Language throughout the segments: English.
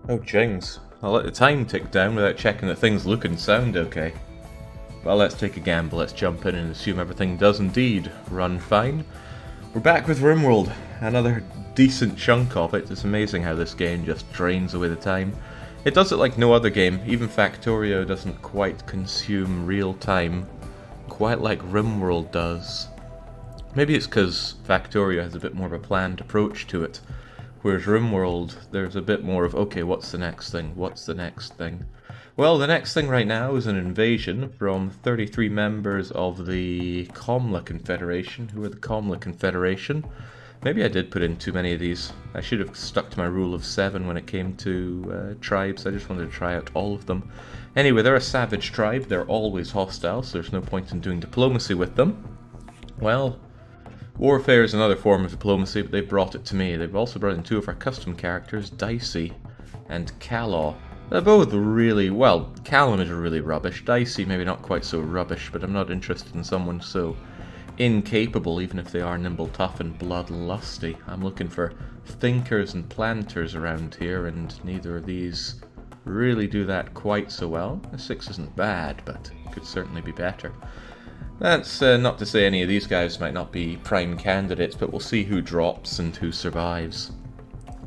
Oh, jings. I'll let the time tick down without checking that things look and sound okay. Well, let's take a gamble. Let's jump in and assume everything does indeed run fine. We're back with RimWorld. Another decent chunk of it. It's amazing how this game just drains away the time. It does it like no other game. Even Factorio doesn't quite consume real time quite like RimWorld does. Maybe it's because Factorio has a bit more of a planned approach to it. Whereas RimWorld, there's a bit more of, okay, what's the next thing? What's the next thing? Well, the next thing right now is an invasion from 33 members of the Comla Confederation. Who are the Comla Confederation? Maybe I did put in too many of these. I should have stuck to my rule of 7 when it came to tribes. I just wanted to try out all of them. Anyway, they're a savage tribe. They're always hostile, so there's no point in doing diplomacy with them. Well, warfare is another form of diplomacy, but they brought it to me. They've also brought in 2 of our custom characters, Dicey and Calaw. They're both really, well, Callum is really rubbish. Dicey maybe not quite so rubbish, but I'm not interested in someone so incapable, even if they are nimble, tough, and bloodlusty. I'm looking for thinkers and planters around here, and neither of these really do that quite so well. A 6 isn't bad, but it could certainly be better. That's not to say any of these guys might not be prime candidates, but we'll see who drops and who survives.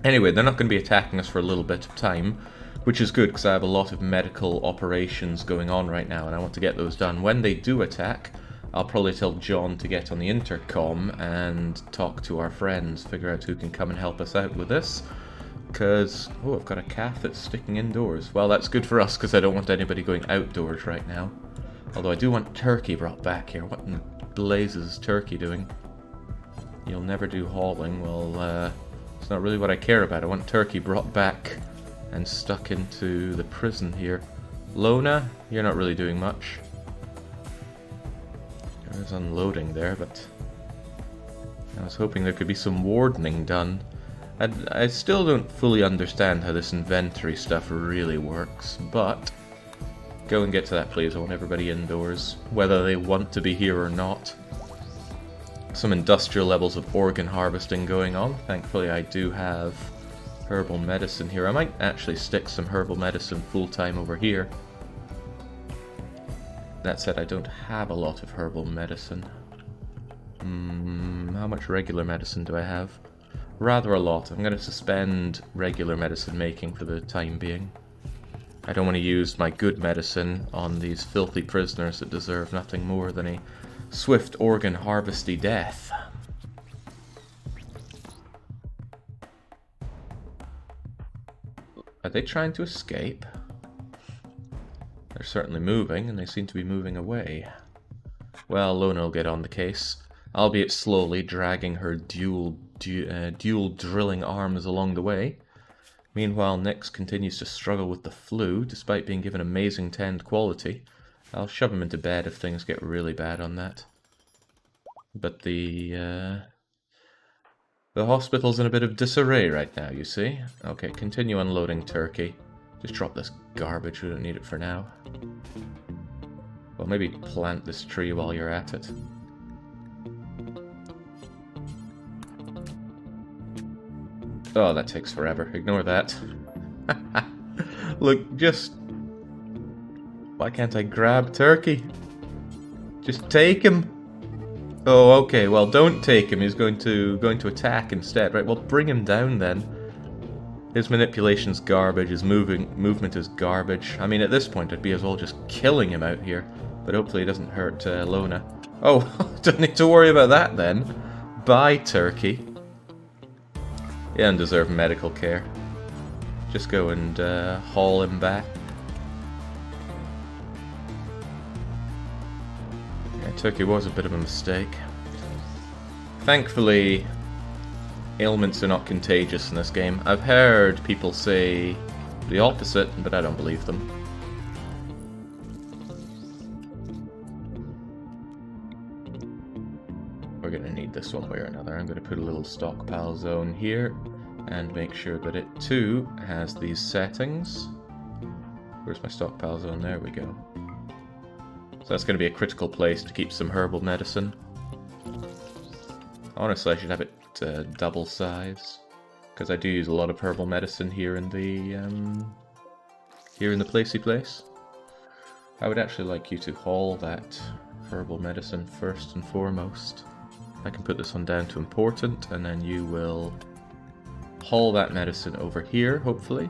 Anyway, they're not going to be attacking us for a little bit of time, which is good because I have a lot of medical operations going on right now and I want to get those done. When they do attack, I'll probably tell John to get on the intercom and talk to our friends, figure out who can come and help us out with this. Because, oh, I've got a calf that's sticking indoors. Well, that's good for us because I don't want anybody going outdoors right now. Although I do want Turkey brought back here. What in the blazes is Turkey doing? You'll never do hauling. Well, it's not really what I care about. I want Turkey brought back and stuck into the prison here. Lona, you're not really doing much. There's unloading there, but I was hoping there could be some wardening done. I still don't fully understand how this inventory stuff really works, but go and get to that, please. I want everybody indoors, whether they want to be here or not. Some industrial levels of organ harvesting going on. Thankfully, I do have herbal medicine here. I might actually stick some herbal medicine full-time over here. That said, I don't have a lot of herbal medicine. How much regular medicine do I have? Rather a lot. I'm going to suspend regular medicine making for the time being. I don't want to use my good medicine on these filthy prisoners that deserve nothing more than a swift organ harvesty death. Are they trying to escape? They're certainly moving, and they seem to be moving away. Well, Lona will get on the case, albeit slowly, dragging her dual drilling arms along the way. Meanwhile, Nyx continues to struggle with the flu, despite being given amazing tend quality. I'll shove him into bed if things get really bad on that. But the hospital's in a bit of disarray right now, you see. Okay, continue unloading Turkey. Just drop this garbage, we don't need it for now. Well, maybe plant this tree while you're at it. Oh, that takes forever. Ignore that. Look, just... why can't I grab Turkey? Just take him! Oh, okay, well, don't take him. He's going to attack instead. Right, well, bring him down then. His manipulation's garbage, his movement is garbage. I mean, at this point, I'd be as well just killing him out here. But hopefully he doesn't hurt Lona. Oh, don't need to worry about that then. Bye, Turkey. He doesn't deserve medical care. Just go and haul him back. Yeah, Turkey was a bit of a mistake. Thankfully, ailments are not contagious in this game. I've heard people say the opposite, but I don't believe them. We're going to need this one way or another. I'm going to put a little stockpile zone here and make sure that it too has these settings. Where's my stockpile zone? There we go. So that's going to be a critical place to keep some herbal medicine. Honestly, I should have it double size. because I do use a lot of herbal medicine here in the placey place. I would actually like you to haul that herbal medicine first and foremost. I can put this one down to important, and then you will haul that medicine over here, hopefully.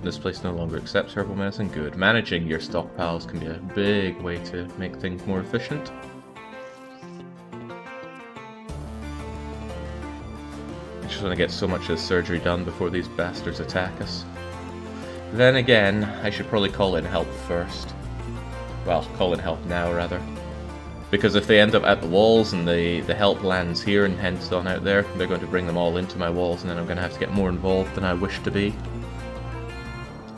This place no longer accepts herbal medicine. Good. Managing your stockpiles can be a big way to make things more efficient. I just want to get so much of the surgery done before these bastards attack us. Then again, I should probably call in help first. Well, call in help now, rather. Because if they end up at the walls and the help lands here and hence on out there, they're going to bring them all into my walls, and then I'm going to have to get more involved than I wish to be.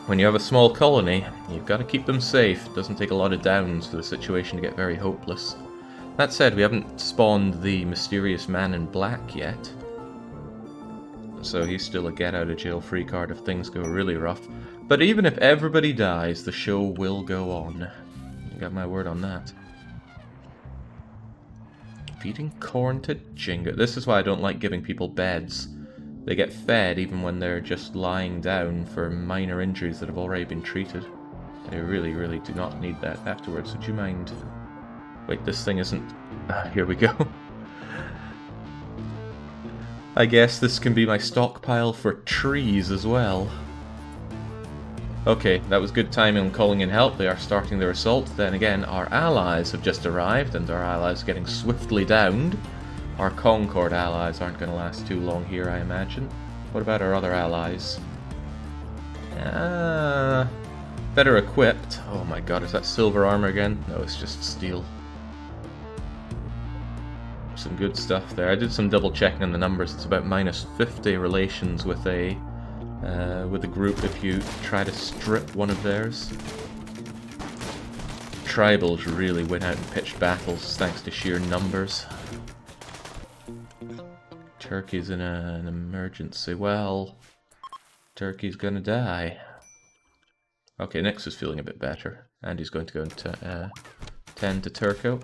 When you have a small colony, you've got to keep them safe. It doesn't take a lot of downs for the situation to get very hopeless. That said, we haven't spawned the mysterious man in black yet. So he's still a get-out-of-jail-free card if things go really rough. But even if everybody dies, the show will go on. You got my word on that. Feeding corn to Jingo. This is why I don't like giving people beds. They get fed even when they're just lying down for minor injuries that have already been treated. They really, really do not need that afterwards. Would you mind? Wait, this thing isn't... here we go. I guess this can be my stockpile for trees as well. Okay, that was good timing on calling in help. They are starting their assault. Then again, our allies have just arrived, and our allies are getting swiftly downed. Our Concord allies aren't going to last too long here, I imagine. What about our other allies? Better equipped. Oh my god, is that silver armor again? No, it's just steel. Some good stuff there. I did some double checking on the numbers. It's about -50 relations with a group if you try to strip one of theirs. Tribals really win out in pitched battles thanks to sheer numbers. Turkey's in an emergency. Well, Turkey's gonna die. Okay, Nix is feeling a bit better, and he's going to go and tend to Turco.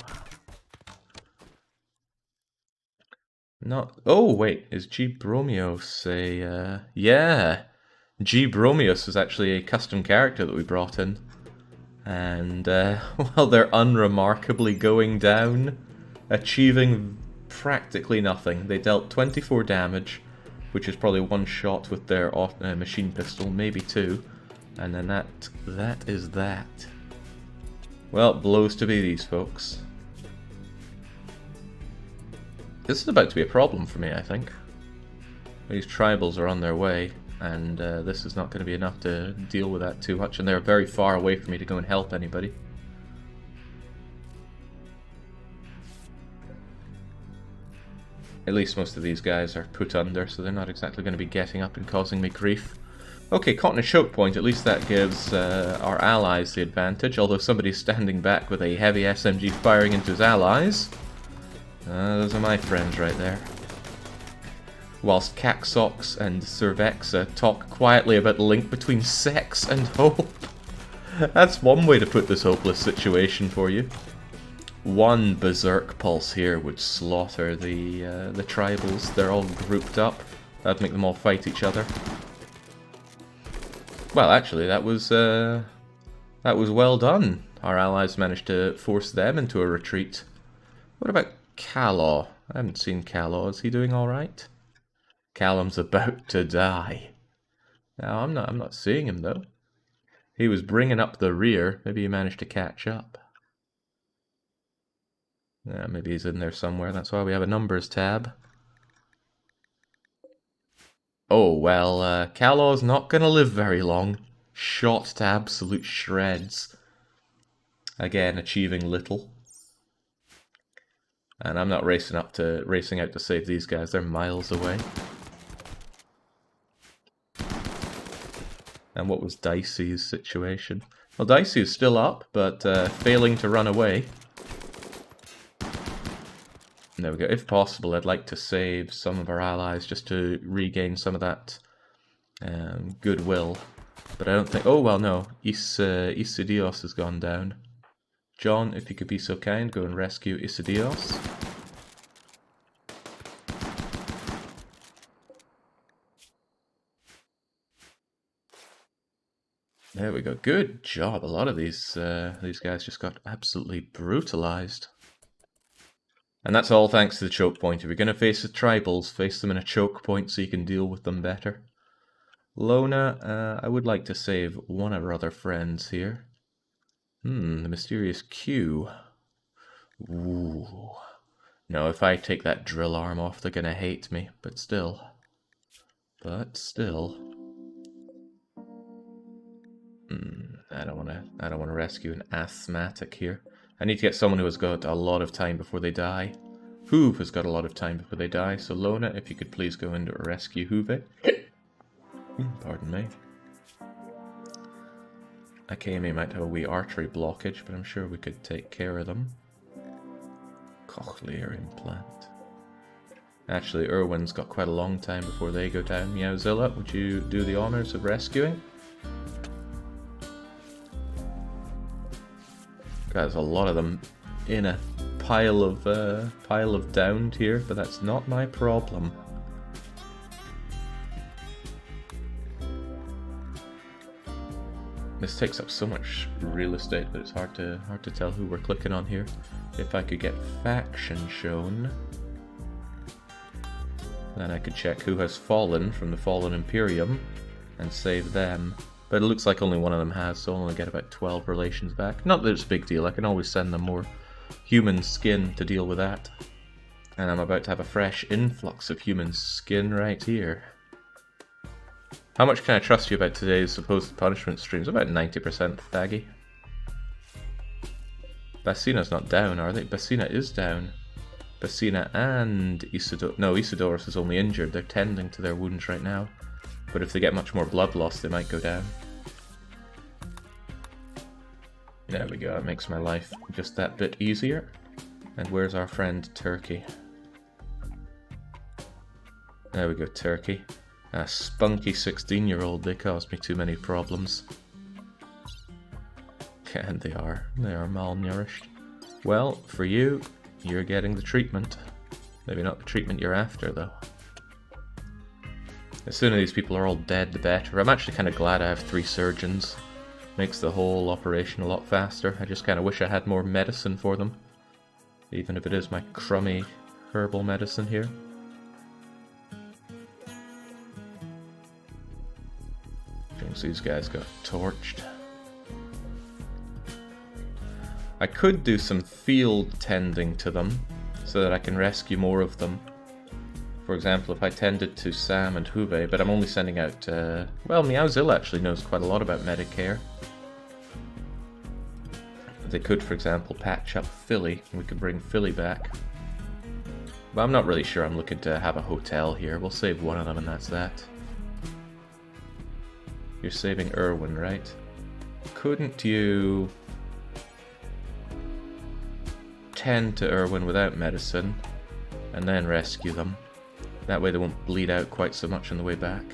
Not. Oh wait, is G Bromios a? Yeah, G Bromios was actually a custom character that we brought in, and well, they're unremarkably going down, achieving practically nothing. They dealt 24 damage, which is probably one shot with their machine pistol, maybe two, and then that is that. Well, blows to be these folks. This is about to be a problem for me, I think. These tribals are on their way, and this is not going to be enough to deal with that too much, and they're very far away from me to go and help anybody. At least most of these guys are put under, so they're not exactly going to be getting up and causing me grief. Okay, caught in a choke point. At least that gives our allies the advantage, although somebody's standing back with a heavy SMG firing into his allies. Those are my friends right there. Whilst Caxox and Cervexa talk quietly about the link between sex and hope. That's one way to put this hopeless situation for you. One berserk pulse here would slaughter the tribals. They're all grouped up. That'd make them all fight each other. Well, actually, that was well done. Our allies managed to force them into a retreat. What about Calaw? I haven't seen Calaw. Is he doing all right? Callum's about to die. Now, I'm not seeing him though. He was bringing up the rear. Maybe he managed to catch up. Yeah, maybe he's in there somewhere. That's why we have a numbers tab. Oh, well, Calaw's not going to live very long. Shot to absolute shreds. Again, achieving little. And I'm not racing out to save these guys. They're miles away. And what was Dicey's situation? Well, Dicey is still up, but failing to run away. There we go. If possible, I'd like to save some of our allies just to regain some of that goodwill. But I don't think... Oh, well, no. Isidios has gone down. John, if you could be so kind, go and rescue Isidios. There we go. Good job. A lot of these guys just got absolutely brutalized. And that's all thanks to the choke point. If you're going to face the tribals, face them in a choke point so you can deal with them better. Lona, I would like to save one of our other friends here. The mysterious Q. Ooh. No, if I take that drill arm off, they're going to hate me. But still. I don't want to rescue an asthmatic here. I need to get someone who has got a lot of time before they die. Hoove has got a lot of time before they die, so Lona, if you could please go in to rescue Hoove. Pardon me. Akemi might have a wee artery blockage, but I'm sure we could take care of them. Cochlear implant. Actually, Irwin's got quite a long time before they go down. Meowzilla, would you do the honours of rescuing? There's a lot of them in a pile of downed here, but that's not my problem. This takes up so much real estate that it's hard to tell who we're clicking on here. If I could get faction shown, then I could check who has fallen from the Fallen Imperium and save them. But it looks like only one of them has, so I'll only get about 12 relations back. Not that it's a big deal, I can always send them more human skin to deal with that. And I'm about to have a fresh influx of human skin right here. How much can I trust you about today's supposed punishment streams? About 90%, Thaggy. Basina's not down, are they? Basina is down. Basina and Isidorus. No, Isidorus is only injured. They're tending to their wounds right now. But if they get much more blood loss, they might go down. There we go, that makes my life just that bit easier. And where's our friend Turkey? There we go, Turkey. A spunky 16-year-old, they caused me too many problems. And they are malnourished. Well, for you, you're getting the treatment. Maybe not the treatment you're after, though. The sooner these people are all dead, the better. I'm actually kind of glad I have 3 surgeons. Makes the whole operation a lot faster. I just kind of wish I had more medicine for them. Even if it is my crummy herbal medicine here. Thinks these guys got torched. I could do some field tending to them so that I can rescue more of them. For example, if I tended to Sam and Hube, but I'm only sending out, well, Meowzilla actually knows quite a lot about Medicare. They could, for example, patch up Philly, and we could bring Philly back. But I'm not really sure I'm looking to have a hotel here. We'll save one of them and that's that. You're saving Irwin, right? Couldn't you tend to Irwin without medicine, and then rescue them? That way they won't bleed out quite so much on the way back.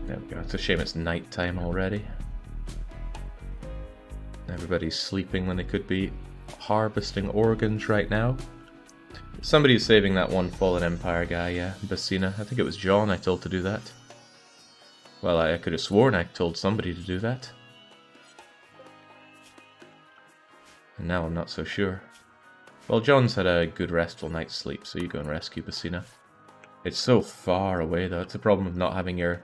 There we go. It's a shame it's night time already. Everybody's sleeping when they could be harvesting organs right now. Somebody's saving that one Fallen Empire guy, yeah. Basina. I think it was John I told to do that. Well, I could have sworn I told somebody to do that. And now I'm not so sure. Well, John's had a good restful night's sleep, so you go and rescue Basina. It's so far away, though. It's a problem of not having your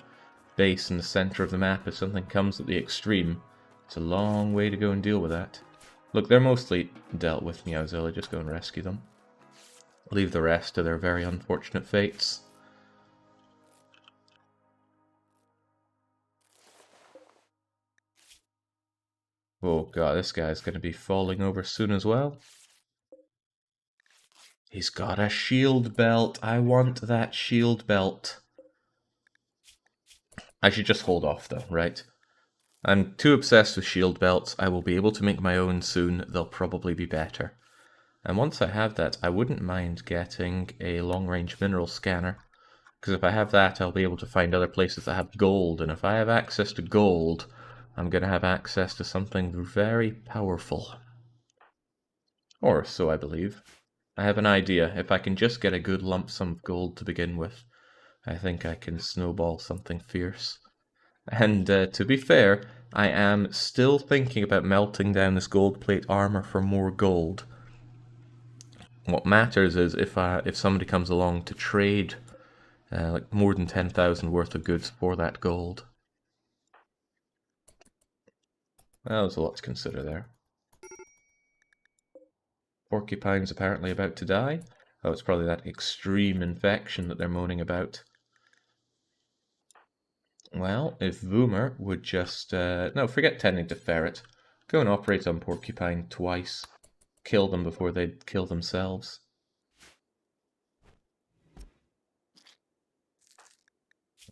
base in the center of the map. If something comes at the extreme, it's a long way to go and deal with that. Look, they're mostly dealt with, Meowzilla. Just go and rescue them. Leave the rest to their very unfortunate fates. Oh god, this guy's going to be falling over soon as well. He's got a shield belt. I want that shield belt. I should just hold off though, right? I'm too obsessed with shield belts. I will be able to make my own soon. They'll probably be better. And once I have that, I wouldn't mind getting a long-range mineral scanner. Because if I have that, I'll be able to find other places that have gold. And if I have access to gold, I'm going to have access to something very powerful. Or so I believe. I have an idea. If I can just get a good lump sum of gold to begin with, I think I can snowball something fierce. And to be fair, I am still thinking about melting down this gold plate armor for more gold. What matters is if somebody comes along to trade like more than 10,000 worth of goods for that gold. That was a lot to consider there. Porcupine's apparently about to die. Oh, it's probably that extreme infection that they're moaning about. Well, if Voomer would just... no, forget tending to ferret. Go and operate on Porcupine twice. Kill them before they kill themselves.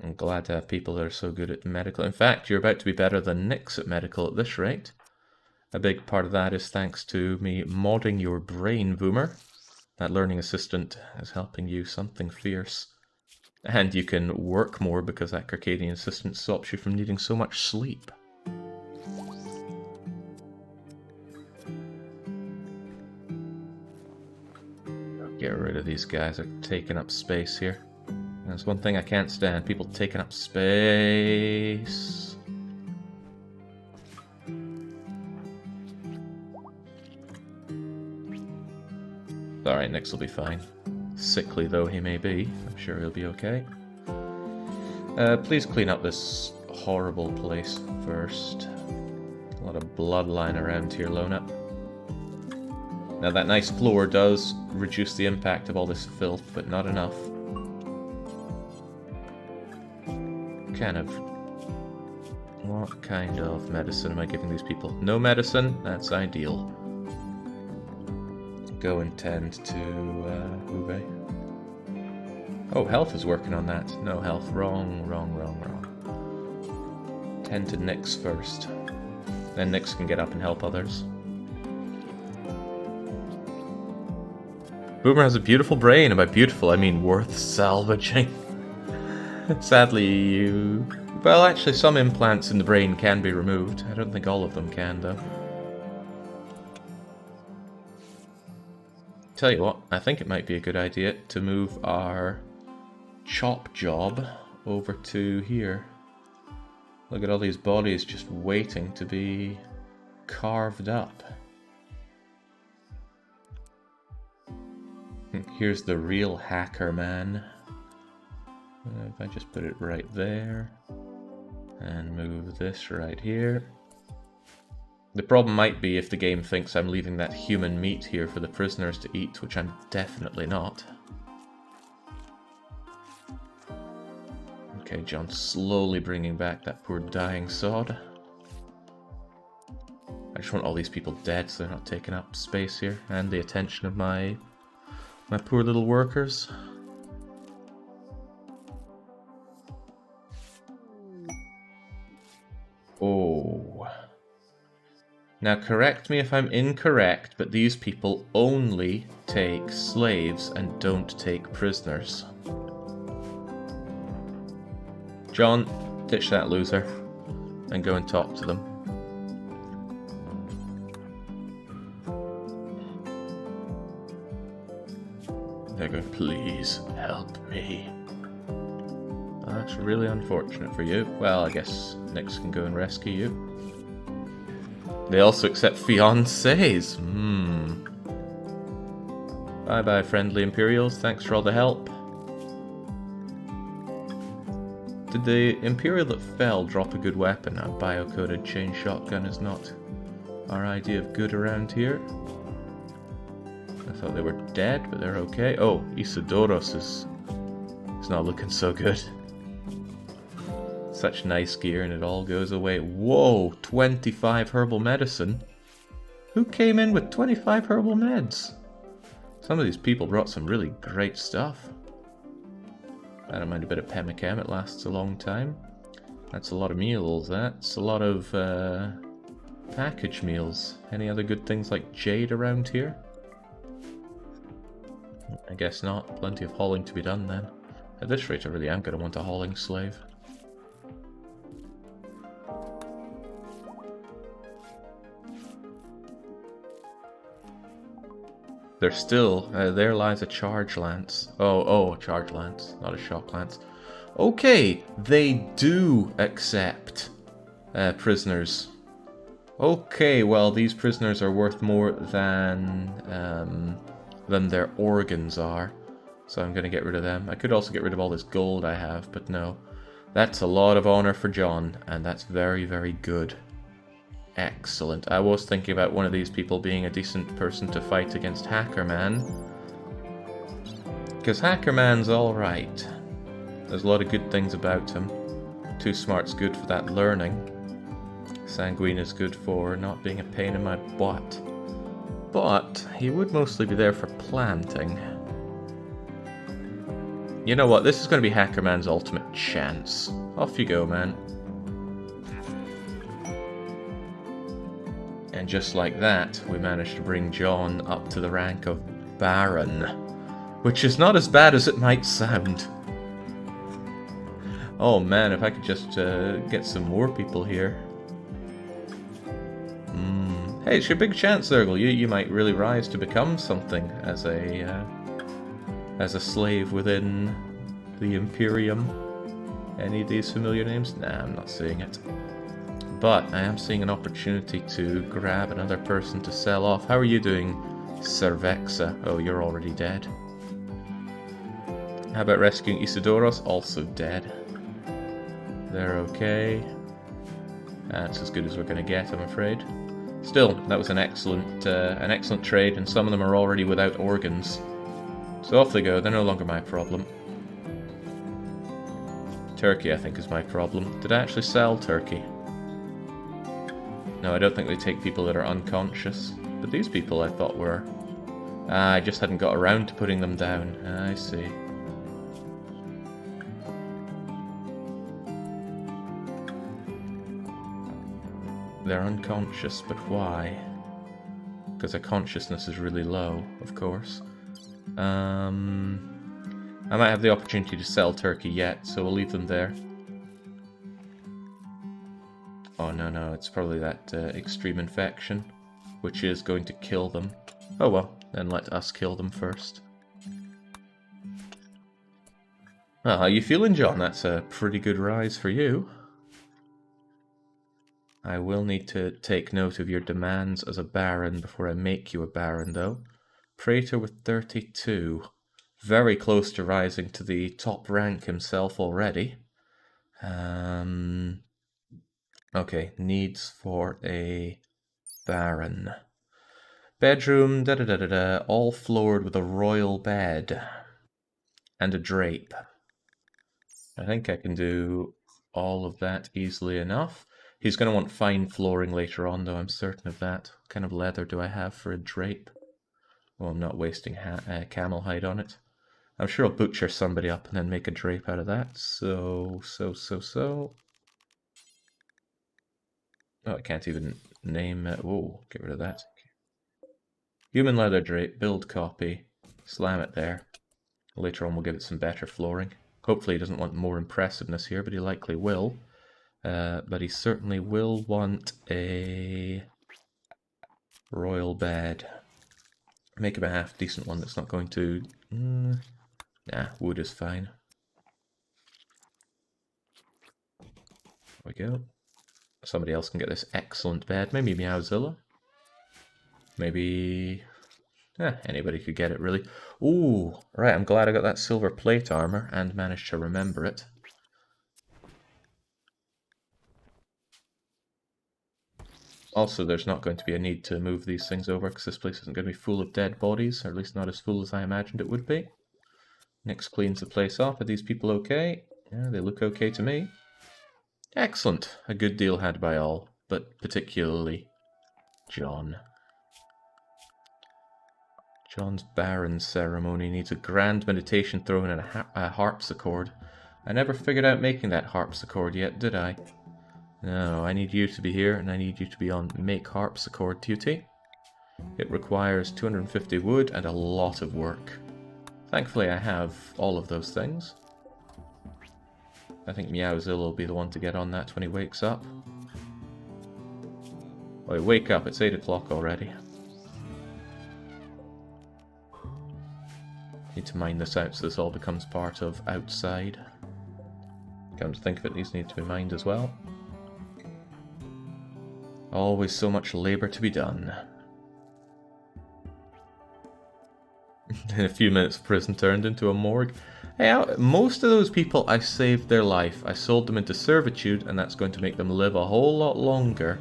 I'm glad to have people that are so good at medical. In fact, you're about to be better than Nyx at medical at this rate. A big part of that is thanks to me modding your brain, Voomer. That learning assistant is helping you something fierce. And you can work more because that Circadian assistant stops you from needing so much sleep. Get rid of these guys, they're taking up space here. That's one thing I can't stand, people taking up space. Alright, Nyx will be fine. Sickly though he may be, I'm sure he'll be okay. Please clean up this horrible place first. A lot of bloodline around here, Lona. Now that nice floor does reduce the impact of all this filth, but not enough. What kind of medicine am I giving these people? No medicine? That's ideal. Go and tend to Uwe. Oh, health is working on that. No health. Wrong. Tend to Nyx first. Then Nyx can get up and help others. Boomer has a beautiful brain, and by beautiful I mean worth salvaging. Sadly, well, actually some implants in the brain can be removed. I don't think all of them can, though. Tell you what, I think it might be a good idea to move our chop job over to here. Look at all these bodies just waiting to be carved up. Here's the real hacker man. If I just put it right there and move this right here. The problem might be if the game thinks I'm leaving that human meat here for the prisoners to eat, which I'm definitely not. Okay, John's slowly bringing back that poor dying sod. I just want all these people dead so they're not taking up space here, and the attention of my poor little workers. Oh. Now correct me if I'm incorrect, but these people only take slaves and don't take prisoners. John, ditch that loser and go and talk to them. They're going, please help me. That's really unfortunate for you. Well, I guess Nyx can go and rescue you. They also accept fiancés. Bye-bye, friendly Imperials. Thanks for all the help. Did the Imperial that fell drop a good weapon? A bio-coded chain shotgun is not our idea of good around here. I thought they were dead, but they're okay. Oh, Isidoros is not looking so good. Such nice gear and it all goes away. Whoa, 25 herbal medicine? Who came in with 25 herbal meds? Some of these people brought some really great stuff. I don't mind a bit of pemmican, it lasts a long time. That's a lot of meals, that's a lot of package meals. Any other good things like jade around here? I guess not. Plenty of hauling to be done then. At this rate I really am going to want a hauling slave. There's still... there lies a charge lance. Oh, charge lance, not a shock lance. Okay, they do accept prisoners. Okay, well, these prisoners are worth more than their organs are. So I'm going to get rid of them. I could also get rid of all this gold I have, but no. That's a lot of honor for John, and that's very, very good. Excellent. I was thinking about one of these people being a decent person to fight against Hackerman. Because Hackerman's alright. There's a lot of good things about him. Too Smart's good for that learning. Sanguine is good for not being a pain in my butt. But he would mostly be there for planting. You know what, this is going to be Hackerman's ultimate chance. Off you go, man. And just like that, we managed to bring John up to the rank of Baron. Which is not as bad as it might sound. Oh man, if I could just get some more people here. Hey, it's your big chance, Zergle. You might really rise to become something as a slave within the Imperium. Any of these familiar names? Nah, I'm not seeing it. But I am seeing an opportunity to grab another person to sell off. How are you doing, Cervexa? Oh, you're already dead. How about rescuing Isidoros? Also dead. They're okay. That's as good as we're going to get, I'm afraid. Still, that was an excellent trade, and some of them are already without organs. So off they go, they're no longer my problem. Turkey, I think, is my problem. Did I actually sell Turkey? No, I don't think they take people that are unconscious. But these people I thought were... I just hadn't got around to putting them down. I see. They're unconscious, but why? Because their consciousness is really low, of course. I might have the opportunity to sell Turkey yet, so we'll leave them there. Oh no, it's probably that extreme infection, which is going to kill them. Oh well, then let us kill them first. Well, how you feeling, John? That's a pretty good rise for you. I will need to take note of your demands as a Baron before I make you a Baron, though. Praetor with 32. Very close to rising to the top rank himself already. Okay, needs for a Baron. Bedroom, all floored with a royal bed. And a drape. I think I can do all of that easily enough. He's going to want fine flooring later on, though, I'm certain of that. What kind of leather do I have for a drape? Well, I'm not wasting camel hide on it. I'm sure I'll butcher somebody up and then make a drape out of that. So. Oh, I can't even name it. Whoa, get rid of that. Human leather drape, build copy, slam it there. Later on we'll give it some better flooring. Hopefully he doesn't want more impressiveness here, but he likely will. But he certainly will want a royal bed. Make him a half decent one that's not going to... Nah, wood is fine. There we go. Somebody else can get this excellent bed. Maybe Meowzilla. Maybe... anybody could get it, really. Ooh, right, I'm glad I got that silver plate armor and managed to remember it. Also, there's not going to be a need to move these things over because this place isn't going to be full of dead bodies, or at least not as full as I imagined it would be. Nix cleans the place up. Are these people okay? Yeah, they look okay to me. Excellent. A good deal had by all, but particularly John. John's Baron ceremony needs a grand meditation throne and a harpsichord. I never figured out making that harpsichord yet, did I? No, I need you to be here, and I need you to be on make harpsichord duty. It requires 250 wood and a lot of work. Thankfully I have all of those things. I think Meowzilla will be the one to get on that when he wakes up. Wait, wake up, it's 8 o'clock already. Need to mine this out so this all becomes part of outside. Come to think of it, these need to be mined as well. Always so much labour to be done. In a few minutes, prison turned into a morgue. Hey, most of those people, I saved their life. I sold them into servitude, and that's going to make them live a whole lot longer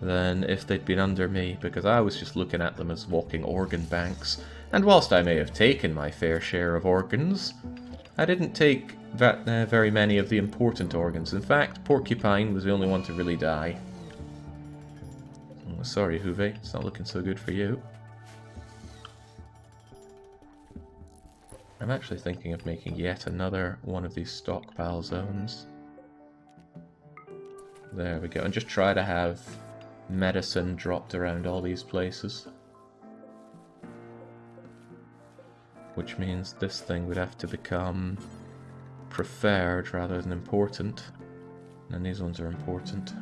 than if they'd been under me, because I was just looking at them as walking organ banks. And whilst I may have taken my fair share of organs, I didn't take very many of the important organs. In fact, Porcupine was the only one to really die. Oh, sorry, Juve, it's not looking so good for you. I'm actually thinking of making yet another one of these stockpile zones. There we go, and just try to have medicine dropped around all these places. Which means this thing would have to become preferred rather than important. And these ones are important.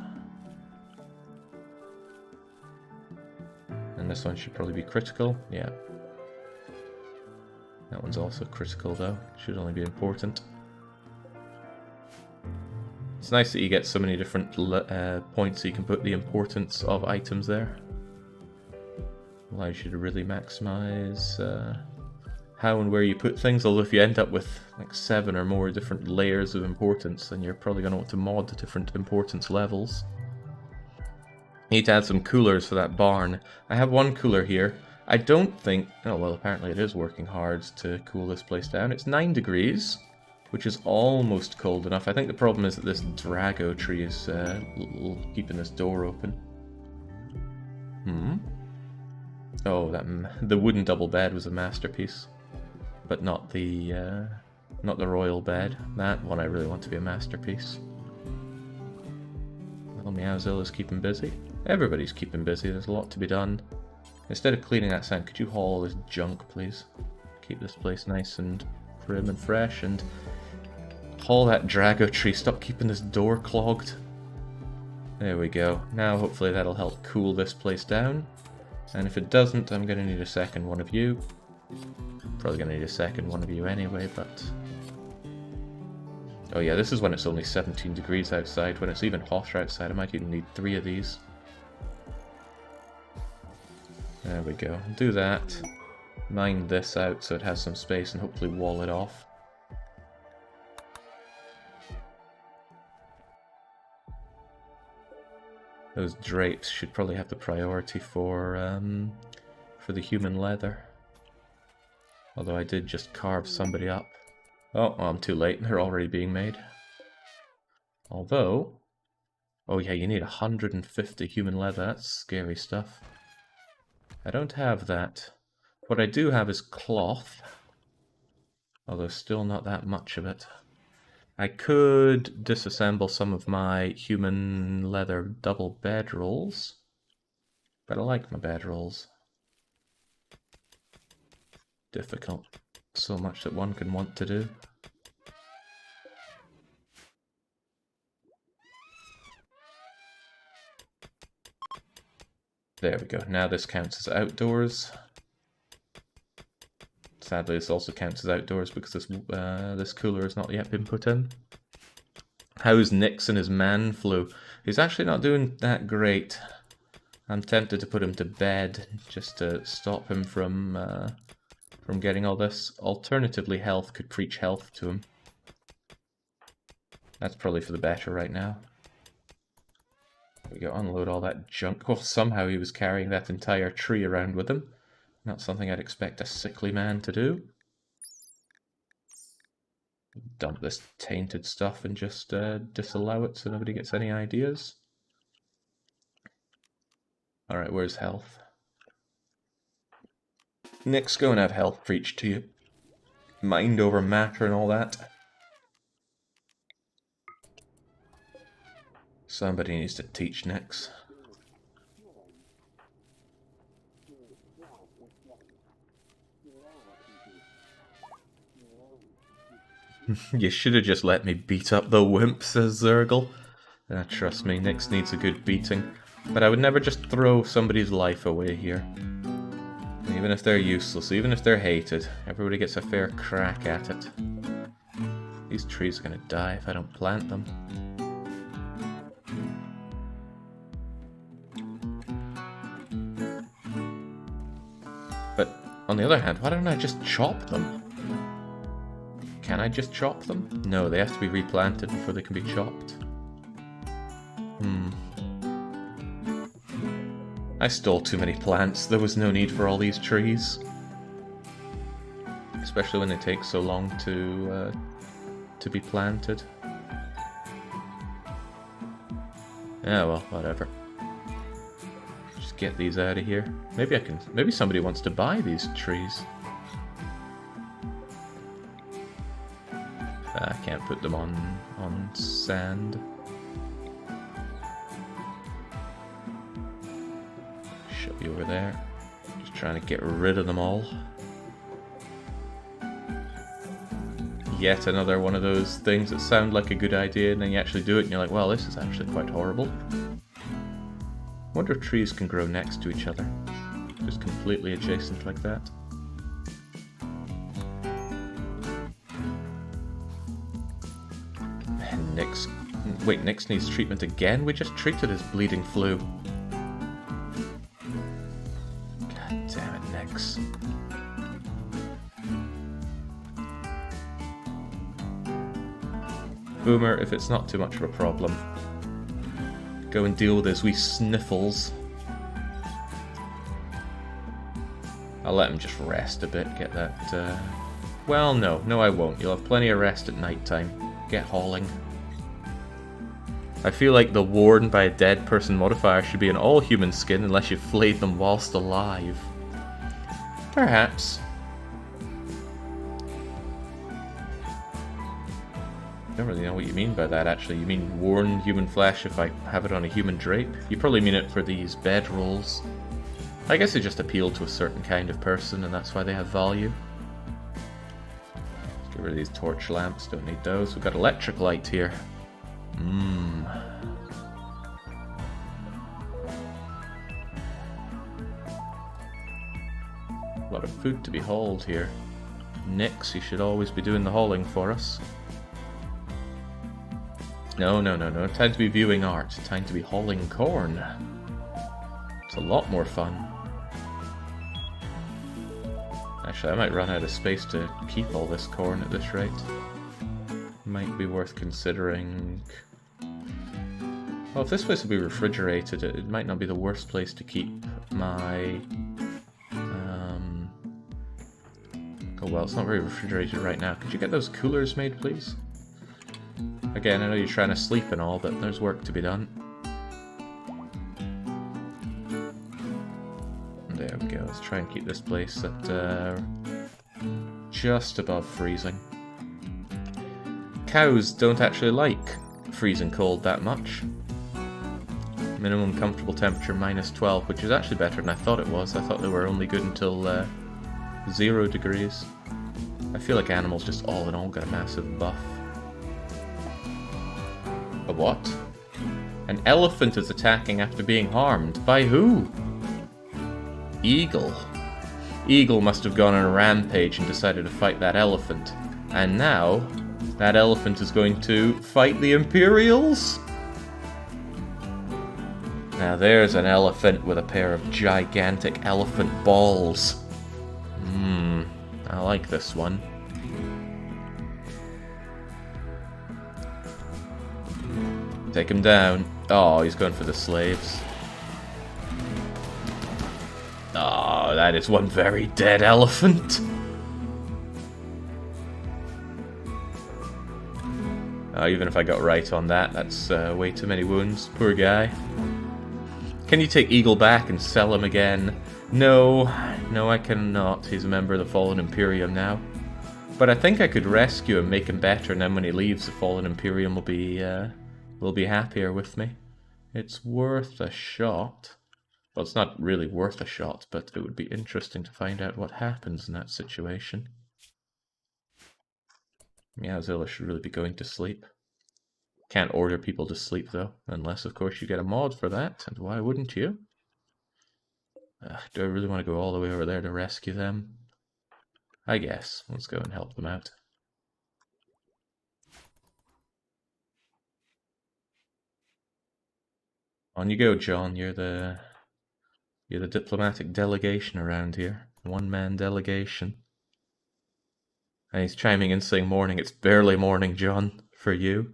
And this one should probably be critical, yeah. That one's also critical though, should only be important. It's nice that you get so many different points so you can put the importance of items there. Allows you to really maximize how and where you put things, although if you end up with like 7 or more different layers of importance, then you're probably going to want to mod the different importance levels. Need to add some coolers for that barn. I have one cooler here. I don't think... oh, well, apparently it is working hard to cool this place down. It's 9 degrees, which is almost cold enough. I think the problem is that this Drago tree is keeping this door open. Oh, the wooden double bed was a masterpiece. But not the royal bed. That one I really want to be a masterpiece. Well, Meowzilla's keeping busy. Everybody's keeping busy, there's a lot to be done. Instead of cleaning that sand, could you haul all this junk, please? Keep this place nice and prim and fresh, and haul that Drago tree. Stop keeping this door clogged. There we go. Now hopefully that'll help cool this place down. And if it doesn't, I'm going to need a second one of you. Probably going to need a second one of you anyway, but... oh yeah, this is when it's only 17 degrees outside. When it's even hotter outside, I might even need 3 of these. There we go. Do that. Mine this out so it has some space and hopefully wall it off. Those drapes should probably have the priority for the human leather. Although I did just carve somebody up. Oh, I'm too late. They're already being made. Although... oh yeah, you need 150 human leather. That's scary stuff. I don't have that. What I do have is cloth. Although still not that much of it. I could disassemble some of my human leather double bedrolls. But I like my bedrolls. Difficult. So much that one can want to do. There we go. Now this counts as outdoors. Sadly, this also counts as outdoors because this cooler has not yet been put in. How's Nix and his man flu? He's actually not doing that great. I'm tempted to put him to bed just to stop him from getting all this. Alternatively, health could preach health to him. That's probably for the better right now. We go unload all that junk. Well, somehow he was carrying that entire tree around with him. Not something I'd expect a sickly man to do. Dump this tainted stuff and just disallow it so nobody gets any ideas. Alright, where's health? Nix, go and have health preached to you. Mind over matter and all that. Somebody needs to teach Nix. You should have just let me beat up the wimp, says Zergle. Trust me, Nix needs a good beating. But I would never just throw somebody's life away here. Even if they're useless, even if they're hated, everybody gets a fair crack at it. These trees are gonna die if I don't plant them. But on the other hand, why don't I just chop them? Can I just chop them? No, they have to be replanted before they can be chopped. I stole too many plants. There was no need for all these trees. Especially when they take so long to be planted. Yeah, well, whatever. Just get these out of here. Maybe somebody wants to buy these trees. I can't put them on sand. Shove you over there. Just trying to get rid of them all. Yet another one of those things that sound like a good idea, and then you actually do it and you're like, well, this is actually quite horrible. Wonder if trees can grow next to each other. Just completely adjacent like that. Nyx needs treatment again? We just treated his bleeding flu. God damn it, Nyx. Boomer, if it's not too much of a problem, go and deal with his wee sniffles. I'll let him just rest a bit, get that, well, no, I won't. You'll have plenty of rest at night time. Get hauling. I feel like the worn by a dead person modifier should be an all-human skin unless you've flayed them whilst alive. Perhaps. I don't really know what you mean by that, actually. You mean worn human flesh if I have it on a human drape? You probably mean it for these bedrolls. I guess they just appeal to a certain kind of person, and that's why they have value. Let's get rid of these torch lamps, don't need those. We've got electric light here. A lot of food to be hauled here. Nyx, you should always be doing the hauling for us. No. Time to be viewing art. Time to be hauling corn. It's a lot more fun. Actually, I might run out of space to keep all this corn at this rate. Might be worth considering. Well, if this place will be refrigerated, it might not be the worst place to keep my... Oh well, it's not very refrigerated right now. Could you get those coolers made, please? Again, I know you're trying to sleep and all, but there's work to be done. There we go. Let's try and keep this place at just above freezing. Cows don't actually like freezing cold that much. Minimum comfortable temperature -12, which is actually better than I thought it was. I thought they were only good until 0 degrees. I feel like animals just all in all got a massive buff. A what? An elephant is attacking after being harmed. By who? Eagle. Eagle must have gone on a rampage and decided to fight that elephant. And now, that elephant is going to fight the Imperials? Now there's an elephant with a pair of gigantic elephant balls. I like this one. Take him down. Oh, he's going for the slaves. Oh, that is one very dead elephant. Oh, even if I got right on that, that's way too many wounds. Poor guy. Can you take Eagle back and sell him again? No, I cannot. He's a member of the Fallen Imperium now. But I think I could rescue him, make him better, and then when he leaves, the Fallen Imperium will be happier with me. It's worth a shot. Well, it's not really worth a shot, but it would be interesting to find out what happens in that situation. Yeah, Zilla should really be going to sleep. Can't order people to sleep, though, unless, of course, you get a mod for that, and why wouldn't you? Do I really want to go all the way over there to rescue them? I guess. Let's go and help them out. On you go, John. You're the diplomatic delegation around here. One-man delegation. And he's chiming in saying morning. It's barely morning, John, for you.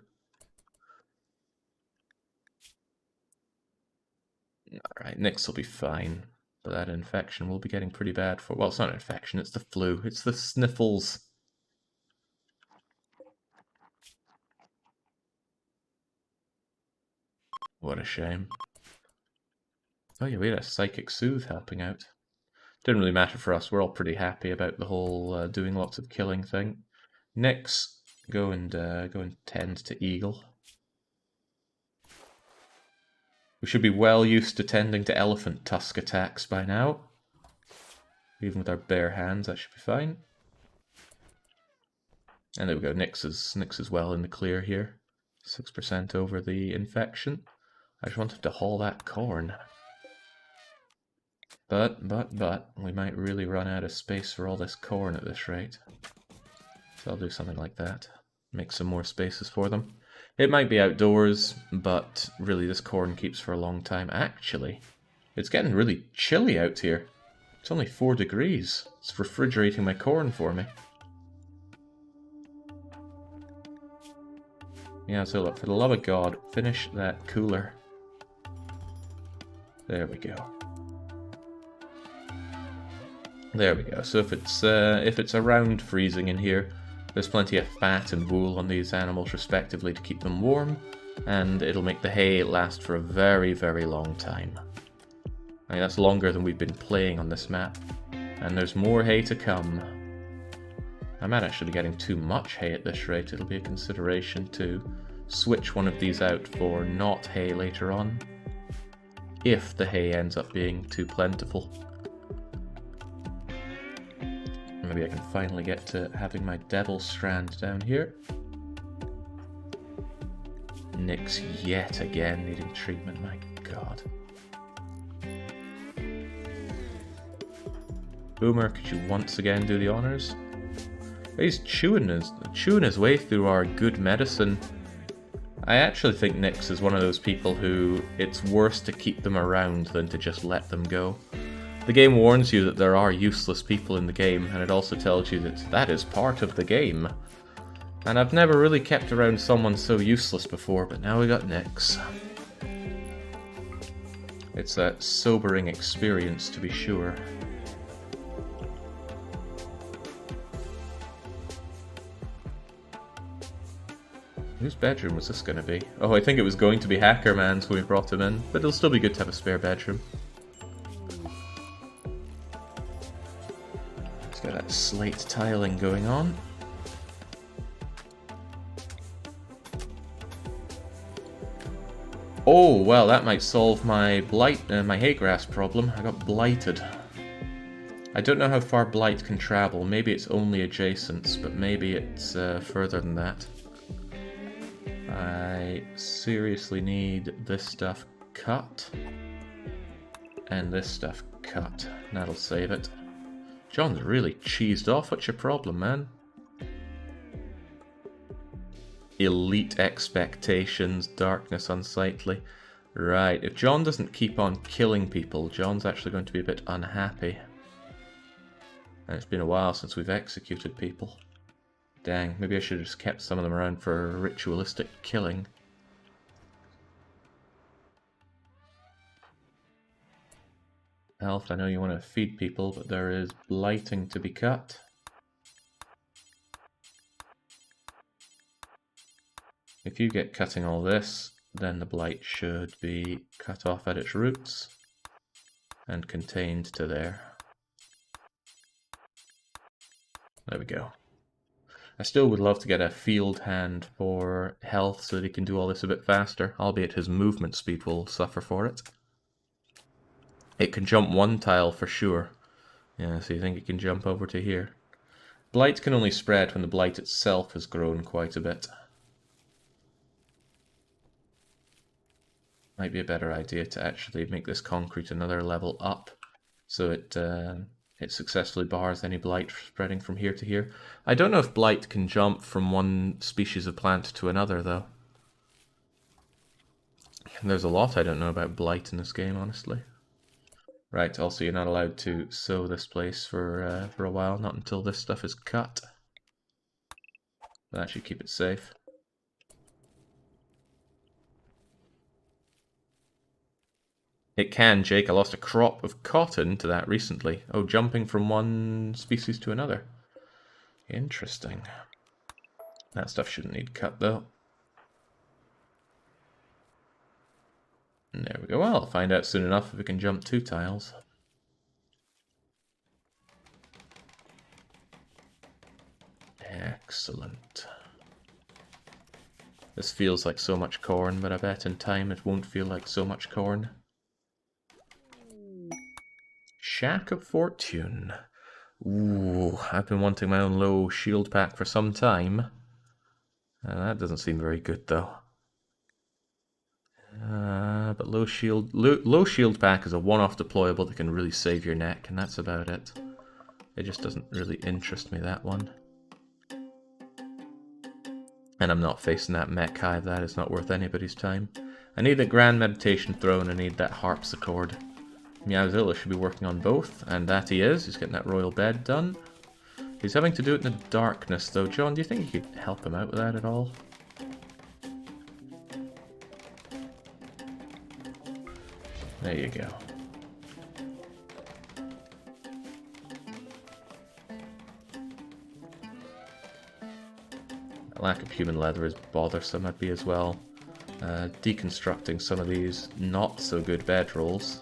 Alright, Nyx will be fine. But that infection will be getting pretty bad for... Well, it's not an infection, it's the flu. It's the sniffles. What a shame. Oh yeah, we had a Psychic Soothe helping out. Didn't really matter for us. We're all pretty happy about the whole doing lots of killing thing. Nyx, go and tend to Eagle. We should be well used to tending to elephant tusk attacks by now. Even with our bare hands, that should be fine. And there we go, Nyx is well in the clear here. 6% over the infection. I just wanted to haul that corn. But, we might really run out of space for all this corn at this rate. So I'll do something like that. Make some more spaces for them. It might be outdoors, but really this corn keeps for a long time. Actually, it's getting really chilly out here. It's only 4 degrees. It's refrigerating my corn for me. Yeah, so look, for the love of God, finish that cooler. There we go. There we go. So if it's around freezing in here, there's plenty of fat and wool on these animals respectively to keep them warm, and it'll make the hay last for a very, very long time. I mean, that's longer than we've been playing on this map, and there's more hay to come. I might actually be getting too much hay at this rate. It'll be a consideration to switch one of these out for not hay later on, if the hay ends up being too plentiful. Maybe I can finally get to having my devil strand down here. Nyx yet again needing treatment, my god. Boomer, could you once again do the honors? He's chewing his way through our good medicine. I actually think Nyx is one of those people who it's worse to keep them around than to just let them go. The game warns you that there are useless people in the game, and it also tells you that that is part of the game. And I've never really kept around someone so useless before, but now we got Nyx. It's a sobering experience, to be sure. Whose bedroom was this going to be? Oh, I think it was going to be Hacker Man's when we brought him in, but it'll still be good to have a spare bedroom. Let's get that slate tiling going on. Oh, well, that might solve my my hay grass problem. I got blighted. I don't know how far blight can travel. Maybe it's only adjacent, but maybe it's further than that. I seriously need this stuff cut. And this stuff cut. That'll save it. John's really cheesed off. What's your problem, man? Elite expectations, darkness unsightly. Right, if John doesn't keep on killing people, John's actually going to be a bit unhappy. And it's been a while since we've executed people. Dang, maybe I should have just kept some of them around for ritualistic killing. Health, I know you want to feed people, but there is blighting to be cut. If you get cutting all this, then the blight should be cut off at its roots and contained to there. There we go. I still would love to get a field hand for health so that he can do all this a bit faster, albeit his movement speed will suffer for it. It can jump one tile for sure. Yeah, so you think it can jump over to here. Blight can only spread when the blight itself has grown quite a bit. Might be a better idea to actually make this concrete another level up So it successfully bars any blight spreading from here to here. I don't know if blight can jump from one species of plant to another, though. There's a lot I don't know about blight in this game, honestly. Right, also you're not allowed to sow this place for a while, not until this stuff is cut. That should keep it safe. It can, Jake. I lost a crop of cotton to that recently. Oh, jumping from one species to another. Interesting. That stuff shouldn't need cut, though. And there we go. Well, I'll find out soon enough if we can jump 2 tiles. Excellent. This feels like so much corn, but I bet in time it won't feel like so much corn. Shack of Fortune. Ooh, I've been wanting my own low shield pack for some time. That doesn't seem very good, though. But low shield pack is a one-off deployable that can really save your neck, and that's about it. It just doesn't really interest me, that one. And I'm not facing that mech hive. That is not worth anybody's time. I need a Grand Meditation Throne. I need that harpsichord. Meowzilla should be working on both, and that he is. He's getting that royal bed done. He's having to do it in the darkness, though. John, do you think you could help him out with that at all? There you go. A lack of human leather is bothersome, I'd be as well. Deconstructing some of these not so good bedrolls.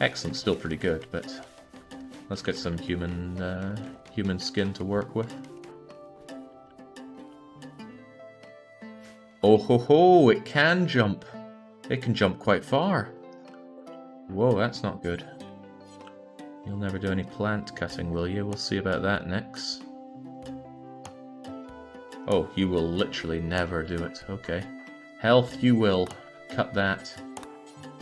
Excellent, still pretty good, but let's get some human skin to work with. Oh ho ho, it can jump. It can jump quite far. Whoa, that's not good. You'll never do any plant cutting, will you? We'll see about that next. Oh, you will literally never do it. Okay. Health, you will. Cut that.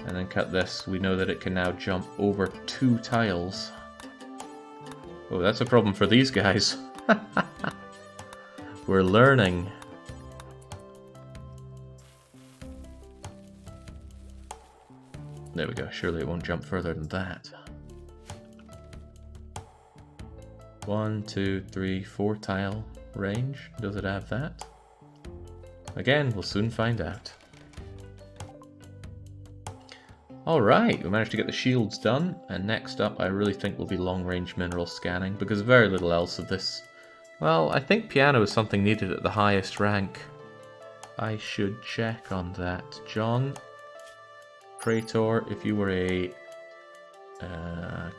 And then cut this. We know that it can now jump over 2 tiles. Oh, that's a problem for these guys. We're learning. There we go. Surely it won't jump further than that. 1, 2, 3, 4 tile range. Does it have that? Again, we'll soon find out. Alright, we managed to get the shields done, and next up I really think will be long-range mineral scanning, because very little else of this. Well, I think piano is something needed at the highest rank. I should check on that. John, Praetor, if you were a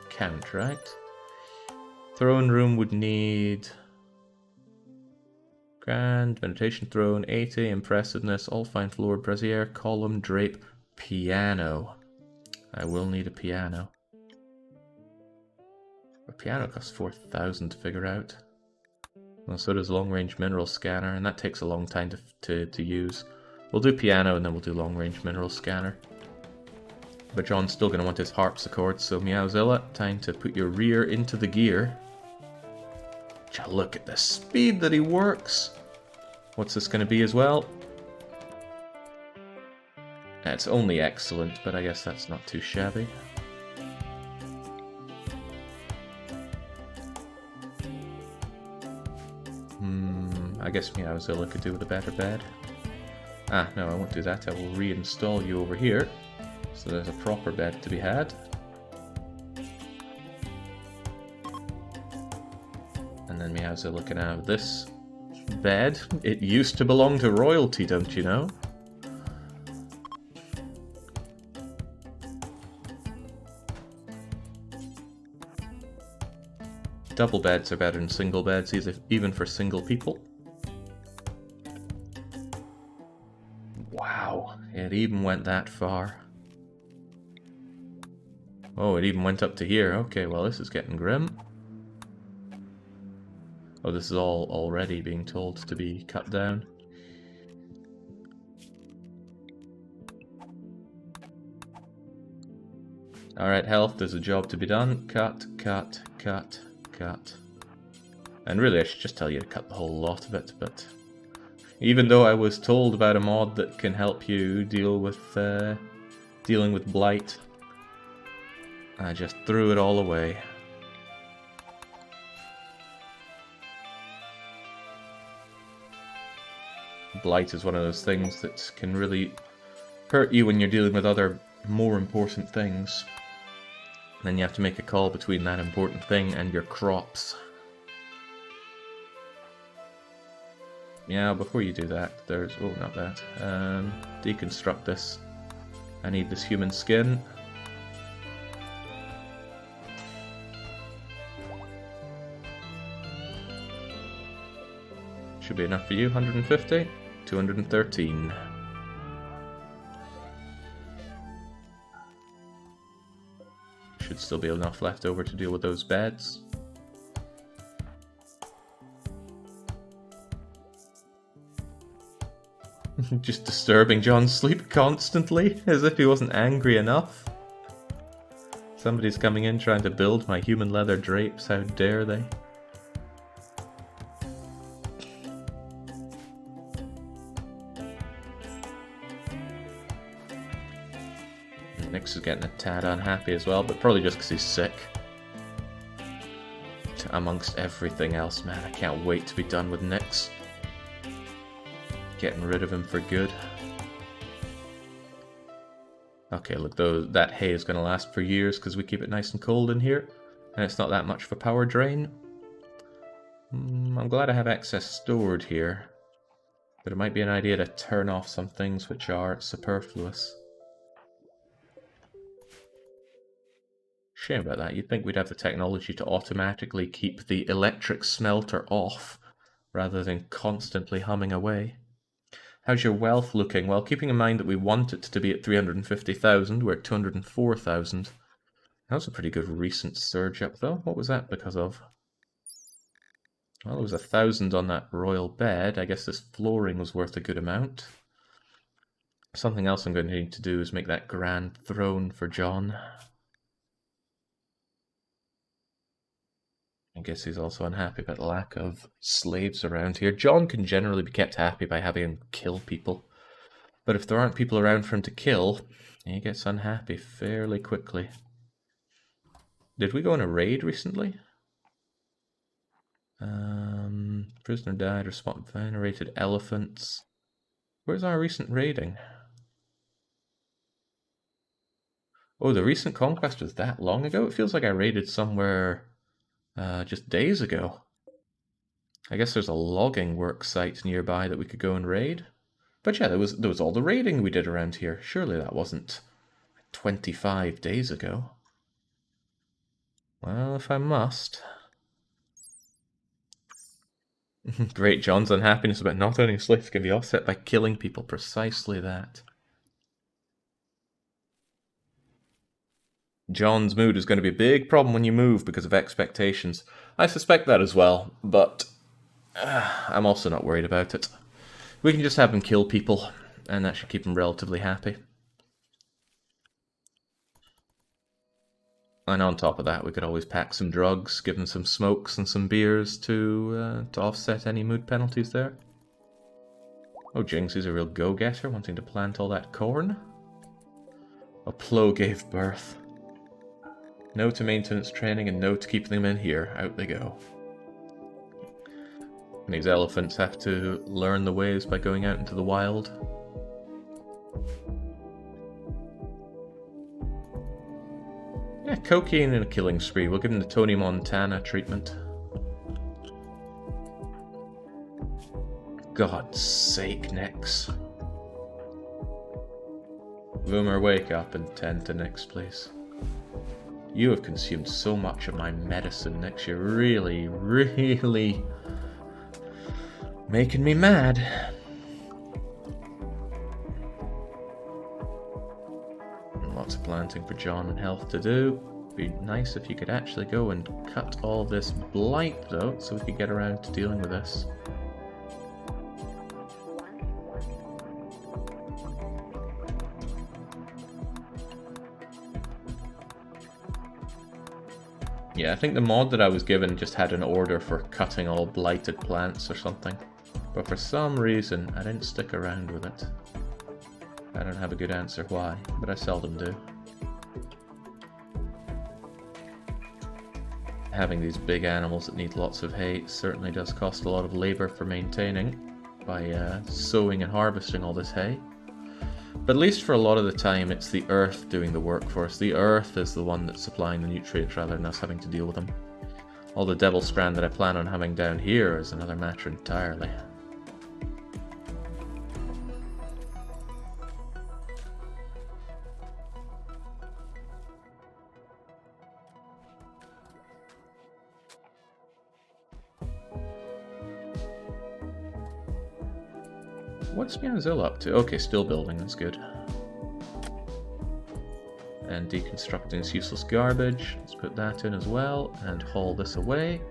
count, right? Throne room would need Grand Meditation Throne, 80, Impressiveness, All Fine Floor, Brazier, Column, Drape, Piano. I will need a piano. A piano costs 4,000 to figure out. Well, so does Long Range Mineral Scanner, and that takes a long time to use. We'll do piano and then we'll do Long Range Mineral Scanner. But John's still going to want his harpsichord, so Meowzilla, time to put your rear into the gear. Look at the speed that he works! What's this going to be as well? It's only excellent, but I guess that's not too shabby. I guess Meowzilla could do with a better bed. Ah, no, I won't do that. I will reinstall you over here. So there's a proper bed to be had. And then Meowzilla can have this bed. It used to belong to royalty, don't you know? Double beds are better than single beds, even for single people. Wow, it even went that far. Oh, it even went up to here. Okay, well this is getting grim. Oh, this is all already being told to be cut down. Alright, health, there's a job to be done. Cut, cut, cut, cut. And really, I should just tell you to cut the whole lot of it, but... Even though I was told about a mod that can help you deal with dealing with blight, I just threw it all away. Blight is one of those things that can really hurt you when you're dealing with other more important things. And then you have to make a call between that important thing and your crops. Yeah, before you do that, there's... oh, not that. Deconstruct this. I need this human skin. Should be enough for you, 150. 213. Should still be enough left over to deal with those beds. Just disturbing John's sleep constantly, as if he wasn't angry enough. Somebody's coming in trying to build my human leather drapes, how dare they? Nix is getting a tad unhappy as well, but probably just because he's sick. Amongst everything else, man, I can't wait to be done with Nix. Getting rid of him for good. Okay, look, that hay is going to last for years because we keep it nice and cold in here, and it's not that much of a power drain. I'm glad I have excess stored here, but it might be an idea to turn off some things which are superfluous. Shame about that. You'd think we'd have the technology to automatically keep the electric smelter off, rather than constantly humming away. How's your wealth looking? Well, keeping in mind that we want it to be at 350,000, we're at 204,000. That was a pretty good recent surge up, though. What was that because of? Well, there was 1,000 on that royal bed. I guess this flooring was worth a good amount. Something else I'm going to need to do is make that grand throne for John. I guess he's also unhappy about the lack of slaves around here. John can generally be kept happy by having him kill people. But if there aren't people around for him to kill, he gets unhappy fairly quickly. Did we go on a raid recently? Prisoner died or spot venerated elephants. Where's our recent raiding? Oh, the recent conquest was that long ago? It feels like I raided somewhere... just days ago. I guess there's a logging work site nearby that we could go and raid. But yeah, there was all the raiding we did around here. Surely that wasn't 25 days ago. Well, if I must. Great, John's unhappiness about not owning slaves can be offset by killing people. Precisely that. John's mood is going to be a big problem when you move because of expectations. I suspect that as well, but I'm also not worried about it. We can just have him kill people, and that should keep him relatively happy. And on top of that, we could always pack some drugs, give him some smokes and some beers to offset any mood penalties there. Oh, Jinx, he's a real go-getter, wanting to plant all that corn. A plow gave birth. No to maintenance training and no to keeping them in here. Out they go. And these elephants have to learn the ways by going out into the wild. Yeah, cocaine and a killing spree. We'll give him the Tony Montana treatment. God's sake, Nix. Boomer, wake up and tend to Nix, please. You have consumed so much of my medicine, Nix. You're really, really making me mad. Lots of planting for John and health to do. Be nice if you could actually go and cut all this blight, though, so we could get around to dealing with this. Yeah, I think the mod that I was given just had an order for cutting all blighted plants or something. But for some reason, I didn't stick around with it. I don't have a good answer why, but I seldom do. Having these big animals that need lots of hay certainly does cost a lot of labor for maintaining by sowing and harvesting all this hay. But at least for a lot of the time, it's the earth doing the work for us. The earth is the one that's supplying the nutrients rather than us having to deal with them. All the devil strand that I plan on having down here is another matter entirely. What's Meowzilla up to? Okay, still building, that's good. And deconstructing this useless garbage. Let's put that in as well, and haul this away.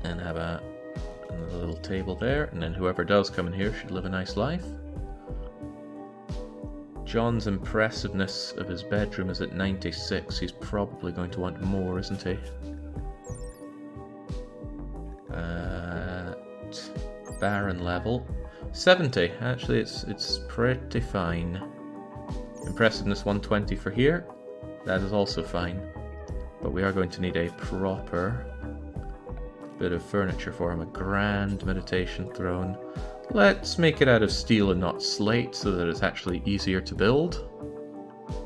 And have another little table there, and then whoever does come in here should live a nice life. John's impressiveness of his bedroom is at 96. He's probably going to want more, isn't he? Baron level 70. Actually, it's pretty fine. Impressiveness 120 for here. That is also fine. But we are going to need a proper bit of furniture for him. A grand meditation throne. Let's make it out of steel and not slate so that it's actually easier to build.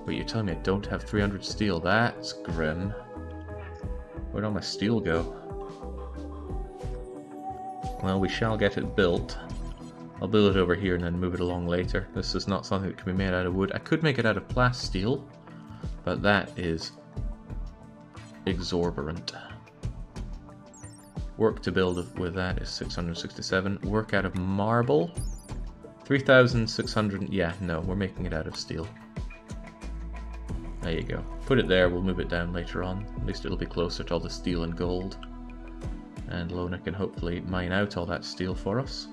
But you're telling me I don't have 300 steel. That's grim. Where'd all my steel go? Well, we shall get it built. I'll build it over here and then move it along later. This is not something that can be made out of wood. I could make it out of plasteel, but that is exorbitant. Work to build with that is 667. Work out of marble, 3,600. Yeah, no, we're making it out of steel. There you go. Put it there, we'll move it down later on. At least it'll be closer to all the steel and gold. And Lona can hopefully mine out all that steel for us.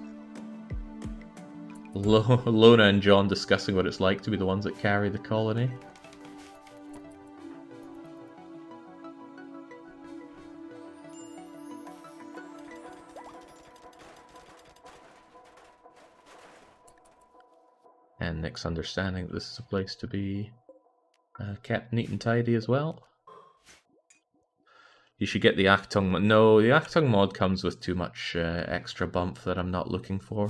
Lona and John discussing what it's like to be the ones that carry the colony. And Nick's understanding that this is a place to be kept neat and tidy as well. You should get the Actung mod. No, the Actung mod comes with too much extra bump that I'm not looking for.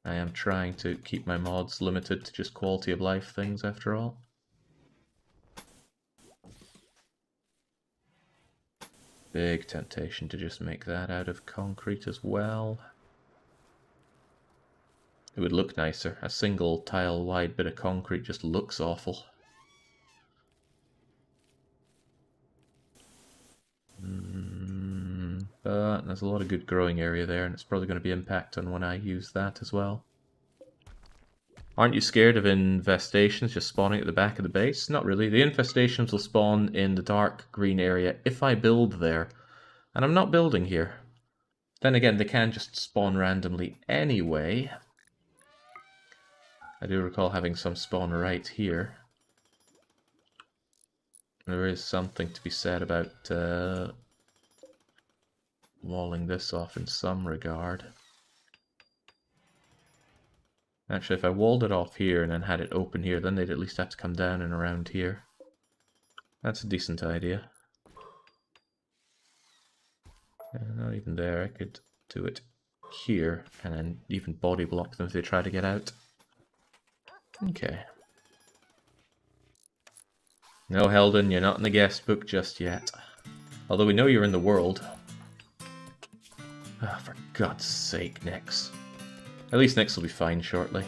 I am trying to keep my mods limited to just quality of life things after all. Big temptation to just make that out of concrete as well. It would look nicer. A single tile wide bit of concrete just looks awful. But there's a lot of good growing area there, and it's probably going to be impact on when I use that as well. Aren't you scared of infestations just spawning at the back of the base? Not really. The infestations will spawn in the dark green area if I build there. And I'm not building here. Then again, they can just spawn randomly anyway. I do recall having some spawn right here. There is something to be said about walling this off in some regard. Actually, if I walled it off here and then had it open here, then they'd at least have to come down and around here. That's a decent idea. Not even there. I could do it here and then even body block them if they try to get out. Okay. No, Heldon, you're not in the guest book just yet. Although we know you're in the world. Oh, for God's sake, Nyx. At least Nyx will be fine shortly.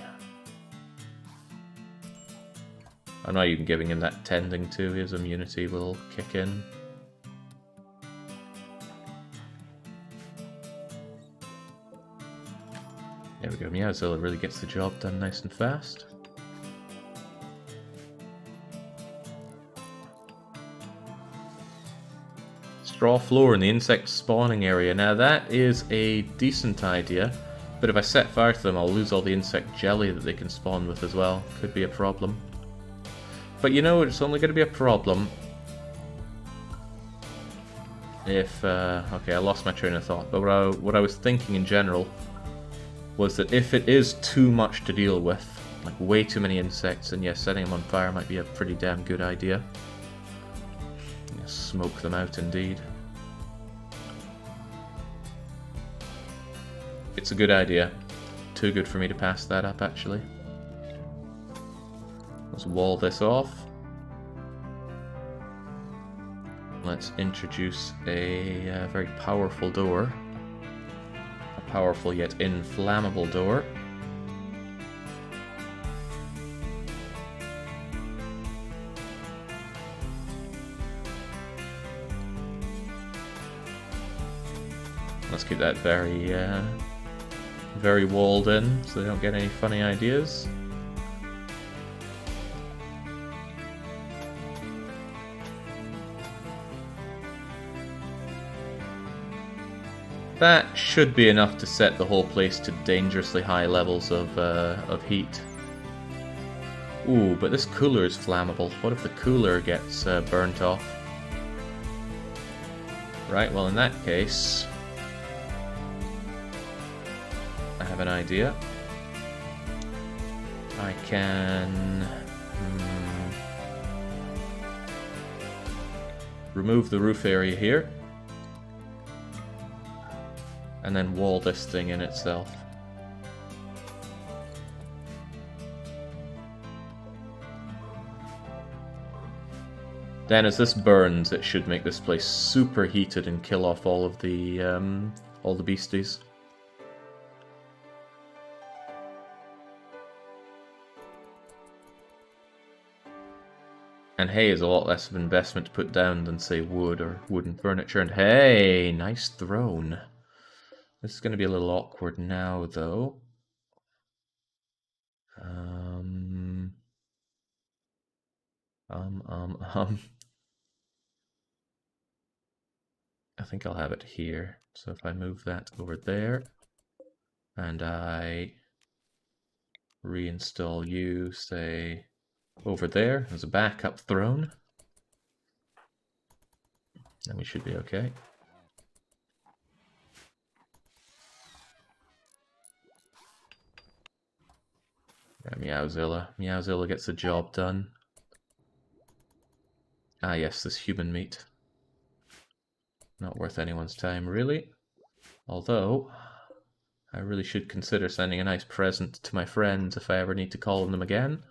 I'm not even giving him that tending to. His immunity will kick in. There we go. Meowzilla really gets the job done nice and fast. straw floor in the insect spawning area. Now that is a decent idea, but if I set fire to them I'll lose all the insect jelly that they can spawn with as well. Could be a problem. But you know, it's only going to be a problem if... okay, I lost my train of thought, but what I was thinking in general was that if it is too much to deal with, like way too many insects, and yes, setting them on fire might be a pretty damn good idea. Smoke them out indeed. It's a good idea. Too good for me to pass that up, actually. Let's wall this off. Let's introduce a very powerful door. A powerful yet inflammable door. Let's keep that very, very walled in, so they don't get any funny ideas. That should be enough to set the whole place to dangerously high levels of heat. Ooh, but this cooler is flammable. What if the cooler gets burnt off? Right, well in that case... I have an idea. I can remove the roof area here and then wall this thing in itself. Then as this burns, it should make this place super heated and kill off all the beasties. And hay is a lot less of an investment to put down than, say, wood or wooden furniture. And hey, nice throne. This is going to be a little awkward now, though. I think I'll have it here. So if I move that over there, and I reinstall you, say, over there as a backup throne, then we should be okay. Yeah, Meowzilla. Meowzilla gets the job done. Ah yes, this human meat. Not worth anyone's time, really. Although, I really should consider sending a nice present to my friends if I ever need to call on them again.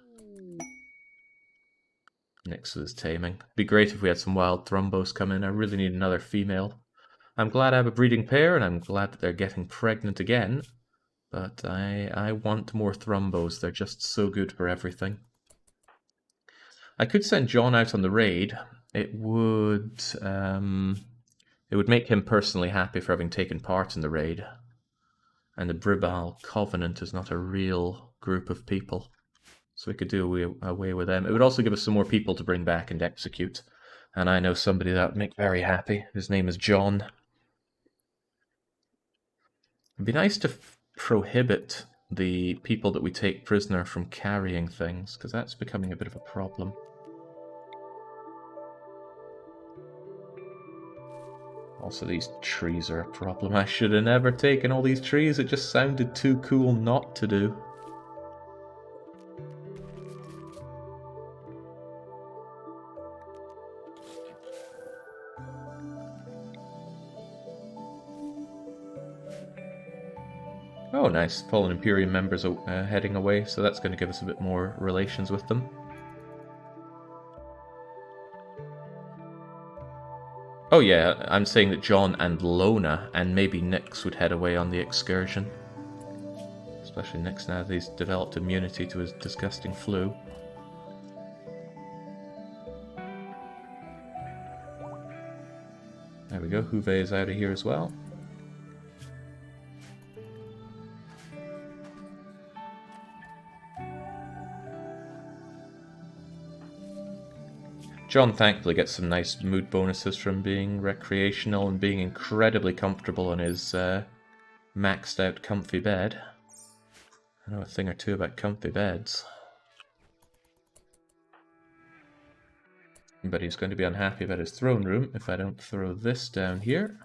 Nexus taming. Be great if we had some wild Thrumbos come in. I really need another female. I'm glad I have a breeding pair, and I'm glad that they're getting pregnant again. But I want more Thrumbos. They're just so good for everything. I could send John out on the raid. It would make him personally happy for having taken part in the raid. And the Bribal Covenant is not a real group of people. So we could do away with them. It would also give us some more people to bring back and execute. And I know somebody that would make very happy. His name is John. It'd be nice to prohibit the people that we take prisoner from carrying things, because that's becoming a bit of a problem. Also, these trees are a problem. I should have never taken all these trees. It just sounded too cool not to do. Oh, nice. Fallen Imperium members are heading away, so that's going to give us a bit more relations with them. Oh yeah, I'm saying that John and Lona and maybe Nyx would head away on the excursion. Especially Nyx now that he's developed immunity to his disgusting flu. There we go, Juve is out of here as well. John thankfully gets some nice mood bonuses from being recreational and being incredibly comfortable in his maxed out comfy bed. I know a thing or two about comfy beds. But he's going to be unhappy about his throne room if I don't throw this down here.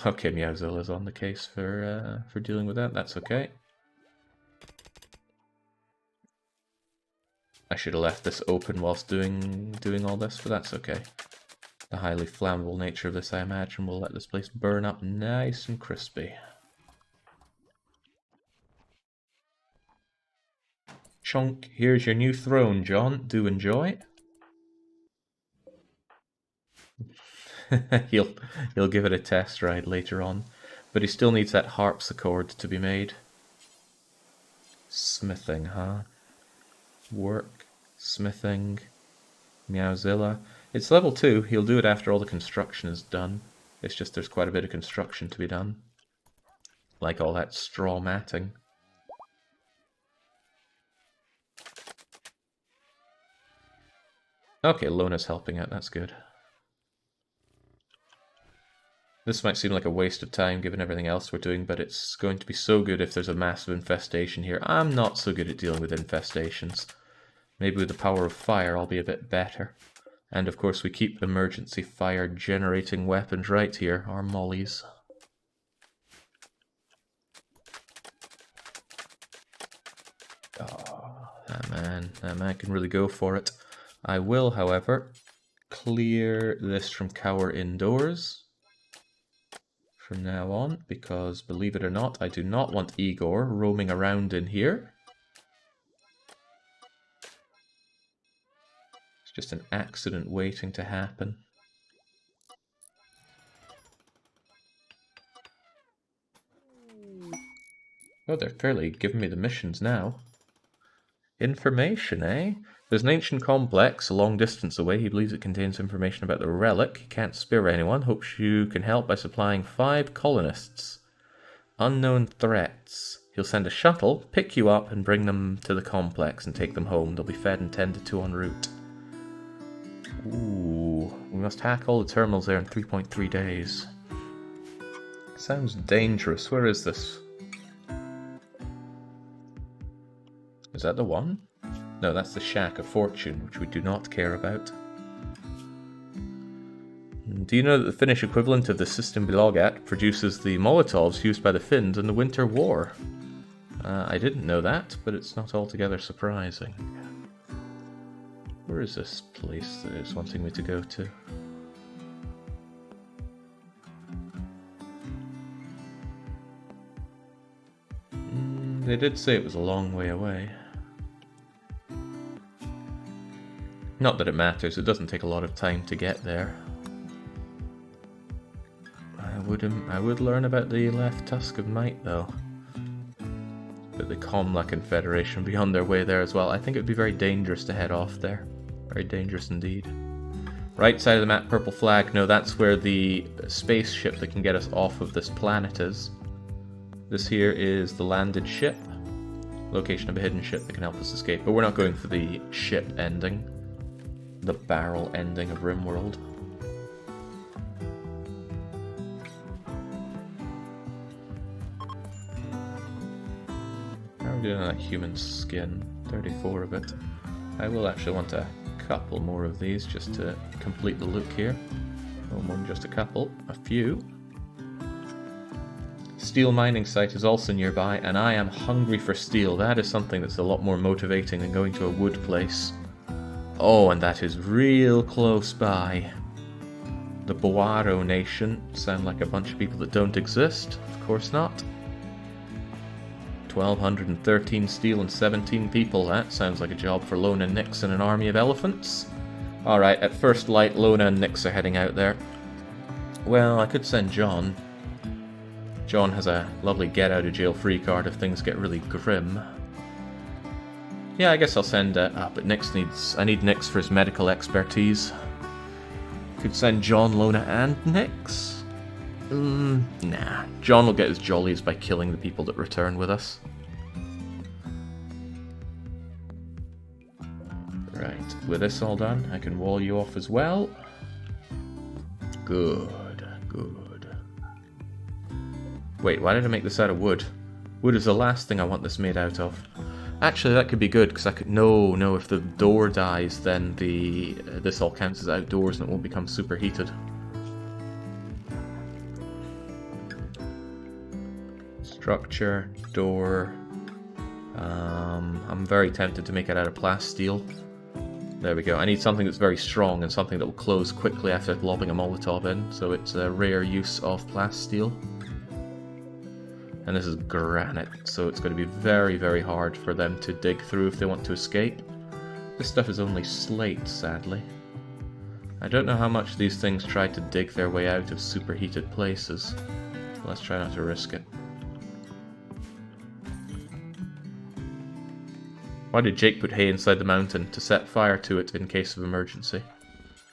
Okay, Meowzilla's on the case for dealing with that. That's okay. I should have left this open whilst doing all this, but that's okay. The highly flammable nature of this, I imagine, will let this place burn up nice and crispy. Chonk, here's your new throne, John. Do enjoy. he'll give it a test ride later on, but he still needs that harpsichord to be made. Smithing, huh? Work, smithing, Meowzilla. It's level 2. He'll do it after all the construction is done. It's just there's quite a bit of construction to be done, like all that straw matting. Okay, Lona's helping out, that's good. This might seem like a waste of time given everything else we're doing, but it's going to be so good if there's a massive infestation here. I'm not so good at dealing with infestations. Maybe with the power of fire I'll be a bit better. And of course we keep emergency fire generating weapons right here, our mollies. Oh, that man can really go for it. I will, however, clear this from cower indoors from now on, because believe it or not, I do not want Igor roaming around in here. It's just an accident waiting to happen. Oh, they're fairly giving me the missions now. Information, eh? There's an ancient complex a long distance away. He believes it contains information about the relic. He can't spare anyone. Hopes you can help by supplying 5 colonists. Unknown threats. He'll send a shuttle, pick you up, and bring them to the complex and take them home. They'll be fed and tended to en route. Ooh, we must hack all the terminals there in 3.3 days. Sounds dangerous. Where is this? Is that the one? No, that's the Shack of Fortune, which we do not care about. Do you know that the Finnish equivalent of the system we log at produces the Molotovs used by the Finns in the Winter War? I didn't know that, but it's not altogether surprising. Where is this place that it's wanting me to go to? They did say it was a long way away. Not that it matters, it doesn't take a lot of time to get there. I would learn about the left tusk of might though. But the Comla Confederation be on their way there as well. I think it would be very dangerous to head off there. Very dangerous indeed. Right side of the map, purple flag. No, that's where the spaceship that can get us off of this planet is. This here is the landed ship. Location of a hidden ship that can help us escape. But we're not going for the ship ending. The barrel ending of RimWorld. How are we doing on that human skin? 34 of it. I will actually want a couple more of these just to complete the look here. No more than just a couple, a few. Steel mining site is also nearby, and I am hungry for steel. That is something that's a lot more motivating than going to a wood place. Oh, and that is real close by. The Boaro Nation sound like a bunch of people that don't exist. Of course not. 1,213 steel and 17 people. That sounds like a job for Lona and Nyx and an army of elephants. Alright, at first light, Lona and Nyx are heading out there. Well, I could send John. John has a lovely get-out-of-jail-free card if things get really grim. Yeah, I guess I'll send... but Nyx needs... I need Nyx for his medical expertise. Could send John, Lona, and Nyx. Nah. John will get his jollies by killing the people that return with us. Right, with this all done, I can wall you off as well. Good, good. Wait, why did I make this out of wood? Wood is the last thing I want this made out of. Actually, that could be good, because I could... No, if the door dies, then this all counts as outdoors and it won't become superheated. Structure, door... I'm very tempted to make it out of plasteel. There we go. I need something that's very strong and something that will close quickly after lobbing a Molotov in, so it's a rare use of plasteel. And this is granite, so it's going to be very, very hard for them to dig through if they want to escape. This stuff is only slate, sadly. I don't know how much these things try to dig their way out of superheated places. Let's try not to risk it. Why did Jake put hay inside the mountain? To set fire to it in case of emergency.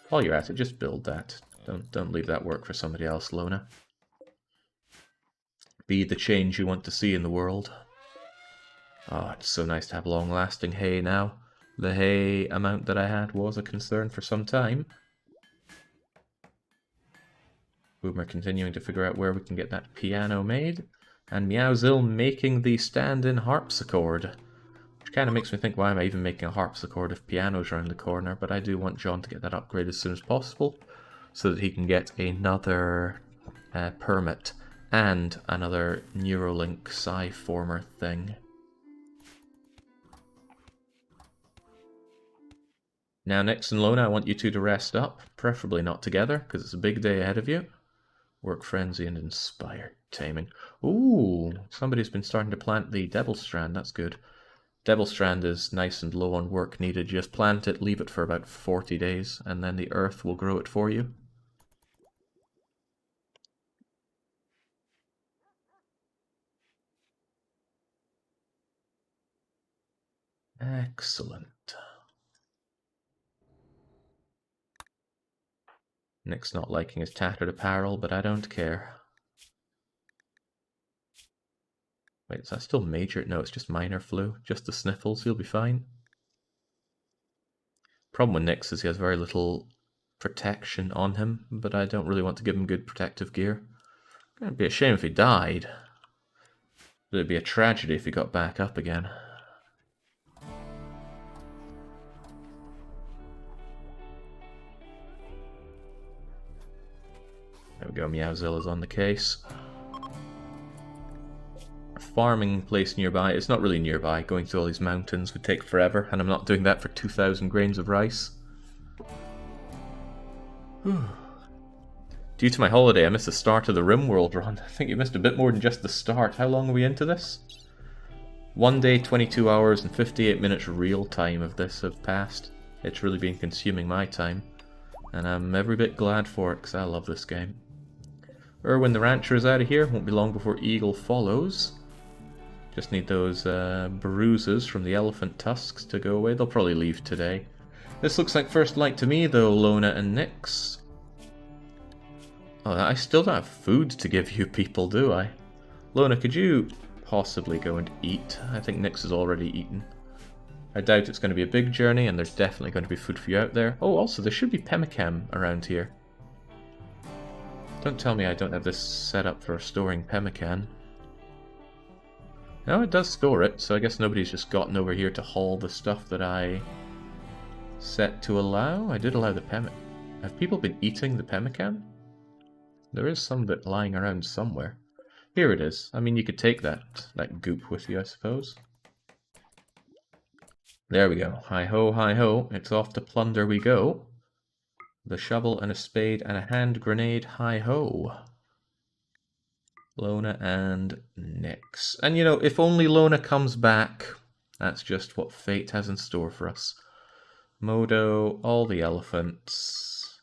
While you're at it, just build that. Don't leave that work for somebody else, Lona. Be the change you want to see in the world. Oh, it's so nice to have long-lasting hay now. The hay amount that I had was a concern for some time. Boomer continuing to figure out where we can get that piano made. And Meowzil making the stand-in harpsichord. Which kind of makes me think, why am I even making a harpsichord if piano's around the corner? But I do want John to get that upgrade as soon as possible, so that he can get another permit and another Neuralink Psi-former thing. Now, Nix and Lona, I want you two to rest up, preferably not together, because it's a big day ahead of you. Work Frenzy and Inspire Taming. Ooh, somebody's been starting to plant the Devil Strand, that's good. Devil Strand is nice and low on work needed. Just plant it, leave it for about 40 days, and then the earth will grow it for you. Excellent. Nick's not liking his tattered apparel, but I don't care. Wait, is that still major? No, it's just minor flu. Just the sniffles, he'll be fine. Problem with Nick's is he has very little protection on him, but I don't really want to give him good protective gear. It'd be a shame if he died. But it'd be a tragedy if he got back up again. There we go, Meowzilla's on the case. Farming place nearby. It's not really nearby. Going through all these mountains would take forever, and I'm not doing that for 2,000 grains of rice. Due to my holiday, I missed the start of the RimWorld run. I think you missed a bit more than just the start. How long are we into this? 1 day, 22 hours, and 58 minutes real time of this have passed. It's really been consuming my time, and I'm every bit glad for it, because I love this game. Erwin the Rancher is out of here. Won't be long before Eagle follows. Just need those bruises from the elephant tusks to go away. They'll probably leave today. This looks like first light to me, though, Lona and Nix. Oh, I still don't have food to give you people, do I? Lona, could you possibly go and eat? I think Nix has already eaten. I doubt it's going to be a big journey, and there's definitely going to be food for you out there. Oh, also, there should be pemmican around here. Don't tell me I don't have this set up for storing pemmican. No, it does store it, so I guess nobody's just gotten over here to haul the stuff that I set to allow. I did allow the pemmican. Have people been eating the pemmican? There is some of it lying around somewhere. Here it is. I mean, you could take that goop with you, I suppose. There we go. Hi-ho, hi-ho. It's off to plunder we go. The shovel and a spade and a hand grenade. Hi-ho. Lona and Nix. And you know, if only Lona comes back, that's just what fate has in store for us. Modo, all the elephants.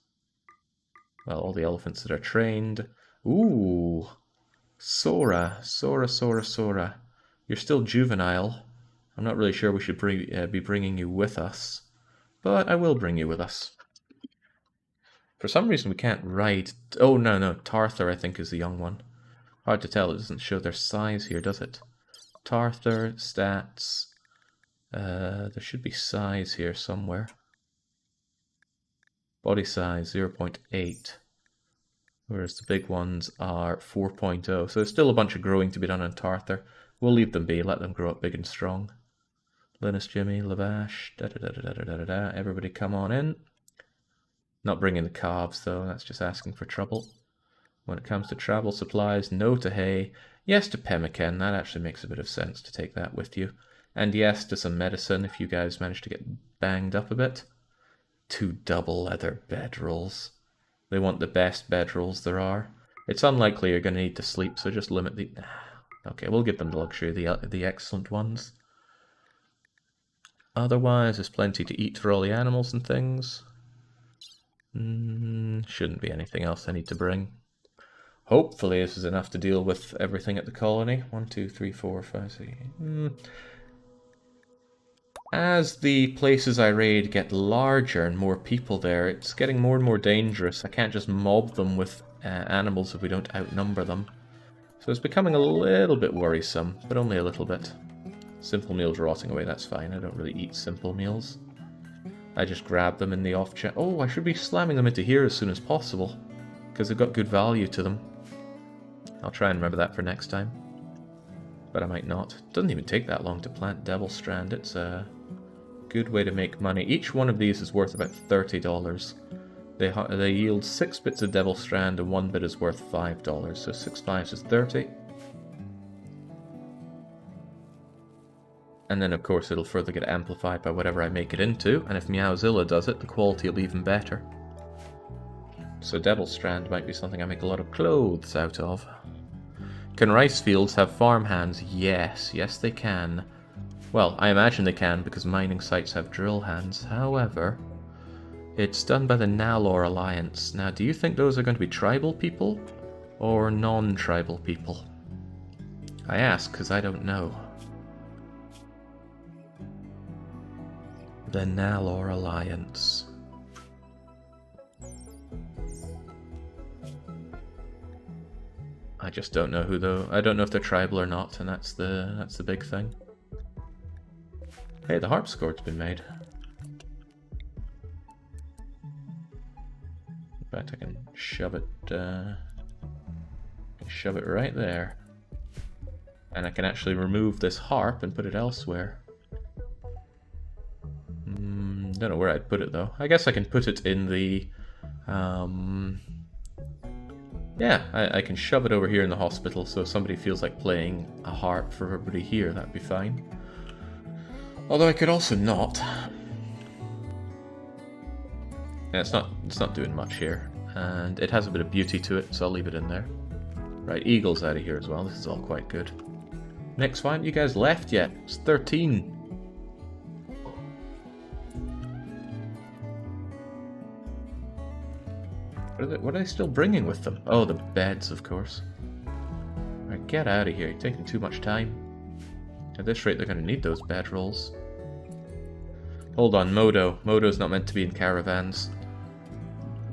Well, all the elephants that are trained. Ooh. Sora. Sora. You're still juvenile. I'm not really sure we should be bringing you with us. But I will bring you with us. For some reason we can't ride... Oh, no. Tarthur, I think, is the young one. Hard to tell, it doesn't show their size here, does it? Tarthur, stats... there should be size here somewhere. Body size 0.8. Whereas the big ones are 4.0. So there's still a bunch of growing to be done on Tarthar. We'll leave them be, let them grow up big and strong. Linus, Jimmy, Lavash, da-da-da-da-da-da-da-da. Everybody come on in. Not bringing the calves though, that's just asking for trouble. When it comes to travel supplies, no to hay. Yes to pemmican, that actually makes a bit of sense to take that with you. And yes to some medicine if you guys manage to get banged up a bit. 2 double leather bedrolls. They want the best bedrolls there are. It's unlikely you're going to need to sleep, so just limit the... Okay, we'll give them the luxury of the excellent ones. Otherwise, there's plenty to eat for all the animals and things. Shouldn't be anything else I need to bring. Hopefully this is enough to deal with everything at the colony. 1, 2, 3, 4, 5, 6... As the places I raid get larger and more people there, it's getting more and more dangerous. I can't just mob them with animals if we don't outnumber them. So it's becoming a little bit worrisome, but only a little bit. Simple meals rotting away, that's fine. I don't really eat simple meals. I just grab them in the off chance. Oh, I should be slamming them into here as soon as possible, because they've got good value to them. I'll try and remember that for next time. But I might not. It doesn't even take that long to plant Devil Strand. It's a good way to make money. Each one of these is worth about $30. They yield 6 bits of Devil Strand and 1 bit is worth $5. So 6 5s is 30. And then of course it'll further get amplified by whatever I make it into. And if Meowzilla does it, the quality will be even better. So Devil Strand might be something I make a lot of clothes out of. Can rice fields have farm hands? Yes, yes they can. Well, I imagine they can because mining sites have drill hands. However, it's done by the Nalor Alliance. Now, do you think those are going to be tribal people or non-tribal people? I ask because I don't know. The Nalor Alliance. I just don't know who though. I don't know if they're tribal or not, and that's the big thing. Hey, the harpsichord's been made. In fact, I can shove it right there, and I can actually remove this harp and put it elsewhere. Don't know where I'd put it though. I guess I can put it in the. Yeah, I can shove it over here in the hospital, so if somebody feels like playing a harp for everybody here, that'd be fine. Although I could also not. Yeah, it's not doing much here, and it has a bit of beauty to it, so I'll leave it in there. Right, Eagle's out of here as well. This is all quite good. Next, why haven't you guys left yet? It's 13. What are they still bringing with them? Oh, the beds, of course. Right, get out of here. You're taking too much time. At this rate, they're going to need those bedrolls. Hold on, Modo. Modo's not meant to be in caravans.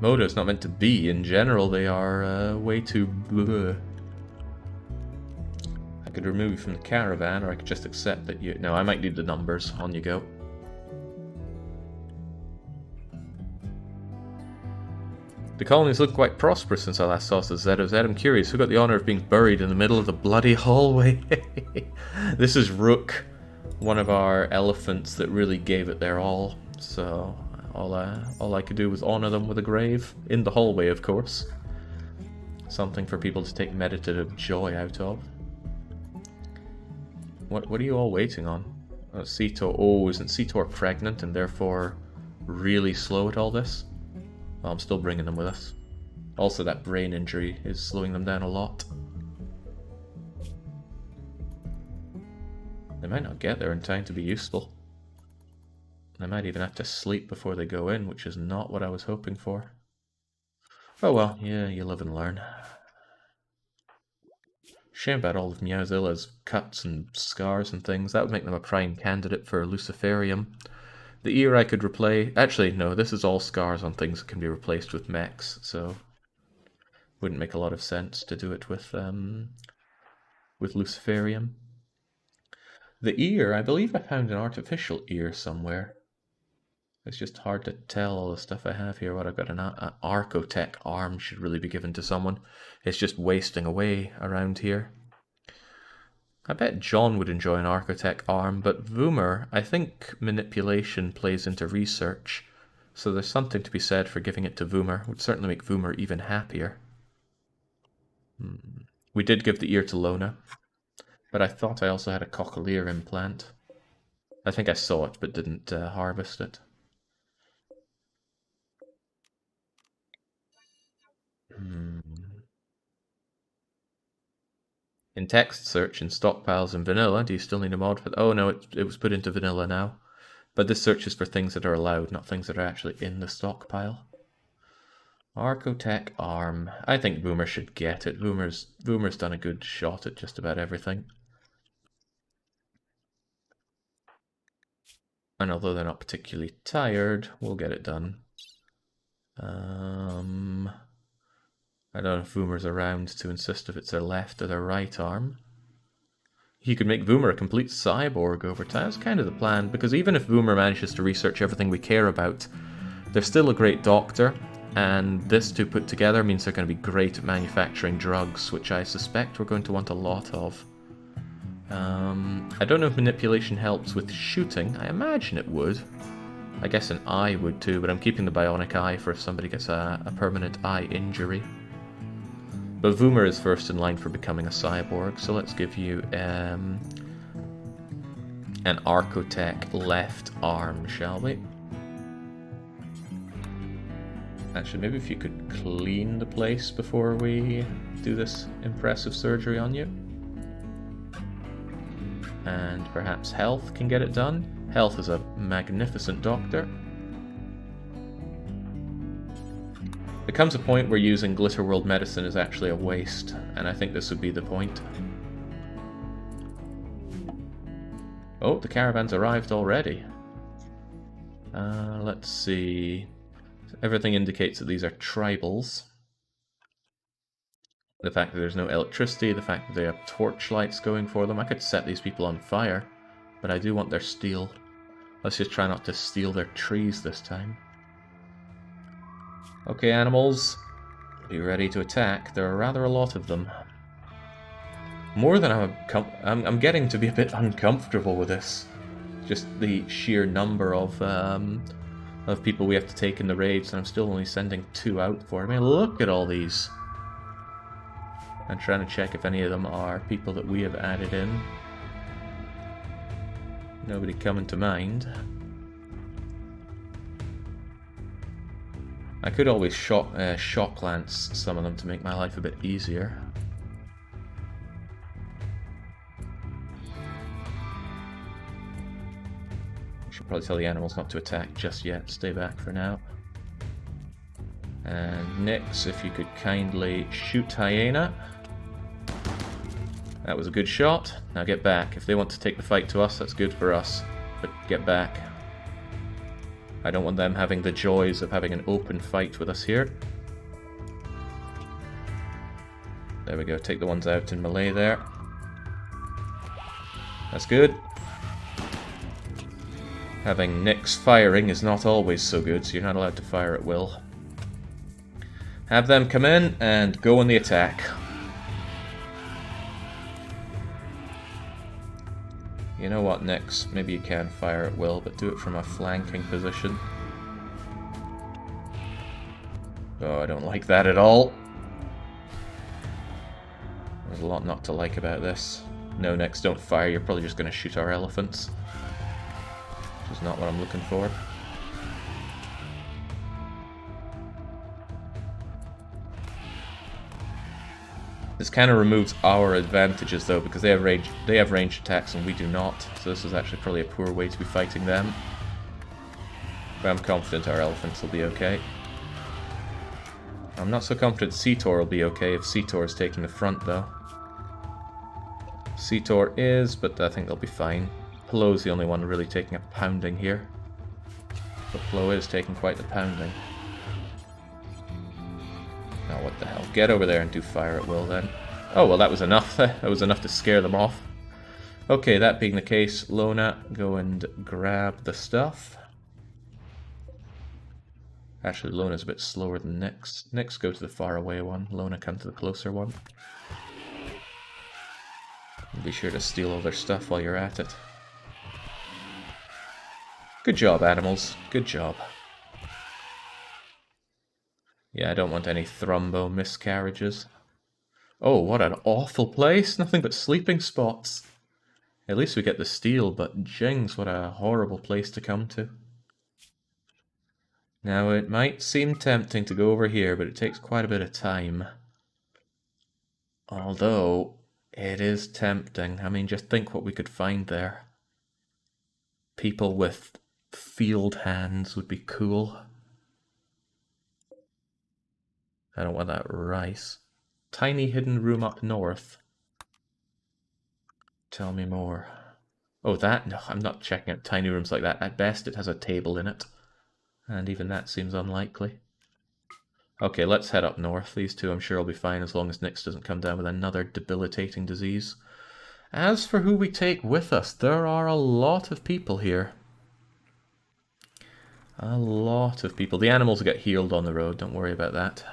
Modo's not meant to be in general. They are way too bleh. I could remove you from the caravan, or I could just accept that you... No, I might need the numbers. On you go. The colonies look quite prosperous since I last saw Zed. I'm curious, who got the honour of being buried in the middle of the bloody hallway? This is Rook, one of our elephants that really gave it their all. So all I could do was honour them with a grave. In the hallway, of course. Something for people to take meditative joy out of. What are you all waiting on? Cetor. Oh, isn't Cetor pregnant and therefore really slow at all this? Well, I'm still bringing them with us. Also, that brain injury is slowing them down a lot. They might not get there in time to be useful. They might even have to sleep before they go in, which is not what I was hoping for. Oh well, yeah, you live and learn. Shame about all of Meowzilla's cuts and scars and things. That would make them a prime candidate for Luciferium. The ear I could replace... Actually, no, this is all scars on things that can be replaced with mechs, so... Wouldn't make a lot of sense to do it with Luciferium. The ear, I believe I found an artificial ear somewhere. It's just hard to tell all the stuff I have here. What I've got, an Archotech arm should really be given to someone. It's just wasting away around here. I bet John would enjoy an Archotech arm, but Voomer, I think manipulation plays into research. So there's something to be said for giving it to Voomer. It would certainly make Voomer even happier. We did give the ear to Lona, but I thought I also had a cochlear implant. I think I saw it, but didn't harvest it. In text search, in stockpiles and vanilla, do you still need a mod for that? Oh no, it was put into vanilla now. But this search is for things that are allowed, not things that are actually in the stockpile. Archotech arm. I think Boomer should get it. Boomer's done a good shot at just about everything. And although they're not particularly tired, we'll get it done. I don't know if Boomer's around to insist if it's their left or their right arm. He could make Boomer a complete cyborg over time. That's kind of the plan, because even if Boomer manages to research everything we care about, they're still a great doctor, and this two put together means they're going to be great at manufacturing drugs, which I suspect we're going to want a lot of. I don't know if manipulation helps with shooting. I imagine it would. I guess an eye would too, but I'm keeping the bionic eye for if somebody gets a permanent eye injury. But Voomer is first in line for becoming a cyborg, so let's give you an Archotech left arm, shall we? Actually, maybe if you could clean the place before we do this impressive surgery on you. And perhaps Health can get it done. Health is a magnificent doctor. There comes a point where using Glitter World medicine is actually a waste, and I think this would be the point. Oh, the caravan's arrived already. Let's see. Everything indicates that these are tribals. The fact that there's no electricity, the fact that they have torchlights going for them. I could set these people on fire, but I do want their steel. Let's just try not to steal their trees this time. Okay, animals, be ready to attack. There are rather a lot of them. More than I'm getting to be a bit uncomfortable with this. Just the sheer number of people we have to take in the raids, and I'm still only sending 2 out for. I mean, look at all these. I'm trying to check if any of them are people that we have added in. Nobody coming to mind. I could always shock lance some of them to make my life a bit easier. I should probably tell the animals not to attack just yet. Stay back for now. And Nyx, if you could kindly shoot Hyena. That was a good shot. Now get back. If they want to take the fight to us, that's good for us. But get back. I don't want them having the joys of having an open fight with us here. There we go, take the ones out in melee there. That's good. Having Nyx firing is not always so good, so you're not allowed to fire at will. Have them come in and go on the attack. You know what, Nyx? Maybe you can fire at will, but do it from a flanking position. Oh, I don't like that at all. There's a lot not to like about this. No, Nyx, don't fire. You're probably just going to shoot our elephants. Which is not what I'm looking for. This kind of removes our advantages though, because they have ranged attacks and we do not. So this is actually probably a poor way to be fighting them. But I'm confident our elephants will be okay. I'm not so confident Cetor will be okay if Cetor is taking the front though. Cetor is, but I think they'll be fine. Plo's the only one really taking a pounding here. But Plo is taking quite the pounding. Oh, what the hell. Get over there and do fire at will then. Oh, well that was enough. That was enough to scare them off. Okay, that being the case, Lona, go and grab the stuff. Actually, Lona's a bit slower than Nyx. Nyx, go to the far away one. Lona, come to the closer one. Be sure to steal all their stuff while you're at it. Good job, animals. Good job. Yeah, I don't want any Thrumbo miscarriages. Oh, what an awful place. Nothing but sleeping spots. At least we get the steel, but jings, what a horrible place to come to. Now, it might seem tempting to go over here, but it takes quite a bit of time. Although, it is tempting. I mean, just think what we could find there. People with field hands would be cool. I don't want that rice. Tiny hidden room up north. Tell me more. Oh, that? No, I'm not checking out tiny rooms like that. At best, it has a table in it. And even that seems unlikely. Okay, let's head up north. These two I'm sure will be fine as long as Nyx doesn't come down with another debilitating disease. As for who we take with us, there are a lot of people here. A lot of people. The animals will get healed on the road, don't worry about that.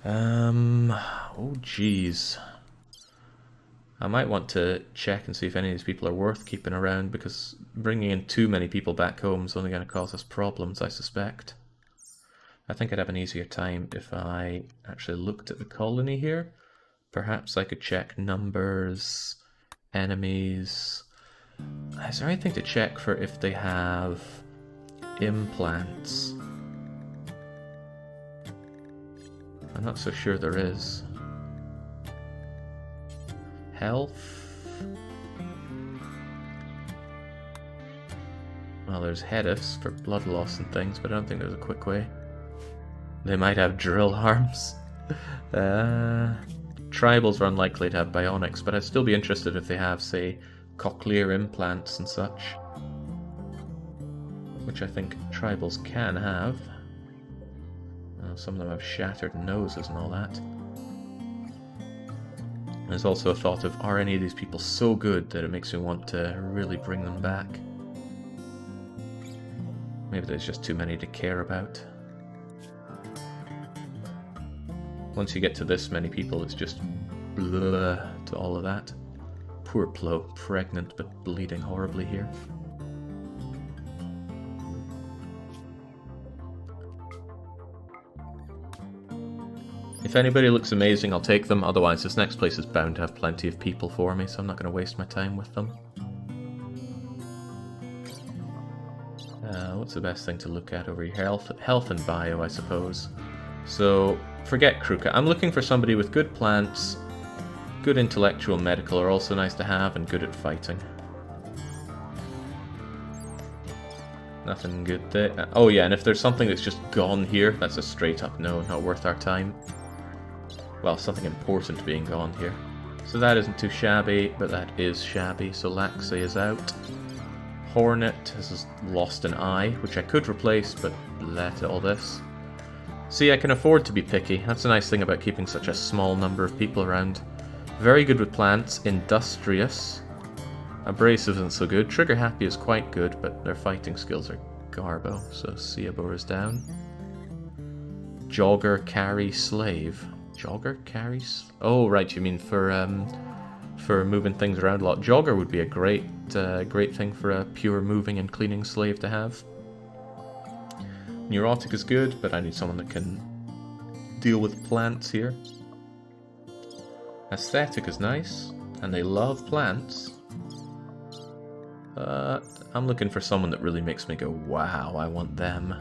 Oh geez. I might want to check and see if any of these people are worth keeping around, because bringing in too many people back home is only going to cause us problems, I suspect. I think I'd have an easier time if I actually looked at the colony here. Perhaps I could check numbers, enemies. Is there anything to check for if they have implants? I'm not so sure there is. Health. Well, there's headifs for blood loss and things, but I don't think there's a quick way. They might have drill arms. Tribals are unlikely to have bionics, but I'd still be interested if they have, say, cochlear implants and such. Which I think tribals can have. Some of them have shattered noses and all that. There's also a thought of, are any of these people so good that it makes me want to really bring them back? Maybe there's just too many to care about. Once you get to this many people, it's just blah to all of that. Poor Plo, pregnant but bleeding horribly here. If anybody looks amazing, I'll take them. Otherwise, this next place is bound to have plenty of people for me, so I'm not going to waste my time with them. What's the best thing to look at over here? Health and bio, I suppose. So, forget Kruka. I'm looking for somebody with good plants, good intellectual medical are also nice to have, and good at fighting. Nothing good there. Oh yeah, and if there's something that's just gone here, that's a straight up no, not worth our time. Well, something important being gone here. So that isn't too shabby, but that is shabby. So Laxe is out. Hornet has lost an eye, which I could replace, but let all this. See, I can afford to be picky. That's a nice thing about keeping such a small number of people around. Very good with plants. Industrious. Abrasive isn't so good. Trigger happy is quite good, but their fighting skills are garbo. So Siabor is down. Jogger, carry, slave. Jogger, carries? Oh, right, you mean for moving things around a lot. Jogger would be a great thing for a pure moving and cleaning slave to have. Neurotic is good, but I need someone that can deal with plants here. Aesthetic is nice, and they love plants. But I'm looking for someone that really makes me go, wow, I want them.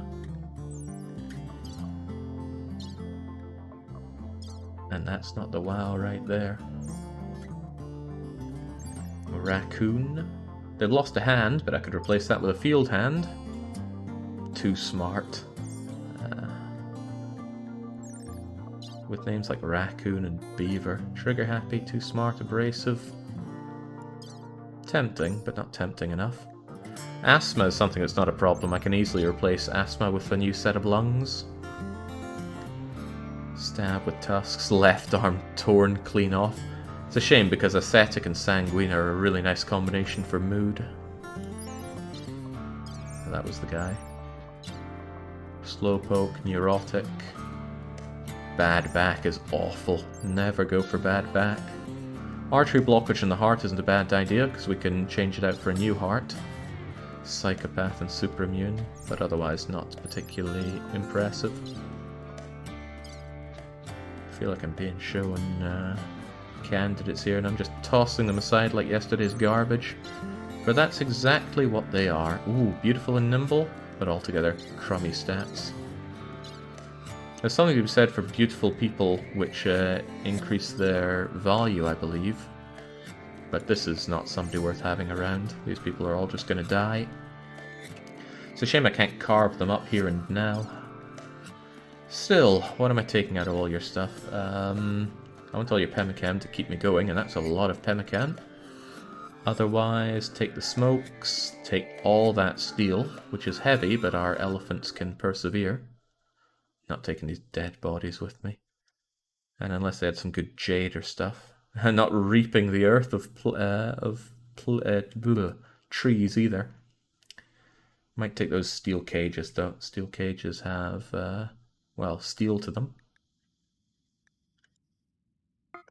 And that's not the wow right there. Raccoon. They've lost a hand, but I could replace that with a field hand. Too smart. With names like Raccoon and Beaver. Trigger happy, too smart, abrasive. Tempting, but not tempting enough. Asthma is something that's not a problem. I can easily replace asthma with a new set of lungs. Stab with tusks, left arm torn clean off. It's a shame because ascetic and sanguine are a really nice combination for mood. That was the guy. Slowpoke, neurotic. Bad back is awful. Never go for bad back. Archery blockage in the heart isn't a bad idea, because we can change it out for a new heart. Psychopath and super immune, but otherwise not particularly impressive. I feel like I'm being shown candidates here, and I'm just tossing them aside like yesterday's garbage. But that's exactly what they are. Ooh, beautiful and nimble, but altogether crummy stats. There's something to be said for beautiful people which increase their value, I believe. But this is not somebody worth having around. These people are all just going to die. It's a shame I can't carve them up here and now. Still, what am I taking out of all your stuff? I want all your pemmican to keep me going, and that's a lot of pemmican. Otherwise, take the smokes, take all that steel, which is heavy, but our elephants can persevere. Not taking these dead bodies with me. And unless they had some good jade or stuff. And not reaping the earth of trees either. Might take those steel cages though. Steel cages have, well, steel to them.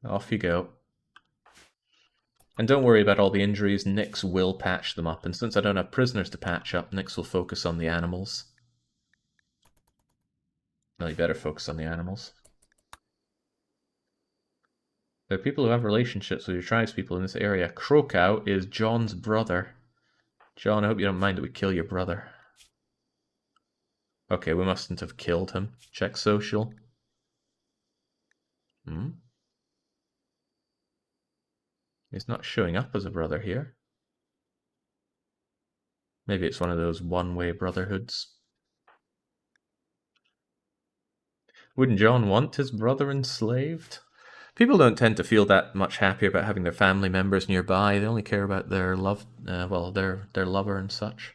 Off you go. And don't worry about all the injuries, Nyx will patch them up. And since I don't have prisoners to patch up, Nyx will focus on the animals. No, you better focus on the animals. There are people who have relationships with your tribespeople in this area. Krokow is John's brother. John, I hope you don't mind that we kill your brother. Okay, we mustn't have killed him. Check social. He's not showing up as a brother here. Maybe it's one of those one-way brotherhoods. Wouldn't John want his brother enslaved? People don't tend to feel that much happier about having their family members nearby. They only care about their love, well, their lover and such.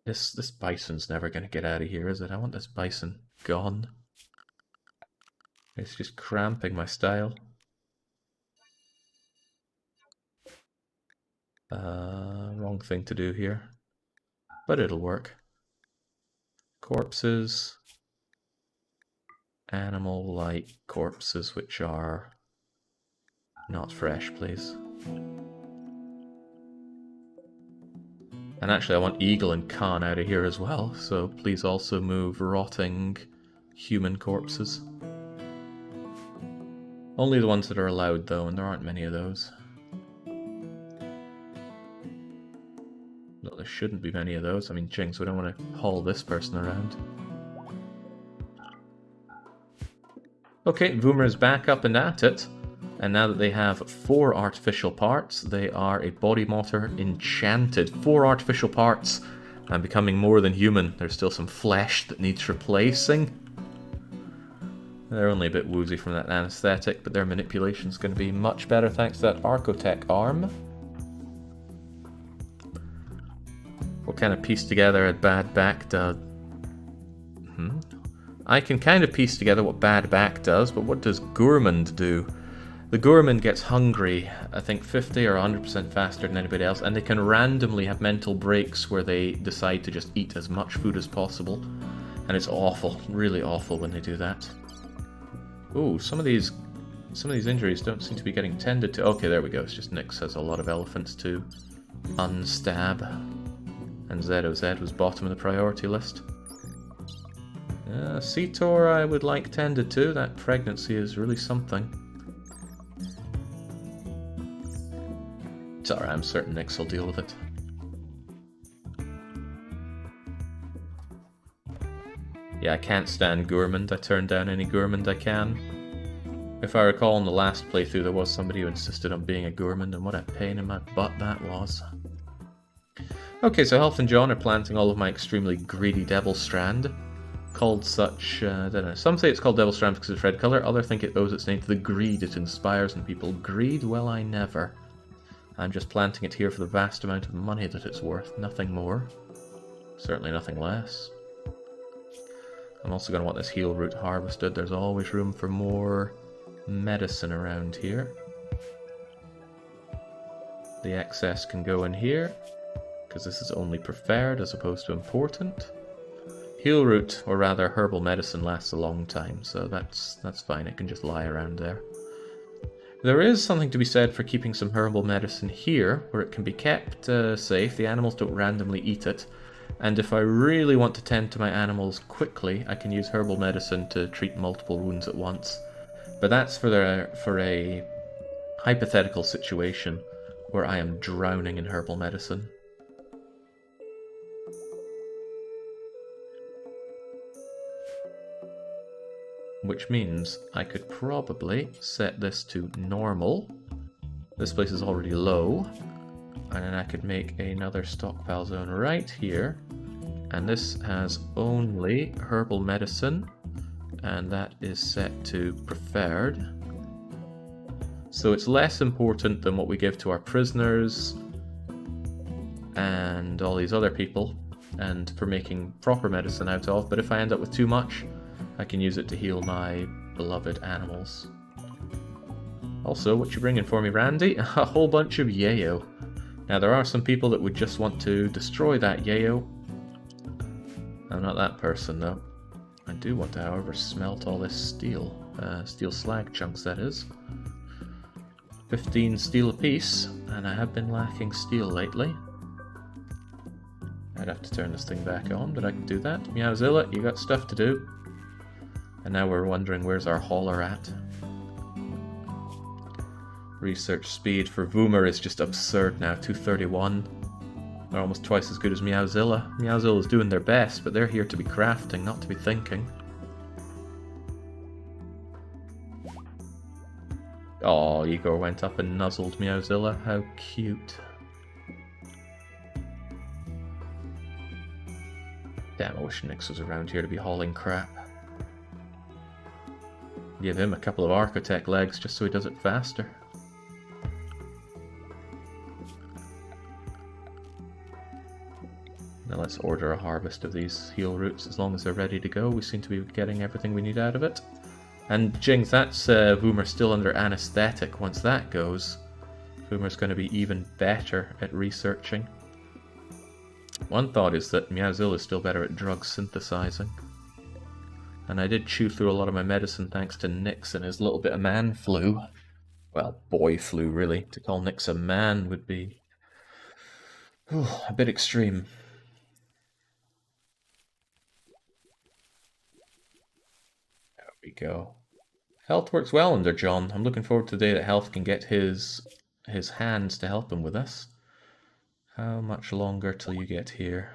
This bison's never going to get out of here, is it? I want this bison gone. It's just cramping my style. Wrong thing to do here. But it'll work. Corpses. Animal-like corpses which are not fresh, please. And actually I want Eagle and Khan out of here as well, so please also move rotting human corpses. Only the ones that are allowed though, and there aren't many of those. No, there shouldn't be many of those. I mean, Jinx, we don't want to haul this person around. Okay, Boomer is back up and at it. And now that they have 4 artificial parts, they are a body motor enchanted. 4 artificial parts and becoming more than human. There's still some flesh that needs replacing. They're only a bit woozy from that anesthetic, but their manipulation's going to be much better thanks to that Archotech arm. We'll kind of piece together a bad back does. I can kind of piece together what bad back does, but what does Gourmand do? The Gourmand gets hungry, I think 50 or 100% faster than anybody else, and they can randomly have mental breaks where they decide to just eat as much food as possible. And it's awful, really awful when they do that. Ooh, some of these injuries don't seem to be getting tended to. Okay, there we go. It's just Nyx has a lot of elephants to unstab. And ZOZ was bottom of the priority list. Cetor I would like tended to. That pregnancy is really something. It's alright, I'm certain Nyx will deal with it. Yeah, I can't stand Gourmand. I turn down any Gourmand I can. If I recall in the last playthrough there was somebody who insisted on being a Gourmand, and what a pain in my butt that was. Okay, so Health and John are planting all of my extremely greedy Devil Strand. Called such, I don't know. Some say it's called Devil Strand because it's red colour, others think it owes its name to the greed it inspires in people. Greed? Well, I never. I'm just planting it here for the vast amount of money that it's worth, nothing more. Certainly nothing less. I'm also going to want this heal root harvested. There's always room for more medicine around here. The excess can go in here. because this is only preferred as opposed to important. Heal root, or rather herbal medicine, lasts a long time, so that's fine. It can just lie around there. There is something to be said for keeping some herbal medicine here, where it can be kept safe. The animals don't randomly eat it. And if I really want to tend to my animals quickly, I can use herbal medicine to treat multiple wounds at once. But that's for a hypothetical situation where I am drowning in herbal medicine. Which means I could probably set this to normal. This place is already low. And then I could make another stockpile zone right here. And this has only herbal medicine. And that is set to preferred. So it's less important than what we give to our prisoners and all these other people, and for making proper medicine out of. But if I end up with too much, I can use it to heal my beloved animals. Also, what you bringing for me, Randy? A whole bunch of yayo. Now, there are some people that would just want to destroy that yayo. I'm not that person, though. I do want to, however, smelt all this steel. Steel slag chunks, that is. 15 steel apiece, and I have been lacking steel lately. I'd have to turn this thing back on, but I can do that. Meowzilla, you got stuff to do. And now we're wondering where's our hauler at. Research speed for Voomer is just absurd now, 231. They're almost twice as good as Meowzilla. Meowzilla's doing their best, but they're here to be crafting, not to be thinking. Oh, Igor went up and nuzzled Meowzilla. How cute. Damn, I wish Nyx was around here to be hauling crap. Give him a couple of architect legs just so he does it faster. Now let's order a harvest of these heal roots as long as they're ready to go. We seem to be getting everything we need out of it. And Jings, that's Voomer still under anesthetic. Once that goes, Voomer's going to be even better at researching. One thought is that Meowzilla is still better at drug synthesizing. And I did chew through a lot of my medicine thanks to Nyx and his little bit of man flu. Well, boy flu, really. To call Nyx a man would be a bit extreme. There we go. Health works well under John. I'm looking forward to the day that Health can get his hands to help him with this. How much longer till you get here?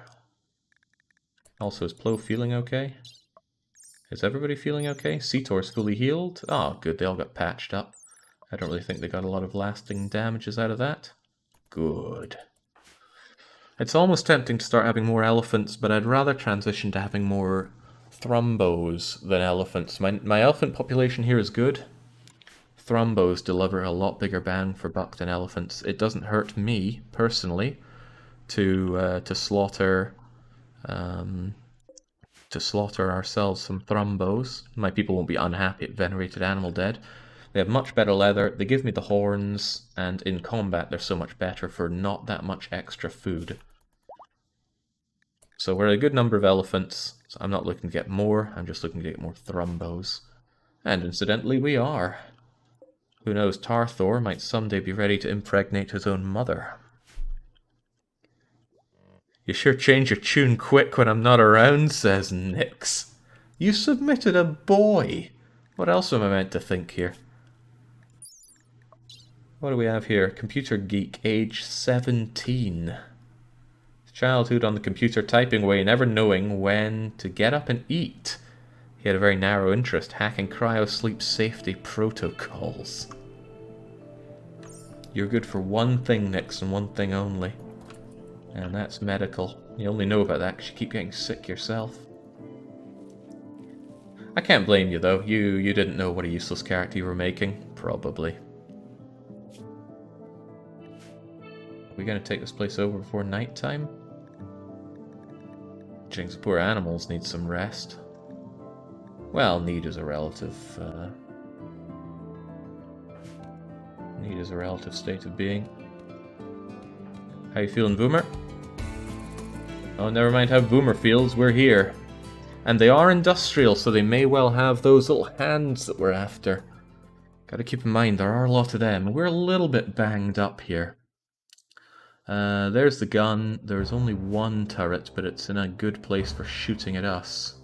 Also, is Plo feeling okay? Is everybody feeling okay? Seator's fully healed? Oh, good, they all got patched up. I don't really think they got a lot of lasting damages out of that. Good. It's almost tempting to start having more elephants, but I'd rather transition to having more Thrumbos than elephants. My elephant population here is good. Thrumbos deliver a lot bigger bang for buck than elephants. It doesn't hurt me, personally, to slaughter ourselves some Thrumbos. My people won't be unhappy at venerated animal dead. They have much better leather, they give me the horns, and in combat they're so much better for not that much extra food. So we're a good number of elephants, so I'm not looking to get more, I'm just looking to get more Thrumbos. And incidentally, we are. Who knows, Tarthor might someday be ready to impregnate his own mother. You sure change your tune quick when I'm not around, says Nyx. You submitted a boy. What else am I meant to think here? What do we have here? Computer geek, age 17. Childhood on the computer typing away, never knowing when to get up and eat. He had a very narrow interest, hacking cryo-sleep safety protocols. You're good for one thing, Nyx, and one thing only. And that's medical. You only know about that because you keep getting sick yourself. I can't blame you, though. You didn't know what a useless character you were making. Probably. Are we going to take this place over before nighttime? Jinx, poor animals need some rest. Well, need is a relative state of being. How you feeling, Boomer? Oh, never mind how Boomer feels, we're here. And they are industrial, so they may well have those little hands that we're after. Gotta keep in mind, there are a lot of them. We're a little bit banged up here. There's the gun. There's only one turret, but it's in a good place for shooting at us.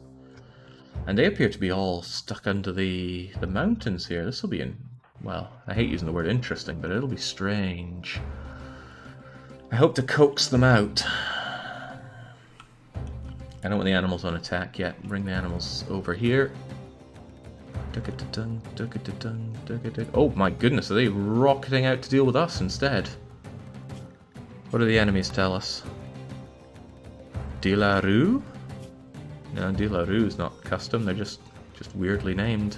And they appear to be all stuck under the mountains here. This will be, well, I hate using the word interesting, but it'll be strange. I hope to coax them out. I don't want the animals on attack yet. Bring the animals over here. Oh my goodness, are they rocketing out to deal with us instead? What do the enemies tell us? De La Rue? No, De La Rue is not custom, they're just weirdly named.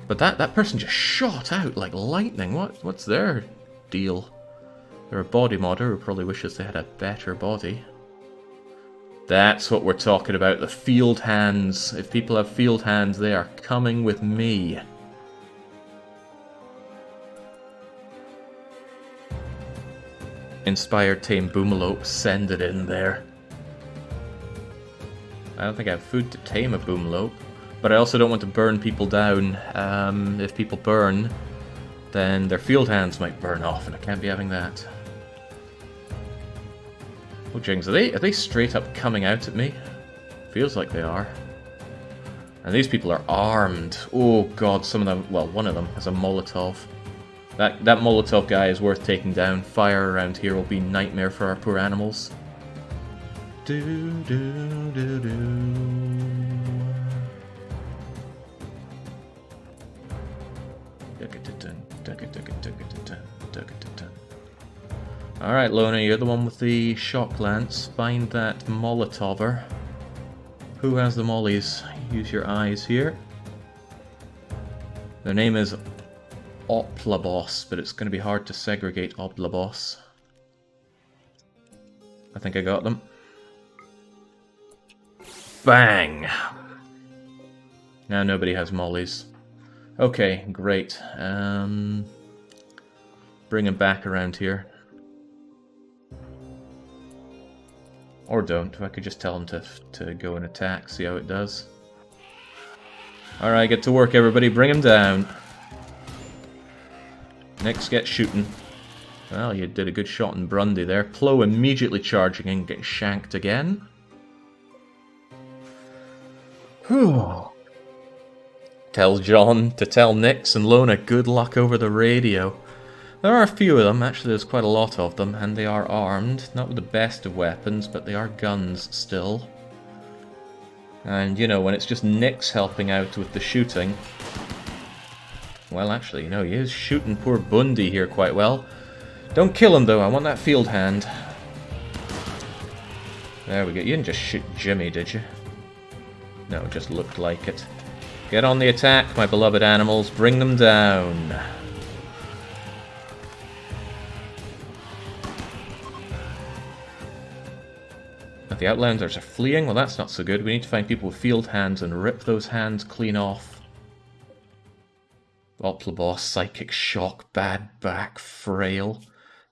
But that person just shot out like lightning. What's their deal? They're a body modder who probably wishes they had a better body. That's what we're talking about, the field hands. If people have field hands, they are coming with me. Inspired tame boomalope, send it in there. I don't think I have food to tame a boomalope, but I also don't want to burn people down. If people burn, then their field hands might burn off, and I can't be having that. Oh, jings, are they straight up coming out at me? Feels like they are. And these people are armed. Oh god, some of them, well, one of them has a Molotov. That Molotov guy is worth taking down. Fire around here will be nightmare for our poor animals. Alright, Lona, you're the one with the shock lance. Find that Molotover. Who has the mollies? Use your eyes here. Their name is Oplabos, but it's going to be hard to segregate Oplabos. I think I got them. Bang! Now nobody has mollies. Okay, great. Bring them back around here. Or don't. I could just tell them to go and attack, see how it does. Alright, get to work everybody, bring him down. Next, get shooting. Well, you did a good shot in Brundy there. Plo immediately charging and getting shanked again. Whew. Tell John to tell Nix and Lona good luck over the radio. There are a few of them, actually there's quite a lot of them, and they are armed. Not with the best of weapons, but they are guns still. And, you know, when it's just Nix helping out with the shooting... Well, actually, you know, he is shooting poor Bundy here quite well. Don't kill him, though, I want that field hand. There we go. You didn't just shoot Jimmy, did you? No, it just looked like it. Get on the attack, my beloved animals. Bring them down. The Outlanders are fleeing? Well, that's not so good. We need to find people with field hands and rip those hands clean off. Oplabos, Psychic Shock, Bad Back, Frail.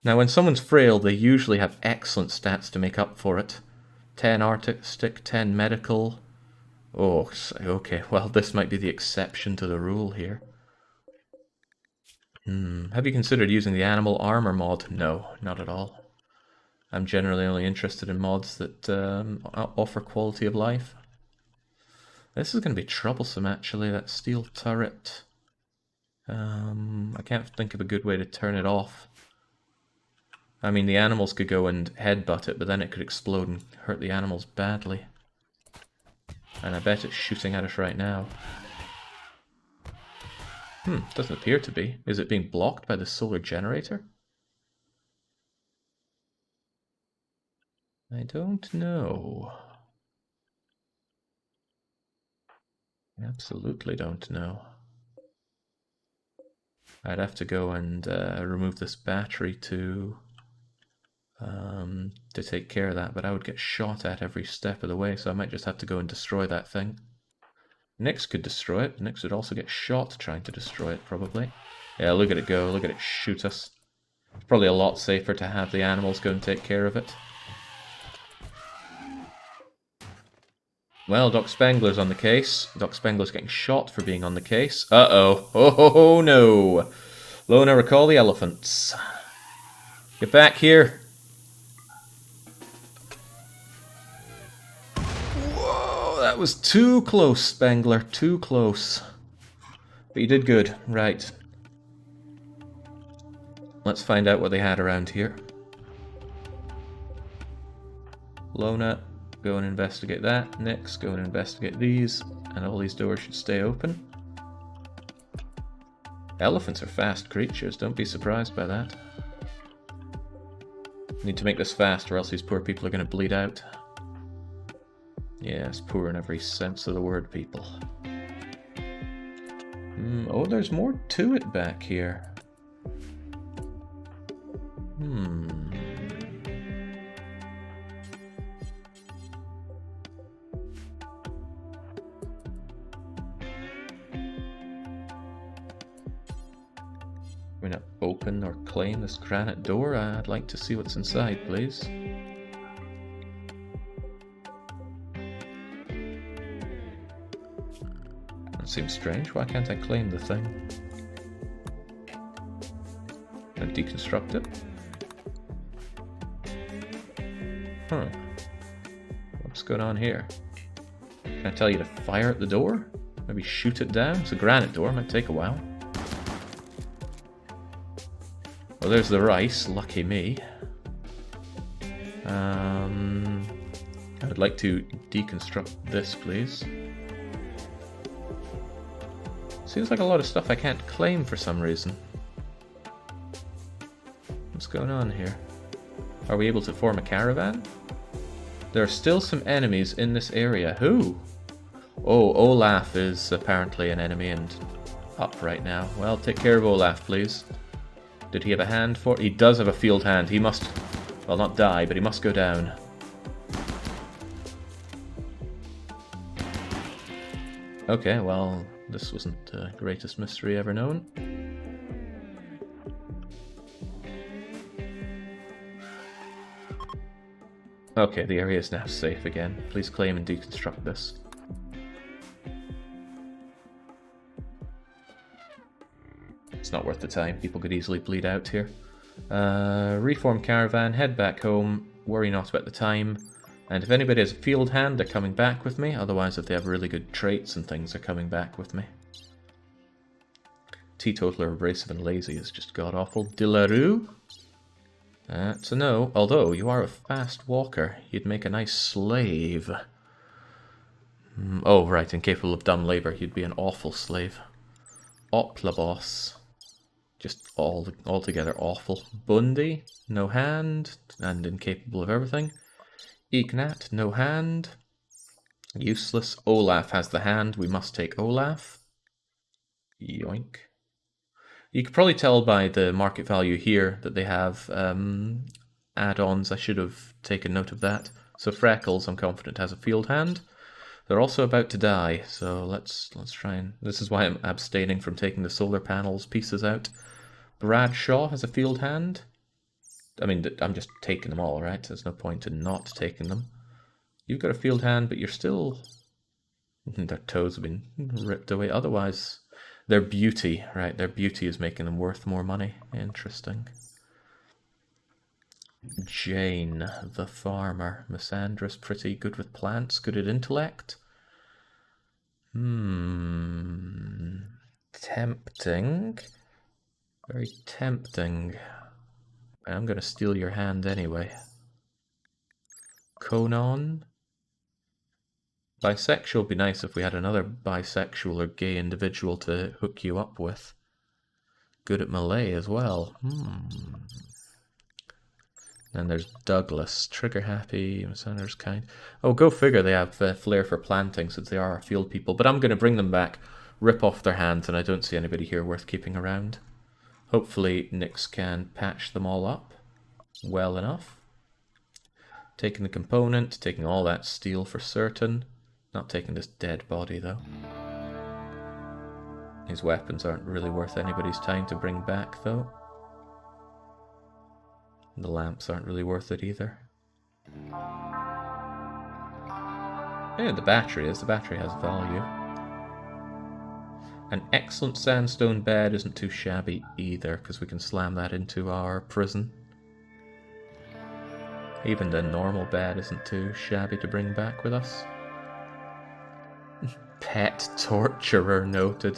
Now, when someone's frail, they usually have excellent stats to make up for it. 10 Arctic, 10 Medical. Oh, okay. Well, this might be the exception to the rule here. Have you considered using the Animal Armor mod? No, not at all. I'm generally only interested in mods that offer quality of life. This is going to be troublesome, actually, that steel turret. I can't think of a good way to turn it off. I mean, the animals could go and headbutt it, but then it could explode and hurt the animals badly. And I bet it's shooting at us right now. Doesn't appear to be. Is it being blocked by the solar generator? I don't know. Absolutely don't know. I'd have to go and remove this battery to take care of that, but I would get shot at every step of the way, so I might just have to go and destroy that thing. Nix could destroy it. Nix would also get shot trying to destroy it, probably. Yeah, look at it go. Look at it shoot us. It's probably a lot safer to have the animals go and take care of it. Well, Doc Spangler's on the case. Doc Spangler's getting shot for being on the case. Uh-oh. Oh, no. Lona, recall the elephants. Get back here. Whoa, that was too close, Spangler. Too close. But you did good. Right. Let's find out what they had around here. Lona, go and investigate that. Nix, go and investigate these. And all these doors should stay open. Elephants are fast creatures, don't be surprised by that. Need to make this fast or else these poor people are going to bleed out. Yes, poor in every sense of the word, people. Oh, there's more to it back here. We're gonna open or claim this granite door. I'd like to see what's inside, please. That seems strange. Why can't I claim the thing? And deconstruct it? Huh. What's going on here? Can I tell you to fire at the door? Maybe shoot it down? It's a granite door, might take a while. Well, there's the rice, lucky me. I would like to deconstruct this, please. Seems like a lot of stuff I can't claim for some reason. What's going on here? Are we able to form a caravan? There are still some enemies in this area. Who? Oh, Olaf is apparently an enemy and up right now. Well, take care of Olaf, please. Did he have a hand for it? He does have a field hand. He must, well, not die, but he must go down. Okay, well, this wasn't the greatest mystery ever known. Okay, the area is now safe again. Please claim and deconstruct this. It's not worth the time. People could easily bleed out here. Reform caravan, head back home, worry not about the time. And if anybody has a field hand, they're coming back with me. Otherwise, if they have really good traits and things, they're coming back with me. Teetotaler, abrasive and lazy is just god-awful. Dilaroo? That's a no. Although, you are a fast walker. You'd make a nice slave. Oh, right, incapable of dumb labour. You'd be an awful slave. Oplabos. Just altogether awful. Bundy, no hand, and incapable of everything. Ignat, no hand. Useless. Olaf has the hand. We must take Olaf. Yoink. You could probably tell by the market value here that they have add-ons. I should have taken note of that. So Freckles, I'm confident, has a field hand. They're also about to die, so let's try and... This is why I'm abstaining from taking the solar panels pieces out. Bradshaw has a field hand. I mean, I'm just taking them all, right? There's no point in not taking them. You've got a field hand, but you're still... Their toes have been ripped away. Otherwise, their beauty, right? Their beauty is making them worth more money. Interesting. Jane, the farmer. Misandrous, pretty good with plants, good at intellect. Tempting. Very tempting. I'm going to steal your hand anyway. Conan. Bisexual would be nice if we had another bisexual or gay individual to hook you up with. Good at melee as well. Then there's Douglas. Trigger happy, Misandrous kind. Oh, go figure they have flair for planting since they are our field people. But I'm going to bring them back, rip off their hands, and I don't see anybody here worth keeping around. Hopefully Nix can patch them all up well enough. Taking the component, taking all that steel for certain. Not taking this dead body though. These weapons aren't really worth anybody's time to bring back though. The lamps aren't really worth it either. Yeah, the battery has value. An excellent sandstone bed isn't too shabby either, because we can slam that into our prison. Even the normal bed isn't too shabby to bring back with us. Pet torturer noted.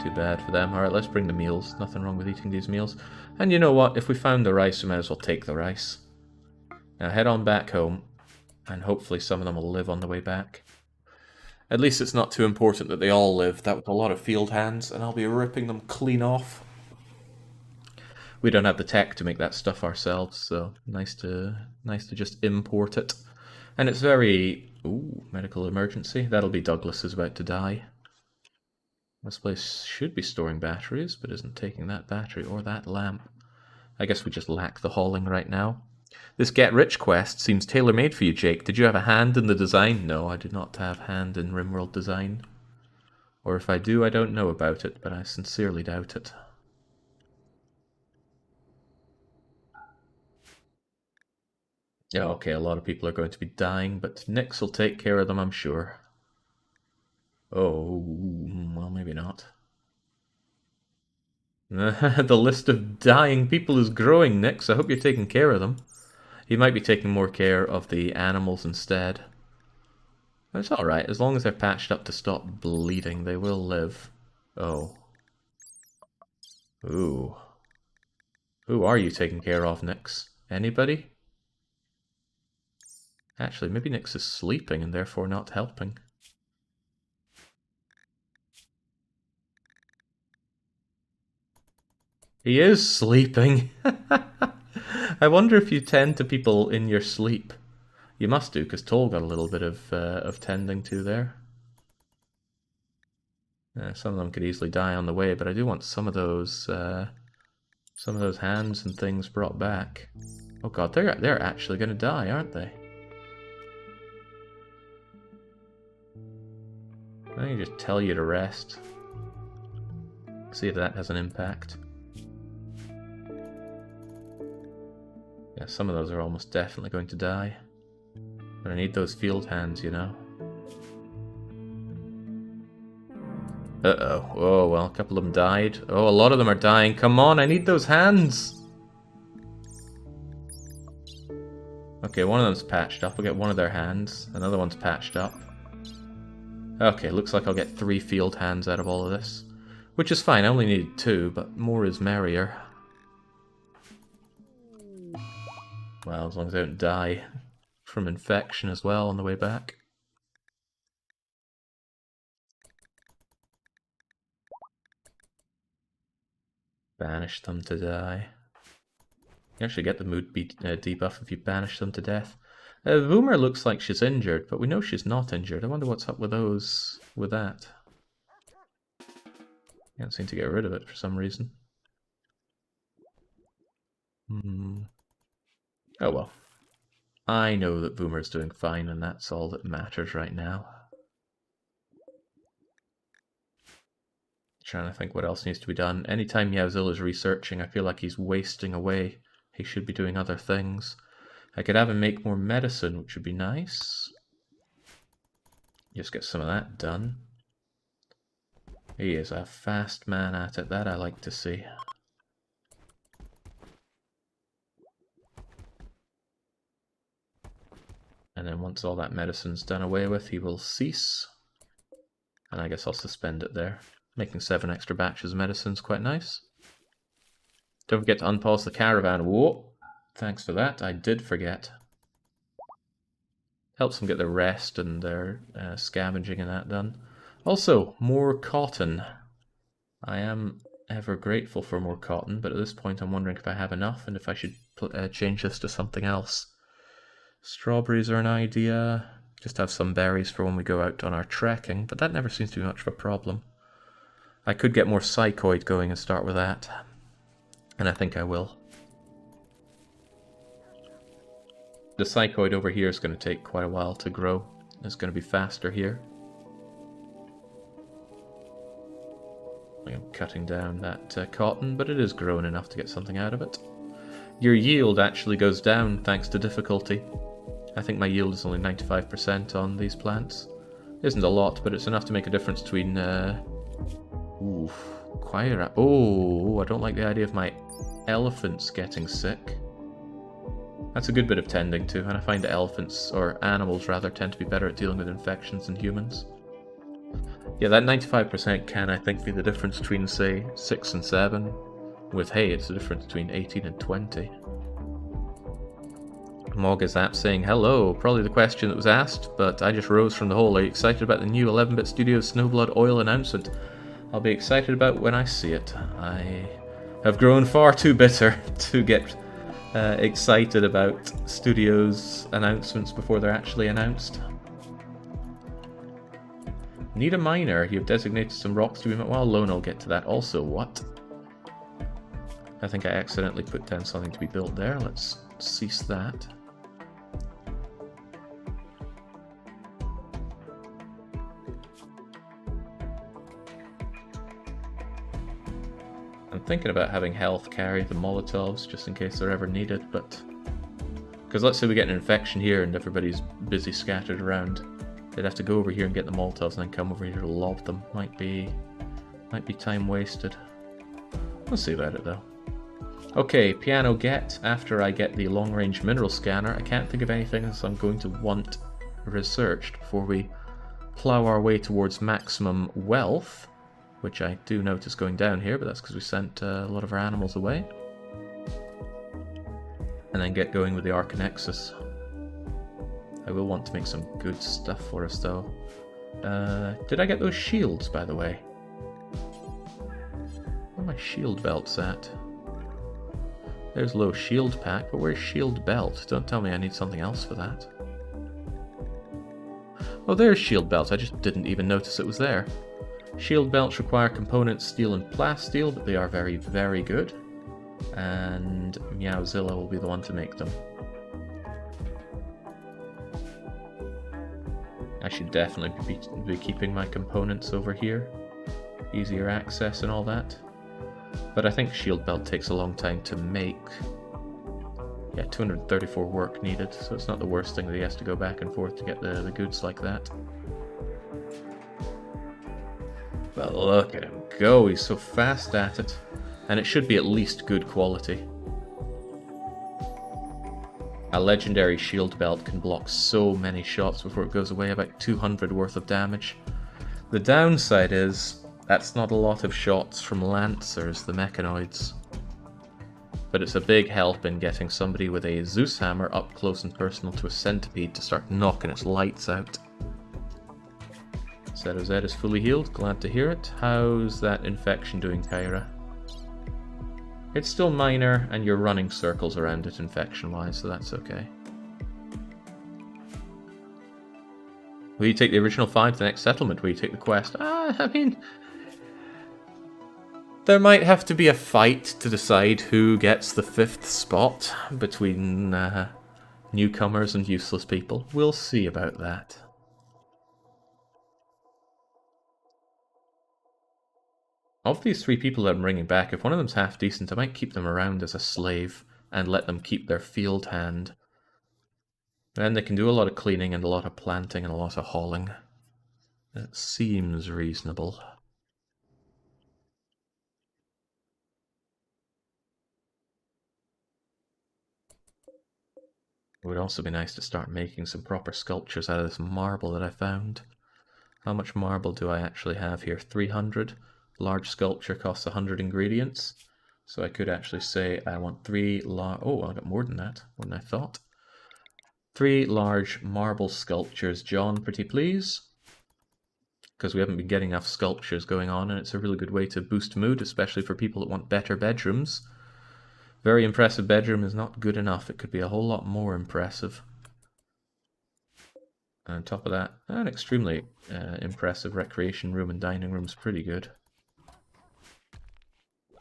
Too bad for them. Alright, let's bring the meals. Nothing wrong with eating these meals. And you know what? If we found the rice, we might as well take the rice. Now head on back home, and hopefully some of them will live on the way back. At least it's not too important that they all live. That was a lot of field hands, and I'll be ripping them clean off. We don't have the tech to make that stuff ourselves, so nice to just import it. And it's very... Ooh, medical emergency. That'll be Douglas is about to die. This place should be storing batteries, but isn't taking that battery or that lamp. I guess we just lack the hauling right now. This Get Rich quest seems tailor-made for you, Jake. Did you have a hand in the design? No, I did not have a hand in RimWorld design. Or if I do, I don't know about it, but I sincerely doubt it. Yeah, okay, a lot of people are going to be dying, but Nyx will take care of them, I'm sure. Oh, well, maybe not. The list of dying people is growing, Nyx. I hope you're taking care of them. You might be taking more care of the animals instead. But it's alright, as long as they're patched up to stop bleeding, they will live. Oh. Ooh. Who are you taking care of, Nyx? Anybody? Actually, maybe Nyx is sleeping and therefore not helping. He is sleeping! I wonder if you tend to people in your sleep. You must do, because Toll got a little bit of tending to there. Some of them could easily die on the way, but I do want some of those hands and things brought back. Oh god, they're actually going to die, aren't they? I can just tell you to rest. See if that has an impact. Yeah, some of those are almost definitely going to die. But I need those field hands, you know. Uh-oh. Oh, well, a couple of them died. Oh, a lot of them are dying. Come on, I need those hands! Okay, one of them's patched up. I'll get one of their hands. Another one's patched up. Okay, looks like I'll get 3 field hands out of all of this. Which is fine, I only needed 2, but more is merrier. Well, as long as I don't die from infection as well on the way back. Banish them to die. You actually get the mood debuff if you banish them to death. Boomer looks like she's injured, but we know she's not injured. I wonder what's up with that. Can't seem to get rid of it for some reason. Oh well. I know that Boomer's doing fine, and that's all that matters right now. Trying to think what else needs to be done. Anytime Yaozil is researching, I feel like he's wasting away. He should be doing other things. I could have him make more medicine, which would be nice. Just get some of that done. He is a fast man at it, that I like to see. And then once all that medicine's done away with, he will cease. And I guess I'll suspend it there. Making 7 extra batches of medicine's quite nice. Don't forget to unpause the caravan. Whoa! Thanks for that, I did forget. Helps them get their rest and their scavenging and that done. Also, more cotton. I am ever grateful for more cotton, but at this point I'm wondering if I have enough and if I should change this to something else. Strawberries are an idea. Just have some berries for when we go out on our trekking, but that never seems to be much of a problem. I could get more psychoid going and start with that. And I think I will. The psychoid over here is going to take quite a while to grow. It's going to be faster here. I'm cutting down that cotton, but it is grown enough to get something out of it. Your yield actually goes down thanks to difficulty. I think my yield is only 95% on these plants. Isn't a lot, but it's enough to make a difference between... Ooh, quite oh, I don't like the idea of my elephants getting sick. That's a good bit of tending to, and I find that elephants, or animals rather, tend to be better at dealing with infections than humans. Yeah, that 95% can, I think, be the difference between, say, 6 and 7. With hay, it's the difference between 18 and 20. Mogazap saying, hello, probably the question that was asked, but I just rose from the hole. Are you excited about the new 11-bit Studios Snowblood Oil announcement? I'll be excited about when I see it. I have grown far too bitter to get excited about Studios announcements before they're actually announced. Need a miner. You've designated some rocks to be... Well, alone I'll get to that. Also, what? I think I accidentally put down something to be built there. Let's cease that. I'm thinking about having health carry the Molotovs just in case they're ever needed, but... Because let's say we get an infection here and everybody's busy scattered around. They'd have to go over here and get the Molotovs and then come over here to lob them. Might be time wasted. We'll see about it though. Okay, piano get. After I get the long-range mineral scanner, I can't think of anything else I'm going to want researched before we plow our way towards maximum wealth, which I do notice going down here, but that's because we sent a lot of our animals away. And then get going with the Nexus. I will want to make some good stuff for us, though. Did I get those shields, by the way? Where are my shield belts at? There's low shield pack, but where's shield belt? Don't tell me I need something else for that. Oh, there's shield belt. I just didn't even notice it was there. Shield belts require components steel and plasteel, but they are very, very good. And Meowzilla will be the one to make them. I should definitely be keeping my components over here. Easier access and all that. But I think shield belt takes a long time to make. Yeah, 234 work needed, so it's not the worst thing that he has to go back and forth to get the goods like that. But look at him go, he's so fast at it. And it should be at least good quality. A legendary shield belt can block so many shots before it goes away, about 200 worth of damage. The downside is, that's not a lot of shots from Lancers, the mechanoids. But it's a big help in getting somebody with a Zeus hammer up close and personal to a centipede to start knocking its lights out. ZOZ is fully healed, glad to hear it. How's that infection doing, Kyra? It's still minor, and you're running circles around it infection-wise, so that's okay. Will you take the original 5 to the next settlement? Will you take the quest? I mean... There might have to be a fight to decide who gets the 5th spot between newcomers and useless people. We'll see about that. Of these 3 people that I'm bringing back, if one of them's half decent, I might keep them around as a slave and let them keep their field hand. Then they can do a lot of cleaning and a lot of planting and a lot of hauling. It seems reasonable. It would also be nice to start making some proper sculptures out of this marble that I found. How much marble do I actually have here? 300. Large sculpture costs 100 ingredients. So I could actually say I want 3 large... Oh, I got more than that. More than I thought. 3 large marble sculptures. John, pretty please. Because we haven't been getting enough sculptures going on, and it's a really good way to boost mood, especially for people that want better bedrooms. Very impressive bedroom is not good enough. It could be a whole lot more impressive. And on top of that, an extremely impressive recreation room and dining room is pretty good.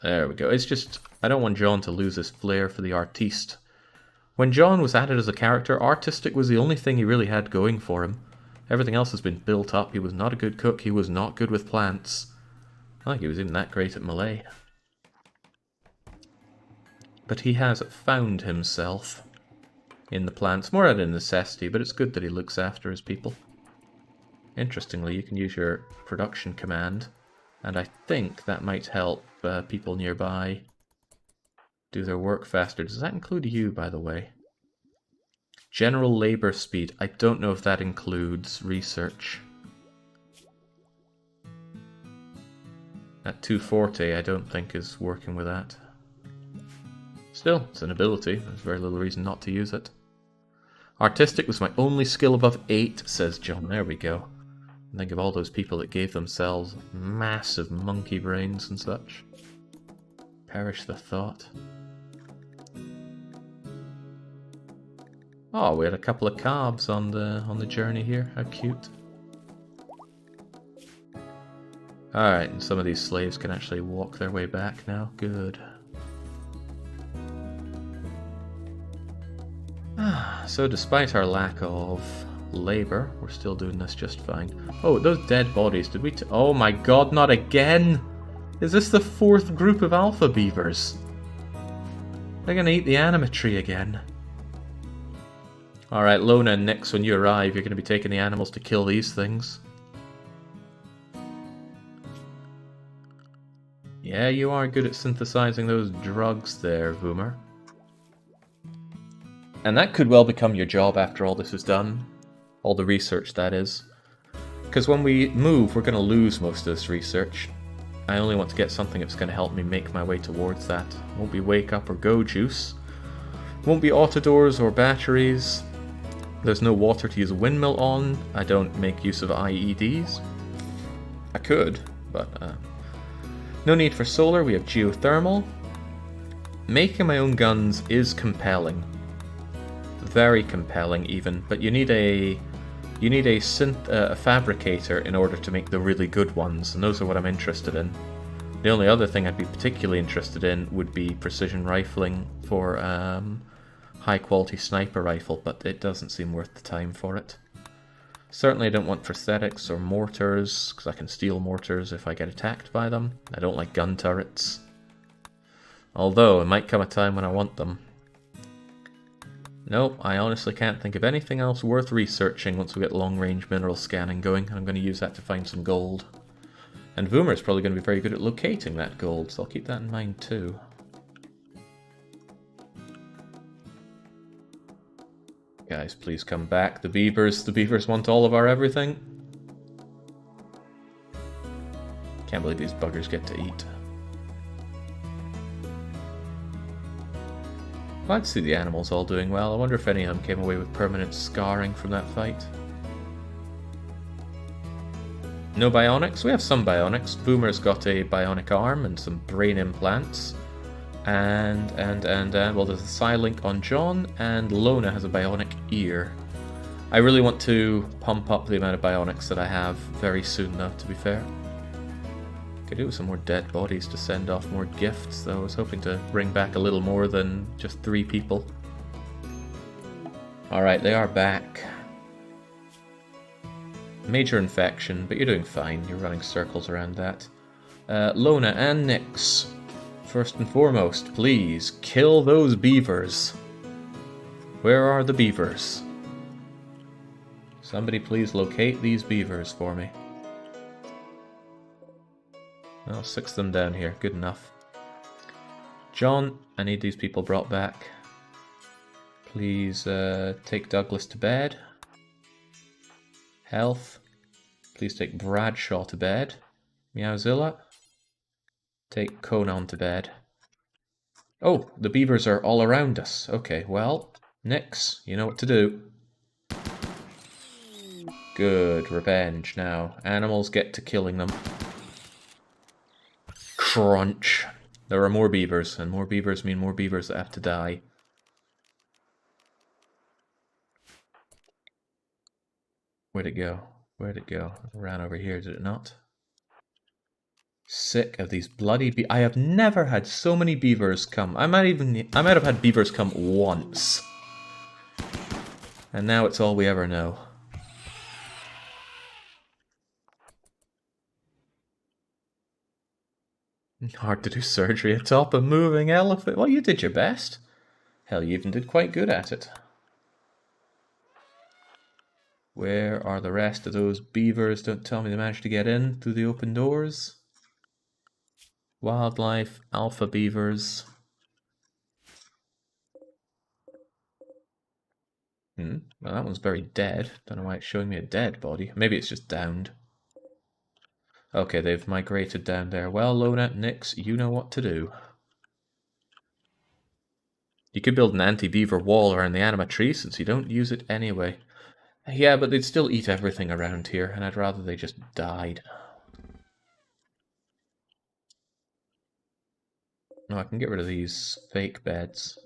There we go. It's just, I don't want John to lose his flair for the artiste. When John was added as a character, artistic was the only thing he really had going for him. Everything else has been built up. He was not a good cook. He was not good with plants. I don't think he was even that great at melee. But he has found himself. in the plants. More out of necessity, but it's good that he looks after his people. Interestingly, you can use your production command, and I think that might help people nearby do their work faster. Does that include you, by the way? General labor speed. I don't know if that includes research. At 240, I don't think is working with that. Still, it's an ability. There's very little reason not to use it. Artistic was my only skill above 8, says John. There we go. Think of all those people that gave themselves massive monkey brains and such. Perish the thought. Oh, we had a couple of calves on the journey here. How cute. Alright, and some of these slaves can actually walk their way back now. Good. So despite our lack of labor, we're still doing this just fine. Oh, those dead bodies, did we oh my god, not again! Is this the 4th group of alpha beavers? They're gonna eat the animatry again. Alright, Lona and Nyx, when you arrive, you're gonna be taking the animals to kill these things. Yeah, you are good at synthesizing those drugs there, Voomer. And that could well become your job after all this is done. All the research, that is. Because when we move, we're going to lose most of this research. I only want to get something that's going to help me make my way towards that. Won't be wake up or go juice. Won't be auto doors or batteries. There's no water to use a windmill on. I don't make use of IEDs. I could, but no need for solar. We have geothermal. Making my own guns is compelling. Very compelling even, but you need a fabricator in order to make the really good ones, and those are what I'm interested in. The only other thing I'd be particularly interested in would be precision rifling for high quality sniper rifle, but it doesn't seem worth the time for it. Certainly I don't want prosthetics or mortars, because I can steal mortars if I get attacked by them. I don't like gun turrets. Although, it might come a time when I want them. Nope, I honestly can't think of anything else worth researching once we get long-range mineral scanning going, and I'm going to use that to find some gold. And Voomer is probably going to be very good at locating that gold, so I'll keep that in mind too. Guys, please come back. The beavers want all of our everything. Can't believe these buggers get to eat. Glad to see the animals all doing well. I wonder if any of them came away with permanent scarring from that fight. No bionics? We have some bionics. Boomer's got a bionic arm and some brain implants. And well, there's a Psylink on John, and Lona has a bionic ear. I really want to pump up the amount of bionics that I have very soon, though, to be fair. Could do with some more dead bodies to send off more gifts, though. I was hoping to bring back a little more than just 3 people. Alright, they are back. Major infection, but you're doing fine. You're running circles around that. Lona and Nyx, first and foremost, please kill those beavers. Where are the beavers? Somebody please locate these beavers for me. Well, 6 of them down here. Good enough. John, I need these people brought back. Please take Douglas to bed. Health. Please take Bradshaw to bed. Meowzilla. Take Conan to bed. Oh, the beavers are all around us. Okay, well, Nyx, you know what to do. Good, revenge now. Animals get to killing them. Crunch. There are more beavers, and more beavers mean more beavers that have to die. Where'd it go? Where'd it go? It ran over here, did it not? Sick of these bloody I have never had so many beavers come. I might have had beavers come once. And now it's all we ever know. Hard to do surgery atop a moving elephant. Well, you did your best. Hell, you even did quite good at it. Where are the rest of those beavers? Don't tell me they managed to get in through the open doors. Wildlife, alpha beavers. Well, that one's very dead. Don't know why it's showing me a dead body. Maybe it's just downed. Okay, they've migrated down there. Well, Lona, Nix, you know what to do. You could build an anti-beaver wall around the anima tree since you don't use it anyway. Yeah, but they'd still eat everything around here, and I'd rather they just died. No, I can get rid of these fake beds.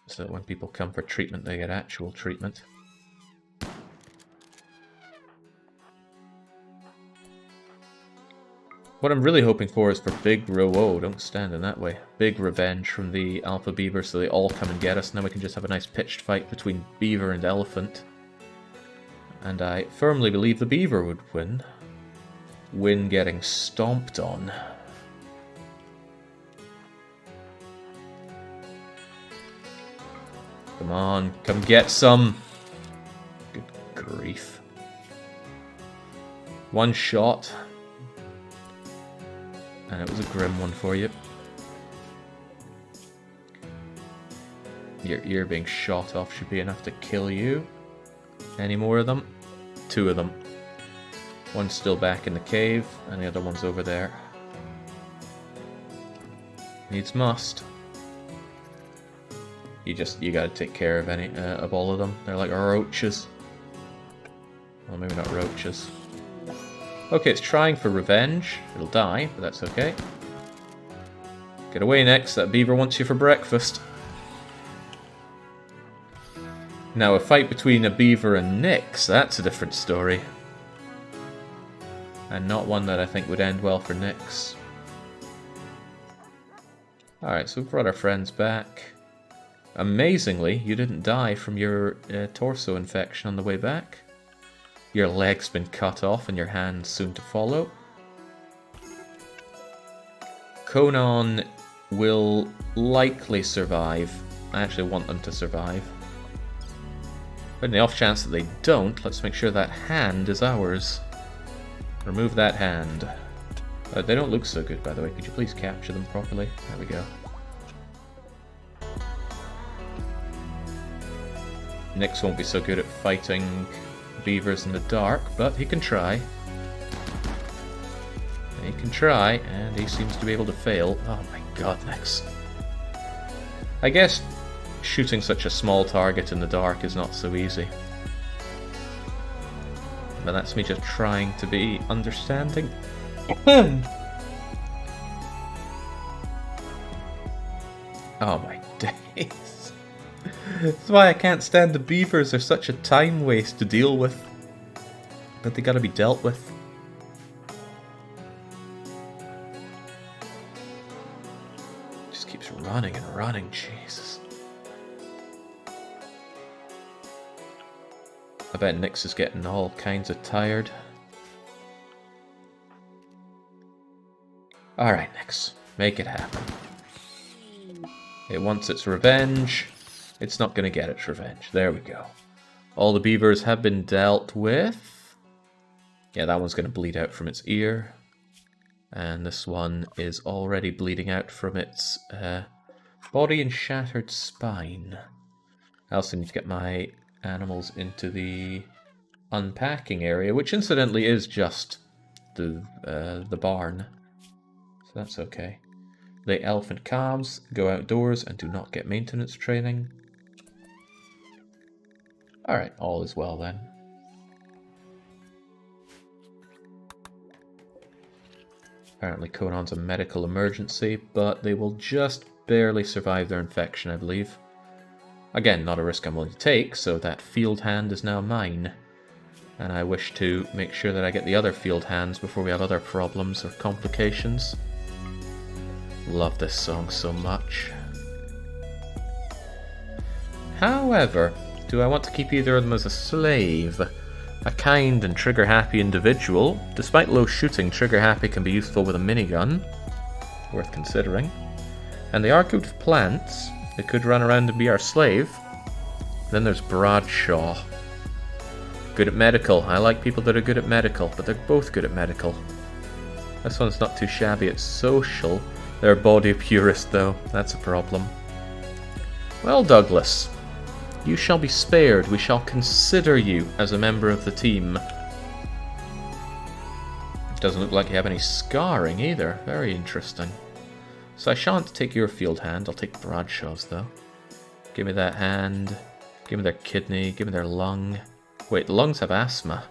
So that when people come for treatment, they get actual treatment. What I'm really hoping for is for big whoa, don't stand in that way. Big revenge from the alpha beaver so they all come and get us, and then we can just have a nice pitched fight between beaver and elephant. And I firmly believe the beaver would win. Win getting stomped on. Come on, come get some. Good grief. One shot. And it was a grim one for you. Your ear being shot off should be enough to kill you. Any more of them? 2 of them. One's still back in the cave, and the other one's over there. Needs must. You gotta take care of any of all of them. They're like roaches. Well, maybe not roaches. Okay, it's trying for revenge. It'll die, but that's okay. Get away next, that beaver wants you for breakfast. Now, a fight between a beaver and Nyx, that's a different story. And not one that I think would end well for Nyx. Alright, so we've brought our friends back. Amazingly, you didn't die from your torso infection on the way back. Your leg's been cut off and your hand's soon to follow. Conan will likely survive. I actually want them to survive. But in the off chance that they don't, let's make sure that hand is ours. Remove that hand. They don't look so good, by the way. Could you please capture them properly? There we go. Nyx won't be so good at fighting beavers in the dark, but he can try. He can try, and he seems to be able to fail. Oh my god, Nyx. I guess shooting such a small target in the dark is not so easy. But that's me just trying to be understanding. Oh my days. That's why I can't stand the beavers. They're such a time waste to deal with. But they gotta be dealt with. Just keeps running and running, Jesus. I bet Nyx is getting all kinds of tired. Alright, Nyx. Make it happen. It wants its revenge. It's not going to get its revenge. There we go. All the beavers have been dealt with. Yeah, that one's going to bleed out from its ear. And this one is already bleeding out from its body and shattered spine. I also need to get my animals into the unpacking area, which incidentally is just the barn. So that's okay. The elephant calves go outdoors and do not get maintenance training. Alright, all is well then. Apparently Conan's a medical emergency, but they will just barely survive their infection, I believe. Again, not a risk I'm willing to take, so that field hand is now mine. And I wish to make sure that I get the other field hands before we have other problems or complications. Love this song so much. However, do I want to keep either of them as a slave? A kind and trigger-happy individual. Despite low shooting, trigger-happy can be useful with a minigun. Worth considering. And they are good with plants. They could run around and be our slave. Then there's Bradshaw. Good at medical. I like people that are good at medical, but they're both good at medical. This one's not too shabby at social. They're a body purist though. That's a problem. Well, Douglas, you shall be spared. We shall consider you as a member of the team. Doesn't look like you have any scarring either. Very interesting. So I shan't take your field hand. I'll take Bradshaw's though. Give me that hand. Give me their kidney. Give me their lung. Wait, the lungs have asthma.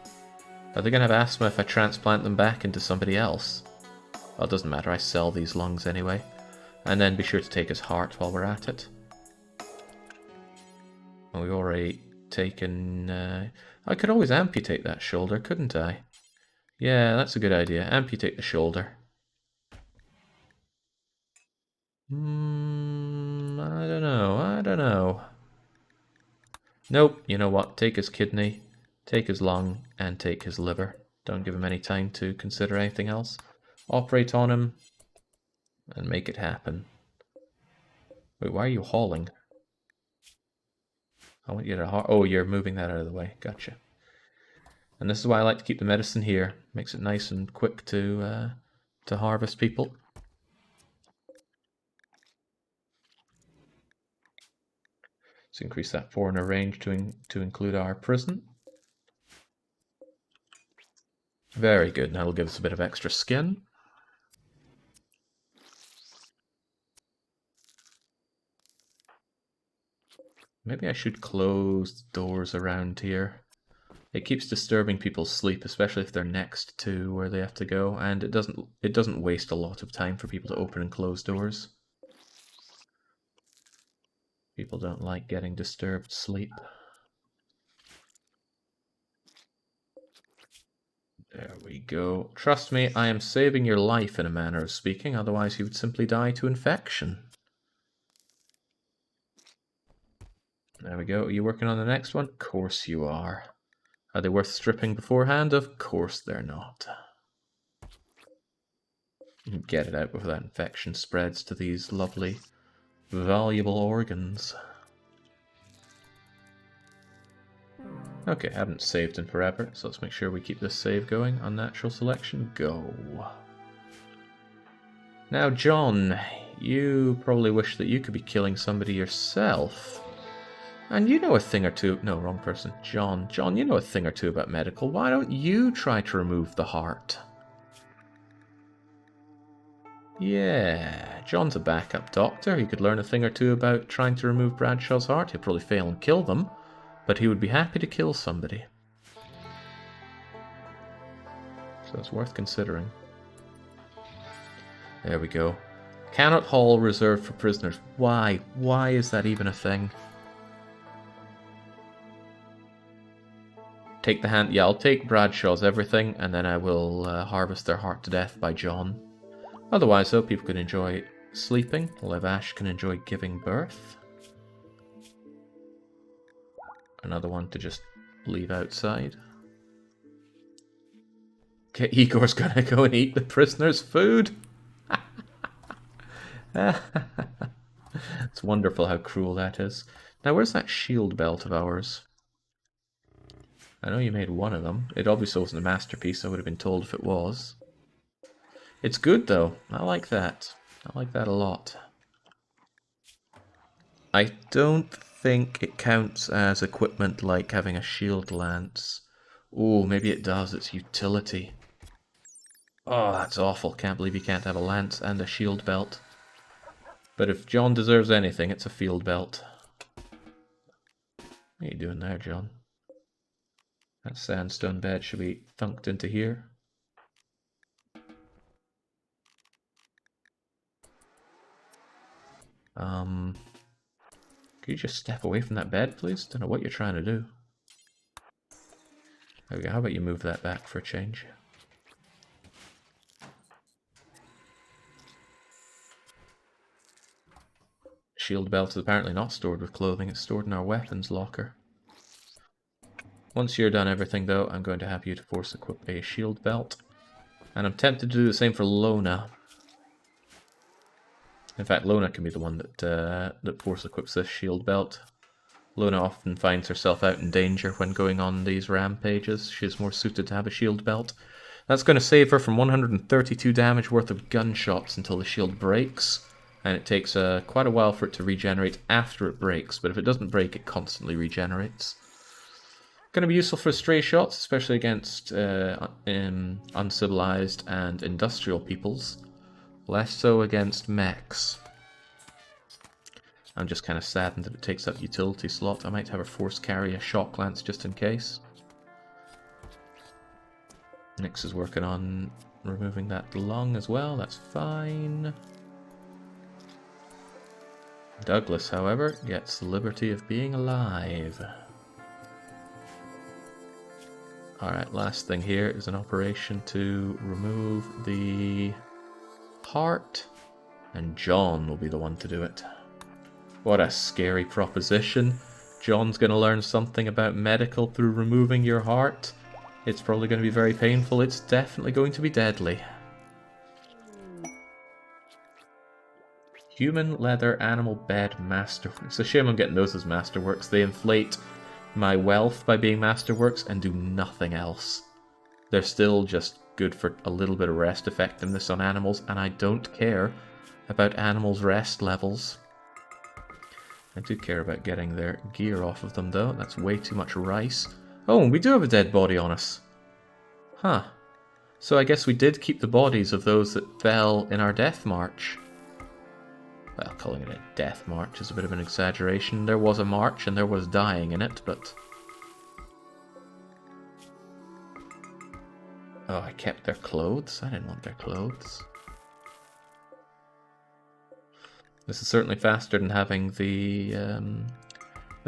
Are they going to have asthma if I transplant them back into somebody else? Well, it doesn't matter. I sell these lungs anyway. And then be sure to take his heart while we're at it. Well, we've already taken... I could always amputate that shoulder, couldn't I? Yeah, that's a good idea. Amputate the shoulder. I don't know. I don't know. Nope. You know what? Take his kidney, take his lung, and take his liver. Don't give him any time to consider anything else. Operate on him and make it happen. Wait, why are you hauling? I want you to... Oh, you're moving that out of the way. Gotcha. And this is why I like to keep the medicine here. Makes it nice and quick to harvest people. Let's increase that foreigner range to include our prison. Very good. Now it'll give us a bit of extra skin. Maybe I should close doors around here. It keeps disturbing people's sleep, especially if they're next to where they have to go, and it doesn't waste a lot of time for people to open and close doors. People don't like getting disturbed sleep. There we go. Trust me, I am saving your life in a manner of speaking, otherwise you would simply die to infection. There we go. Are you working on the next one? Of course you are. Are they worth stripping beforehand? Of course they're not. Get it out before that infection spreads to these lovely, valuable organs. Okay, I haven't saved in forever, so let's make sure we keep this save going. Unnatural selection, go. Now, John, you probably wish that you could be killing somebody yourself. And you know a thing or two... No, wrong person. John. John, you know a thing or two about medical. Why don't you try to remove the heart? Yeah, John's a backup doctor. He could learn a thing or two about trying to remove Bradshaw's heart. He'll probably fail and kill them, but he would be happy to kill somebody. So it's worth considering. There we go. Cannot haul reserved for prisoners. Why? Why is that even a thing? Take the hand. Yeah, I'll take Bradshaw's everything, and then I will harvest their heart to death by John. Otherwise, though, people can enjoy sleeping. Liv Ash can enjoy giving birth. Another one to just leave outside. Okay, Igor's gonna go and eat the prisoner's food. It's wonderful how cruel that is. Now, where's that shield belt of ours? I know you made one of them. It obviously wasn't a masterpiece. I would have been told if it was. It's good, though. I like that. I like that a lot. I don't think it counts as equipment like having a shield lance. Oh, maybe it does. It's utility. Oh, that's awful. Can't believe you can't have a lance and a shield belt. But if John deserves anything, it's a field belt. What are you doing there, John? That sandstone bed should be thunked into here. Could you just step away from that bed, please? Don't know what you're trying to do. Okay, how about you move that back for a change? Shield belt is apparently not stored with clothing, it's stored in our weapons locker. Once you're done everything, though, I'm going to have you to force equip a shield belt. And I'm tempted to do the same for Lona. In fact, Lona can be the one that force equips this shield belt. Lona often finds herself out in danger when going on these rampages. She's more suited to have a shield belt. That's going to save her from 132 damage worth of gunshots until the shield breaks. And it takes quite a while for it to regenerate after it breaks. But if it doesn't break, it constantly regenerates. Going to be useful for stray shots, especially against uncivilized and industrial peoples. Less so against mechs. I'm just kind of saddened that it takes up utility slot. I might have her force carry a shock lance just in case. Nyx is working on removing that lung as well. That's fine. Douglas, however, gets the liberty of being alive. Alright, last thing here is an operation to remove the heart. And John will be the one to do it. What a scary proposition. John's going to learn something about medical through removing your heart. It's probably going to be very painful. It's definitely going to be deadly. Human leather animal bed masterworks. It's a shame I'm getting those as masterworks. They inflate my wealth by being masterworks and do nothing else. They're still just good for a little bit of rest effectiveness on animals, and I don't care about animals' rest levels. I do care about getting their gear off of them, though. That's way too much rice. Oh, and we do have a dead body on us. Huh. So I guess we did keep the bodies of those that fell in our death march. Well, calling it a death march is a bit of an exaggeration. There was a march and there was dying in it, but... Oh, I kept their clothes? I didn't want their clothes. This is certainly faster than having the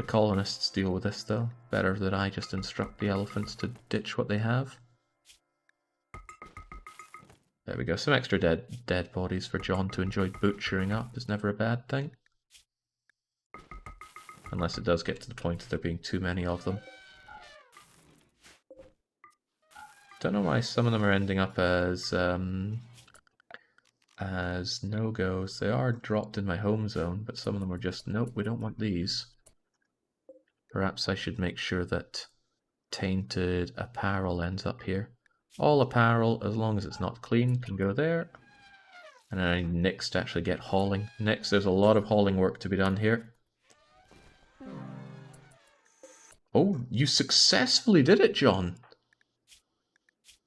colonists deal with this, though. Better that I just instruct the elephants to ditch what they have. There we go. Some extra dead bodies for John to enjoy butchering up is never a bad thing. Unless it does get to the point of there being too many of them. Don't know why some of them are ending up as no-goes. They are dropped in my home zone, but some of them are just, nope, we don't want these. Perhaps I should make sure that tainted apparel ends up here. All apparel, as long as it's not clean, can go there. And I need Nyx to actually get hauling. Nyx, there's a lot of hauling work to be done here. Oh, you successfully did it, John!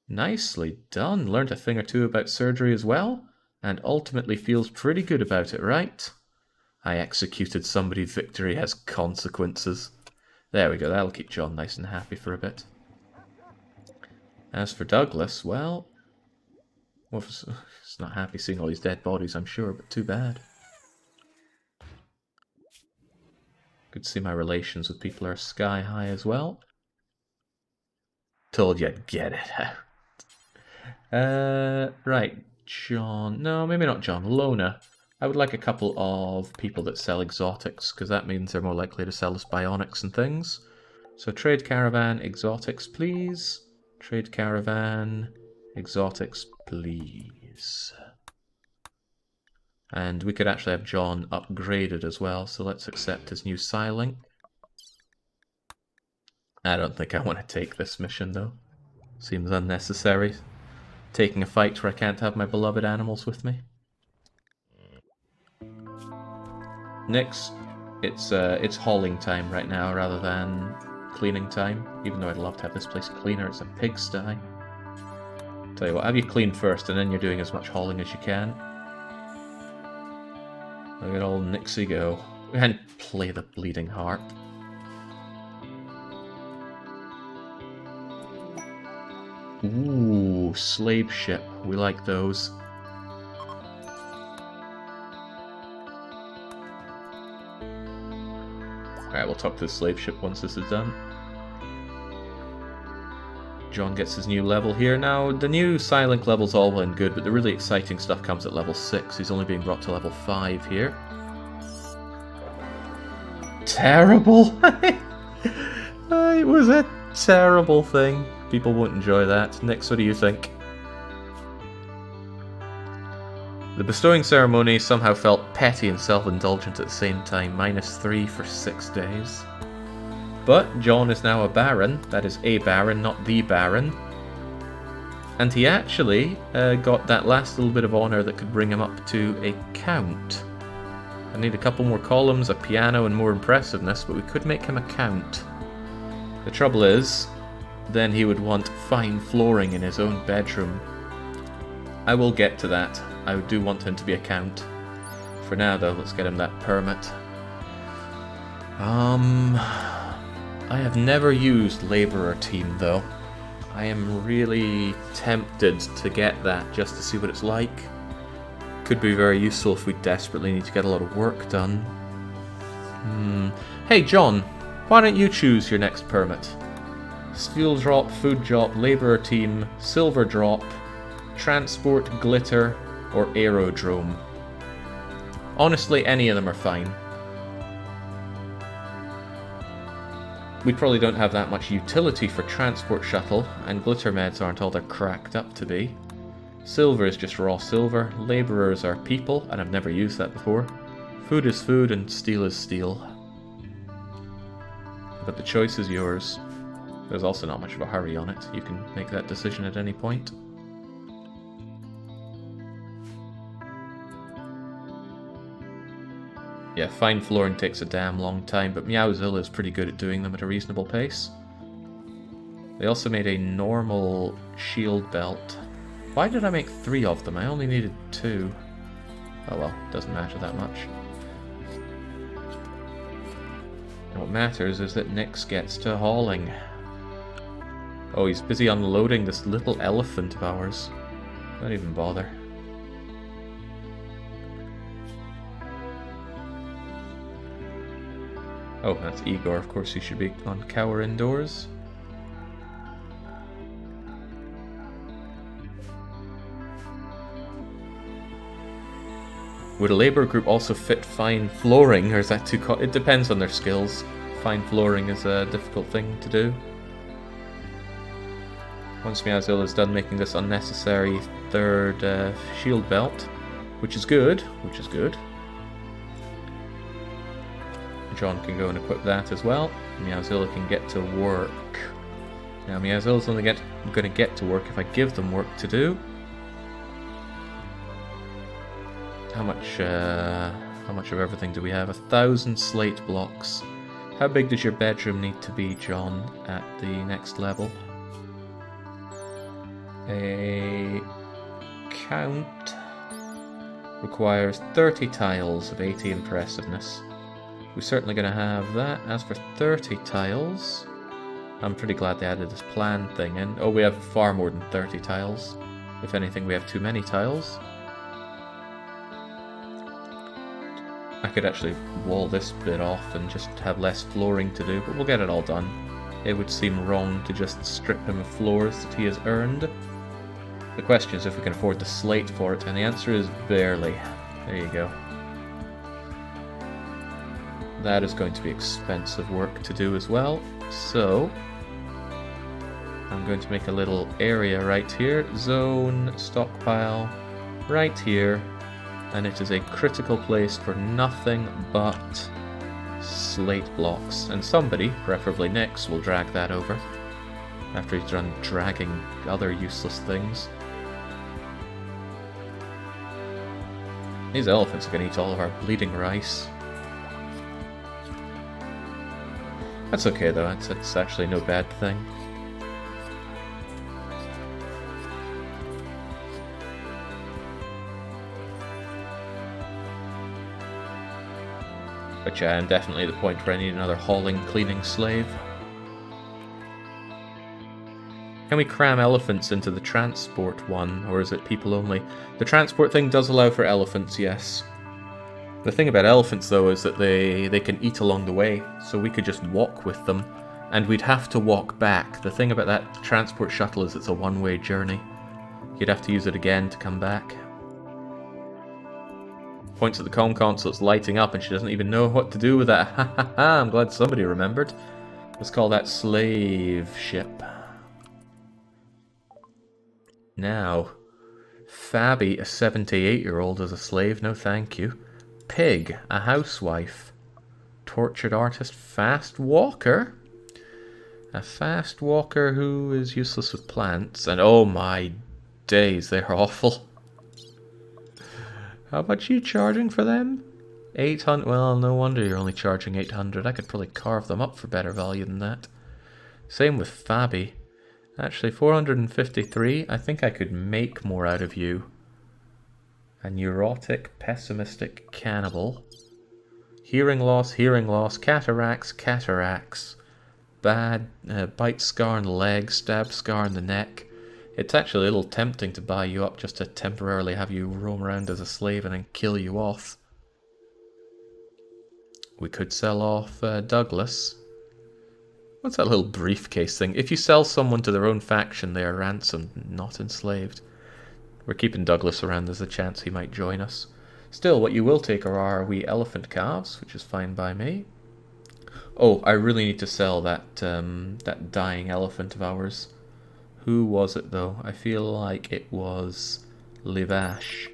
Nicely done. Learned a thing or two about surgery as well. And ultimately feels pretty good about it, right? I executed somebody. Victory has consequences. There we go, that'll keep John nice and happy for a bit. As for Douglas, well... he's not happy seeing all these dead bodies, I'm sure, but too bad. Good to see my relations with people are sky high as well. Told you I'd get it out. Right. John... No, maybe not John. Lona. I would like a couple of people that sell exotics, because that means they're more likely to sell us bionics and things. So trade caravan, exotics, please. Trade caravan, exotics, please. And we could actually have John upgraded as well, so let's accept his new Psylink. I don't think I want to take this mission, though. Seems unnecessary. Taking a fight where I can't have my beloved animals with me. Next, it's hauling time right now rather than cleaning time. Even though I'd love to have this place cleaner, it's a pigsty. Tell you what, have you clean first, and then you're doing as much hauling as you can. Look at old Nixie go. And play the bleeding harp. Ooh, slave ship. We like those. Alright, we'll talk to the slave ship once this is done. John gets his new level here. Now, the new Psylink level's all well and good, but the really exciting stuff comes at level 6. He's only being brought to level 5 here. Terrible! It was a terrible thing. People won't enjoy that. Nyx, what do you think? The bestowing ceremony somehow felt petty and self-indulgent at the same time. -3 for 6 days. But John is now a baron. That is a baron, not the baron. And he actually got that last little bit of honor that could bring him up to a count. I need a couple more columns, a piano, and more impressiveness, but we could make him a count. The trouble is, then he would want fine flooring in his own bedroom. I will get to that. I do want him to be a count. For now, though, let's get him that permit. I have never used Labourer Team, though. I am really tempted to get that just to see what it's like. Could be very useful if we desperately need to get a lot of work done. Hey, John, why don't you choose your next permit? Steel drop, food drop, Labourer Team, silver drop, transport, glitter, or aerodrome. Honestly, any of them are fine. We probably don't have that much utility for transport shuttle, and glitter meds aren't all they're cracked up to be. Silver is just raw silver, labourers are people, and I've never used that before. Food is food, and steel is steel. But the choice is yours. There's also not much of a hurry on it. You can make that decision at any point. Yeah, fine flooring takes a damn long time, but Meowzilla is pretty good at doing them at a reasonable pace. They also made a normal shield belt. Why did I make 3 of them? I only needed 2. Oh well, doesn't matter that much. And what matters is that Nyx gets to hauling. Oh, he's busy unloading this little elephant of ours. Don't even bother. Oh, that's Igor. Of course he should be on Cower Indoors. Would a labour group also fit fine flooring, or is that too it depends on their skills. Fine flooring is a difficult thing to do. Once Meowzilla is done making this unnecessary 3rd shield belt, which is good, John can go and equip that as well. Meowzilla can get to work. Now Meowzilla's only going to get to work if I give them work to do. How much of everything do we have? 1,000 slate blocks. How big does your bedroom need to be, John, at the next level? A count requires 30 tiles of 80 impressiveness. We're certainly going to have that. As for 30 tiles, I'm pretty glad they added this plan thing in. Oh, we have far more than 30 tiles. If anything, we have too many tiles. I could actually wall this bit off and just have less flooring to do, but we'll get it all done. It would seem wrong to just strip him of floors that he has earned. The question is if we can afford the slate for it, and the answer is barely. There you go. That is going to be expensive work to do as well, so I'm going to make a little area right here, zone, stockpile, right here, and it is a critical place for nothing but slate blocks, and somebody, preferably Nyx, will drag that over after he's done dragging other useless things. These elephants are going to eat all of our bleeding rice. That's okay though, it's actually no bad thing. But yeah, I'm definitely at the point where I need another hauling, cleaning slave. Can we cram elephants into the transport one, or is it people only? The transport thing does allow for elephants, yes. The thing about elephants, though, is that they can eat along the way, so we could just walk with them, and we'd have to walk back. The thing about that transport shuttle is it's a one-way journey. You'd have to use it again to come back. Points at the comm console, it's lighting up, and she doesn't even know what to do with that. Ha ha ha, I'm glad somebody remembered. Let's call that slave ship. Now, Fabby, a 78-year-old as a slave, no thank you. Pig, a housewife. Tortured artist, fast walker. A fast walker who is useless with plants. And oh my days, they're awful. How much are you charging for them? 800. Well, no wonder you're only charging 800. I could probably carve them up for better value than that. Same with Fabby. Actually, 453. I think I could make more out of you. A neurotic, pessimistic cannibal. Hearing loss, cataracts, cataracts. Bad, bite scar in the leg, stab scar in the neck. It's actually a little tempting to buy you up just to temporarily have you roam around as a slave and then kill you off. We could sell off Douglas. What's that little briefcase thing? If you sell someone to their own faction, they are ransomed, not enslaved. We're keeping Douglas around. There's a chance he might join us. Still, what you will take are our wee elephant calves, which is fine by me. Oh, I really need to sell that that dying elephant of ours. Who was it, though? I feel like it was Livash.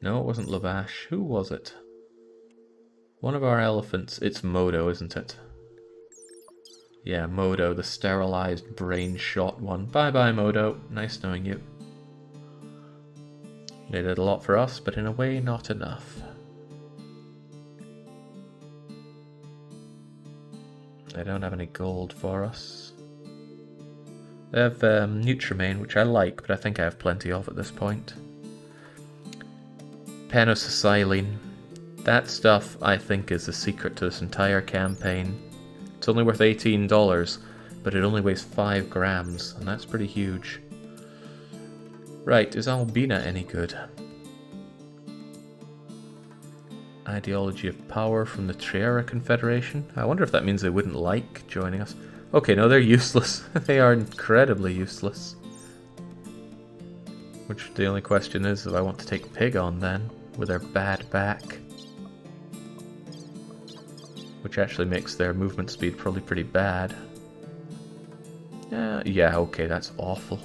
No, it wasn't Livash. Who was it? One of our elephants. It's Modo, isn't it? Yeah, Modo, the sterilized brain shot one. Bye-bye, Modo. Nice knowing you. They did a lot for us, but in a way, not enough. They don't have any gold for us. They have Nutrimane, which I like, but I think I have plenty of at this point. Penicillin. That stuff, I think, is the secret to this entire campaign. It's only worth $18, but it only weighs 5 grams, and that's pretty huge. Right, is Albina any good? Ideology of power from the Triera Confederation? I wonder if that means they wouldn't like joining us. Okay, no, they're useless. They are incredibly useless. Which the only question is if I want to take Pig on then, with their bad back. Which actually makes their movement speed probably pretty bad. Yeah, okay, that's awful.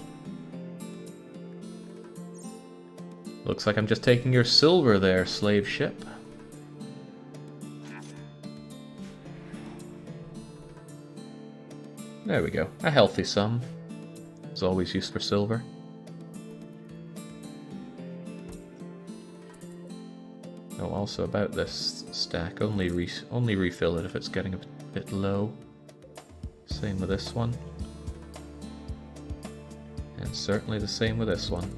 Looks like I'm just taking your silver there, slave ship. There we go. A healthy sum. It's always used for silver. Oh, also about this stack, only refill it if it's getting a bit low. Same with this one. And certainly the same with this one.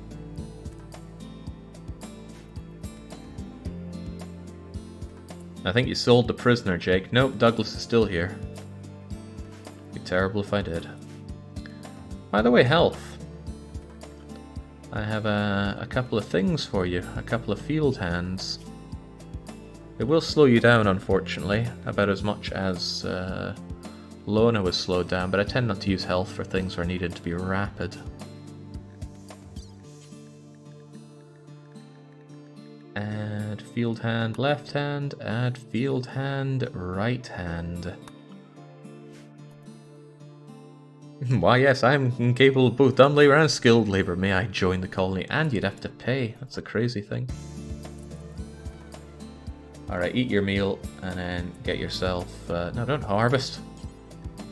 I think you sold the prisoner, Jake. Nope, Douglas is still here. Be terrible if I did. By the way, health. I have a couple of things for you. A couple of field hands. It will slow you down, unfortunately, about as much as Lona was slowed down, but I tend not to use health for things where needed to be rapid. Add field hand, left hand, add field hand, right hand. Why yes, I'm capable of both dumb labor and skilled labor. May I join the colony? And you'd have to pay. That's a crazy thing. Alright, eat your meal and then get yourself... no, don't harvest.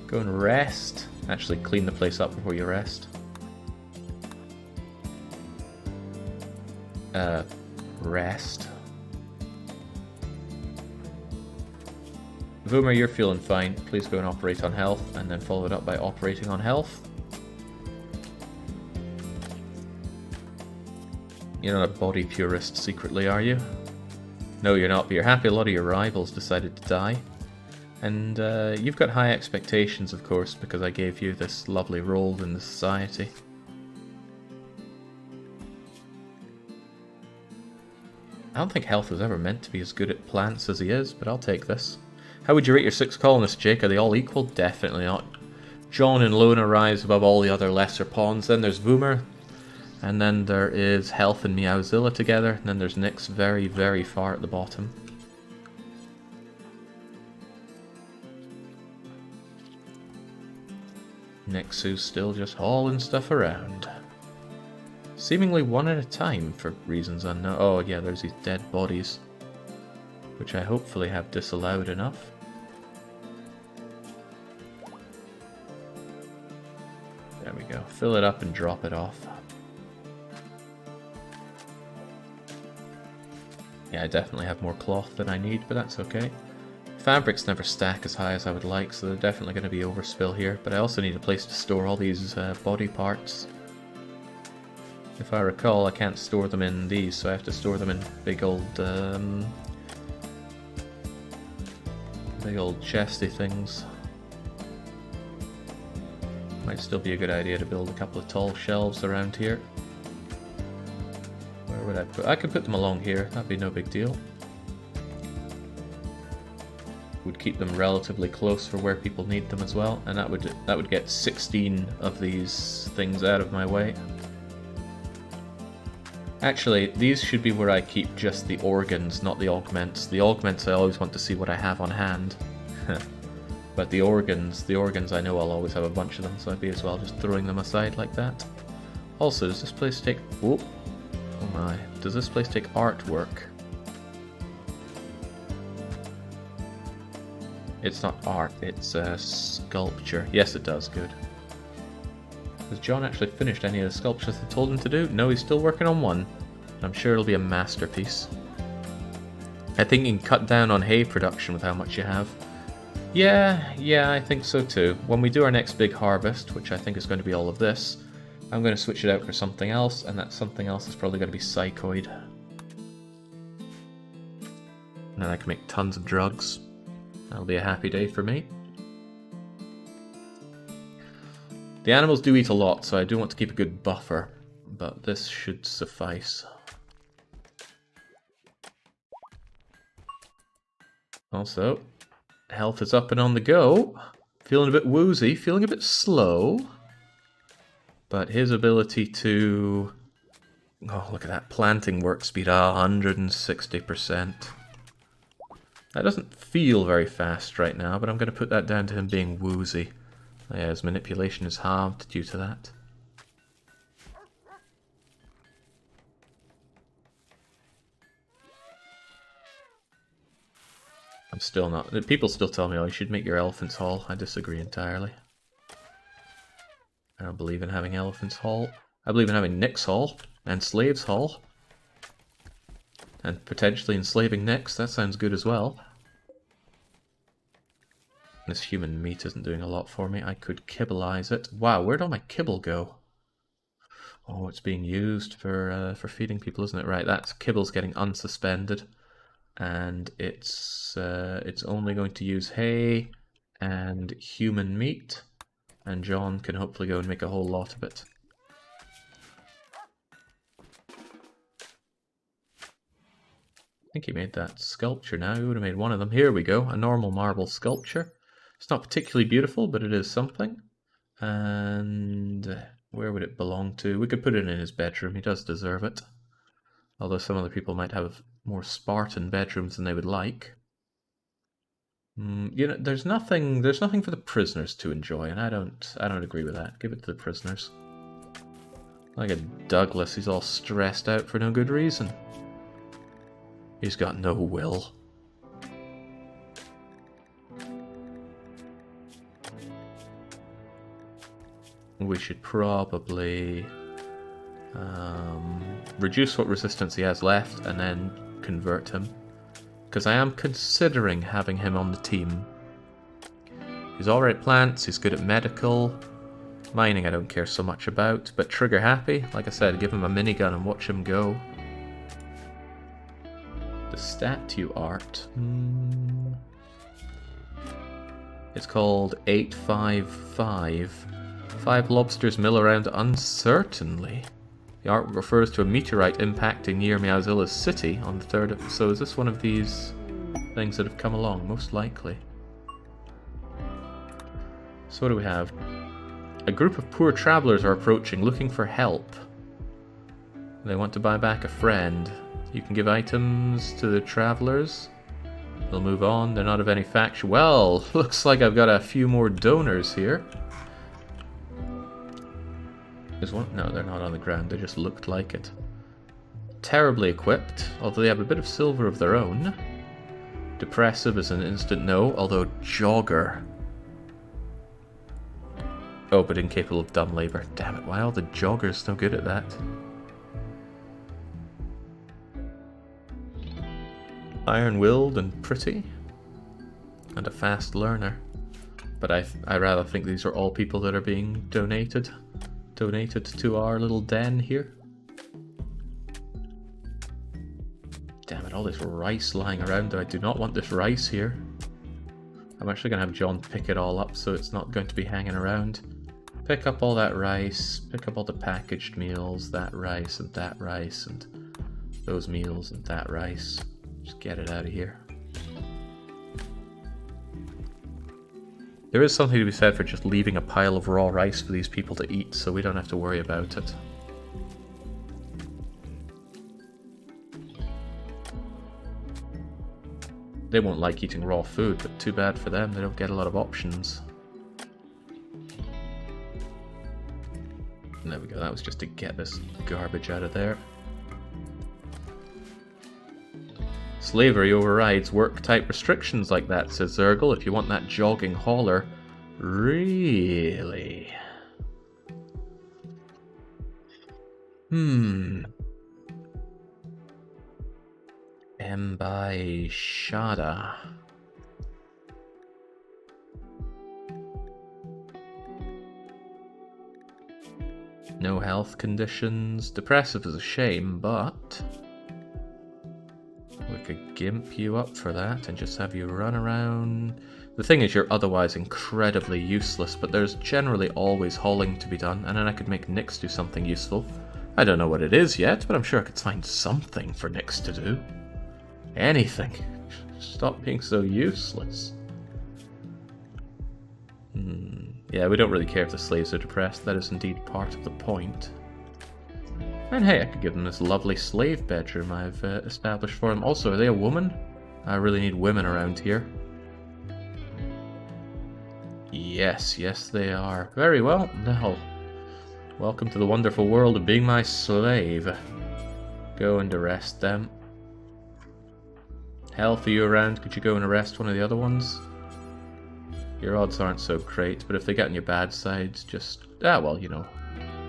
Go and rest. Actually clean the place up before you rest. Rest. Voomer, you're feeling fine. Please go and operate on health, and then follow it up by operating on health. You're not a body purist secretly, are you? No, you're not, but you're happy a lot of your rivals decided to die. And you've got high expectations, of course, because I gave you this lovely role in the society. I don't think Health was ever meant to be as good at plants as he is, but I'll take this. How would you rate your 6 colonists, Jake? Are they all equal? Definitely not. John and Lona rise above all the other lesser pawns. Then there's Voomer. And then there is Health and Meowzilla together. And then there's Nyx very, very far at the bottom. Nyx who's still just hauling stuff around. Seemingly one at a time for reasons unknown. Oh yeah, there's these dead bodies, which I hopefully have disallowed enough. There we go. Fill it up and drop it off. Yeah, I definitely have more cloth than I need, but that's okay. Fabrics never stack as high as I would like, so they're definitely going to be overspill here, but I also need a place to store all these body parts. If I recall, I can't store them in these, so I have to store them in big old chesty things. Might still be a good idea to build a couple of tall shelves around here. Where would I put? I could put them along here, that'd be no big deal. Would keep them relatively close for where people need them as well, and that would get 16 of these things out of my way. Actually, these should be where I keep just the organs, not the augments. The augments I always want to see what I have on hand. But the organs I know I'll always have a bunch of them, so I'd be as well just throwing them aside like that. Also, does this place take... Whoop. Oh my. Does this place take artwork? It's not art, it's sculpture. Yes, it does. Good. Has John actually finished any of the sculptures I told him to do? No, he's still working on one. I'm sure it'll be a masterpiece. I think you can cut down on hay production with how much you have. Yeah, I think so too. When we do our next big harvest, which I think is going to be all of this, I'm going to switch it out for something else, and that something else is probably going to be psychoid. And then I can make tons of drugs. That'll be a happy day for me. The animals do eat a lot, so I do want to keep a good buffer, but this should suffice. Also, health is up and on the go. Feeling a bit woozy, feeling a bit slow. But his ability to... Oh, look at that planting work speed, 160%. That doesn't feel very fast right now, but I'm going to put that down to him being woozy. Yeah, his manipulation is halved due to that. I'm still not... People still tell me, oh, you should make your elephant's hall. I disagree entirely. I don't believe in having elephant's hall. I believe in having Nick's hall and slave's hall. And potentially enslaving Nicks. That sounds good as well. This human meat isn't doing a lot for me. I could kibbleize it. Wow, where'd all my kibble go? Oh, it's being used for feeding people, isn't it? Right, that kibble's getting unsuspended. And it's only going to use hay and human meat. And John can hopefully go and make a whole lot of it. I think he made that sculpture now. He would have made one of them. Here we go, a normal marble sculpture. It's not particularly beautiful, but it is something. And where would it belong to? We could put it in his bedroom. He does deserve it. Although some other people might have more Spartan bedrooms than they would like. You know, there's nothing for the prisoners to enjoy, and I don't agree with that. Give it to the prisoners. Like a Douglas, he's all stressed out for no good reason. He's got no will. We should probably reduce what resistance he has left and then convert him. Because I am considering having him on the team. He's alright at plants, he's good at medical. Mining I don't care so much about, but trigger happy. Like I said, give him a minigun and watch him go. The statue art. It's called 855. 5 lobsters mill around uncertainly. The art refers to a meteorite impacting near Meowzilla's city on the 3rd of... So is this one of these things that have come along? Most likely. So what do we have? A group of poor travelers are approaching, looking for help. They want to buy back a friend. You can give items to the travelers. They'll move on. They're not of any faction. Well, looks like I've got a few more donors here. Is one? No, they're not on the ground. They just looked like it. Terribly equipped, although they have a bit of silver of their own. Depressive is an instant no, although jogger. Oh, but incapable of dumb labor. Damn it, why are all the joggers so good at that? Iron-willed and pretty. And a fast learner. But I rather think these are all people that are being donated to our little den here. Damn it, all this rice lying around. I do not want this rice here. I'm actually going to have John pick it all up so it's not going to be hanging around. Pick up all that rice, pick up all the packaged meals, that rice, and those meals and that rice. Just get it out of here. There is something to be said for just leaving a pile of raw rice for these people to eat, so we don't have to worry about it. They won't like eating raw food, but too bad for them, they don't get a lot of options. And there we go, that was just to get this garbage out of there. Slavery overrides work-type restrictions like that, says Zergle, if you want that jogging hauler. Really? Mbai Shada. No health conditions. Depressive is a shame, but we could gimp you up for that and just have you run around. The thing is, you're otherwise incredibly useless, but there's generally always hauling to be done, and then I could make Nyx do something useful. I don't know what it is yet, but I'm sure I could find something for Nyx to do. Anything. Stop being so useless. Yeah, we don't really care if the slaves are depressed. That is indeed part of the point. And hey, I could give them this lovely slave bedroom I've established for them. Also, are they a woman? I really need women around here. Yes, yes they are. Very well. Now, welcome to the wonderful world of being my slave. Go and arrest them. Health, are you around? Could you go and arrest one of the other ones? Your odds aren't so great, but if they get on your bad side, just... Ah, well, you know.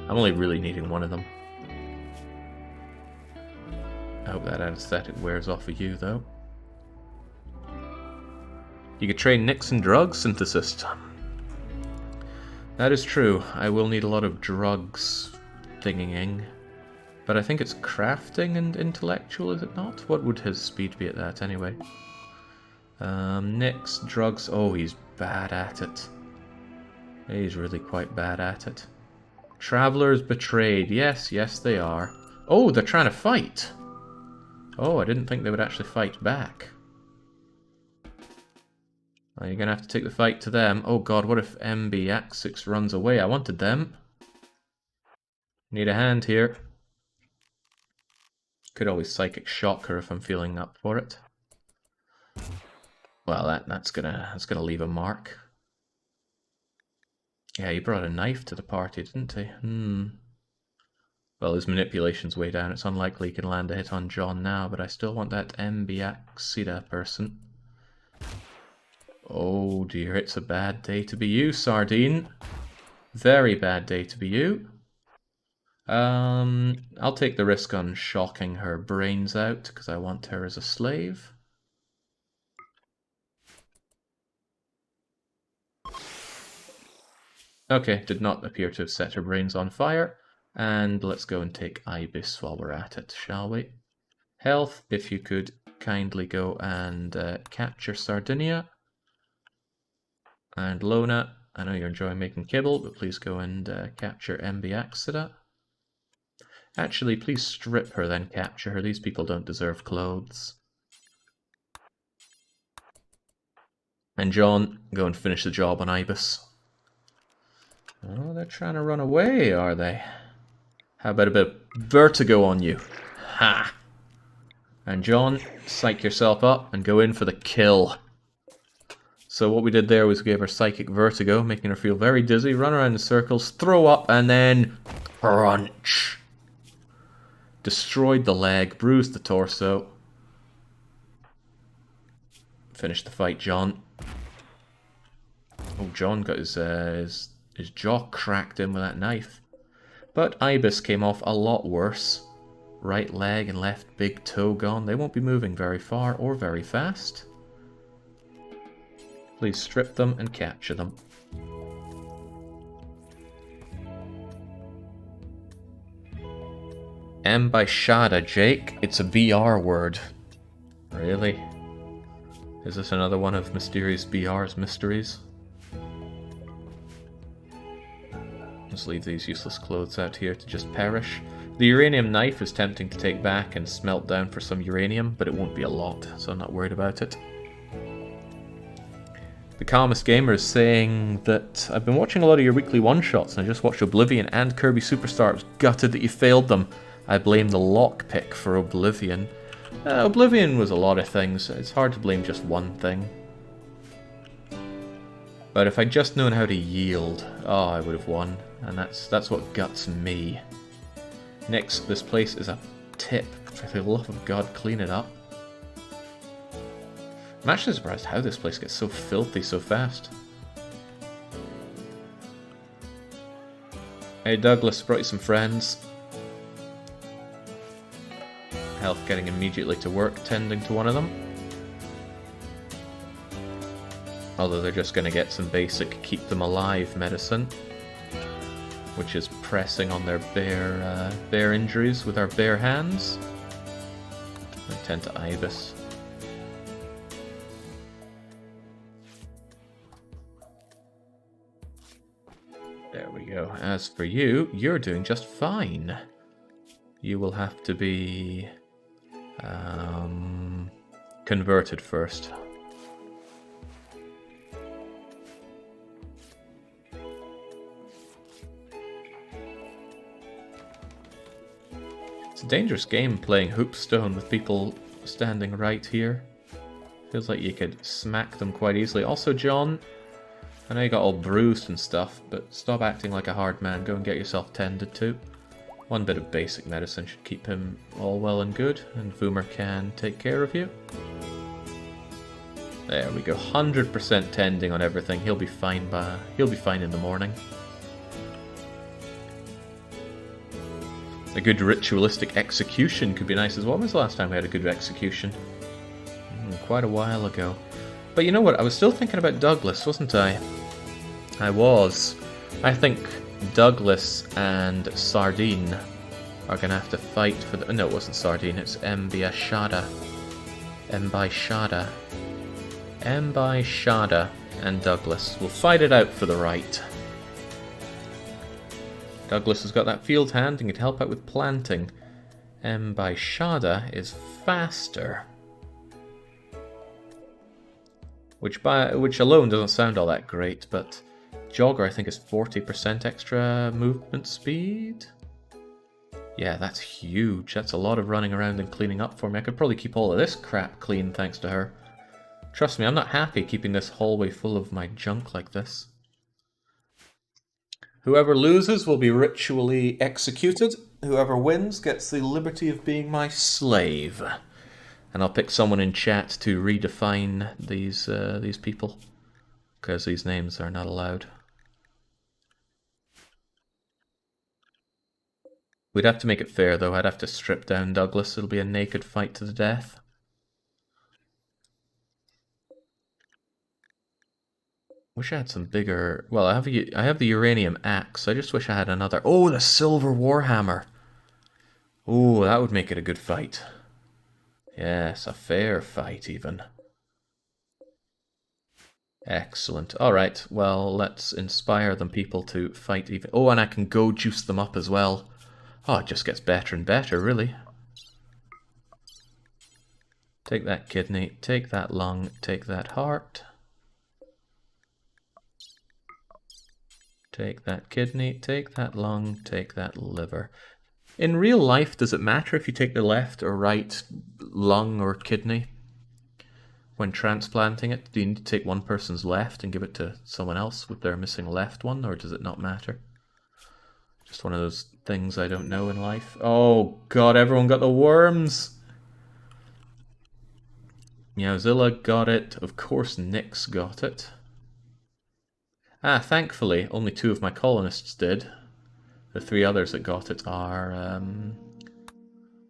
I'm only really needing one of them. I hope that anesthetic wears off of you, though. You could train Nyx in drug synthesis. That is true. I will need a lot of drugs thinging. But I think it's crafting and intellectual, is it not? What would his speed be at that, anyway? Nyx, drugs... Oh, he's bad at it. He's really quite bad at it. Travelers betrayed. Yes, yes they are. Oh, they're trying to fight. Oh, I didn't think they would actually fight back. Well, you're going to have to take the fight to them. Oh god, what if MB Axix runs away? I wanted them. Need a hand here. Could always Psychic Shock her if I'm feeling up for it. Well, that's gonna leave a mark. Yeah, he brought a knife to the party, didn't he? Well, his manipulation's way down. It's unlikely he can land a hit on John now, but I still want that Mbiaxida person. Oh dear, it's a bad day to be you, Sardine. Very bad day to be you. I'll take the risk on shocking her brains out, because I want her as a slave. Okay, did not appear to have set her brains on fire. And let's go and take Ibis while we're at it, shall we? Health, if you could kindly go and capture Sardinia. And Lona, I know you're enjoying making kibble, but please go and capture Mbiaxida. Actually, please strip her, then capture her. These people don't deserve clothes. And John, go and finish the job on Ibis. Oh, they're trying to run away, are they? How about a bit of vertigo on you? Ha! And John, psych yourself up and go in for the kill. So what we did there was we gave her psychic vertigo, making her feel very dizzy, run around in circles, throw up, and then crunch. Destroyed the leg, bruised the torso. Finished the fight, John. Oh, John got his jaw cracked in with that knife. But Ibis came off a lot worse. Right leg and left big toe gone. They won't be moving very far or very fast. Please strip them and capture them. Embashada, Jake. It's a BR word. Really? Is this another one of Mysterious BR's mysteries? Let's leave these useless clothes out here to just perish. The uranium knife is tempting to take back and smelt down for some uranium, but it won't be a lot, so I'm not worried about it. The Calmest Gamer is saying that I've been watching a lot of your weekly one-shots, and I just watched Oblivion and Kirby Superstar. I was gutted that you failed them. I blame the lockpick for Oblivion. Oblivion was a lot of things. It's hard to blame just one thing. But if I'd just known how to yield, oh, I would have won. And that's what guts me. Next, this place is a tip. For the love of God, clean it up. I'm actually surprised how this place gets so filthy so fast. Hey Douglas, brought you some friends. Health getting immediately to work, tending to one of them. Although they're just going to get some basic keep them alive medicine, which is pressing on their bare injuries with our bare hands. I tend to Ibis. There we go. As for you, you're doing just fine. You will have to be converted first. It's a dangerous game playing hoopstone with people standing right here. Feels like you could smack them quite easily. Also, John, I know you got all bruised and stuff, but stop acting like a hard man. Go and get yourself tended to. One bit of basic medicine should keep him all well and good, and Voomer can take care of you. There we go. 100% tending on everything. He'll be fine in the morning. A good ritualistic execution could be nice as well. When was the last time we had a good execution? Quite a while ago. But you know what? I was still thinking about Douglas, wasn't I? I was. I think Douglas and Sardine are going to have to fight for the... No, it wasn't Sardine. It's Embashada. Embashada and Douglas will fight it out for the right. Douglas has got that field hand and can help out with planting. Embashada is faster. Which alone doesn't sound all that great, but Jogger I think is 40% extra movement speed? Yeah, that's huge. That's a lot of running around and cleaning up for me. I could probably keep all of this crap clean thanks to her. Trust me, I'm not happy keeping this hallway full of my junk like this. Whoever loses will be ritually executed. Whoever wins gets the liberty of being my slave. And I'll pick someone in chat to redefine these people, because these names are not allowed. We'd have to make it fair, though. I'd have to strip down Douglas. It'll be a naked fight to the death. Wish I had some bigger... Well, I have the uranium axe. I just wish I had another... Oh, the silver warhammer! Oh, that would make it a good fight. Yes, a fair fight, even. Excellent. Alright, well, let's inspire them people to fight even... Oh, and I can go juice them up as well. Oh, it just gets better and better, really. Take that kidney, take that lung, take that heart. Take that kidney, take that lung, take that liver. In real life, does it matter if you take the left or right lung or kidney? when transplanting it? Do you need to take one person's left and give it to someone else with their missing left one, or does it not matter? Just one of those things I don't know in life. Oh god, everyone got the worms! Meowzilla got it. Of course Nyx got it. Ah, thankfully, only 2 of my colonists did. The 3 others that got it are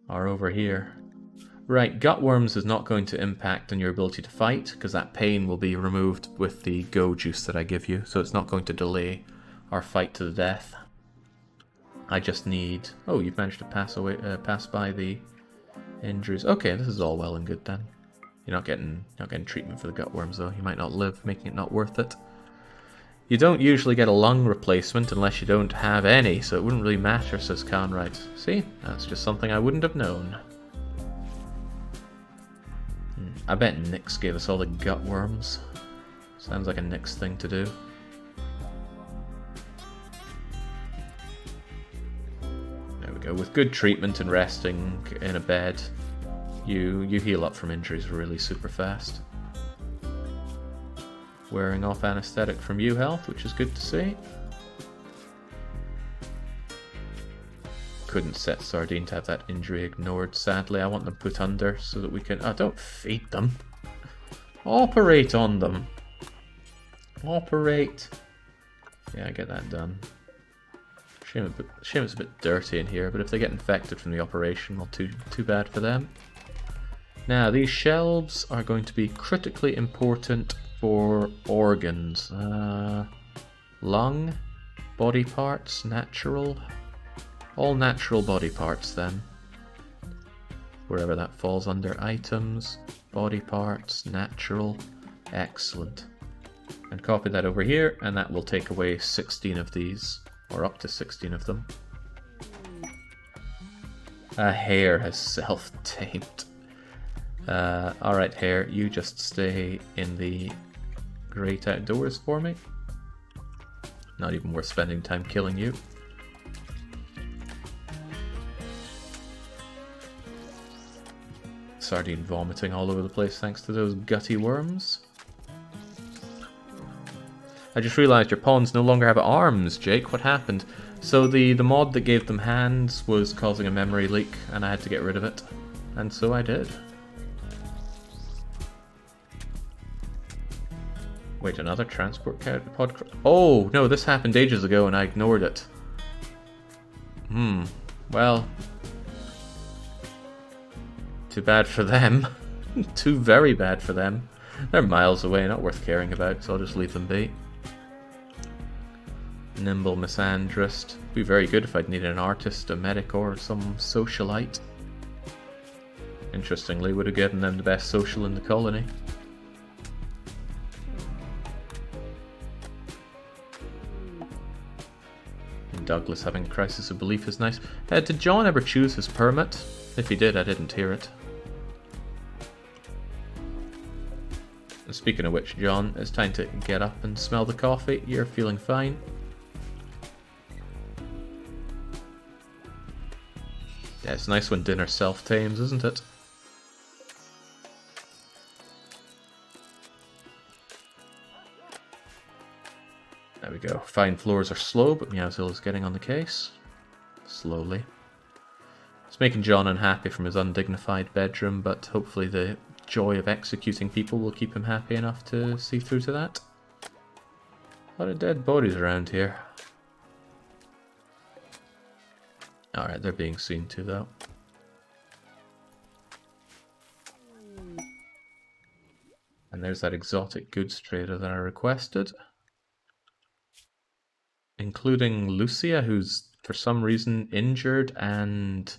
over here. Right, gutworms is not going to impact on your ability to fight, because that pain will be removed with the go juice that I give you, so it's not going to delay our fight to the death. I just need... Oh, you've managed to pass by the injuries. Okay, this is all well and good then. You're not getting treatment for the gutworms though. You might not live, making it not worth it. You don't usually get a lung replacement unless you don't have any, so it wouldn't really matter, says Conrad. See? That's just something I wouldn't have known. I bet Nyx gave us all the gutworms. Sounds like a Nyx thing to do. There we go. With good treatment and resting in a bed, you heal up from injuries really super fast. Wearing off anesthetic from you health, which is good to see. Couldn't set Sardine to have that injury ignored, sadly. I want them put under so that we can... Oh, don't feed them. Operate on them. Operate. Yeah, get that done. Shame it's a bit dirty in here, but if they get infected from the operation, well, too bad for them. Now, these shelves are going to be critically important for organs. Lung, body parts, natural... All natural body parts then. Wherever that falls under. Items, body parts, natural. Excellent. And copy that over here, and that will take away 16 of these. Or up to 16 of them. A hare has self-tamed. Alright, hare, you just stay in the great outdoors for me. Not even worth spending time killing you. Sardine vomiting all over the place thanks to those gutty worms. I just realised your pawns no longer have arms, Jake. What happened? So the mod that gave them hands was causing a memory leak, and I had to get rid of it. And so I did. Wait, another transport pod... Oh, no, this happened ages ago and I ignored it. Well... Too bad for them. Too very bad for them. They're miles away, not worth caring about, so I'll just leave them be. Nimble misandrist. Be very good if I'd needed an artist, a medic, or some socialite. Interestingly, would have given them the best social in the colony. And Douglas having a crisis of belief is nice. Did John ever choose his permit? If he did, I didn't hear it. And speaking of which, John, it's time to get up and smell the coffee. You're feeling fine. Yeah, it's nice when dinner self-tames, isn't it? There we go. Fine floors are slow, but Meowzilla's getting on the case. Slowly. It's making John unhappy from his undignified bedroom, but hopefully the joy of executing people will keep him happy enough to see through to that. A lot of dead bodies around here. Alright, they're being seen to though. And there's that exotic goods trader that I requested. Including Lucia, who's for some reason injured and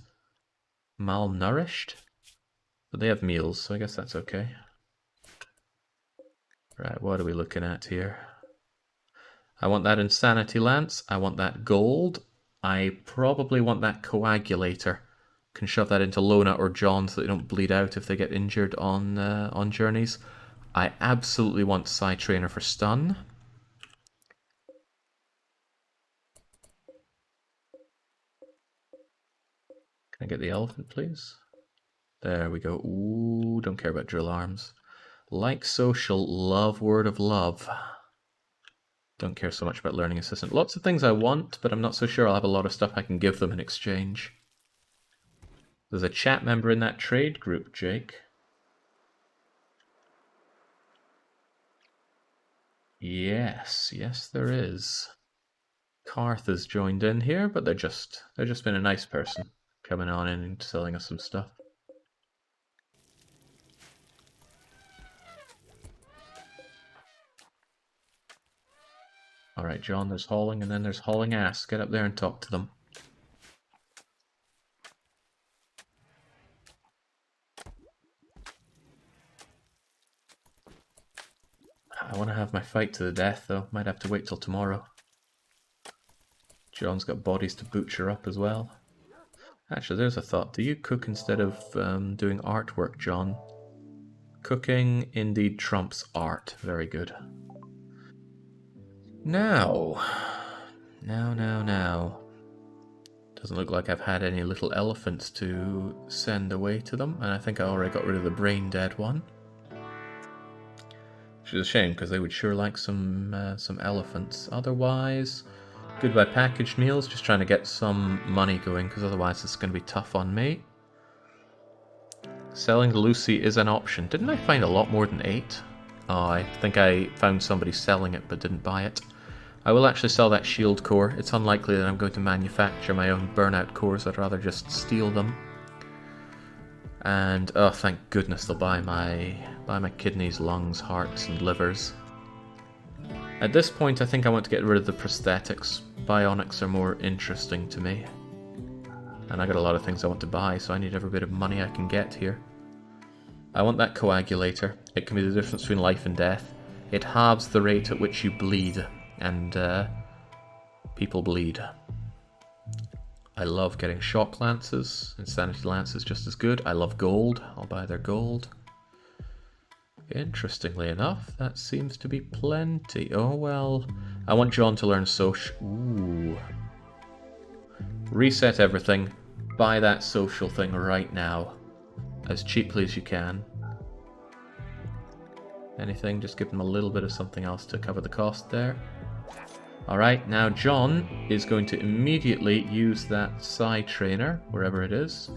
malnourished. But they have meals, so I guess that's okay. Right, what are we looking at here? I want that insanity lance. I want that gold. I probably want that coagulator. Can shove that into Lona or John so they don't bleed out if they get injured on journeys. I absolutely want Psy Trainer for stun. Can I get the elephant, please? There we go. Ooh, don't care about drill arms. Like social, love word of love. Don't care so much about learning assistant. Lots of things I want, but I'm not so sure I'll have a lot of stuff I can give them in exchange. There's a chat member in that trade group, Jake. Yes, yes there is. Karth has joined in here, but they're just been a nice person coming on in and selling us some stuff. Alright, John, there's hauling, and then there's hauling ass. Get up there and talk to them. I want to have my fight to the death, though. Might have to wait till tomorrow. John's got bodies to butcher up as well. Actually, there's a thought. Do you cook instead of doing artwork, John? Cooking indeed trumps art. Very good. Now. Doesn't look like I've had any little elephants to send away to them, and I think I already got rid of the brain dead one. Which is a shame, because they would sure like some elephants. Otherwise, goodbye packaged meals, just trying to get some money going, because otherwise it's going to be tough on me. Selling to Lucy is an option. Didn't I find a lot more than 8? Oh, I think I found somebody selling it but didn't buy it. I will actually sell that shield core. It's unlikely that I'm going to manufacture my own burnout cores. I'd rather just steal them. And oh, thank goodness they'll buy my kidneys, lungs, hearts, and livers. At this point, I think I want to get rid of the prosthetics. Bionics are more interesting to me. And I got a lot of things I want to buy, so I need every bit of money I can get here. I want that coagulator. It can be the difference between life and death. It halves the rate at which you bleed, and people bleed. I love getting shock lances. Insanity lance is just as good. I love gold. I'll buy their gold. Interestingly enough, that seems to be plenty. Oh well. I want John to learn social. Ooh. Reset everything. Buy that social thing right now. As cheaply as you can. Anything, just give them a little bit of something else to cover the cost there. Alright, now John is going to immediately use that Psi trainer, wherever it is.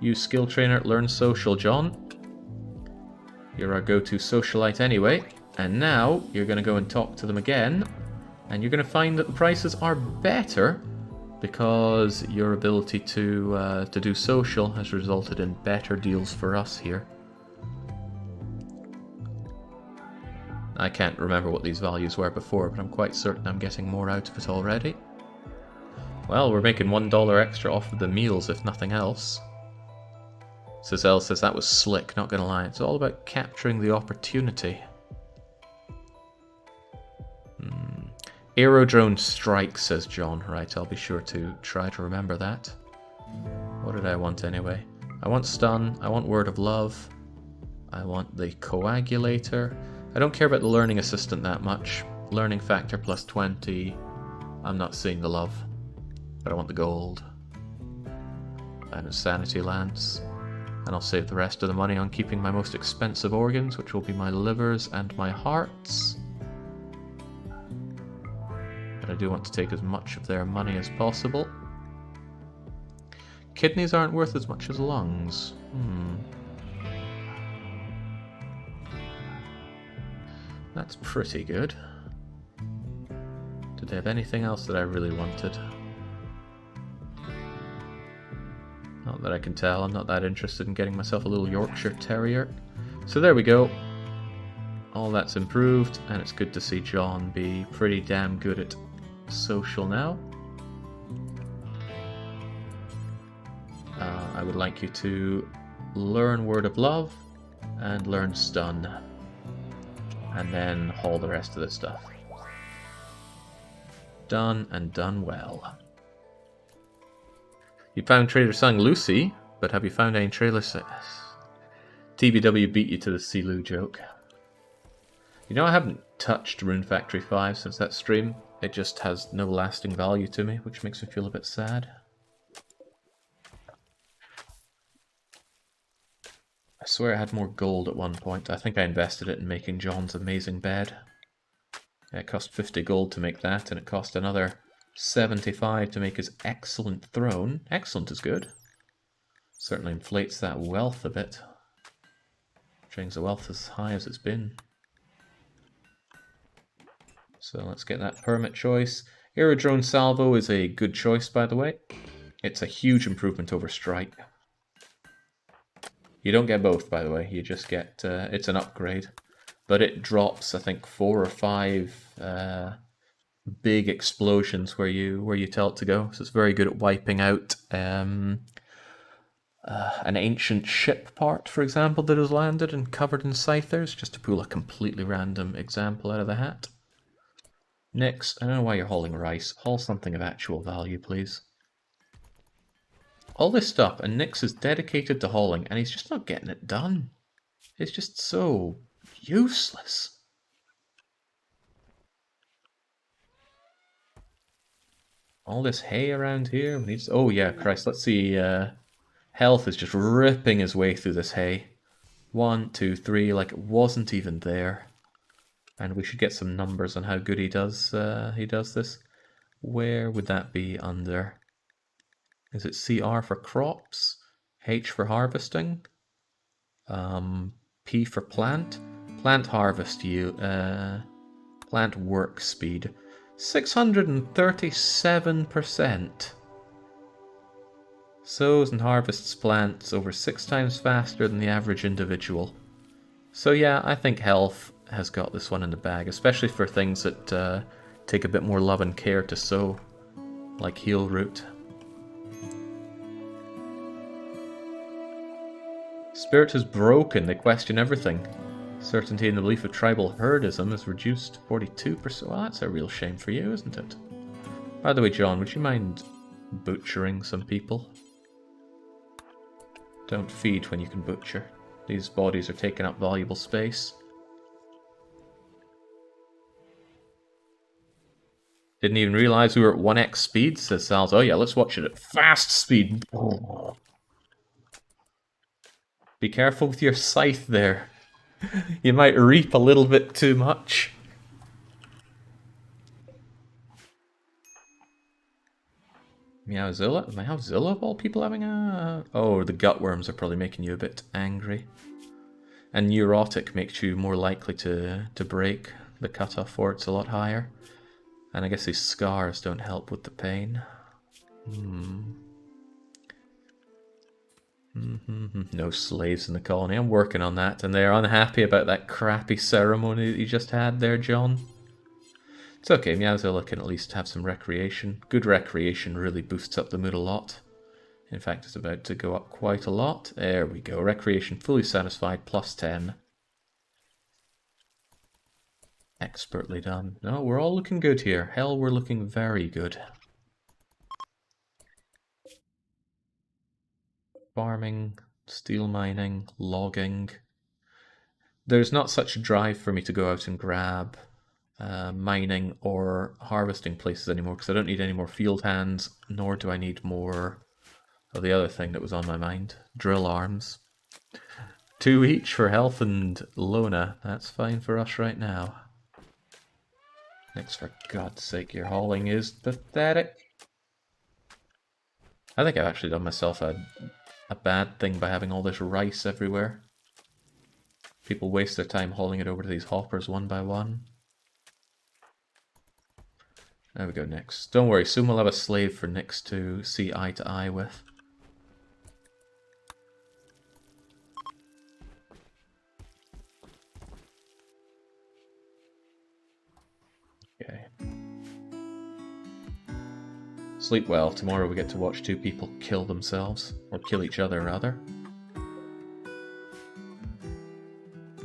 Use skill trainer, learn social, John. You're our go-to socialite anyway. And now you're going to go and talk to them again. And you're going to find that the prices are better because your ability to do social has resulted in better deals for us here. I can't remember what these values were before, but I'm quite certain I'm getting more out of it already. Well, we're making $1 extra off of the meals, if nothing else. Cizelle says that was slick, not gonna lie. It's all about capturing the opportunity. Aerodrone strike, says John. Right, I'll be sure to try to remember that. What did I want anyway? I want stun, I want word of love, I want the coagulator. I don't care about the learning assistant that much. Learning factor plus 20. I'm not seeing the love. But I want the gold. And a sanity lance. And I'll save the rest of the money on keeping my most expensive organs, which will be my livers and my hearts. But I do want to take as much of their money as possible. Kidneys aren't worth as much as lungs. That's pretty good. Did they have anything else that I really wanted? Not that I can tell. I'm not that interested in getting myself a little Yorkshire Terrier. So there we go. All that's improved, and it's good to see John be pretty damn good at social now. I would like you to learn Word of Love and learn Stun. And then haul the rest of the stuff. Done, and done well. You found Trader selling Lucy, but have you found any trailers? TBW beat you to the Silu joke. You know, I haven't touched Rune Factory 5 since that stream. It just has no lasting value to me, which makes me feel a bit sad. I swear I had more gold at one point. I think I invested it in making John's amazing bed. It cost 50 gold to make that, and it cost another 75 to make his excellent throne. Excellent is good. Certainly inflates that wealth a bit. Brings the wealth as high as it's been. So let's get that permit choice. Aerodrone Salvo is a good choice, by the way. It's a huge improvement over Strike. You don't get both, by the way. You just get... it's an upgrade. But it drops, I think, 4 or 5 big explosions where you tell it to go. So it's very good at wiping out an ancient ship part, for example, that has landed and covered in scythers, just to pull a completely random example out of the hat. Nix, I don't know why you're hauling rice. Haul something of actual value, please. All this stuff, and Nix is dedicated to hauling, and he's just not getting it done. It's just so useless. All this hay around here. We need to... Oh yeah, Christ, let's see. Health is just ripping his way through this hay. 1, 2, 3, like it wasn't even there. And we should get some numbers on how good he does this. Where would that be under? Is it CR for crops? H for harvesting? P for plant? Plant harvest plant work speed. 637%. Sows and harvests plants over 6 times faster than the average individual. So yeah, I think health has got this one in the bag, especially for things that take a bit more love and care to sow, like heal root. Spirit is broken, they question everything. Certainty in the belief of tribal herdism is reduced to 42%. Well, that's a real shame for you, isn't it? By the way, John, would you mind butchering some people? Don't feed when you can butcher. These bodies are taking up valuable space. Didn't even realize we were at 1x speed, says Sal's. Oh yeah, let's watch it at fast speed. Be careful with your scythe there. You might reap a little bit too much. Meowzilla? Meowzilla of all people having a... Oh, the gutworms are probably making you a bit angry. And neurotic makes you more likely to break. The cutoff for it's a lot higher. And I guess these scars don't help with the pain. No slaves in the colony. I'm working on that, and they're unhappy about that crappy ceremony that you just had there, John. It's okay, Meowzilla can at least have some recreation. Good recreation really boosts up the mood a lot. In fact, it's about to go up quite a lot. There we go. Recreation fully satisfied, plus 10. Expertly done. No, we're all looking good here. Hell, we're looking very good. Farming, steel mining, logging. There's not such a drive for me to go out and grab mining or harvesting places anymore because I don't need any more field hands, nor do I need more of the other thing that was on my mind. Drill arms. 2 each for health and Lona. That's fine for us right now. Next, for God's sake, your hauling is pathetic. I think I've actually done myself a bad thing by having all this rice everywhere. People waste their time hauling it over to these hoppers one by one. There we go, Nix. Don't worry, soon we'll have a slave for Nix to see eye to eye with. Okay. Sleep well. Tomorrow we get to watch 2 people kill themselves. Or kill each other, rather.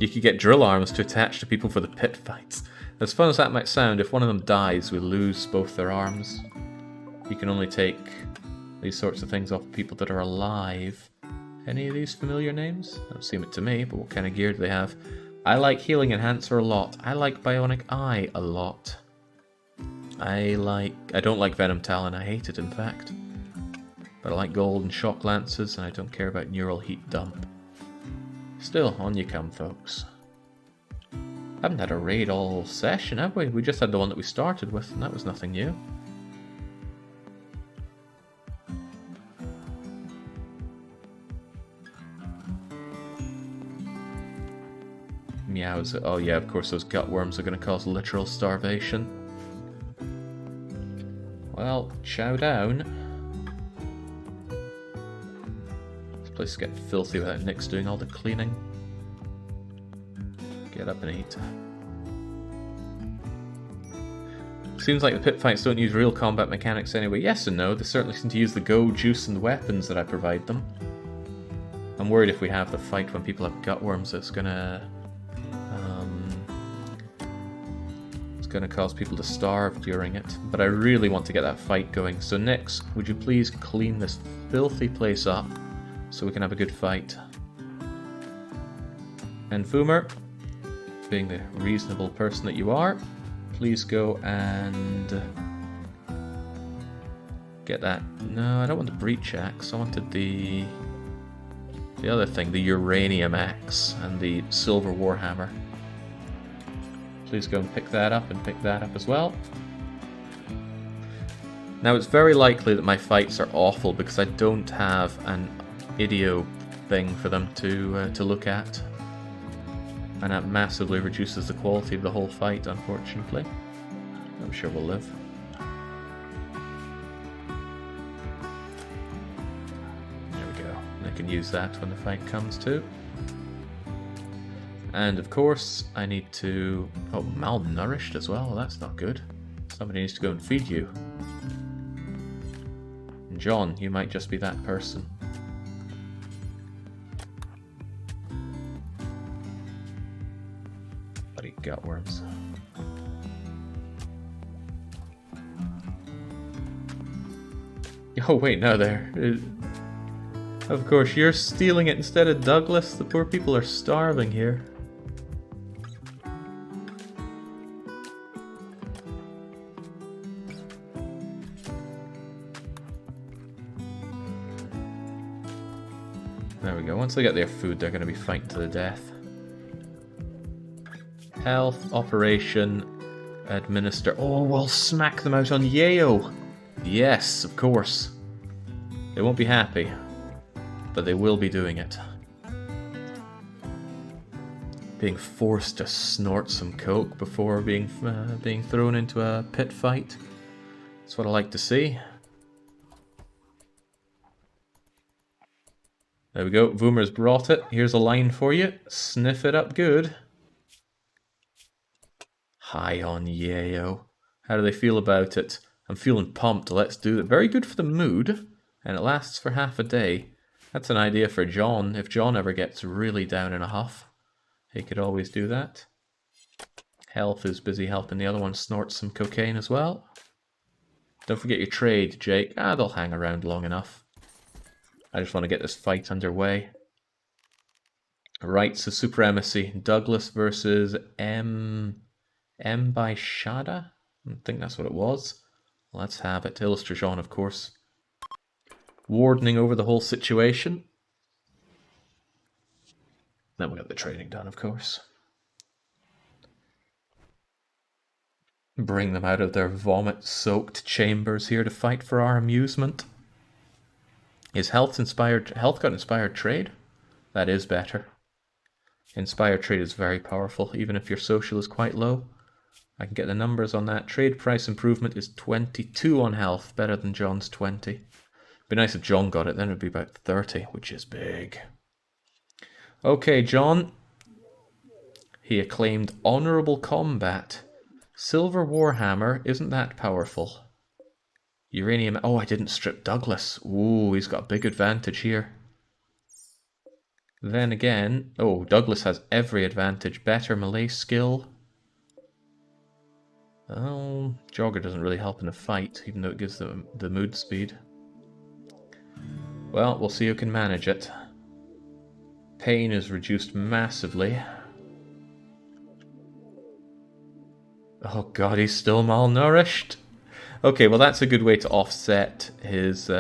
You could get drill arms to attach to people for the pit fights. As fun as that might sound, if one of them dies, we lose both their arms. You can only take these sorts of things off people that are alive. Any of these familiar names? Don't seem it to me, but what kind of gear do they have? I like Healing Enhancer a lot. I like Bionic Eye a lot. I don't like Venom Talon, I hate it in fact. But I like Gold and Shock Lances, and I don't care about Neural Heat Dump. Still, on you come, folks. Haven't had a raid all session, have we? We just had the one that we started with, and that was nothing new. Meows. Oh yeah, of course those gutworms are going to cause literal starvation. Well, chow down. This place is getting filthy without Nick's doing all the cleaning. Get up and eat. Seems like the pit fights don't use real combat mechanics anyway. Yes and no, they certainly seem to use the go, juice and the weapons that I provide them. I'm worried if we have the fight when people have gutworms, it's gonna cause people to starve during it. But I really want to get that fight going. So Nix, would you please clean this filthy place up so we can have a good fight? And Fumer, being the reasonable person that you are, please go and get that. No, I don't want the breach axe. I wanted the other thing, the uranium axe and the silver warhammer. Please go and pick that up and pick that up as well. Now it's very likely that my fights are awful because I don't have an idio thing for them to look at. And that massively reduces the quality of the whole fight, unfortunately. I'm sure we'll live. There we go. I can use that when the fight comes too. And of course, I need to... Oh, malnourished as well. That's not good. Somebody needs to go and feed you. And John, you might just be that person. Bloody gutworms. Oh wait, no, there. Of course, you're stealing it instead of Douglas. The poor people are starving here. There we go. Once they get their food, they're going to be fighting to the death. Health, operation, administer. Oh, we'll smack them out on Yayo. Yes, of course. They won't be happy, but they will be doing it. Being forced to snort some coke before being thrown into a pit fight. That's what I like to see. There we go, Voomer's brought it. Here's a line for you. Sniff it up good. High on Yayo. How do they feel about it? I'm feeling pumped, let's do it. Very good for the mood, and it lasts for half a day. That's an idea for John. If John ever gets really down in a huff, he could always do that. Health is busy helping the other one snort some cocaine as well. Don't forget your trade, Jake. They'll hang around long enough. I just want to get this fight underway. Rights of supremacy. Douglas versus M by Shada? I think that's what it was. Let's have it. Illustration, of course. Wardening over the whole situation. Then we got the training done, of course. Bring them out of their vomit-soaked chambers here to fight for our amusement. Is health got inspired trade? That is better. Inspired trade is very powerful, even if your social is quite low. I can get the numbers on that. Trade price improvement is 22 on health, better than John's 20. Be nice if John got it, then it would be about 30, which is big. Okay, John. He acclaimed honorable combat. Silver Warhammer isn't that powerful. Uranium... Oh, I didn't strip Douglas. Ooh, he's got a big advantage here. Then again... Oh, Douglas has every advantage. Better melee skill. Oh, Jogger doesn't really help in a fight, even though it gives them the mood speed. Well, we'll see who can manage it. Pain is reduced massively. Oh god, he's still malnourished. Okay, well that's a good way to offset his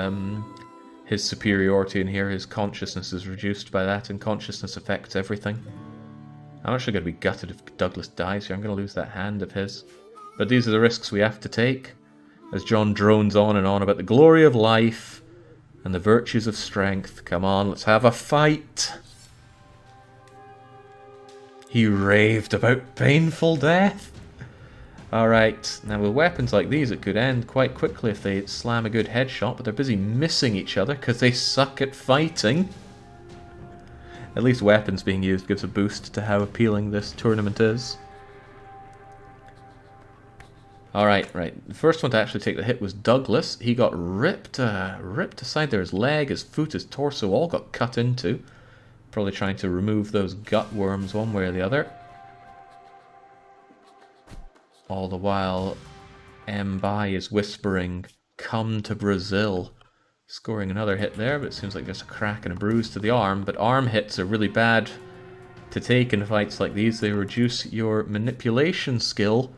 his superiority in here. His consciousness is reduced by that, and consciousness affects everything. I'm actually going to be gutted if Douglas dies here. I'm going to lose that hand of his. But these are the risks we have to take, as John drones on and on about the glory of life and the virtues of strength. Come on, let's have a fight. He raved about painful death. Alright, now with weapons like these it could end quite quickly if they slam a good headshot, but they're busy missing each other because they suck at fighting. At least weapons being used gives a boost to how appealing this tournament is. Alright, right. The first one to actually take the hit was Douglas. He got ripped aside there. His leg, his foot, his torso all got cut into. Probably trying to remove those gut worms one way or the other. All the while, Mbai is whispering, "Come to Brazil." Scoring another hit there, but it seems like there's a crack and a bruise to the arm. But arm hits are really bad to take in fights like these. They reduce your manipulation skill.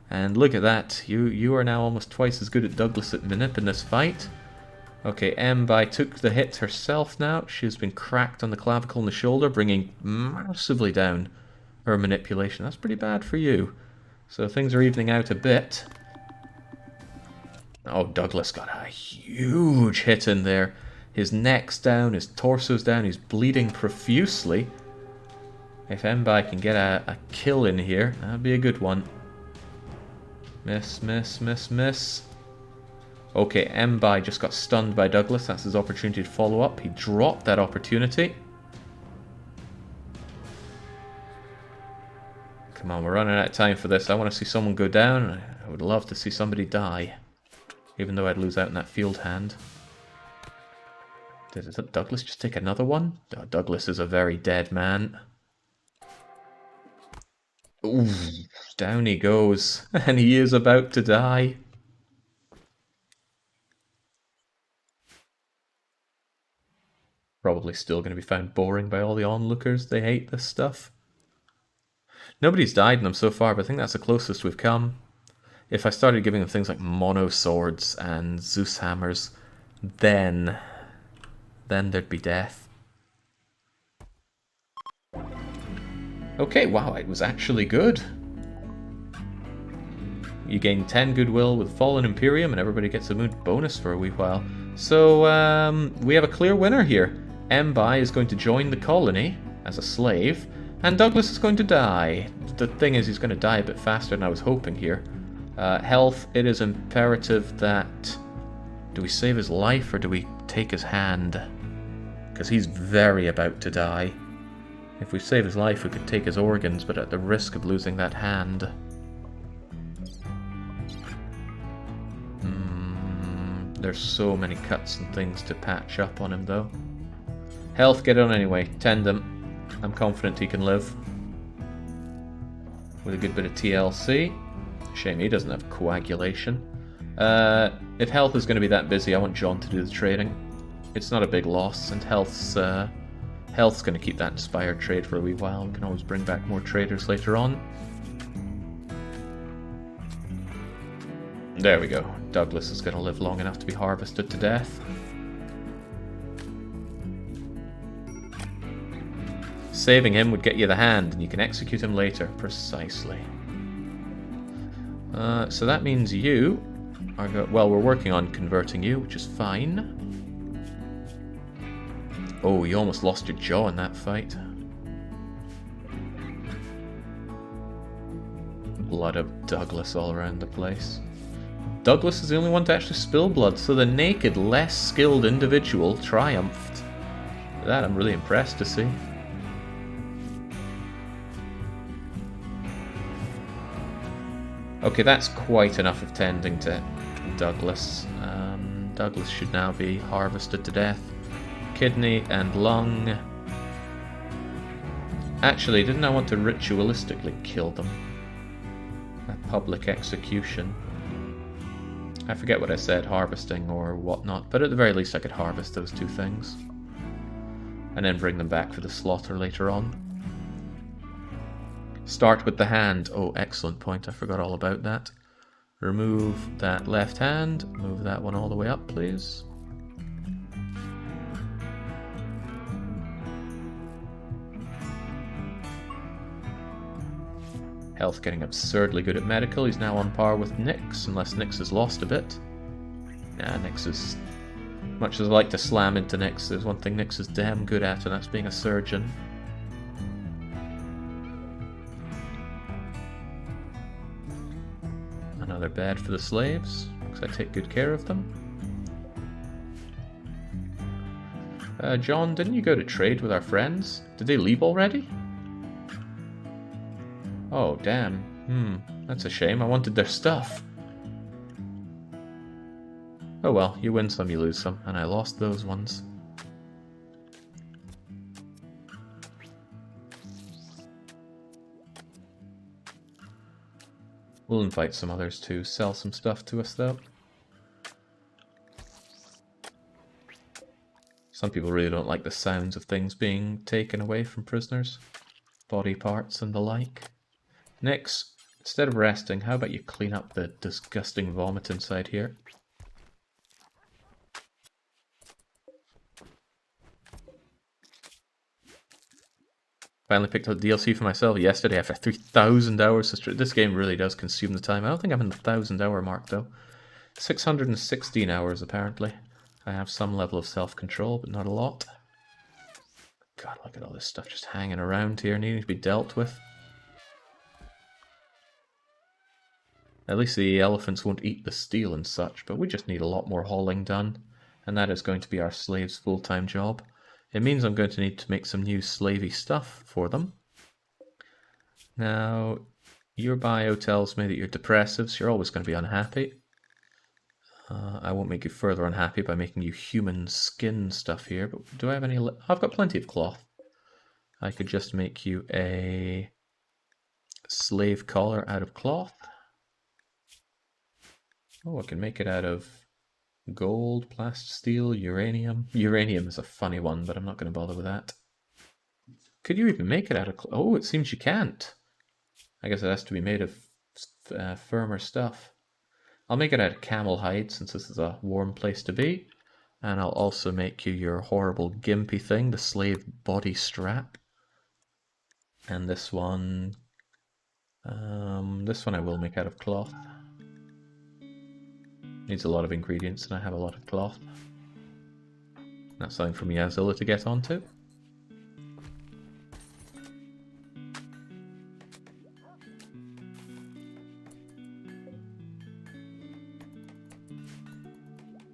And look at that. You are now almost twice as good at Douglas at manip in this fight. Okay, Mbai took the hit herself now. She's been cracked on the clavicle and the shoulder, bringing massively down her manipulation. That's pretty bad for you. So things are evening out a bit. Oh, Douglas got a huge hit in there. His neck's down, his torso's down, he's bleeding profusely. If Mbai can get a kill in here, that'd be a good one. Miss, miss, miss, miss. Okay, Mbai just got stunned by Douglas. That's his opportunity to follow up. He dropped that opportunity. Come on, we're running out of time for this. I want to see someone go down. I would love to see somebody die. Even though I'd lose out in that field hand. Did Douglas just take another one? Oh, Douglas is a very dead man. Ooh, down he goes. And he is about to die. Probably still going to be found boring by all the onlookers. They hate this stuff. Nobody's died in them so far, but I think that's the closest we've come. If I started giving them things like mono swords and Zeus hammers, then there'd be death. Okay, wow, it was actually good. You gain 10 goodwill with Fallen Imperium, and everybody gets a mood bonus for a wee while. So, we have a clear winner here. Mbai is going to join the colony as a slave, and Douglas is going to die. The thing is, he's going to die a bit faster than I was hoping here. Health, it is imperative that... Do we save his life or do we take his hand? Because he's very about to die. If we save his life, we could take his organs, but at the risk of losing that hand. There's so many cuts and things to patch up on him, though. Health, get on anyway. Tend him. I'm confident he can live. With a good bit of TLC. Shame he doesn't have coagulation. If health is going to be that busy, I want John to do the trading. It's not a big loss, and health's going to keep that inspired trade for a wee while. We can always bring back more traders later on. There we go. Douglas is going to live long enough to be harvested to death. Saving him would get you the hand, and you can execute him later. Precisely. So that means you are well, we're working on converting you, which is fine. Oh, you almost lost your jaw in that fight. Blood of Douglas all around the place. Douglas is the only one to actually spill blood, so the naked, less skilled individual triumphed. That I'm really impressed to see. Okay, that's quite enough of tending to Douglas. Douglas should now be harvested to death. Kidney and lung. Actually, didn't I want to ritualistically kill them? A public execution. I forget what I said, harvesting or whatnot, but at the very least I could harvest those two things. And then bring them back for the slaughter later on. Start with the hand. Oh, excellent point. I forgot all about that. Remove that left hand. Move that one all the way up, please. Health getting absurdly good at medical. He's now on par with Nyx, unless Nyx has lost a bit. Nah, Nyx is... Much as I like to slam into Nyx, there's one thing Nyx is damn good at, and that's being a surgeon. Another bed for the slaves, because I take good care of them. John, didn't you go to trade with our friends? Did they leave already? Oh, damn. That's a shame. I wanted their stuff. Oh well, you win some, you lose some, and I lost those ones. We'll invite some others to sell some stuff to us, though. Some people really don't like the sounds of things being taken away from prisoners. Body parts and the like. Nyx, instead of resting, how about you clean up the disgusting vomit inside here? Finally picked up DLC for myself yesterday after 3,000 hours. This game really does consume the time. I don't think I'm in the 1,000-hour mark, though. 616 hours, apparently. I have some level of self-control, but not a lot. God, look at all this stuff just hanging around here, needing to be dealt with. At least the elephants won't eat the steel and such, but we just need a lot more hauling done. And that is going to be our slaves' full-time job. It means I'm going to need to make some new slavey stuff for them. Now, your bio tells me that you're depressive, so you're always going to be unhappy. I won't make you further unhappy by making you human skin stuff here, but do I have any... I've got plenty of cloth. I could just make you a slave collar out of cloth. Oh, I can make it out of gold, plasteel, uranium. Uranium is a funny one, but I'm not going to bother with that. Could you even make it out of cloth? Oh, it seems you can't. I guess it has to be made of firmer stuff. I'll make it out of camel hide, since this is a warm place to be. And I'll also make you your horrible gimpy thing, the slave body strap. And this one I will make out of cloth. Needs a lot of ingredients, and I have a lot of cloth. That's something for Yazilla to get onto.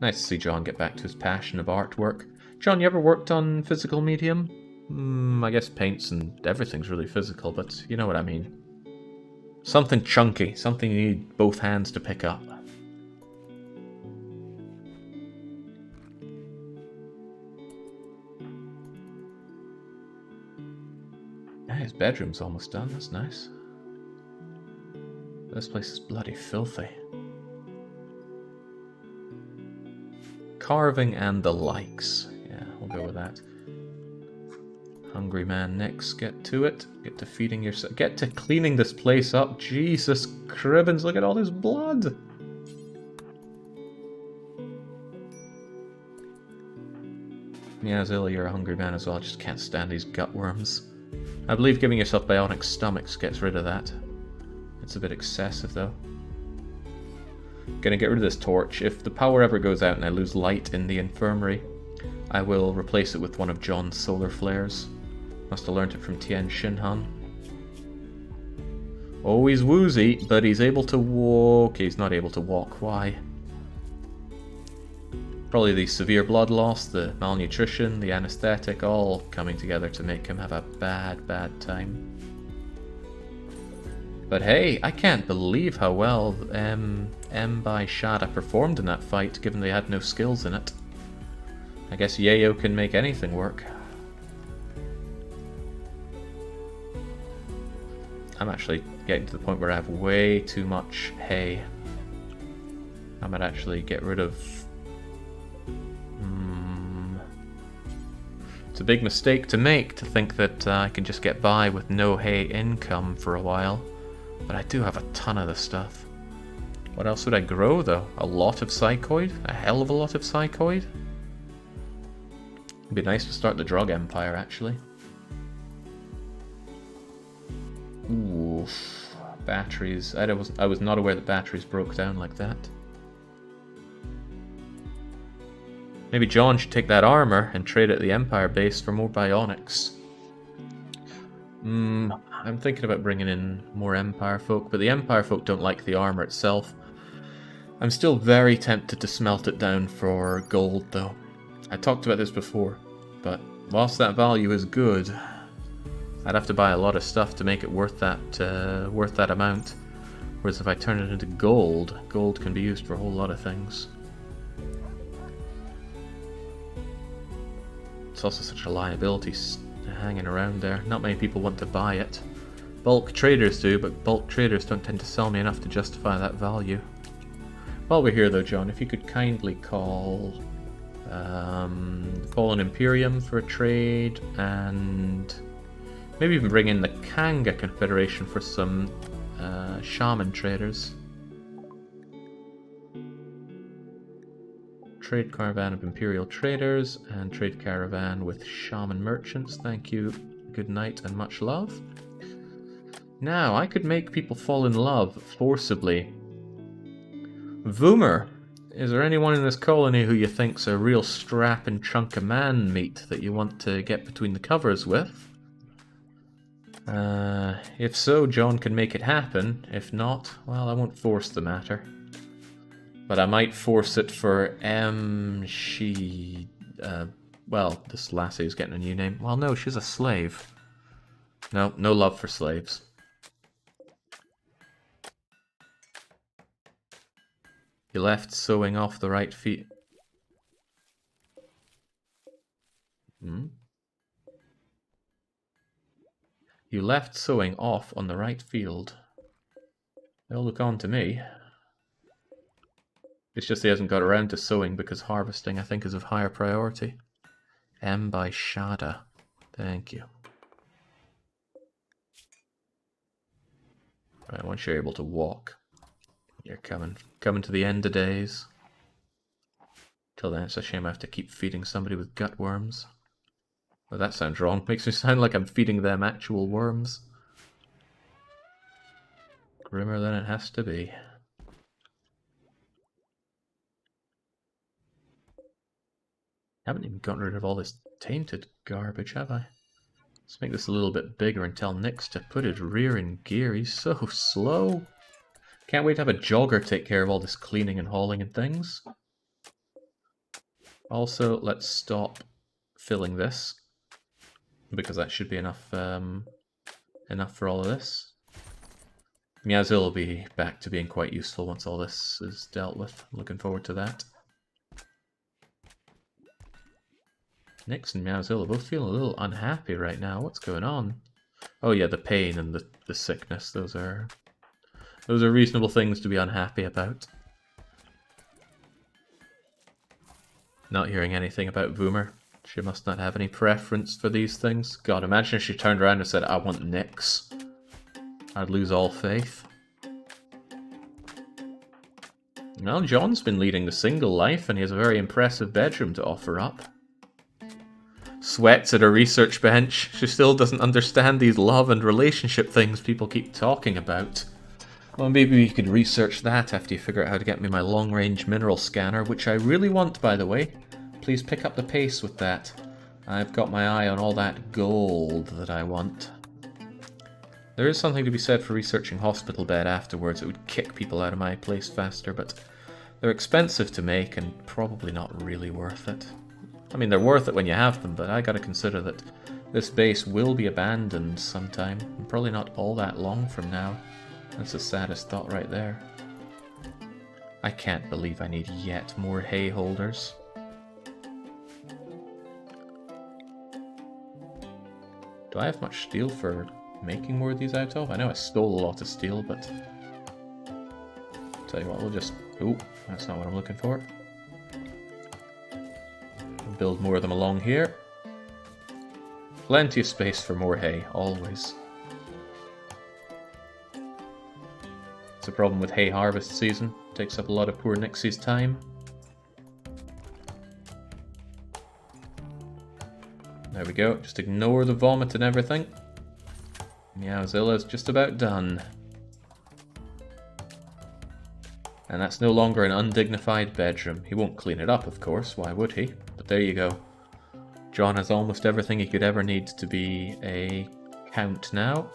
Nice to see John get back to his passion of artwork. John, you ever worked on physical medium? I guess paints and everything's really physical, but you know what I mean. Something chunky, something you need both hands to pick up. His bedroom's almost done, that's nice. This place is bloody filthy. Carving and the likes. Yeah, we'll go with that. Hungry man next, get to it. Get to feeding yourself. Get to cleaning this place up. Jesus cribbins, look at all this blood. Yeah, Zilla, you're a hungry man as well. I just can't stand these gut worms. I believe giving yourself bionic stomachs gets rid of that. It's a bit excessive though. Gonna get rid of this torch. If the power ever goes out and I lose light in the infirmary, I will replace it with one of John's solar flares. Must have learnt it from Tien Shinhan. Oh, he's woozy, but he's able to walk. He's not able to walk. Why? Probably the severe blood loss, the malnutrition, the anesthetic, all coming together to make him have a bad, bad time. But hey, I can't believe how well M by Shada performed in that fight, given they had no skills in it. I guess Yayo can make anything work. I'm actually getting to the point where I have way too much hay. I might actually get rid of... It's a big mistake to make, to think that I can just get by with no hay income for a while. But I do have a ton of this stuff. What else would I grow, though? A lot of psychoid? A hell of a lot of psychoid? It'd be nice to start the drug empire, actually. Ooh. Batteries. I was not aware that batteries broke down like that. Maybe John should take that armor and trade it at the Empire base for more bionics. I'm thinking about bringing in more Empire folk, but the Empire folk don't like the armor itself. I'm still very tempted to smelt it down for gold, though. I talked about this before, but whilst that value is good, I'd have to buy a lot of stuff to make it worth that amount. Whereas if I turn it into gold, gold can be used for a whole lot of things. It's also such a liability hanging around there. Not many people want to buy it. Bulk traders do, but bulk traders don't tend to sell me enough to justify that value. While we're here though, John, if you could kindly call Fallen Imperium for a trade, and maybe even bring in the Kanga Confederation for some shaman traders. Trade caravan of Imperial traders and trade caravan with shaman merchants. Thank you, good night, and much love. Now, I could make people fall in love forcibly. Voomer, is there anyone in this colony who you think's a real strapping chunk of man meat that you want to get between the covers with? If so, John can make it happen. If not, well, I won't force the matter. But I might force it for well, this lassie's getting a new name. Well, no, she's a slave. No, no love for slaves. You left sewing off the right feet. You left sewing off on the right field. They'll look on to me. It's just he hasn't got around to sowing because harvesting, I think, is of higher priority. M by Shada. Thank you. Right, once you're able to walk, you're coming to the end of days. Till then, it's a shame I have to keep feeding somebody with gut worms. Well, that sounds wrong. Makes me sound like I'm feeding them actual worms. Grimmer than it has to be. Haven't even gotten rid of all this tainted garbage, have I? Let's make this a little bit bigger and tell Nix to put his rear in gear. He's so slow. Can't wait to have a jogger take care of all this cleaning and hauling and things. Also, let's stop filling this, because that should be enough enough for all of this. Meowzil will be back to being quite useful once all this is dealt with. I'm looking forward to that. Nix and Meowzil are both feeling a little unhappy right now. What's going on? Oh yeah, the pain and the sickness. Those are reasonable things to be unhappy about. Not hearing anything about Voomer. She must not have any preference for these things. God, imagine if she turned around and said, I want Nix. I'd lose all faith. Well, John's been leading the single life and he has a very impressive bedroom to offer up. Sweats at her research bench. She still doesn't understand these love and relationship things people keep talking about. Well, maybe we could research that after you figure out how to get me my long-range mineral scanner, which I really want, by the way. Please pick up the pace with that. I've got my eye on all that gold that I want. There is something to be said for researching hospital bed afterwards. It would kick people out of my place faster, but they're expensive to make and probably not really worth it. I mean, they're worth it when you have them, but I gotta consider that this base will be abandoned sometime, and probably not all that long from now. That's the saddest thought right there. I can't believe I need yet more hay holders. Do I have much steel for making more of these out of? I know I stole a lot of steel, but... Tell you what, we'll just... Ooh, that's not what I'm looking for. Build more of them along here. Plenty of space for more hay, always. It's a problem with hay harvest season. Takes up a lot of poor Nixie's time. There we go. Just ignore the vomit and everything. Meowzilla's just about done. And that's no longer an undignified bedroom. He won't clean it up, of course, why would he? But there you go. John has almost everything he could ever need to be a count now.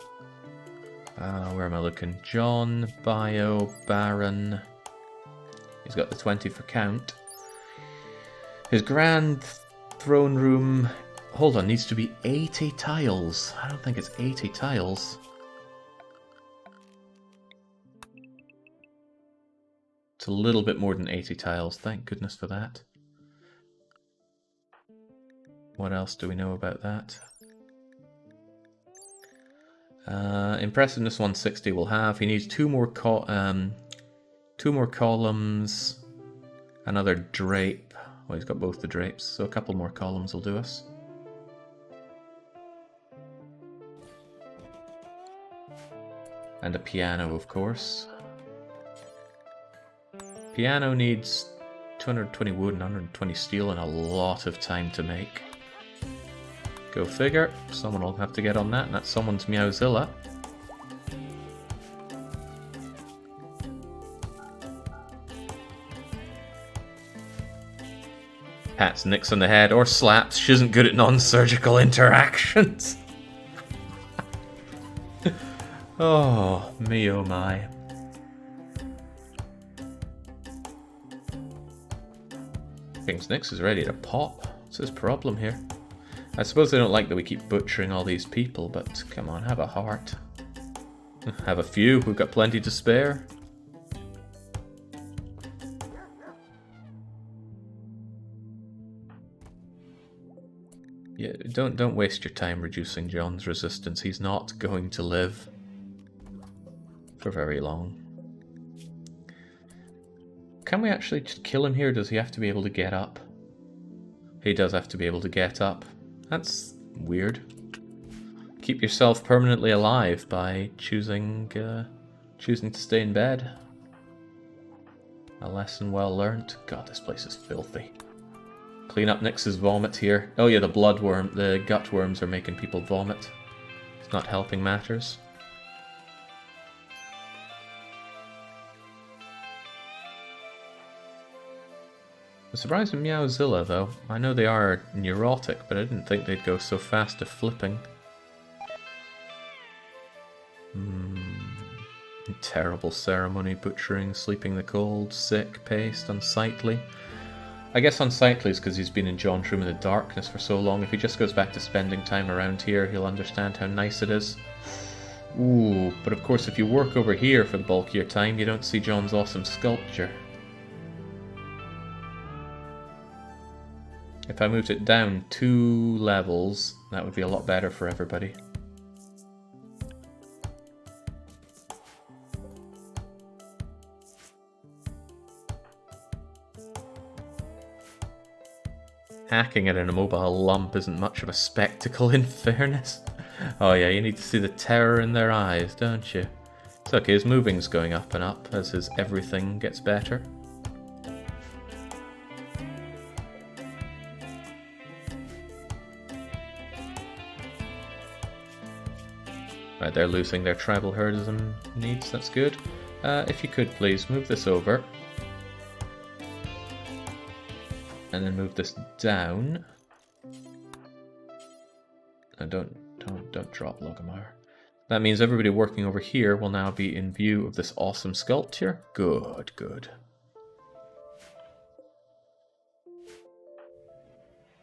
Where am I looking? John, Bio, Baron. He's got the 20 for count. His grand throne room... Hold on, needs to be 80 tiles. I don't think it's 80 tiles. It's a little bit more than 80 tiles, thank goodness for that. What else do we know about that? Impressiveness 160 will have. He needs two more columns, another drape. Well, he's got both the drapes, so a couple more columns will do us. And a piano, of course. Piano needs 220 wood and 120 steel and a lot of time to make. Go figure. Someone will have to get on that, and that's someone's Meowzilla. Pats Nix on the head, or slaps. She isn't good at non-surgical interactions. Oh, me oh my. King's Nix is ready to pop. What's his problem here? I suppose they don't like that we keep butchering all these people, but come on, have a heart. Have a few, we've got plenty to spare. Yeah, don't waste your time reducing John's resistance. He's not going to live for very long. Can we actually just kill him here? Does he have to be able to get up? He does have to be able to get up. That's weird. Keep yourself permanently alive by choosing to stay in bed. A lesson well learned. God, this place is filthy. Clean up Nix's vomit here. Oh yeah, the gut worms are making people vomit. It's not helping matters. I'm surprised with Meowzilla though. I know they are neurotic, but I didn't think they'd go so fast to flipping. Terrible ceremony, butchering, sleeping the cold, sick, paced, unsightly. I guess unsightly is because he's been in John's room in the darkness for so long. If he just goes back to spending time around here, he'll understand how nice it is. Ooh, but of course if you work over here for the bulk of your time, you don't see John's awesome sculpture. If I moved it down 2 levels, that would be a lot better for everybody. Hacking at an immobile lump isn't much of a spectacle, in fairness. Oh yeah, you need to see the terror in their eyes, don't you? It's okay, his moving's going up and up as his everything gets better. Right, they're losing their tribal herdism needs, that's good. If you could please, move this over. And then move this down. No, don't drop Logomar. That means everybody working over here will now be in view of this awesome sculpture. Good, good.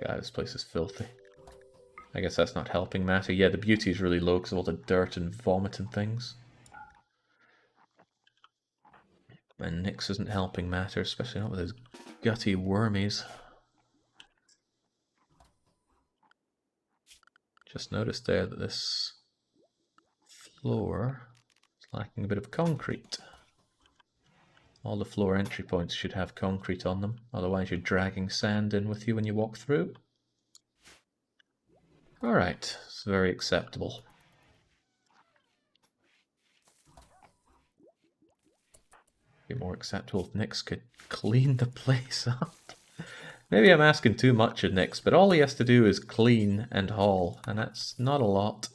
God, this place is filthy. I guess that's not helping matter. Yeah, the beauty is really low because of all the dirt and vomit and things. And Nix isn't helping matter, especially not with his gutty wormies. Just noticed there that this floor is lacking a bit of concrete. All the floor entry points should have concrete on them, otherwise you're dragging sand in with you when you walk through. Alright, it's very acceptable. Be more acceptable if Nix could clean the place up. Maybe I'm asking too much of Nix, but all he has to do is clean and haul, and that's not a lot.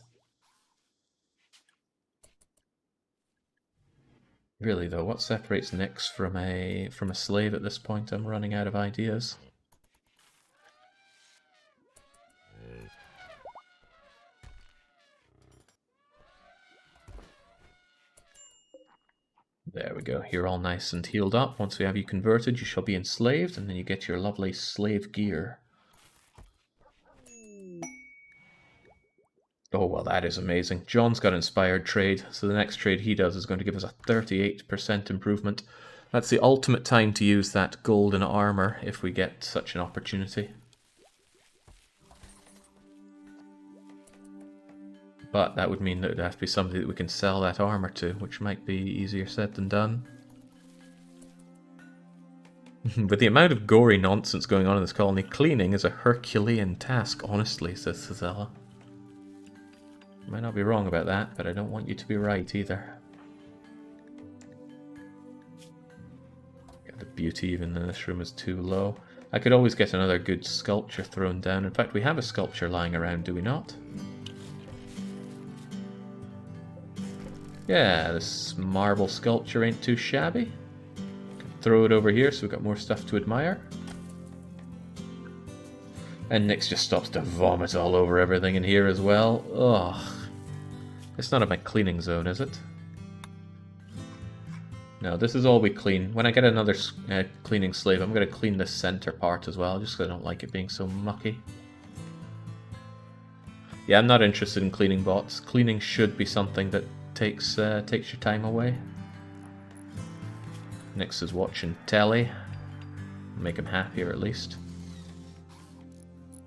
Really though, what separates Nyx from a slave at this point? I'm running out of ideas. There we go, you're all nice and healed up. Once we have you converted, you shall be enslaved, and then you get your lovely slave gear. Oh, well, that is amazing. John's got inspired trade, so the next trade he does is going to give us a 38% improvement. That's the ultimate time to use that golden armor if we get such an opportunity. But that would mean that it would have to be somebody that we can sell that armor to, which might be easier said than done. With the amount of gory nonsense going on in this colony, cleaning is a Herculean task, honestly, says Cizella. Might not be wrong about that, but I don't want you to be right either. Yeah, the beauty even in this room is too low. I could always get another good sculpture thrown down. In fact, we have a sculpture lying around, do we not? Yeah, this marble sculpture ain't too shabby. Throw it over here so we've got more stuff to admire. And Nyx just stops to vomit all over everything in here as well. Ugh. It's not in my cleaning zone, is it? No, this is all we clean. When I get another cleaning slave, I'm going to clean this center part as well, just because I don't like it being so mucky. Yeah, I'm not interested in cleaning bots. Cleaning should be something that takes your time away. Nyx is watching telly. Make him happier at least.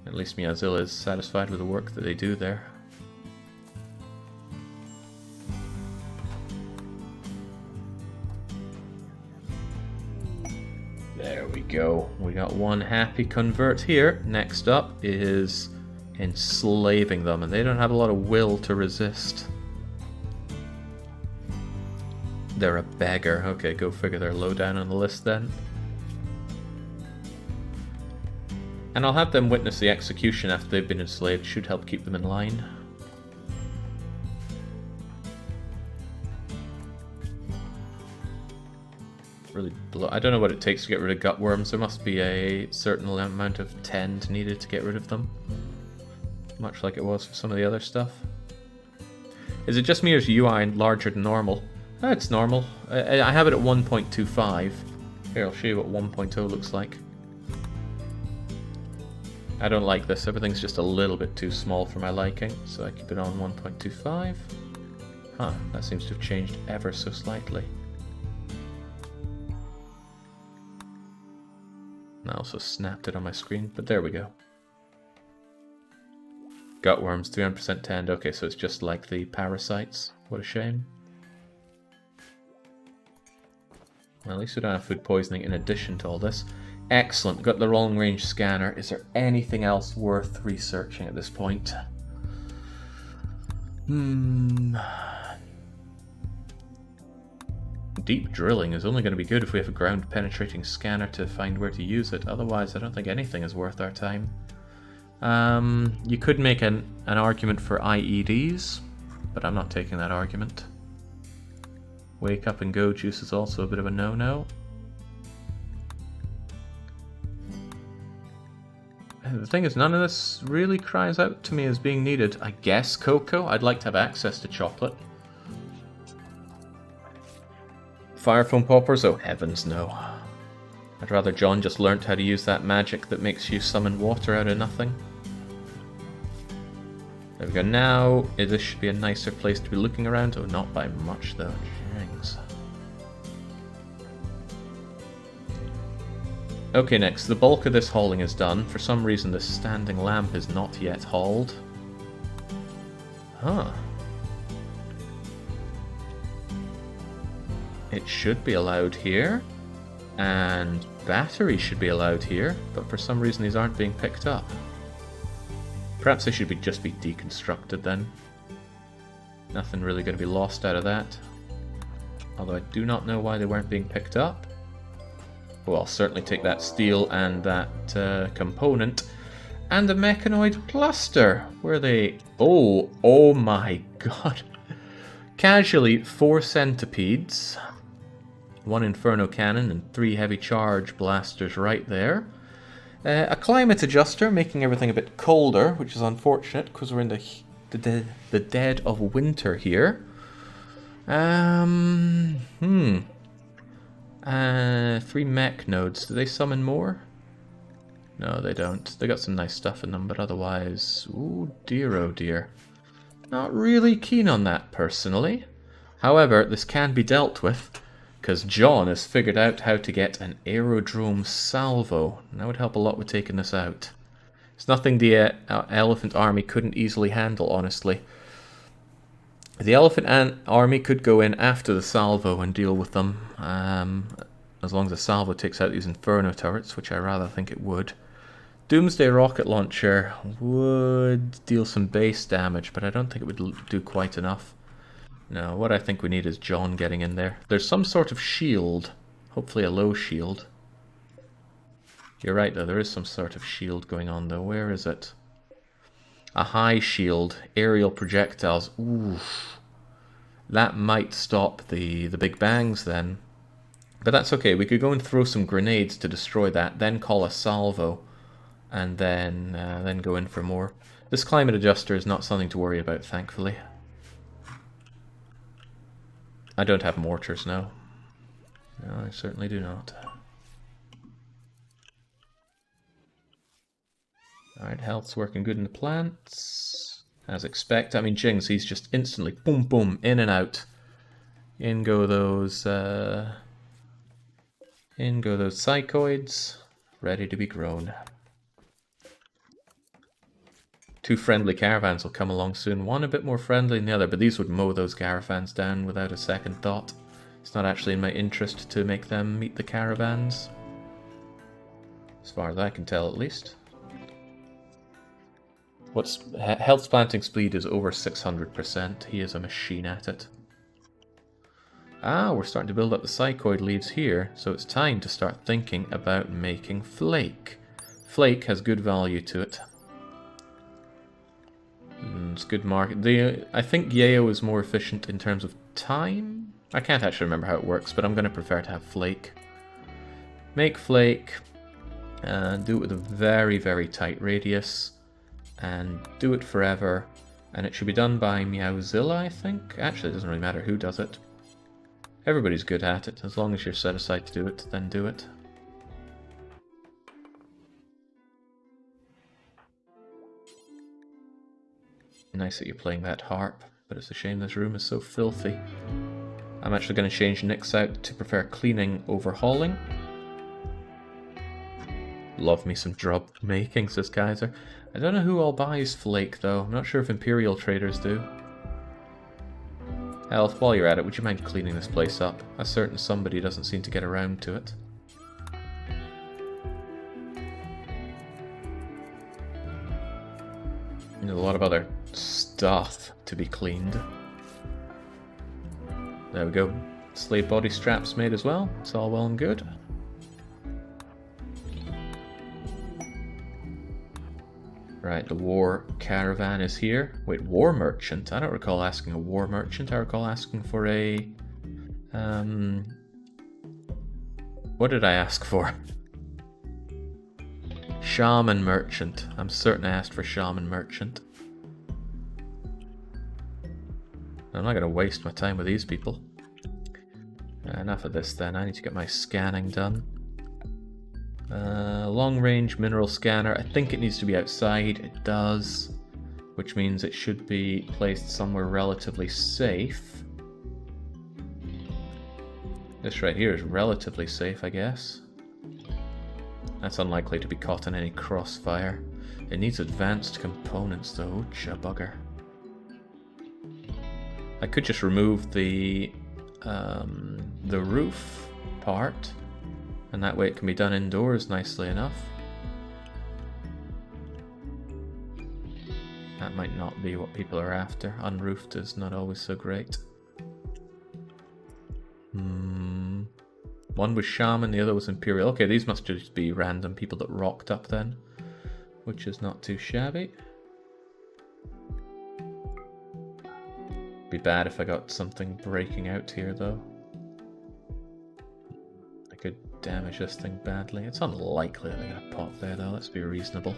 At least Miazil is satisfied with the work that they do there. There we go. We got one happy convert here. Next up is enslaving them, and they don't have a lot of will to resist. They're a beggar. Okay, go figure, they're low down on the list then. And I'll have them witness the execution after they've been enslaved. Should help keep them in line. Really I don't know what it takes to get rid of gutworms. There must be a certain amount of tend needed to get rid of them. Much like it was for some of the other stuff. Is it just me or is UI larger than normal? Oh, it's normal. I have it at 1.25. Here, I'll show you what 1.0 looks like. I don't like this. Everything's just a little bit too small for my liking, so I keep it on 1.25. Huh, that seems to have changed ever so slightly. I also snapped it on my screen, but there we go. Gutworms, 300% tend. Okay, so it's just like the parasites. What a shame. Well, at least we don't have food poisoning in addition to all this. Excellent, got the long range scanner. Is there anything else worth researching at this point? Deep drilling is only going to be good if we have a ground penetrating scanner to find where to use it. Otherwise, I don't think anything is worth our time. You could make an argument for IEDs, but I'm not taking that argument. Wake up and go juice is also a bit of a no-no. The thing is, none of this really cries out to me as being needed. I guess cocoa? I'd like to have access to chocolate. Fire foam poppers? Oh heavens no. I'd rather John just learnt how to use that magic that makes you summon water out of nothing. There we go. Now, this should be a nicer place to be looking around. Oh, not by much though. Jeez. Okay, next. The bulk of this hauling is done. For some reason, this standing lamp is not yet hauled. Huh. It should be allowed here. And batteries should be allowed here. But for some reason, these aren't being picked up. Perhaps they should just be deconstructed then. Nothing really going to be lost out of that. Although I do not know why they weren't being picked up. Well, I'll certainly take that steel and that component. And the mechanoid cluster. Where are they? Oh my god. Casually, 4 centipedes. 1 Inferno Cannon and 3 Heavy Charge Blasters right there. A climate adjuster, making everything a bit colder, which is unfortunate because we're in the dead of winter here. 3 mech nodes. Do they summon more? No, they don't. They got some nice stuff in them, but otherwise... oh dear. Not really keen on that, personally. However, this can be dealt with, because John has figured out how to get an aerodrome salvo, and that would help a lot with taking this out. It's nothing the elephant army couldn't easily handle, honestly. The elephant army could go in after the salvo and deal with them, as long as the salvo takes out these inferno turrets, which I rather think it would. Doomsday rocket launcher would deal some base damage, but I don't think it would do quite enough. No, what I think we need is John getting in there. There's some sort of shield. Hopefully a low shield. You're right though, there is some sort of shield going on though. Where is it? A high shield. Aerial projectiles. Ooh. That might stop the big bangs then. But that's okay. We could go and throw some grenades to destroy that, then call a salvo, and then go in for more. This climate adjuster is not something to worry about, thankfully. I don't have mortars now. No, I certainly do not. Alright, health's working good in the plants. As expected. I mean, Jings, he's just instantly boom, boom, in and out. In go those psychoids, ready to be grown. 2 friendly caravans will come along soon. One a bit more friendly than the other, but these would mow those caravans down without a second thought. It's not actually in my interest to make them meet the caravans. As far as I can tell, at least. Health planting speed is over 600%. He is a machine at it. Ah, we're starting to build up the psychoid leaves here, so it's time to start thinking about making flake. Flake has good value to it. It's good market. I think Yeo is more efficient in terms of time. I can't actually remember how it works, but I'm going to prefer to have flake. Make flake, and do it with a very, very tight radius, and do it forever. And it should be done by Meowzilla, I think. Actually, it doesn't really matter who does it. Everybody's good at it. As long as you're set aside to do it, then do it. Nice that you're playing that harp, but it's a shame this room is so filthy. I'm actually going to change Nyx out to prefer cleaning over hauling. Love me some drop making, says Kaiser. I don't know who all buys flake though. I'm not sure if Imperial traders do. Health, while you're at it, would you mind cleaning this place up? A certain somebody doesn't seem to get around to it. There's a lot of other stuff to be cleaned. There we go. Slave body straps made as well. It's all well and good. Right, the war caravan is here. Wait, war merchant? I don't recall asking a war merchant. I recall asking for a... what did I ask for? Shaman merchant. I'm certain I asked for shaman merchant. I'm not going to waste my time with these people. Enough of this then. I need to get my scanning done. Long range mineral scanner. I think it needs to be outside. It does. Which means it should be placed somewhere relatively safe. This right here is relatively safe, I guess. That's unlikely to be caught in any crossfire. It needs advanced components though. Jabugger. I could just remove the roof part, and that way it can be done indoors nicely enough. That might not be what people are after. Unroofed is not always so great. One was Shaman, the other was Imperial. Okay, these must just be random people that rocked up then, which is not too shabby. Be bad if I got something breaking out here though. damage this thing badly. It's unlikely they're going to pop there, though. Let's be reasonable.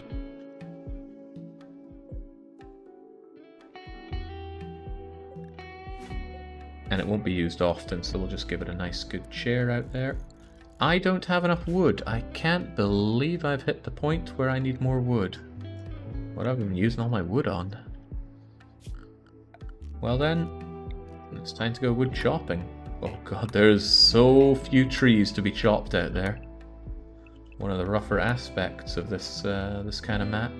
And it won't be used often, so we'll just give it a nice good chair out there. I don't have enough wood. I can't believe I've hit the point where I need more wood. What have I been using all my wood on? Well then, it's time to go wood chopping. Oh god, there's so few trees to be chopped out there. One of the rougher aspects of this this kind of map.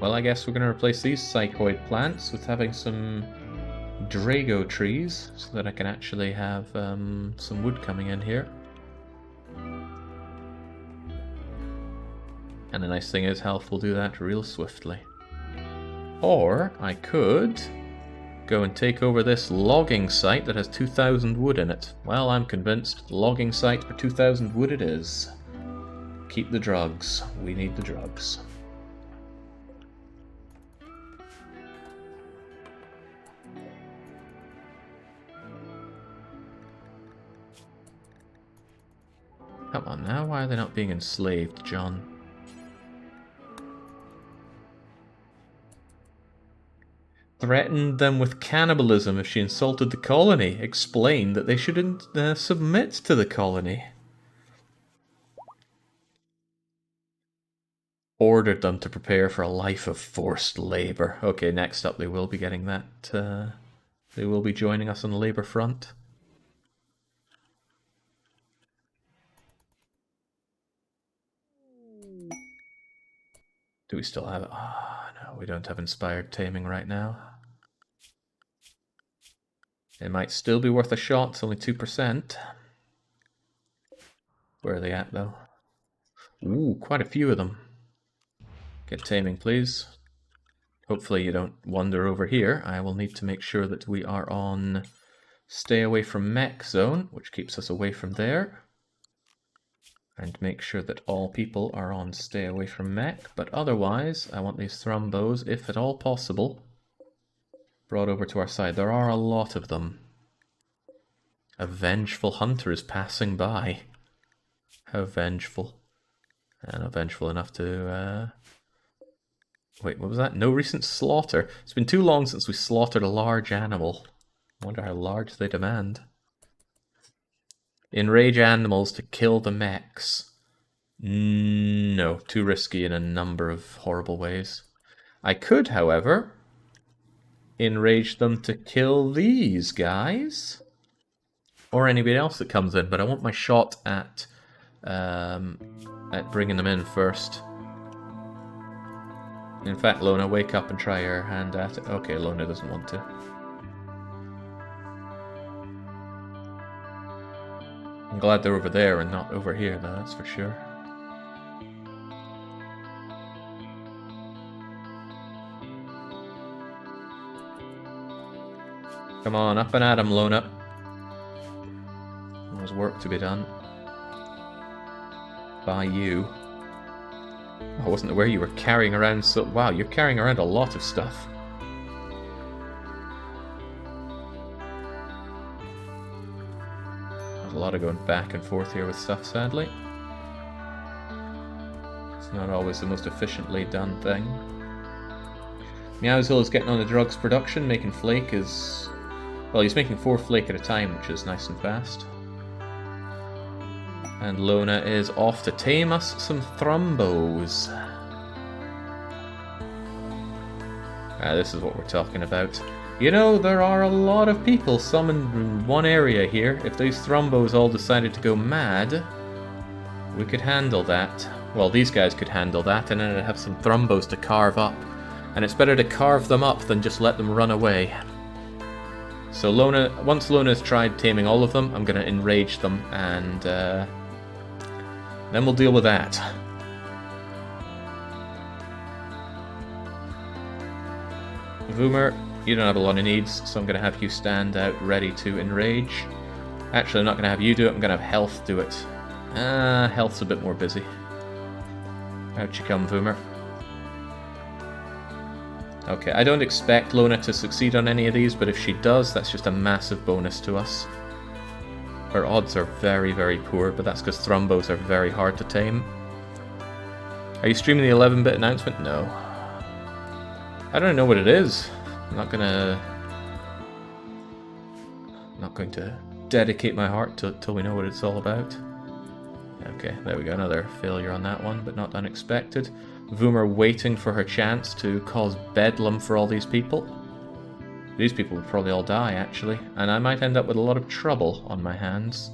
Well, I guess we're going to replace these psychoid plants with having some Drago trees, so that I can actually have some wood coming in here. And the nice thing is, health will do that real swiftly. Or I could go and take over this logging site that has 2,000 wood in it. Well, I'm convinced. Logging site for 2,000 wood it is. Keep the drugs. We need the drugs. Come on now, why are they not being enslaved, John? Threatened them with cannibalism if she insulted the colony. Explained that they shouldn't submit to the colony. Ordered them to prepare for a life of forced labor. Okay, next up they will be getting that. They will be joining us on the labor front. Do we still have it? Oh, no, we don't have inspired taming right now. It might still be worth a shot, it's only 2%. Where are they at, though? Ooh, quite a few of them. Get taming, please. Hopefully you don't wander over here. I will need to make sure that we are on stay away from mech zone, which keeps us away from there. And make sure that all people are on stay away from mech, but otherwise I want these Thrumbos, if at all possible, brought over to our side. There are a lot of them. A vengeful hunter is passing by. How vengeful. Not vengeful enough to... Wait, what was that? No recent slaughter. It's been too long since we slaughtered a large animal. I wonder how large they demand. Enrage animals to kill the mechs. No, too risky in a number of horrible ways. I could, however, enrage them to kill these guys. Or anybody else that comes in, but I want my shot at bringing them in first. In fact, Lona, wake up and try your hand at it. Okay, Lona doesn't want to. I'm glad they're over there and not over here, though, that's for sure. Come on, up and at 'em, Lona. There's work to be done. By you. I wasn't aware you were carrying around so... Wow, you're carrying around a lot of stuff. There's a lot of going back and forth here with stuff, sadly. It's not always the most efficiently done thing. Meowsville is getting on the drugs production, making flake is... Well, he's making 4 flake at a time, which is nice and fast. And Lona is off to tame us some Thrumbos. This is what we're talking about. You know, there are a lot of people summoned in one area here. If these Thrumbos all decided to go mad, we could handle that. Well, these guys could handle that, and then I'd have some Thrumbos to carve up. And it's better to carve them up than just let them run away. So Lona, once Lona's tried taming all of them, I'm going to enrage them, and then we'll deal with that. Voomer, you don't have a lot of needs, so I'm going to have you stand out ready to enrage. Actually, I'm not going to have you do it, I'm going to have Health do it. Health's a bit more busy. Out you come, Voomer. Okay, I don't expect Lona to succeed on any of these, but if she does, that's just a massive bonus to us. Her odds are very, very poor, but that's because Thrumbos are very hard to tame. Are you streaming the 11-bit announcement? No. I don't know what it is. I'm not going to dedicate my heart till we know what it's all about. Okay, there we go. Another failure on that one, but not unexpected. Voomer waiting for her chance to cause bedlam for all these people. These people would probably all die, actually, and I might end up with a lot of trouble on my hands.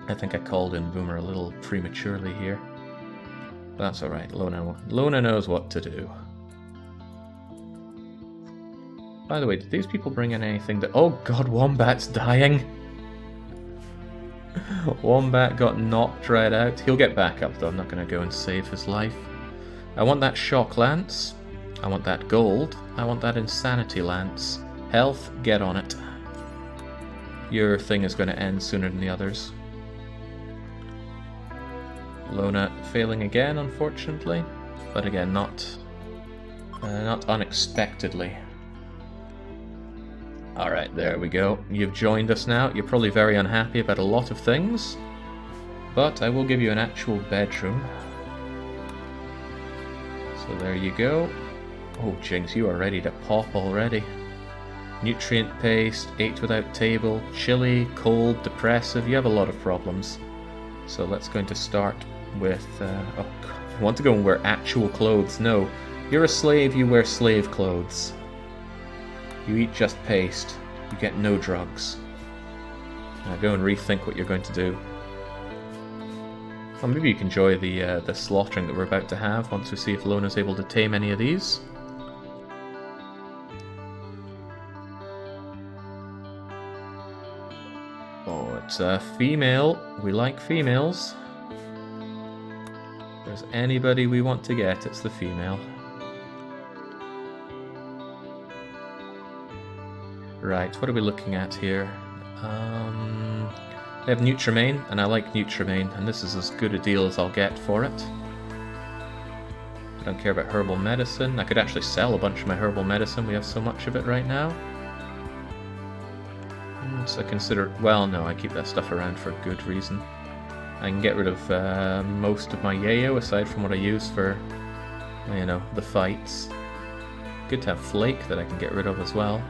I think I called in Voomer a little prematurely here. But that's alright, Lona knows what to do. By the way, did these people bring in anything that... Oh god, Wombat's dying! Wombat got knocked right out. He'll get back up though, I'm not going to go and save his life. I want that shock lance. I want that gold. I want that insanity lance. Health, get on it. Your thing is going to end sooner than the others. Lona failing again, unfortunately. But again, not unexpectedly. Alright, there we go. You've joined us now. You're probably very unhappy about a lot of things. But I will give you an actual bedroom. So there you go. Oh, Jinx, you are ready to pop already. Nutrient paste, 8 without table, chilly, cold, depressive. You have a lot of problems. So let's go to start with... oh, I want to go and wear actual clothes. No, you're a slave, you wear slave clothes. You eat just paste. You get no drugs. Now go and rethink what you're going to do. Well, maybe you can enjoy the slaughtering that we're about to have once we see if Lona's able to tame any of these. Oh, it's a female. We like females. If there's anybody we want to get, it's the female. Right, what are we looking at here? They have Nutrimane, and I like Nutrimane, and this is as good a deal as I'll get for it. I don't care about herbal medicine. I could actually sell a bunch of my herbal medicine. We have so much of it right now. So I consider... Well, no, I keep that stuff around for a good reason. I can get rid of most of my yayo, aside from what I use for, you know, the fights. Good to have Flake that I can get rid of as well.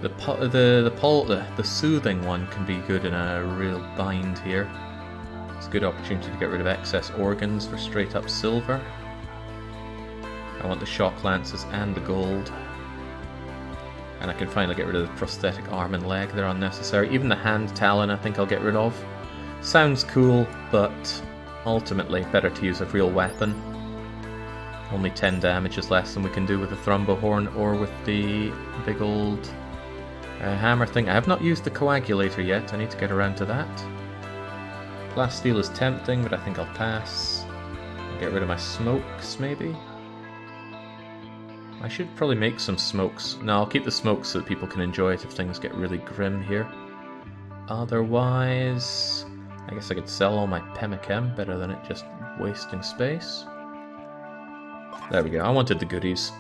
The soothing one can be good in a real bind here. It's a good opportunity to get rid of excess organs for straight up silver. I want the shock lances and the gold. And I can finally get rid of the prosthetic arm and leg, they're unnecessary. Even the hand talon I think I'll get rid of. Sounds cool, but ultimately better to use a real weapon. Only 10 damage is less than we can do with the Thrumbo horn or with the big old hammer thing. I have not used the coagulator yet, I need to get around to that. Plasteel is tempting, but I think I'll pass. I'll get rid of my smokes, maybe? I should probably make some smokes. No, I'll keep the smokes so that people can enjoy it if things get really grim here. Otherwise, I guess I could sell all my Pemichem, better than it just wasting space. There we go, I wanted the goodies.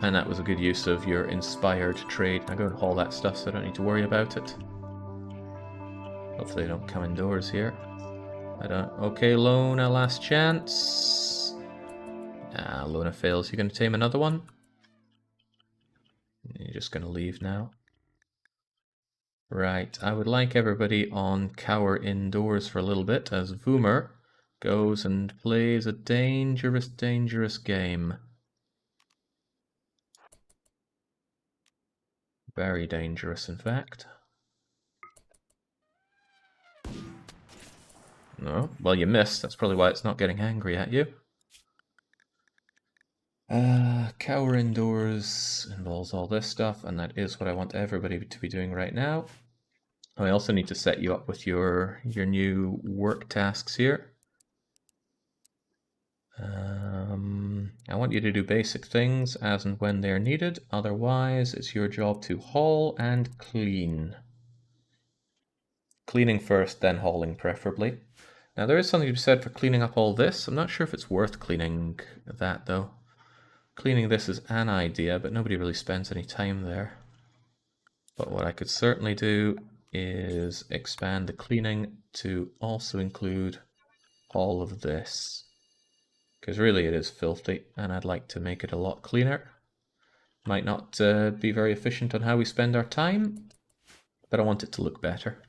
And that was a good use of your inspired trade. Now go and haul that stuff so I don't need to worry about it. Hopefully they don't come indoors here. I don't... Okay, Lona, last chance. Ah, Lona fails. You going to tame another one? You're just going to leave now. Right, I would like everybody on cower indoors for a little bit as Voomer goes and plays a dangerous, dangerous game. Very dangerous, in fact. No, well, you missed. That's probably why it's not getting angry at you. Cower indoors involves all this stuff, and that is what I want everybody to be doing right now. I also need to set you up with your new work tasks here. I want you to do basic things as and when they're needed. Otherwise, it's your job to haul and clean. Cleaning first, then hauling preferably. Now there is something to be said for cleaning up all this. I'm not sure if it's worth cleaning that though. Cleaning this is an idea, but nobody really spends any time there. But what I could certainly do is expand the cleaning to also include all of this. Because really it is filthy, and I'd like to make it a lot cleaner. Might not be very efficient on how we spend our time, but I want it to look better.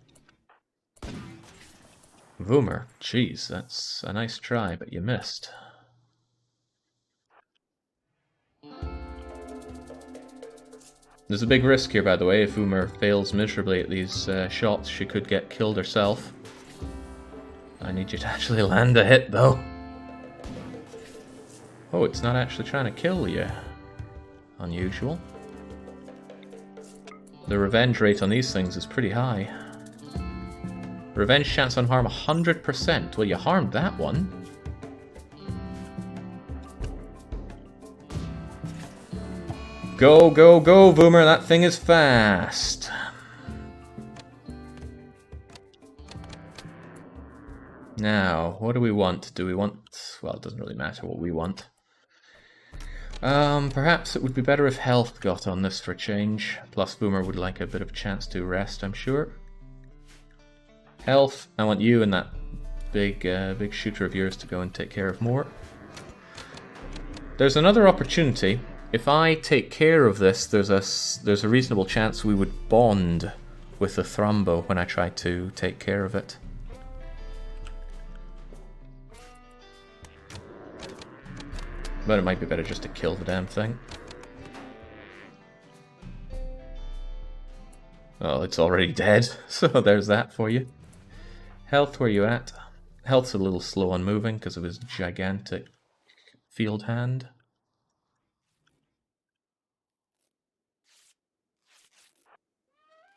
Voomer, jeez, that's a nice try, but you missed. There's a big risk here, by the way. If Voomer fails miserably at these shots, she could get killed herself. I need you to actually land a hit, though. Oh, it's not actually trying to kill you. Unusual. The revenge rate on these things is pretty high. Revenge chance on harm 100%. Well, you harmed that one. Go, go, go, Voomer. That thing is fast. Now, what do we want? Do we want... Well, it doesn't really matter what we want. Perhaps it would be better if health got on this for a change. Plus, Voomer would like a bit of a chance to rest, I'm sure. Health, I want you and that big shooter of yours to go and take care of more. There's another opportunity. If I take care of this, there's a reasonable chance we would bond with the Thrumbo when I try to take care of it. But it might be better just to kill the damn thing. Well, it's already dead, so there's that for you. Health, where you at? Health's a little slow on moving because of his gigantic field hand.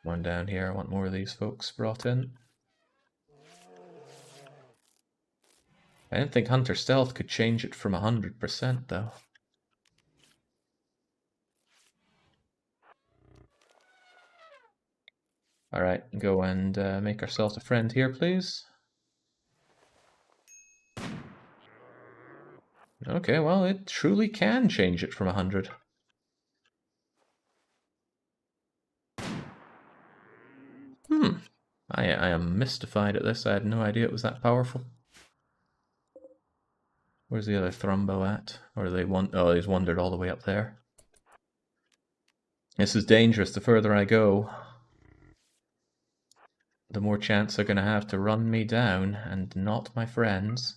One down here, I want more of these folks brought in. I didn't think Hunter Stealth could change it from 100% though. Alright, go and make ourselves a friend here, please. Okay, well, it truly can change it from 100. I am mystified at this. I had no idea it was that powerful. Where's the other Thrumbo at? Or do they want... Oh, he's wandered all the way up there. This is dangerous. The further I go, the more chance they're going to have to run me down, and not my friends.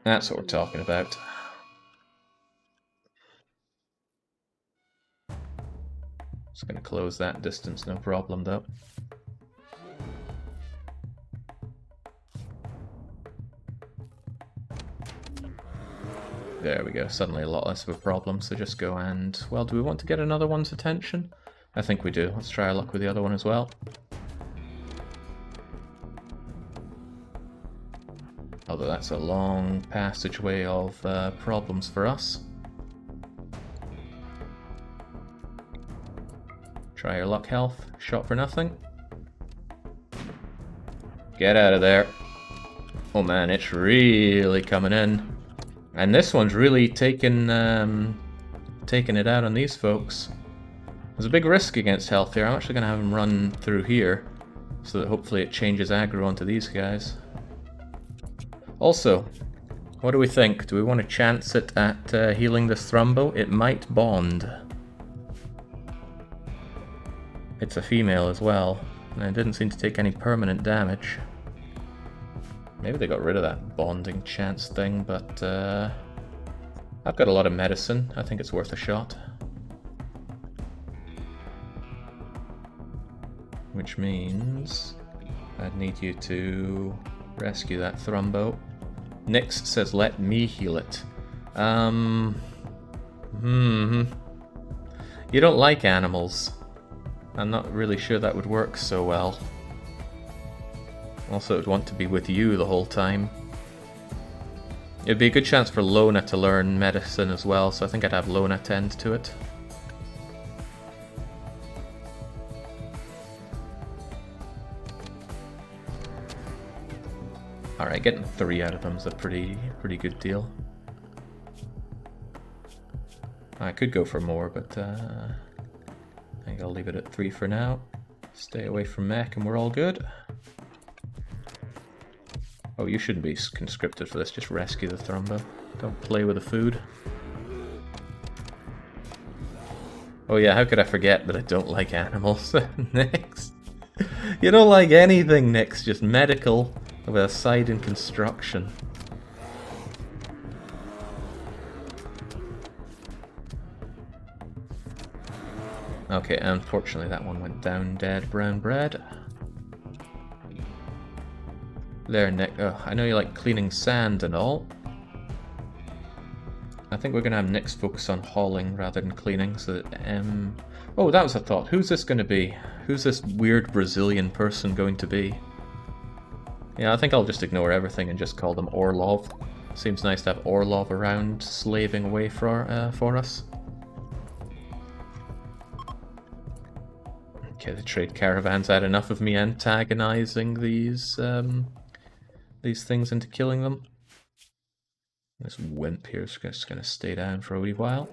That's what we're talking about. Just going to close that distance, no problem though. There we go, suddenly a lot less of a problem, so just go and... Well, do we want to get another one's attention? I think we do. Let's try our luck with the other one as well. Although that's a long passageway of problems for us. Try your luck health. Shot for nothing. Get out of there. Oh man, it's really coming in. And this one's really taking it out on these folks. There's a big risk against health here. I'm actually going to have him run through here, so that hopefully it changes aggro onto these guys. Also, what do we think? Do we want to chance it at healing this Thrumbo? It might bond. It's a female as well, and it didn't seem to take any permanent damage. Maybe they got rid of that bonding chance thing, but I've got a lot of medicine. I think it's worth a shot. Which means I'd need you to rescue that Thrumbo. Nyx says let me heal it. You don't like animals. I'm not really sure that would work so well. Also, I'd want to be with you the whole time. It'd be a good chance for Lona to learn medicine as well, so I think I'd have Lona tend to it. Alright, getting 3 out of them is a pretty good deal. I could go for more, but I think I'll leave it at 3 for now. Stay away from mech and we're all good. Oh, you shouldn't be conscripted for this, just rescue the Thrumbo. Don't play with the food. Oh yeah, how could I forget that I don't like animals? Next. You don't like anything, Nick's just medical with a side in construction. Okay, unfortunately that one went down dead, brown bread. There, Nick. Oh, I know you like cleaning sand and all. I think we're going to have Nick's focus on hauling rather than cleaning, so that, oh, that was a thought. Who's this going to be? Who's this weird Brazilian person going to be? Yeah, I think I'll just ignore everything and just call them Orlov. Seems nice to have Orlov around, slaving away for us. Okay, the trade caravan's had enough of me antagonizing these things into killing them. This wimp here is just going to stay down for a wee while.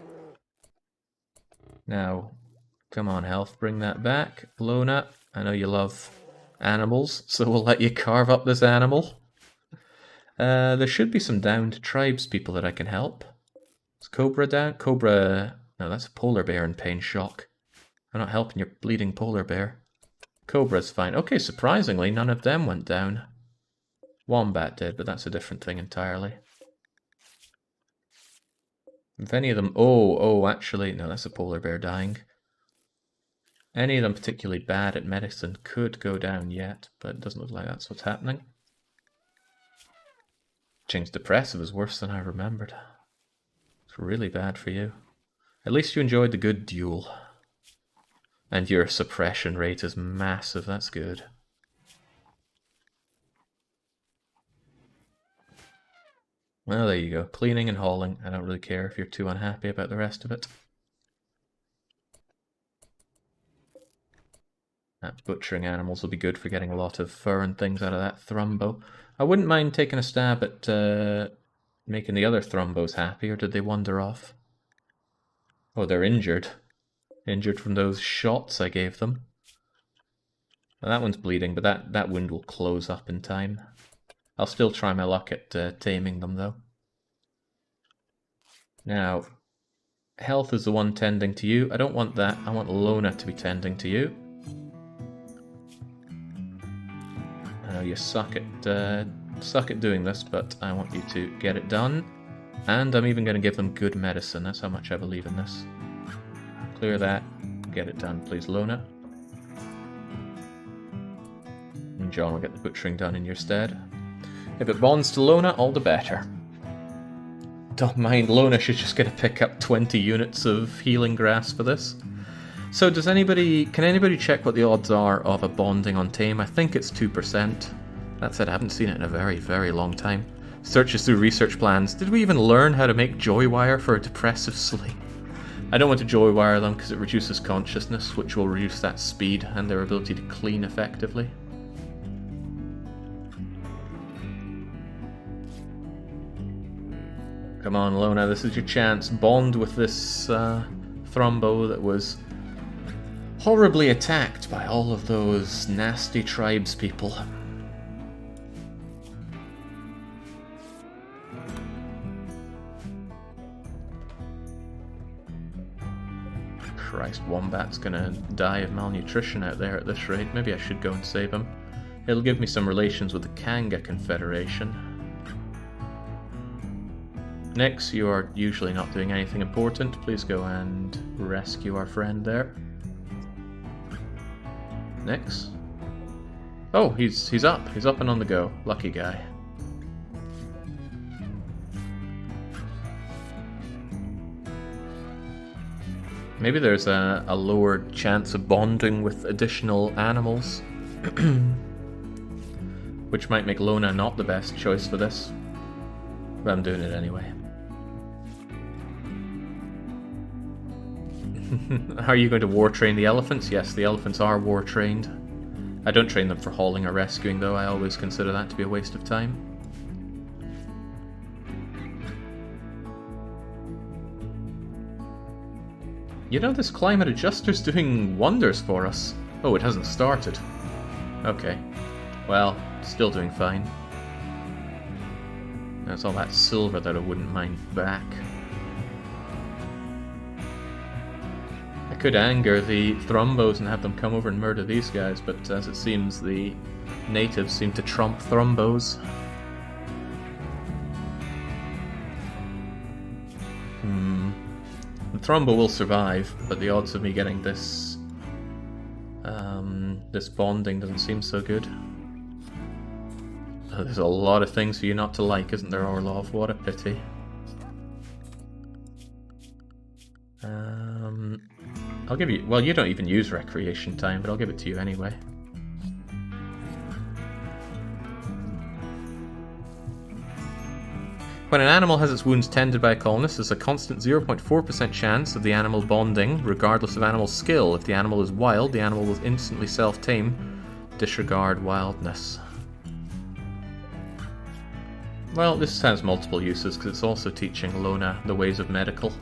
Now, come on, health, bring that back. Lona, I know you love animals, so we'll let you carve up this animal. There should be some downed tribes people that I can help. Is Cobra down? Cobra... No, that's a polar bear in pain shock. I'm not helping your bleeding polar bear. Cobra's fine. Okay, surprisingly, none of them went down. Wombat did, but that's a different thing entirely. If any of them... Oh, actually, no, that's a polar bear dying. Any of them particularly bad at medicine could go down yet, but it doesn't look like that's what's happening. Ching's depressive is worse than I remembered. It's really bad for you. At least you enjoyed the good duel. And your suppression rate is massive, that's good. Well, there you go. Cleaning and hauling. I don't really care if you're too unhappy about the rest of it. That butchering animals will be good for getting a lot of fur and things out of that Thrumbo. I wouldn't mind taking a stab at making the other Thrumbos happy, or did they wander off? Oh, they're injured. Injured from those shots I gave them. Well, that one's bleeding, but that wound will close up in time. I'll still try my luck at taming them, though. Now, health is the one tending to you. I don't want that. I want Lona to be tending to you. I know you suck at doing this, but I want you to get it done. And I'm even going to give them good medicine. That's how much I believe in this. Clear that. Get it done, please, Lona. And John will get the butchering done in your stead. If it bonds to Lona, all the better. Don't mind, Lona should just get to pick up 20 units of healing grass for this. So can anybody check what the odds are of a bonding on tame? I think it's 2%. That said, I haven't seen it in a very, very long time. Searches through research plans. Did we even learn how to make joy wire for a depressive sleep? I don't want to joy wire them because it reduces consciousness, which will reduce that speed and their ability to clean effectively. Come on, Lona, this is your chance. Bond with this Thrumbo that was horribly attacked by all of those nasty tribes people. Christ, Wombat's gonna die of malnutrition out there at this rate. Maybe I should go and save him. It'll give me some relations with the Kanga Confederation. Nyx, you are usually not doing anything important. Please go and rescue our friend there. Nyx? Oh, he's up. He's up and on the go. Lucky guy. Maybe there's a lower chance of bonding with additional animals. Which might make Lona not the best choice for this. But I'm doing it anyway. Are you going to war train the elephants? Yes, the elephants are war trained. I don't train them for hauling or rescuing though, I always consider that to be a waste of time. You know, this climate adjuster's doing wonders for us. Oh, it hasn't started. Okay. Well, still doing fine. There's all that silver that I wouldn't mind back. I could anger the Thrumbos and have them come over and murder these guys, but as it seems, the natives seem to trump Thrumbos. The Thrumbo will survive, but the odds of me getting this this bonding doesn't seem so good. Oh, there's a lot of things for you not to like, isn't there, Orlov? What a pity. I'll give you... Well, you don't even use recreation time, but I'll give it to you anyway. When an animal has its wounds tended by a colonist, there's a constant 0.4% chance of the animal bonding, regardless of animal skill. If the animal is wild, the animal will instantly self-tame. Disregard wildness. Well, this has multiple uses, because it's also teaching Lona the ways of medical.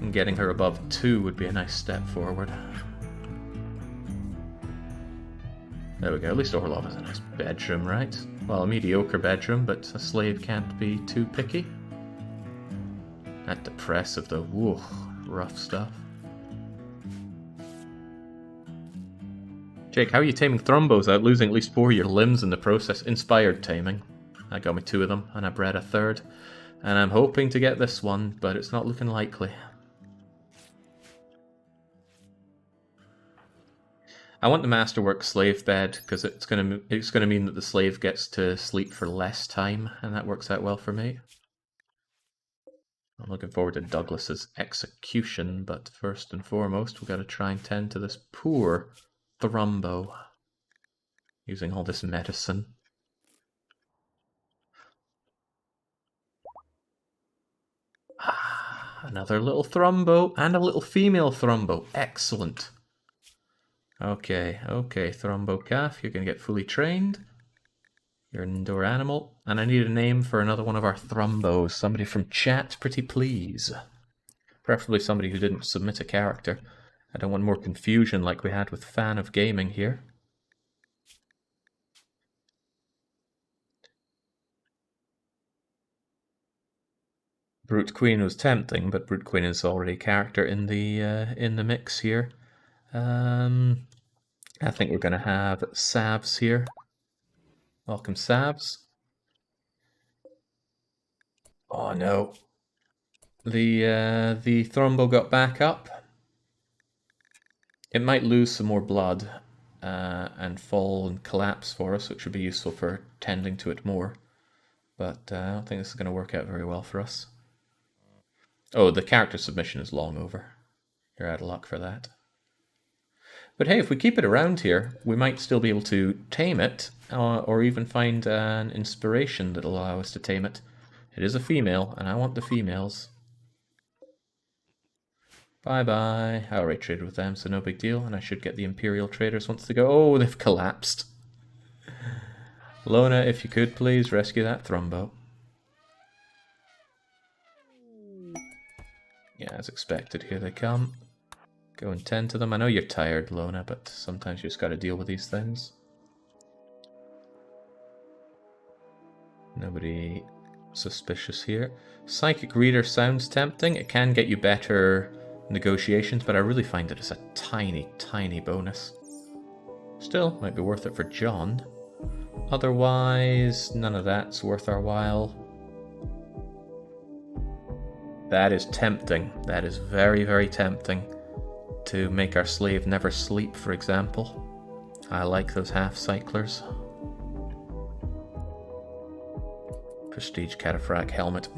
And getting her above 2 would be a nice step forward. There we go, at least Orlov has a nice bedroom, right? Well, a mediocre bedroom, but a slave can't be too picky. That depressive though, whoa, rough stuff. Jake, how are you taming Thrumbos without losing at least 4 of your limbs in the process? Inspired taming. I got me 2 of them, and I bred a 3rd. And I'm hoping to get this one, but it's not looking likely. I want the masterwork slave bed, because it's gonna mean that the slave gets to sleep for less time, and that works out well for me. I'm looking forward to Douglas's execution, but first and foremost, we've got to try and tend to this poor Thrumbo. Using all this medicine. Another little Thrumbo, and a little female Thrumbo. Excellent. Okay, Thrumbo calf, you're going to get fully trained. You're an indoor animal. And I need a name for another one of our Thrumbos. Somebody from chat, pretty please. Preferably somebody who didn't submit a character. I don't want more confusion like we had with Fan of Gaming here. Brute Queen was tempting, but Brute Queen is already a character in the mix here. I think we're going to have Savs here. Welcome, Savs. Oh no. The Thrumbo got back up. It might lose some more blood and fall and collapse for us, which would be useful for tending to it more. But I don't think this is going to work out very well for us. Oh, the character submission is long over. You're out of luck for that. But hey, if we keep it around here, we might still be able to tame it, or even find an inspiration that'll allow us to tame it. It is a female, and I want the females. Bye-bye. I already traded with them, so no big deal, and I should get the Imperial traders once they go. Oh, they've collapsed. Lona, if you could, please rescue that Thrumbo. Yeah, as expected, here they come. Go and tend to them. I know you're tired, Lona, but sometimes you just gotta deal with these things. Nobody suspicious here. Psychic Reader sounds tempting. It can get you better negotiations, but I really find it as a tiny, tiny bonus. Still, might be worth it for John. Otherwise, none of that's worth our while. That is tempting. That is very, very tempting. To make our slave never sleep, for example. I like those half-cyclers. Prestige Cataphract helmet.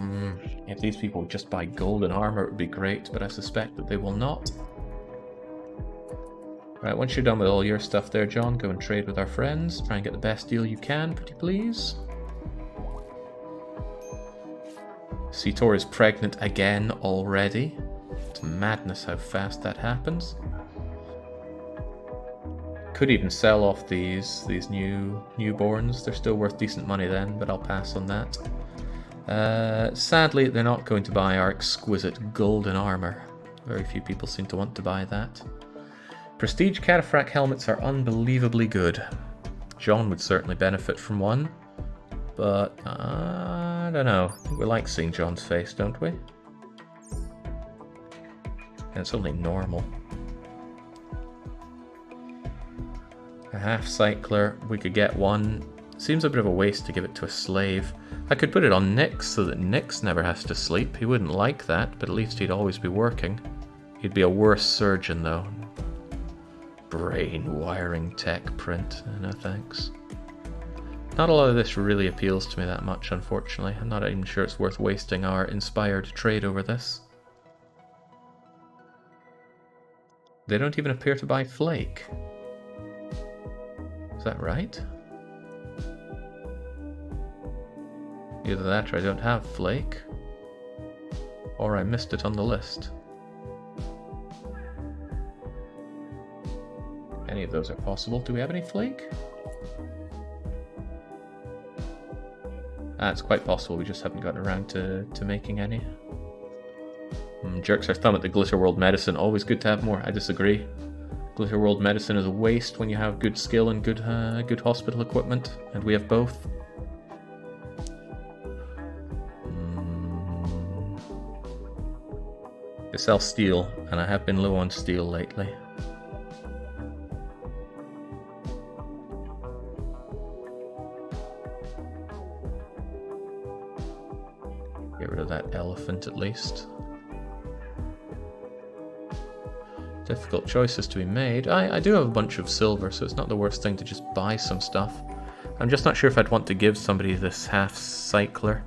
If these people would just buy golden armor, it would be great, but I suspect that they will not. Right, once you're done with all your stuff there, John, go and trade with our friends. Try and get the best deal you can, pretty please. Seator is pregnant again already. It's madness how fast that happens. Could even sell off these newborns. They're still worth decent money then, but I'll pass on that. Sadly, they're not going to buy our exquisite golden armor. Very few people seem to want to buy that. Prestige cataphract helmets are unbelievably good. John would certainly benefit from one, but I don't know. I think we like seeing John's face, don't we? And it's only normal. A half cycler, we could get one. Seems a bit of a waste to give it to a slave. I could put it on Nix so that Nix never has to sleep. He wouldn't like that, but at least he'd always be working. He'd be a worse surgeon though. Brain wiring tech print, no thanks. Not a lot of this really appeals to me that much, unfortunately. I'm not even sure it's worth wasting our inspired trade over this. They don't even appear to buy flake. Is that right? Either that or I don't have flake, or I missed it on the list. Any of those are possible. Do we have any flake? It's quite possible we just haven't gotten around to making any. Jerks our thumb at the Glitter World medicine. Always good to have more. I disagree. Glitter World medicine is a waste when you have good skill and good hospital equipment, and we have both. They sell steel, and I have been low on steel lately. Get rid of that elephant at least. Difficult choices to be made. I do have a bunch of silver, so it's not the worst thing to just buy some stuff. I'm just not sure if I'd want to give somebody this half cycler.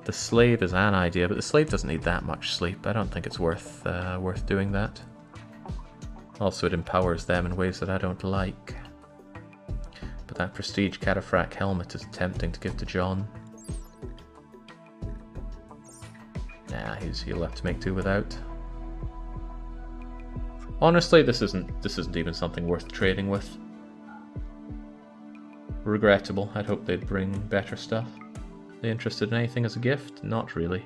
The slave is an idea, but the slave doesn't need that much sleep. I don't think it's worth doing that. Also, it empowers them in ways that I don't like. But that prestige cataphract helmet is tempting to give to John. Nah, he'll have to make do without. Honestly, this isn't even something worth trading with. Regrettable. I'd hope they'd bring better stuff. They interested in anything as a gift? Not really.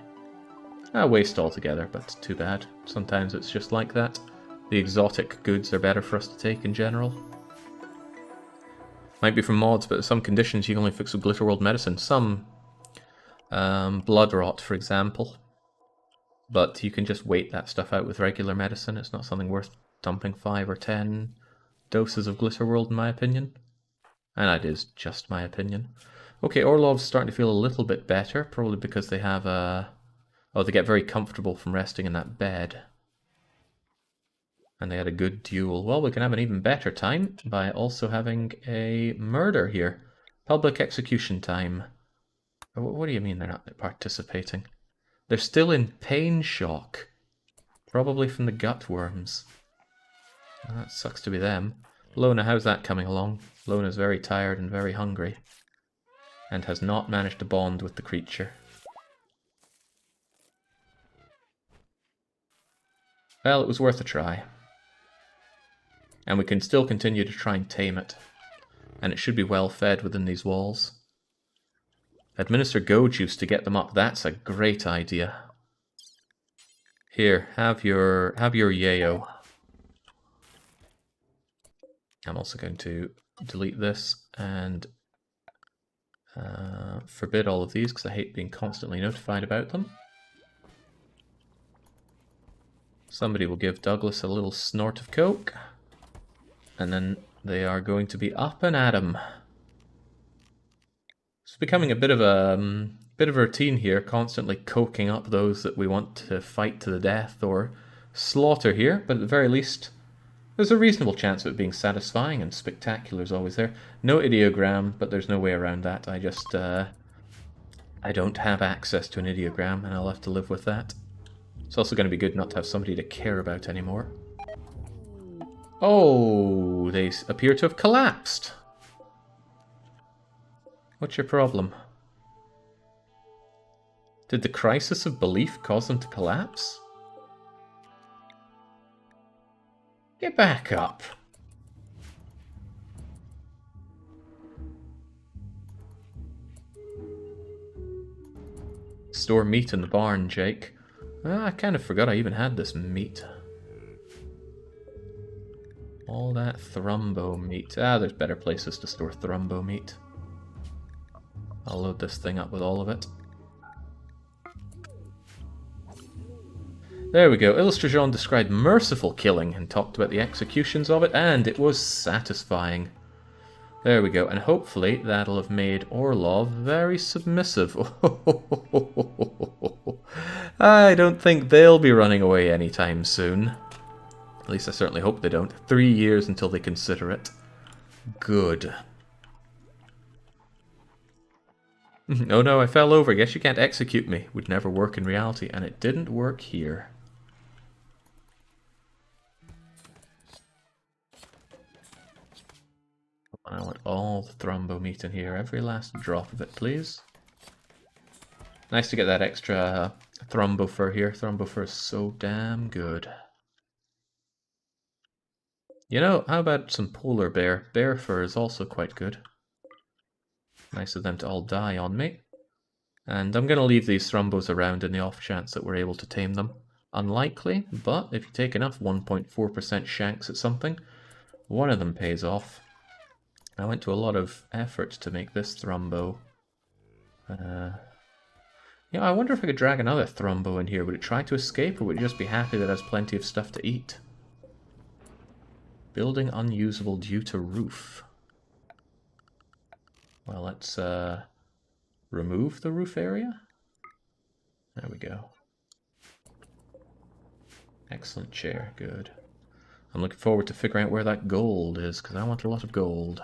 A waste altogether, but too bad. Sometimes it's just like that. The exotic goods are better for us to take in general. Might be from mods, but some conditions you can only fix with Glitter World medicine. Some blood rot, for example. But you can just wait that stuff out with regular medicine. It's not something worth dumping 5 or 10 doses of Glitter World, in my opinion. And that is just my opinion. Okay, Orlov's starting to feel a little bit better, probably because they have they get very comfortable from resting in that bed. And they had a good duel. Well, we can have an even better time by also having a murder here. Public execution time. What do you mean they're not participating? They're still in pain shock. Probably from the gut worms. That sucks to be them. Lona, how's that coming along? Lona's very tired and very hungry. And has not managed to bond with the creature. Well, it was worth a try. And we can still continue to try and tame it. And it should be well fed within these walls. Administer go juice to get them up. That's a great idea. Here, have your yayo. I'm also going to delete this and forbid all of these because I hate being constantly notified about them. Somebody will give Douglas a little snort of coke, and then they are going to be up and at 'em. It's becoming a bit of a routine here, constantly coking up those that we want to fight to the death or slaughter here, but at the very least, there's a reasonable chance of it being satisfying, and spectacular is always there. No ideogram, but there's no way around that. I just, I don't have access to an ideogram, and I'll have to live with that. It's also going to be good not to have somebody to care about anymore. Oh, they appear to have collapsed. What's your problem? Did the crisis of belief cause them to collapse? Get back up. Store meat in the barn, Jake. I kind of forgot I even had this meat. All that Thrumbo meat. There's better places to store Thrumbo meat. I'll load this thing up with all of it. There we go. Illustration described merciful killing and talked about the executions of it, and it was satisfying. There we go, and hopefully that'll have made Orlov very submissive. I don't think they'll be running away anytime soon. At least I certainly hope they don't. 3 years until they consider it. Good. Oh no, I fell over. Guess you can't execute me. Would never work in reality, and it didn't work here. I want all the Thrumbo meat in here, every last drop of it, please. Nice to get that extra Thrumbo fur here. Thrumbo fur is so damn good. You know, how about some polar bear? Bear fur is also quite good. Nice of them to all die on me. And I'm going to leave these Thrumbos around in the off chance that we're able to tame them. Unlikely, but if you take enough 1.4% shanks at something, one of them pays off. I went to a lot of effort to make this Thrumbo. Yeah, I wonder if I could drag another Thrumbo in here. Would it try to escape, or would it just be happy that it has plenty of stuff to eat? Building unusable due to roof. Well, let's remove the roof area. There we go. Excellent chair, good. I'm looking forward to figuring out where that gold is, because I want a lot of gold.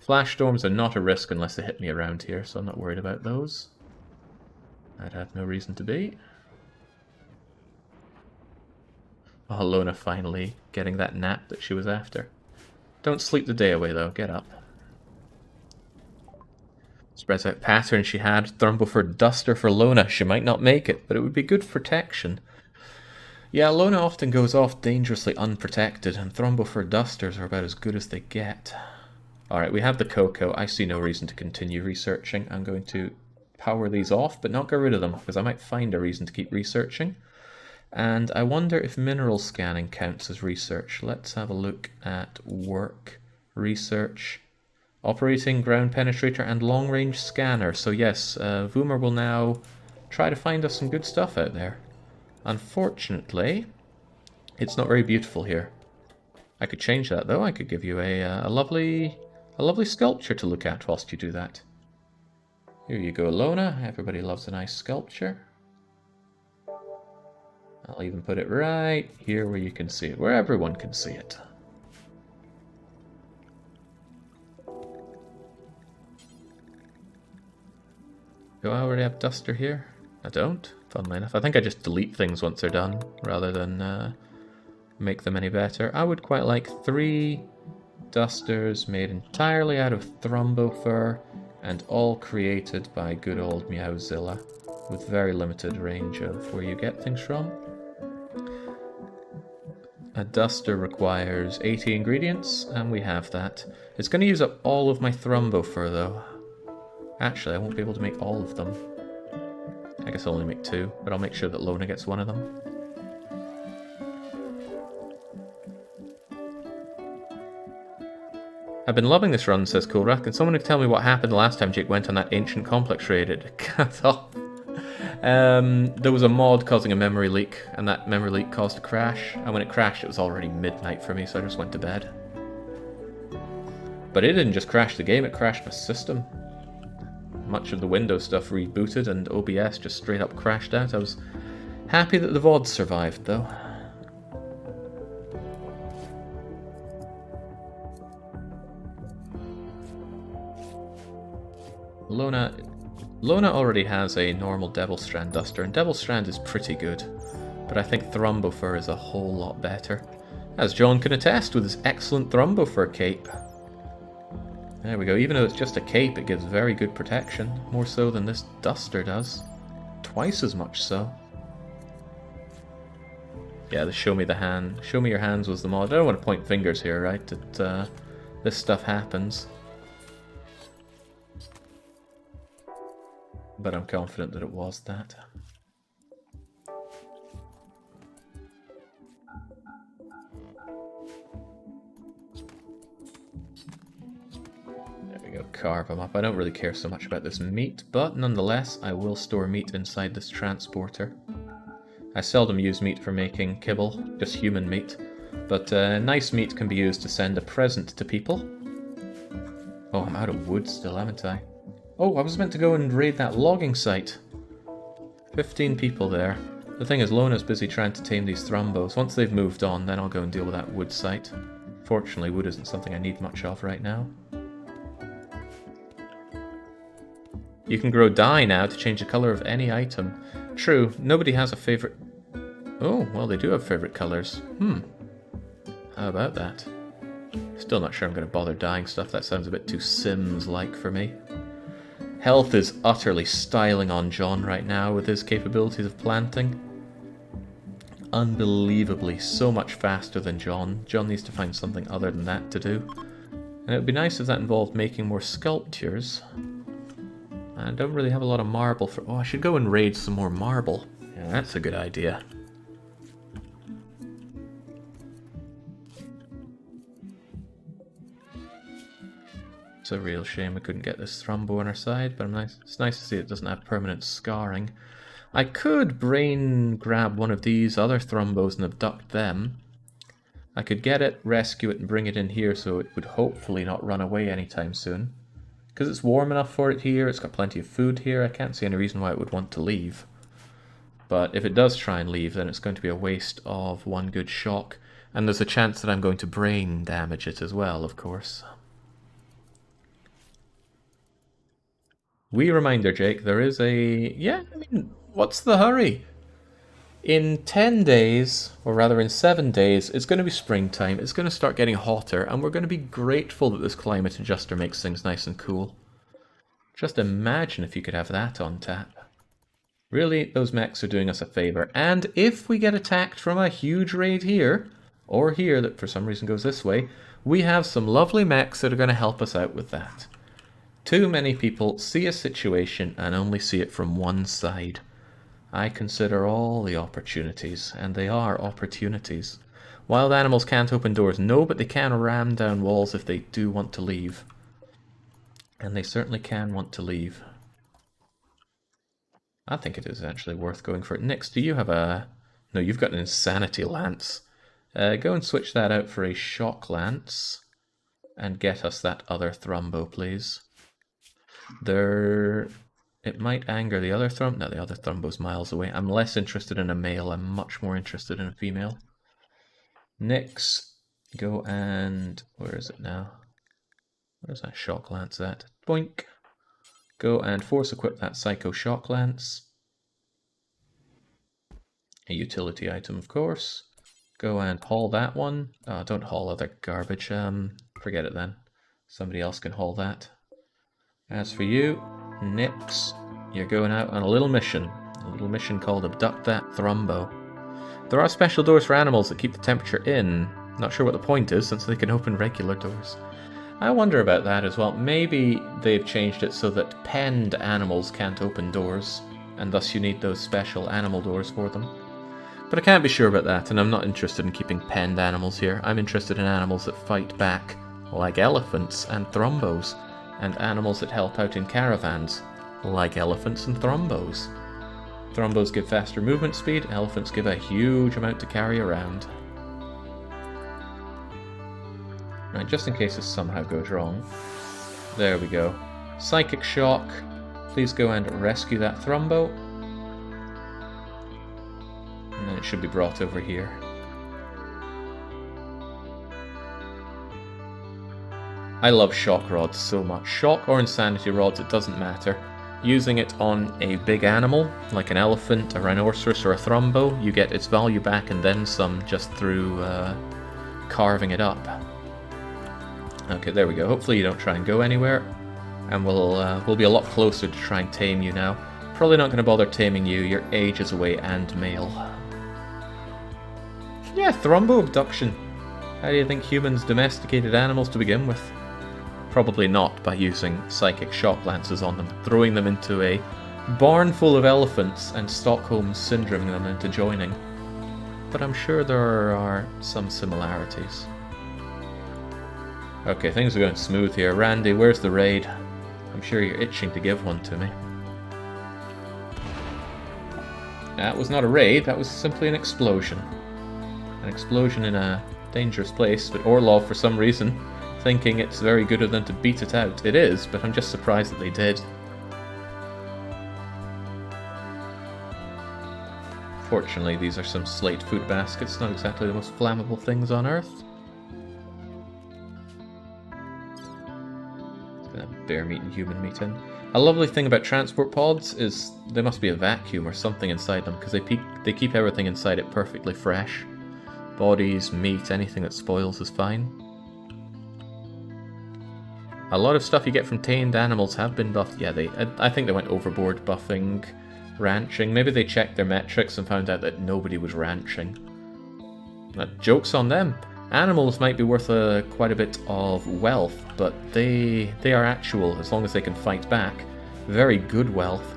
Flash storms are not a risk unless they hit me around here, so I'm not worried about those. I'd have no reason to be. Oh, Lona finally getting that nap that she was after. Don't sleep the day away, though. Get up. Spreads out pattern she had. Thrumbo for Duster for Lona. She might not make it, but it would be good protection. Yeah, Lona often goes off dangerously unprotected, and Thrumbo for Dusters are about as good as they get. Alright, we have the cocoa. I see no reason to continue researching. I'm going to power these off, but not get rid of them, because I might find a reason to keep researching. And I wonder if mineral scanning counts as research. Let's have a look at work, research, operating ground penetrator, and long-range scanner. So yes, Voomer will now try to find us some good stuff out there. Unfortunately, it's not very beautiful here. I could change that though. I could give you a lovely sculpture to look at whilst you do that. Here you go, Lona. Everybody loves a nice sculpture. I'll even put it right here where you can see it, where everyone can see it. Do I already have Duster here? I don't, funnily enough. I think I just delete things once they're done, rather than make them any better. I would quite like 3 Dusters made entirely out of Thrumbo fur, and all created by good old Meowzilla, with very limited range of where you get things from. A Duster requires 80 ingredients, and we have that. It's going to use up all of my Thrumbo fur, though. Actually, I won't be able to make all of them. I guess I'll only make 2, but I'll make sure that Lona gets one of them. I've been loving this run, says Coolrath. Can someone tell me what happened the last time Jake went on that ancient complex raid? It cut off. There was a mod causing a memory leak, and that memory leak caused a crash. And when it crashed, it was already midnight for me, so I just went to bed. But it didn't just crash the game, it crashed my system. Much of the Windows stuff rebooted, and OBS just straight up crashed out. I was happy that the VOD survived, though. Lona already has a normal Devil Strand Duster, and Devil Strand is pretty good, but I think Thrumbo Fur is a whole lot better, as John can attest with his excellent Thrumbo Fur cape. There we go, even though it's just a cape, it gives very good protection, more so than this Duster does. Twice as much so. Yeah, the show me your hands was the mod. I don't want to point fingers here, right? This stuff happens. but I'm confident that it was that. There we go, carve them up. I don't really care so much about this meat, but nonetheless, I will store meat inside this transporter. I seldom use meat for making kibble, just human meat, but nice meat can be used to send a present to people. Oh, I'm out of wood still, haven't I? Oh, I was meant to go and raid that logging site. 15 people there. The thing is, Lona's busy trying to tame these Thrumbos. Once they've moved on, then I'll go and deal with that wood site. Fortunately, wood isn't something I need much of right now. You can grow dye now to change the colour of any item. True, nobody has a favourite... Oh, well, they do have favourite colours. How about that? Still not sure I'm going to bother dyeing stuff. That sounds a bit too Sims-like for me. Health is utterly styling on John right now with his capabilities of planting. Unbelievably so much faster than John. John needs to find something other than that to do. And it would be nice if that involved making more sculptures. I don't really have a lot of marble for... Oh, I should go and raid some more marble. Yeah, that's a good idea. It's a real shame we couldn't get this Thrumbo on our side, but it's nice to see it doesn't have permanent scarring. I could brain grab one of these other Thrumbos and abduct them. I could get it, rescue it, and bring it in here so it would hopefully not run away anytime soon. Because it's warm enough for it here, it's got plenty of food here, I can't see any reason why it would want to leave. But if it does try and leave, then it's going to be a waste of one good shock. And there's a chance that I'm going to brain damage it as well, of course. Wee reminder, Jake, there is a... Yeah, I mean, what's the hurry? In 10 days, or rather in 7 days, it's going to be springtime, it's going to start getting hotter, and we're going to be grateful that this climate adjuster makes things nice and cool. Just imagine if you could have that on tap. Really, those mechs are doing us a favour, and if we get attacked from a huge raid here, or here that for some reason goes this way, we have some lovely mechs that are going to help us out with that. Too many people see a situation and only see it from one side. I consider all the opportunities, and they are opportunities. Wild animals can't open doors, no, but they can ram down walls if they do want to leave. And they certainly can want to leave. I think it is actually worth going for it. Nix, do you have a... No, you've got an insanity lance. Go and switch that out for a shock lance. And get us that other Thrumbo, please. It might anger the other Thrumbo. No, the other Thrumbo's miles away. I'm less interested in a male. I'm much more interested in a female. Nix, go and... Where is it now? Where's that shock lance at? Boink. Go and force equip that Psycho Shock Lance. A utility item, of course. Go and haul that one. Oh, don't haul other garbage. Forget it then. Somebody else can haul that. As for you, Nix, you're going out on a little mission called Abduct That Thrumbo. There are special doors for animals that keep the temperature in. Not sure what the point is, since they can open regular doors. I wonder about that as well. Maybe they've changed it so that penned animals can't open doors, and thus you need those special animal doors for them. But I can't be sure about that, and I'm not interested in keeping penned animals here. I'm interested in animals that fight back, like elephants and Thrumbos. And animals that help out in caravans, like elephants and Thrumbos. Thrumbos give faster movement speed, elephants give a huge amount to carry around. Right, just in case this somehow goes wrong. There we go. Psychic Shock. Please go and rescue that Thrumbo. And then it should be brought over here. I love shock rods so much. Shock or insanity rods, it doesn't matter. Using it on a big animal, like an elephant, a rhinoceros, or a Thrumbo, you get its value back and then some just through carving it up. Okay, there we go. Hopefully you don't try and go anywhere. And we'll be a lot closer to try and tame you now. Probably not going to bother taming you. You're ages away and male. Yeah, Thrumbo abduction. How do you think humans domesticated animals to begin with? Probably not by using psychic shock lances on them, throwing them into a barn full of elephants and Stockholm syndrome them into joining. But I'm sure there are some similarities. Okay, things are going smooth here. Randy, where's the raid? I'm sure you're itching to give one to me. That was not a raid, that was simply an explosion. An explosion in a dangerous place, but Orlov, for some reason, thinking it's very good of them to beat it out. It is, but I'm just surprised that they did. Fortunately, these are some slate food baskets, not exactly the most flammable things on Earth. Bear meat and human meat in. A lovely thing about transport pods is there must be a vacuum or something inside them, because they keep everything inside it perfectly fresh. Bodies, meat, anything that spoils is fine. A lot of stuff you get from tamed animals have been buffed. Yeah, I think they went overboard buffing ranching. Maybe they checked their metrics and found out that nobody was ranching. Joke's on them. Animals might be worth quite a bit of wealth, but they are actual, as long as they can fight back, very good wealth.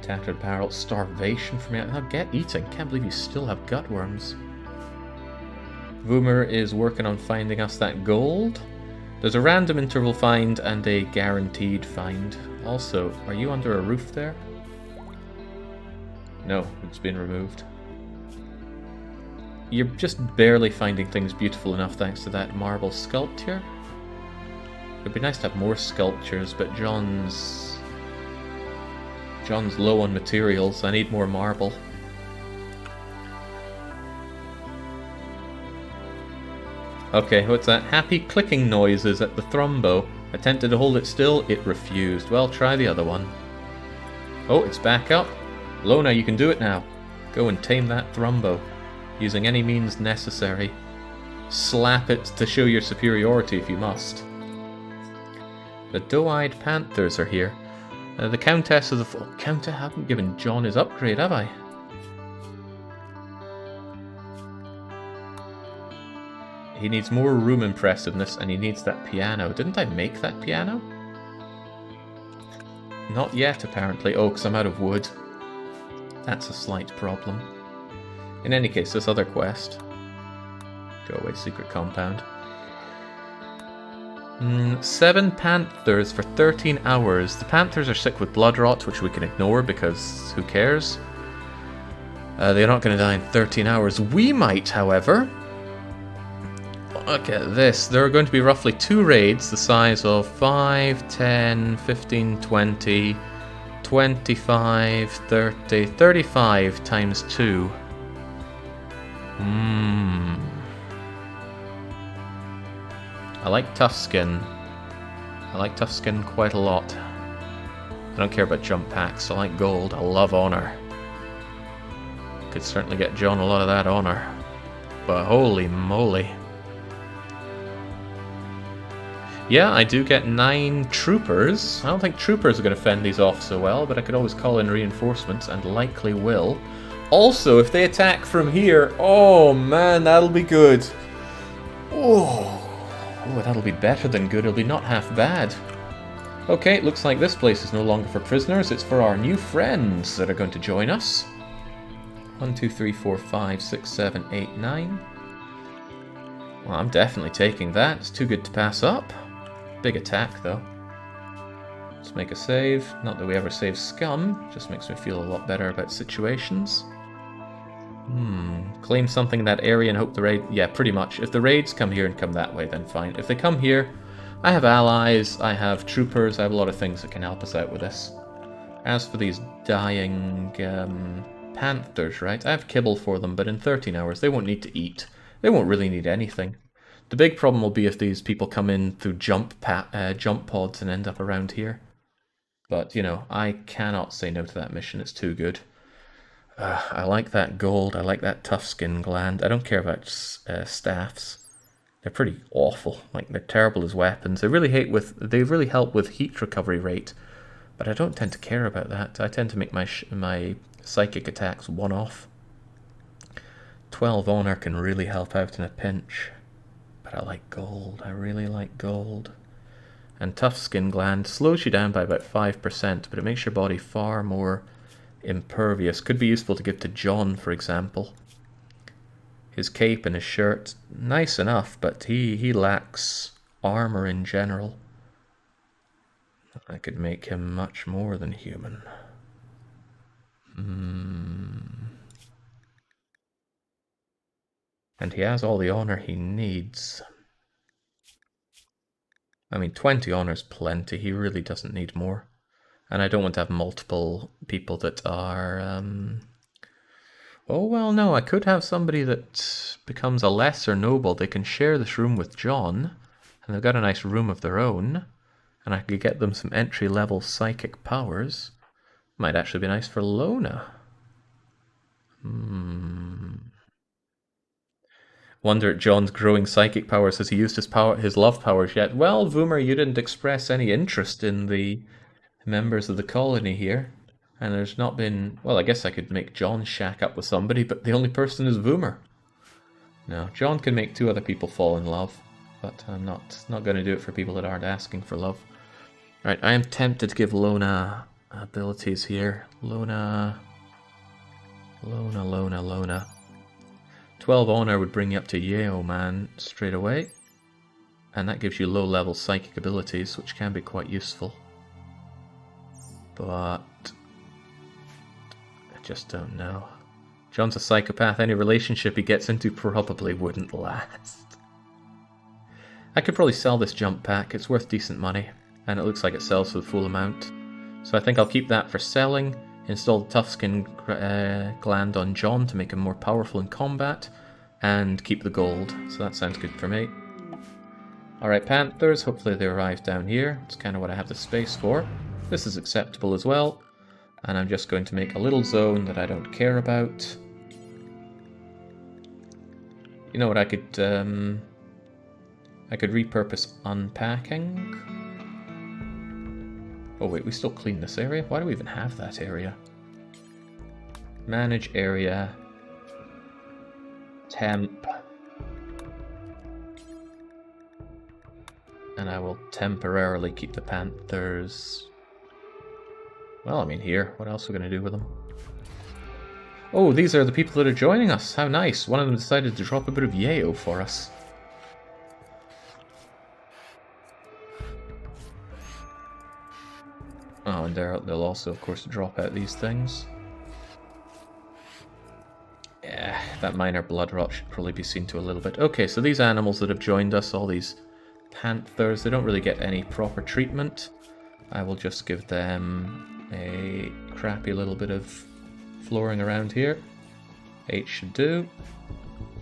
Tattered barrel, starvation for me. Now get eating. Can't believe you still have gutworms. Voomer is working on finding us that gold. There's a random interval find and a guaranteed find. Also, are you under a roof there? No, it's been removed. You're just barely finding things beautiful enough thanks to that marble sculpture. It'd be nice to have more sculptures, but John's low on materials. I need more marble. Okay, what's that? Happy clicking noises at the Thrumbo. Attempted to hold it still, it refused. Well, try the other one. Oh, it's back up. Lona, you can do it now. Go and tame that Thrumbo, using any means necessary. Slap it to show your superiority if you must. The doe-eyed panthers are here. The Countess of the... Countess, I haven't given John his upgrade, have I? He needs more room impressiveness, and he needs that piano. Didn't I make that piano? Not yet, apparently. Oh, because I'm out of wood. That's a slight problem. In any case, this other quest. Go away, secret compound. 7 panthers for 13 hours. The panthers are sick with blood rot, which we can ignore because who cares? They're not going to die in 13 hours. We might, however. Look at this. There are going to be roughly 2 raids the size of 5, 10, 15, 20, 25, 30, 35 times 2. I like tough skin. I like tough skin quite a lot. I don't care about jump packs. I like gold. I love honor. Could certainly get John a lot of that honor. But holy moly. Yeah, I do get 9 troopers. I don't think troopers are going to fend these off so well, but I could always call in reinforcements, and likely will. Also, if they attack from here, oh man, that'll be good. Oh, that'll be better than good. It'll be not half bad. Okay, it looks like this place is no longer for prisoners. It's for our new friends that are going to join us. 1, 2, 3, 4, 5, 6, 7, 8, 9. Well, I'm definitely taking that. It's too good to pass up. Big attack, though. Let's make a save. Not that we ever save scum. Just makes me feel a lot better about situations. Claim something in that area and hope the raid... Yeah, pretty much. If the raids come here and come that way, then fine. If they come here, I have allies, I have troopers, I have a lot of things that can help us out with this. As for these dying panthers, right? I have kibble for them, but in 13 hours they won't need to eat. They won't really need anything. The big problem will be if these people come in through jump pods and end up around here. But, you know, I cannot say no to that mission. It's too good. I like that gold. I like that tough skin gland. I don't care about staffs. They're pretty awful. Like, they're terrible as weapons. They really help with heat recovery rate. But I don't tend to care about that. I tend to make my psychic attacks one-off. 12 honor can really help out in a pinch. But I like gold. I really like gold. And tough skin gland slows you down by about 5%, but it makes your body far more impervious. Could be useful to give to John, for example. His cape and his shirt, nice enough, but he lacks armor in general. I could make him much more than human. And he has all the honor he needs. I mean, 20 honor's plenty. He really doesn't need more. And I don't want to have multiple people that are... Oh, well, no, I could have somebody that becomes a lesser noble. They can share this room with John, and they've got a nice room of their own, and I could get them some entry-level psychic powers. Might actually be nice for Lona. Wonder at John's growing psychic powers. Has he used his love powers yet? Well, Voomer, you didn't express any interest in the members of the colony here. And there's not been... Well, I guess I could make John shack up with somebody, but the only person is Voomer. No, John can make 2 other people fall in love, but I'm not going to do it for people that aren't asking for love. Right, I am tempted to give Lona abilities here. Lona. 12 honor would bring you up to Yeo Man straight away. And that gives you low-level psychic abilities, which can be quite useful. But... I just don't know. John's a psychopath. Any relationship he gets into probably wouldn't last. I could probably sell this jump pack. It's worth decent money. And it looks like it sells for the full amount. So I think I'll keep that for selling. Install the tough skin gland on John to make him more powerful in combat. And keep the gold. So that sounds good for me. Alright, Panthers. Hopefully they arrive down here. It's kind of what I have the space for. This is acceptable as well. And I'm just going to make a little zone that I don't care about. You know what, I could repurpose unpacking. Oh wait, we still clean this area? Why do we even have that area? Manage area. Temp. And I will temporarily keep the Panthers... Well, I mean here. What else are we going to do with them? Oh, these are the people that are joining us. How nice. One of them decided to drop a bit of yayo for us. Oh, and they'll also, of course, drop out these things. Yeah, that minor blood rot should probably be seen to a little bit. Okay, so these animals that have joined us, all these panthers, they don't really get any proper treatment. I will just give them a crappy little bit of flooring around here. 8 should do.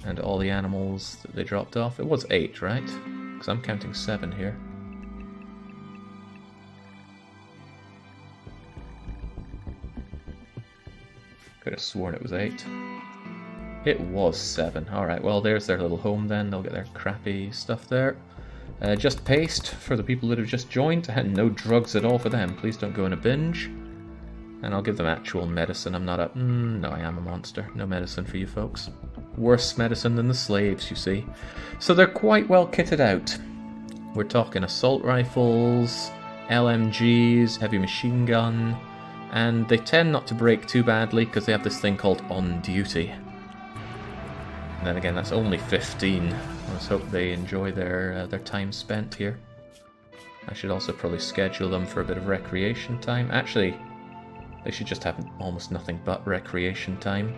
And all the animals that they dropped off. It was 8, right? Because I'm counting 7 here. Could have sworn it was 8. It was 7. Alright, well there's their little home then. They'll get their crappy stuff there. Just paste for the people that have just joined, and no drugs at all for them. Please don't go in a binge. And I'll give them actual medicine. I'm not a... no, I am a monster. No medicine for you folks. Worse medicine than the slaves, you see. So they're quite well kitted out. We're talking assault rifles, LMGs, heavy machine gun, and they tend not to break too badly because they have this thing called on duty. And then again, that's only 15. Let's hope they enjoy their time spent here. I should also probably schedule them for a bit of recreation time. Actually, they should just have almost nothing but recreation time.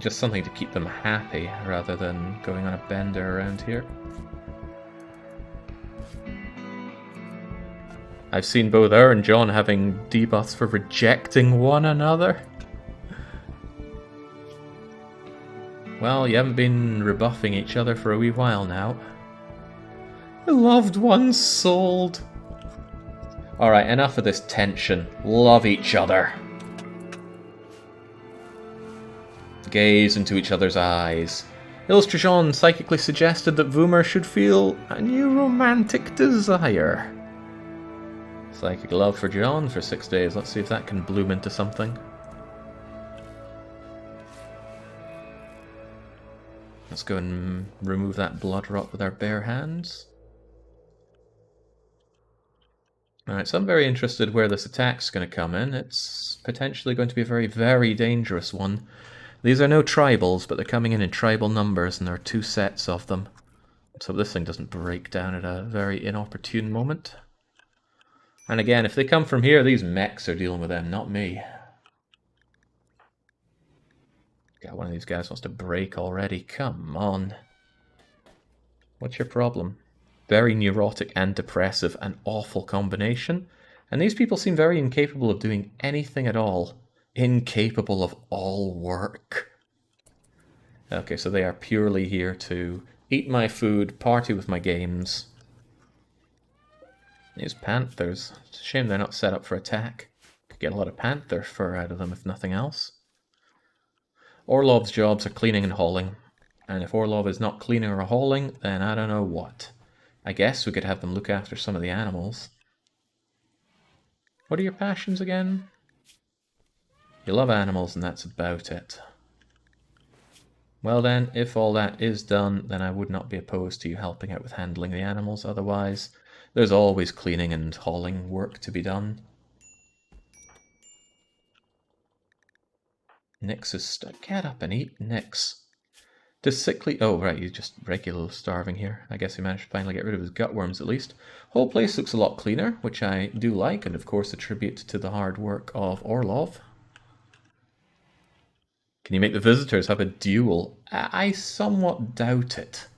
Just something to keep them happy rather than going on a bender around here. I've seen both her and John having debuffs for rejecting one another. Well, you haven't been rebuffing each other for a wee while now. The loved ones sold. Alright, enough of this tension. Love each other. Gaze into each other's eyes. Illustration psychically suggested that Voomer should feel a new romantic desire. Psychic love for John for 6 days. Let's see if that can bloom into something. Let's go and remove that blood rot with our bare hands. Alright, so I'm very interested where this attack's going to come in. It's potentially going to be a very, very dangerous one. These are no tribals, but they're coming in tribal numbers, and there are 2 sets of them. So this thing doesn't break down at a very inopportune moment. And again, if they come from here, these mechs are dealing with them, not me. God, one of these guys wants to break already. Come on. What's your problem? Very neurotic and depressive, an awful combination. And these people seem very incapable of doing anything at all. Incapable of all work. Okay, so they are purely here to eat my food, party with my games. These panthers. It's a shame they're not set up for attack. Could get a lot of panther fur out of them if nothing else. Orlov's jobs are cleaning and hauling. And if Orlov is not cleaning or hauling, then I don't know what. I guess we could have them look after some of the animals. What are your passions again? You love animals and that's about it. Well then, if all that is done, then I would not be opposed to you helping out with handling the animals. Otherwise, there's always cleaning and hauling work to be done. Nexus, get up and eat, Nix. Does sickly... Oh, right, he's just regular starving here. I guess he managed to finally get rid of his gutworms at least. Whole place looks a lot cleaner, which I do like, and of course attribute to the hard work of Orlov. Can you make the visitors have a duel? I somewhat doubt it.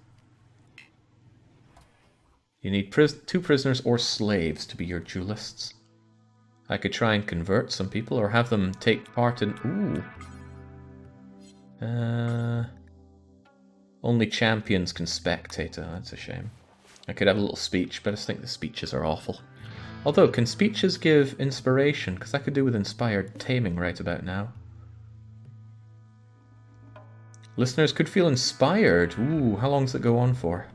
You need 2 prisoners or slaves to be your duelists. I could try and convert some people, or have them take part in... Ooh. Only champions can spectate. Oh, that's a shame. I could have a little speech, but I just think the speeches are awful. Although, can speeches give inspiration? Because I could do with inspired taming right about now. Listeners could feel inspired. Ooh, how long does it go on for?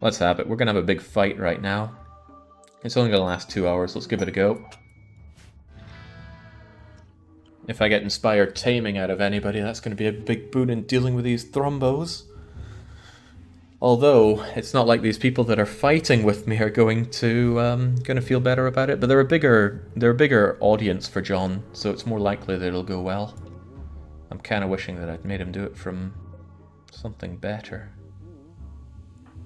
Let's have it. We're going to have a big fight right now. It's only going to last 2 hours. Let's give it a go. If I get inspired taming out of anybody, that's going to be a big boon in dealing with these Thrumbos. Although, it's not like these people that are fighting with me are going to feel better about it. But they're a bigger audience for John, so it's more likely that it'll go well. I'm kind of wishing that I'd made him do it from something better.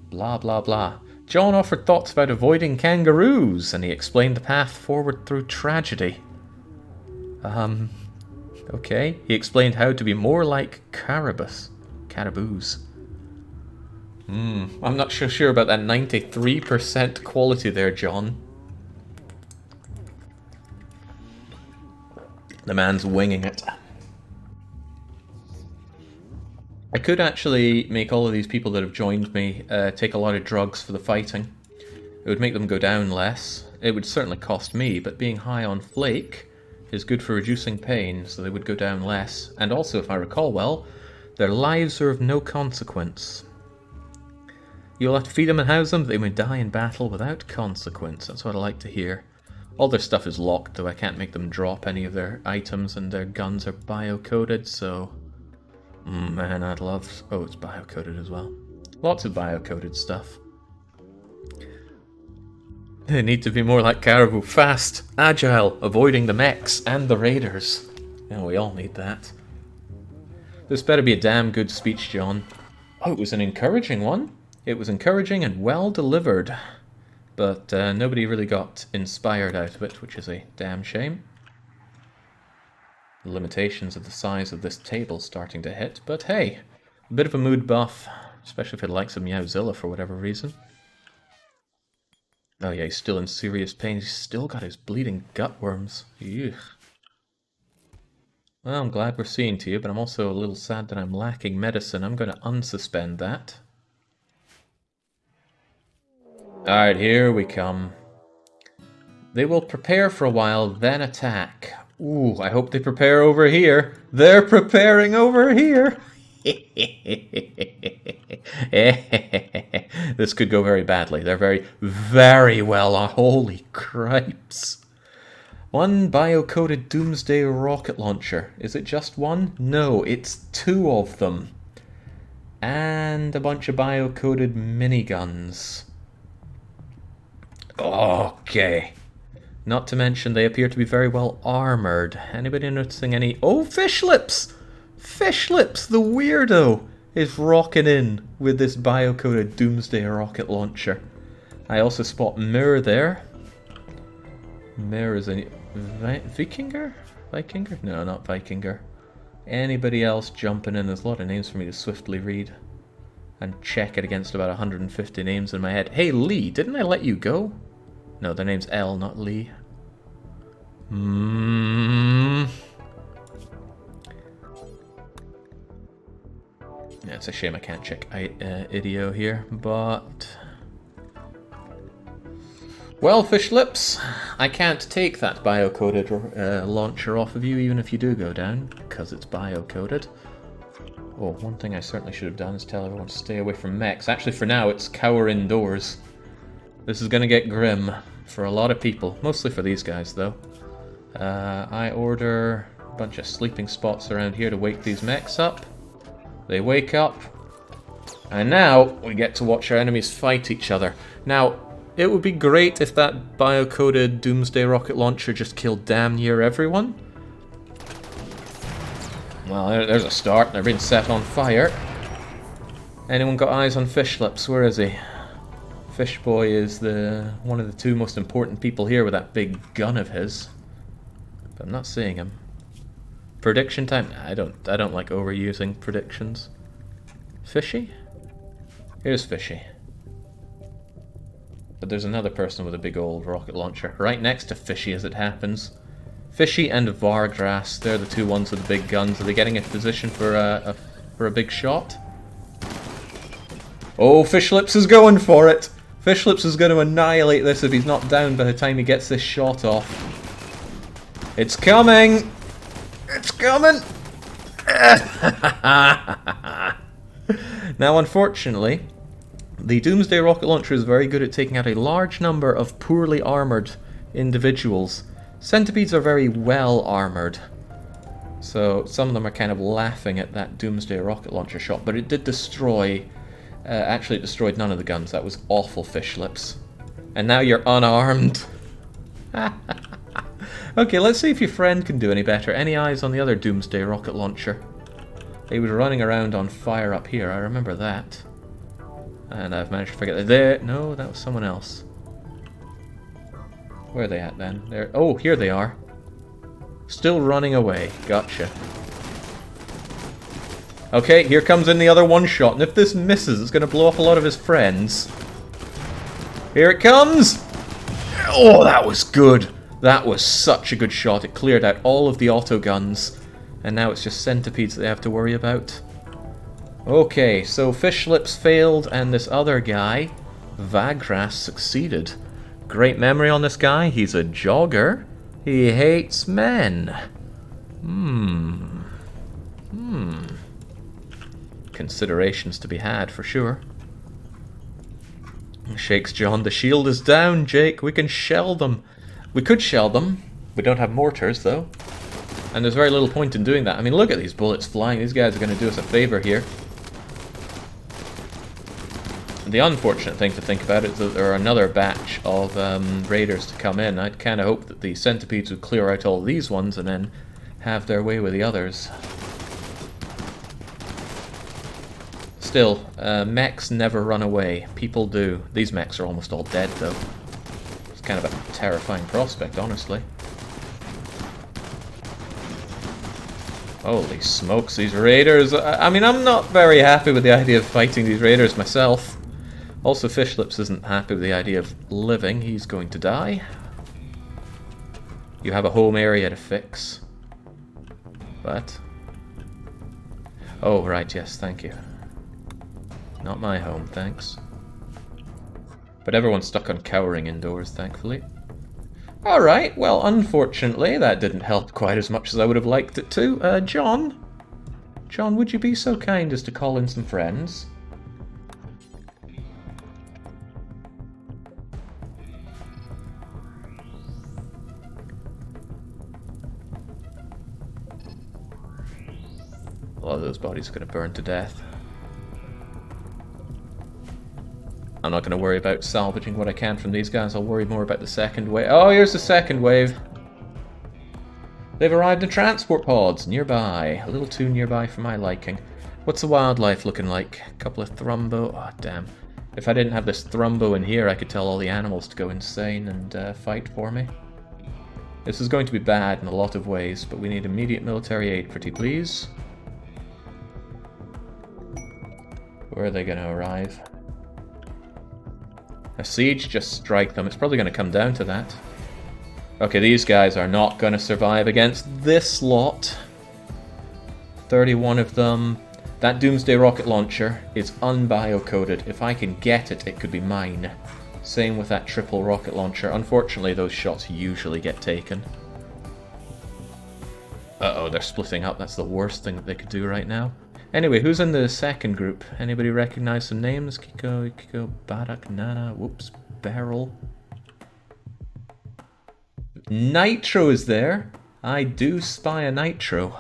Blah, blah, blah. John offered thoughts about avoiding kangaroos, and he explained the path forward through tragedy. Okay. He explained how to be more like caraboos. I'm not so sure about that 93% quality there, John. The man's winging it. I could actually make all of these people that have joined me take a lot of drugs for the fighting. It would make them go down less. It would certainly cost me, but being high on flake is good for reducing pain, so they would go down less. And also, if I recall well, their lives are of no consequence. You'll have to feed them and house them, but they may die in battle without consequence. That's what I like to hear. All their stuff is locked, though I can't make them drop any of their items, and their guns are bio-coded, so... man, I'd love... Oh, it's bio-coded as well. Lots of bio-coded stuff. They need to be more like Caribou. Fast, agile, avoiding the mechs and the raiders. Yeah, we all need that. This better be a damn good speech, John. Oh, it was an encouraging one. It was encouraging and well delivered. But nobody really got inspired out of it, which is a damn shame. The limitations of the size of this table starting to hit, but hey, a bit of a mood buff, especially if it likes a Meowzilla for whatever reason. Oh yeah, he's still in serious pain. He's still got his bleeding gutworms. Eugh. Well, I'm glad we're seeing to you, but I'm also a little sad that I'm lacking medicine. I'm going to unsuspend that. Alright, here we come. They will prepare for a while, then attack. Ooh, I hope they prepare over here. They're preparing over here. This could go very badly. They're very, very well on. Holy cripes. One bio-coded doomsday rocket launcher. Is it just one? No, it's 2 of them. And a bunch of bio-coded miniguns. Okay. Not to mention they appear to be very well armoured. Anybody noticing any... Oh, fish lips! Fish lips, the weirdo, is rocking in with this bio-coded doomsday rocket launcher. I also spot Mir there. Mir is a... Vikinger? Vikinger? No, not Vikinger. Anybody else jumping in? There's a lot of names for me to swiftly read and check it against about 150 names in my head. Hey, Lee, didn't I let you go? No, their name's L, not Lee. Yeah, it's a shame I can't check IDEO here, but... Well, fish lips, I can't take that bio-coded launcher off of you, even if you do go down, because it's bio-coded. Oh, one thing I certainly should have done is tell everyone to stay away from mechs. Actually, for now, it's cower indoors. This is going to get grim for a lot of people, mostly for these guys, though. I order a bunch of sleeping spots around here to wake these mechs up. They wake up, and now we get to watch our enemies fight each other. Now, it would be great if that bio-coded doomsday rocket launcher just killed damn near everyone. Well, there's a start. They're being set on fire. Anyone got eyes on Fish Lips? Where is he? Fish Boy is one of the 2 most important people here with that big gun of his. But I'm not seeing him. Prediction time? I don't like overusing predictions. Fishy? Here's Fishy. But there's another person with a big old rocket launcher right next to Fishy as it happens. Fishy and Vargrass, they're the 2 ones with the big guns. Are they getting into position for a big shot? Oh, Fish Lips is going for it! Fish Lips is going to annihilate this if he's not down by the time he gets this shot off. It's coming! It's coming! Now, unfortunately, the Doomsday Rocket Launcher is very good at taking out a large number of poorly armoured individuals. Centipedes are very well armoured, so some of them are kind of laughing at that Doomsday Rocket Launcher shot, but it did destroy... actually, it destroyed none of the guns. That was awful, Fish Lips. And now you're unarmed. Okay, let's see if your friend can do any better. Any eyes on the other Doomsday Rocket Launcher? He was running around on fire up here, I remember that. And I've managed to forget that. There, no, that was someone else. Where are they at then? There. Oh, here they are. Still running away. Gotcha. Okay, here comes in the other one shot, and if this misses, it's going to blow up a lot of his friends. Here it comes! Oh, that was good. That was such a good shot. It cleared out all of the auto guns, and now it's just centipedes that they have to worry about. Okay, so Fish Lips failed, and this other guy, Vagras, succeeded. Great memory on this guy. He's a jogger. He hates men. Considerations to be had, for sure. Shakes John. The shield is down, Jake. We can shell them. We could shell them. We don't have mortars, though. And there's very little point in doing that. I mean, look at these bullets flying. These guys are going to do us a favor here. The unfortunate thing to think about is that there are another batch of raiders to come in. I'd kind of hope that the centipedes would clear out all these ones and then have their way with the others. Still, mechs never run away. People do. These mechs are almost all dead, though. It's kind of a terrifying prospect, honestly. Holy smokes, these raiders. I mean, I'm not very happy with the idea of fighting these raiders myself. Also, Fish Lips isn't happy with the idea of living. He's going to die. You have a home area to fix. But... oh, right, yes, thank you. Not my home, thanks. But everyone's stuck on cowering indoors, thankfully. Alright, well, unfortunately, that didn't help quite as much as I would have liked it to. John? John, would you be so kind as to call in some friends? lot of those bodies are going to burn to death. I'm not going to worry about salvaging what I can from these guys. I'll worry more about the second wave. Oh, here's the second wave. They've arrived in transport pods nearby. A little too nearby for my liking. What's the wildlife looking like? A couple of Thrumbo. Oh, damn. If I didn't have this Thrumbo in here, I could tell all the animals to go insane and fight for me. This is going to be bad in a lot of ways, but we need immediate military aid, pretty please. Where are they going to arrive? A siege? Just strike them. It's probably going to come down to that. Okay, these guys are not going to survive against this lot. 31 of them. That Doomsday rocket launcher is unbiocoded. If I can get it, it could be mine. Same with that triple rocket launcher. Unfortunately, those shots usually get taken. Uh-oh, they're splitting up. That's the worst thing that they could do right now. Anyway, who's in the second group? Anybody recognize some names? Kiko, Barak, Nana, whoops, Beryl. Nitro is there. I do spy a Nitro.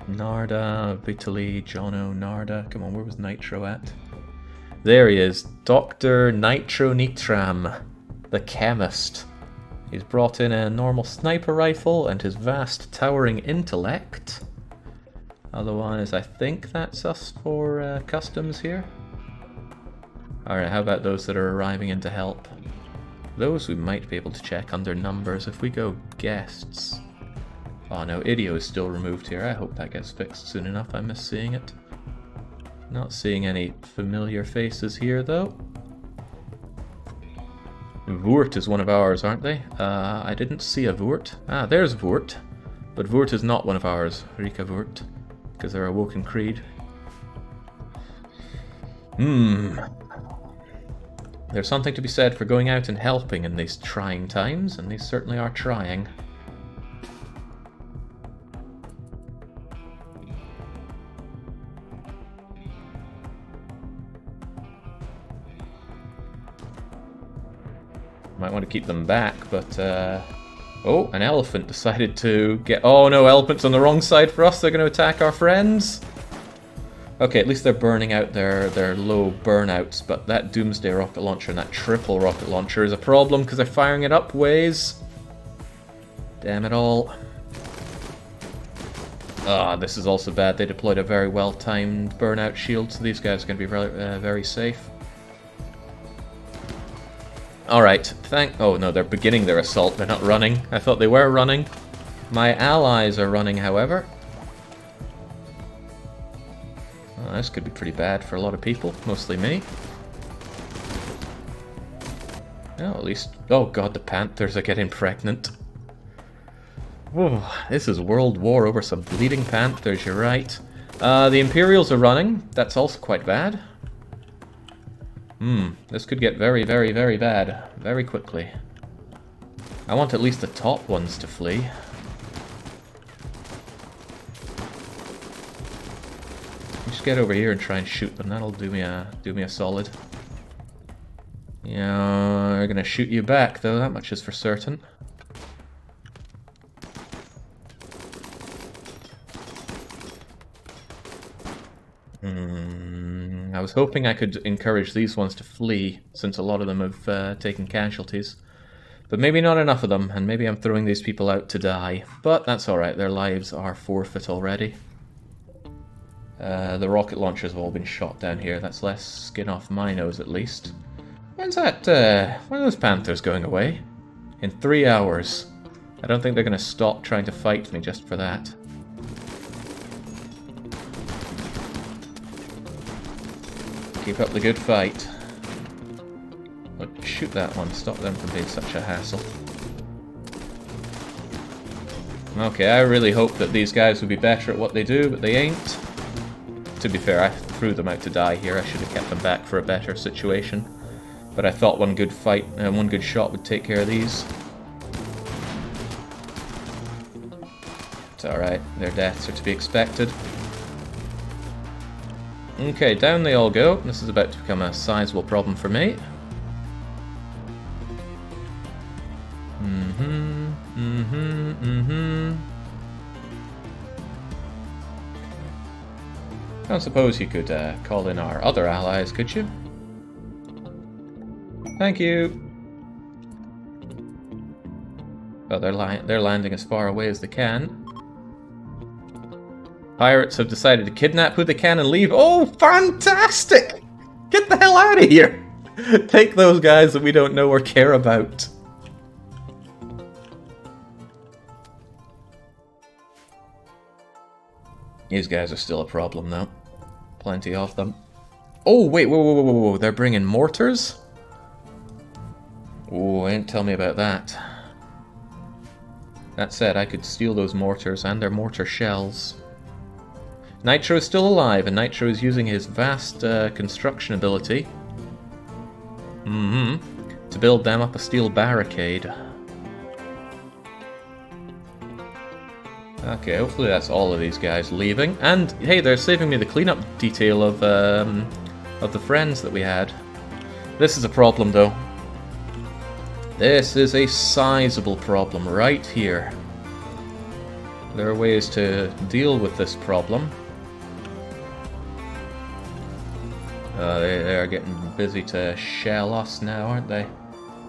Narda, Vitaly, Jono, Narda. Come on, where was Nitro at? There he is. Dr. Nitro Nitram, the chemist. He's brought in a normal sniper rifle and his vast towering intellect. Otherwise, I think that's us for customs here. Alright, how about those that are arriving in to help? Those we might be able to check under numbers. If we go guests... Oh no, Idio is still removed here. I hope that gets fixed soon enough. I miss seeing it. Not seeing any familiar faces here, though. Voort is one of ours, aren't they? I didn't see a Voort. Ah, there's Voort. But Voort is not one of ours. Rika Voort. Because they're a Woken Creed. There's something to be said for going out and helping in these trying times, and these certainly are trying. Might want to keep them back, but oh, an elephant decided to get... Oh no, elephant's on the wrong side for us. They're going to attack our friends. Okay, at least they're burning out their low burnouts, but that Doomsday rocket launcher and that triple rocket launcher is a problem because they're firing it up ways. Damn it all. Ah, this is also bad. They deployed a very well-timed burnout shield, so these guys are going to be very safe. Alright, oh no, they're beginning their assault, they're not running. I thought they were running. My allies are running, however. Oh, this could be pretty bad for a lot of people, mostly me. Oh, at least... Oh god, the Panthers are getting pregnant. Whoa, this is World War over some bleeding Panthers, you're right. The Imperials are running, that's also quite bad. This could get very, very, very bad, very quickly. I want at least the top ones to flee. Just get over here and try and shoot them, that'll do me a solid. Yeah, they're gonna shoot you back though, that much is for certain. I was hoping I could encourage these ones to flee, since a lot of them have taken casualties. But maybe not enough of them, and maybe I'm throwing these people out to die. But that's alright, their lives are forfeit already. The rocket launchers have all been shot down here, that's less skin off my nose at least. When are those Panthers going away? In 3 hours. I don't think they're going to stop trying to fight me just for that. Keep up the good fight. Look, shoot that one. Stop them from being such a hassle. Okay, I really hope that these guys would be better at what they do, but they ain't. To be fair, I threw them out to die here. I should have kept them back for a better situation. But I thought one good fight, one good shot would take care of these. It's alright. Their deaths are to be expected. Okay, down they all go. This is about to become a sizable problem for me. I don't suppose you could call in our other allies, could you? Thank you. Well, they're landing as far away as they can. Pirates have decided to kidnap who they can and leave. Oh, fantastic! Get the hell out of here! Take those guys that we don't know or care about. These guys are still a problem, though. Plenty of them. Oh, wait, whoa. They're bringing mortars? Oh, ain't tell me about that. That said, I could steal those mortars and their mortar shells. Nitro is still alive, and Nitro is using his vast construction ability to build them up a steel barricade. Okay, hopefully that's all of these guys leaving. And hey, they're saving me the cleanup detail of the friends that we had. This is a problem, though. This is a sizable problem right here. There are ways to deal with this problem. They are getting busy to shell us now, aren't they?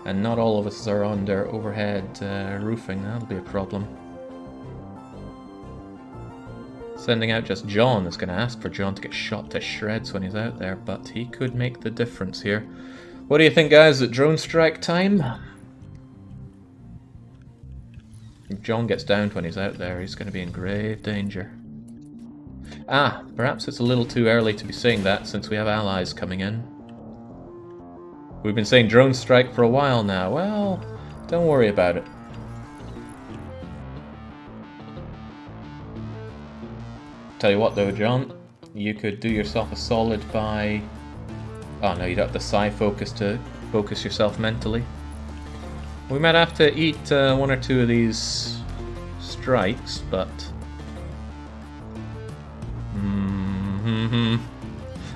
And not all of us are on their overhead roofing. That'll be a problem. Sending out just John is going to ask for John to get shot to shreds when he's out there, but he could make the difference here. What do you think, guys? Is it drone strike time? If John gets downed when he's out there, he's going to be in grave danger. Ah, perhaps it's a little too early to be saying that since we have allies coming in. We've been saying drone strike for a while now. Well, don't worry about it. Tell you what though, John, you could do yourself a solid by... Oh no, you'd have the psi focus to focus yourself mentally. We might have to eat one or two of these strikes, but...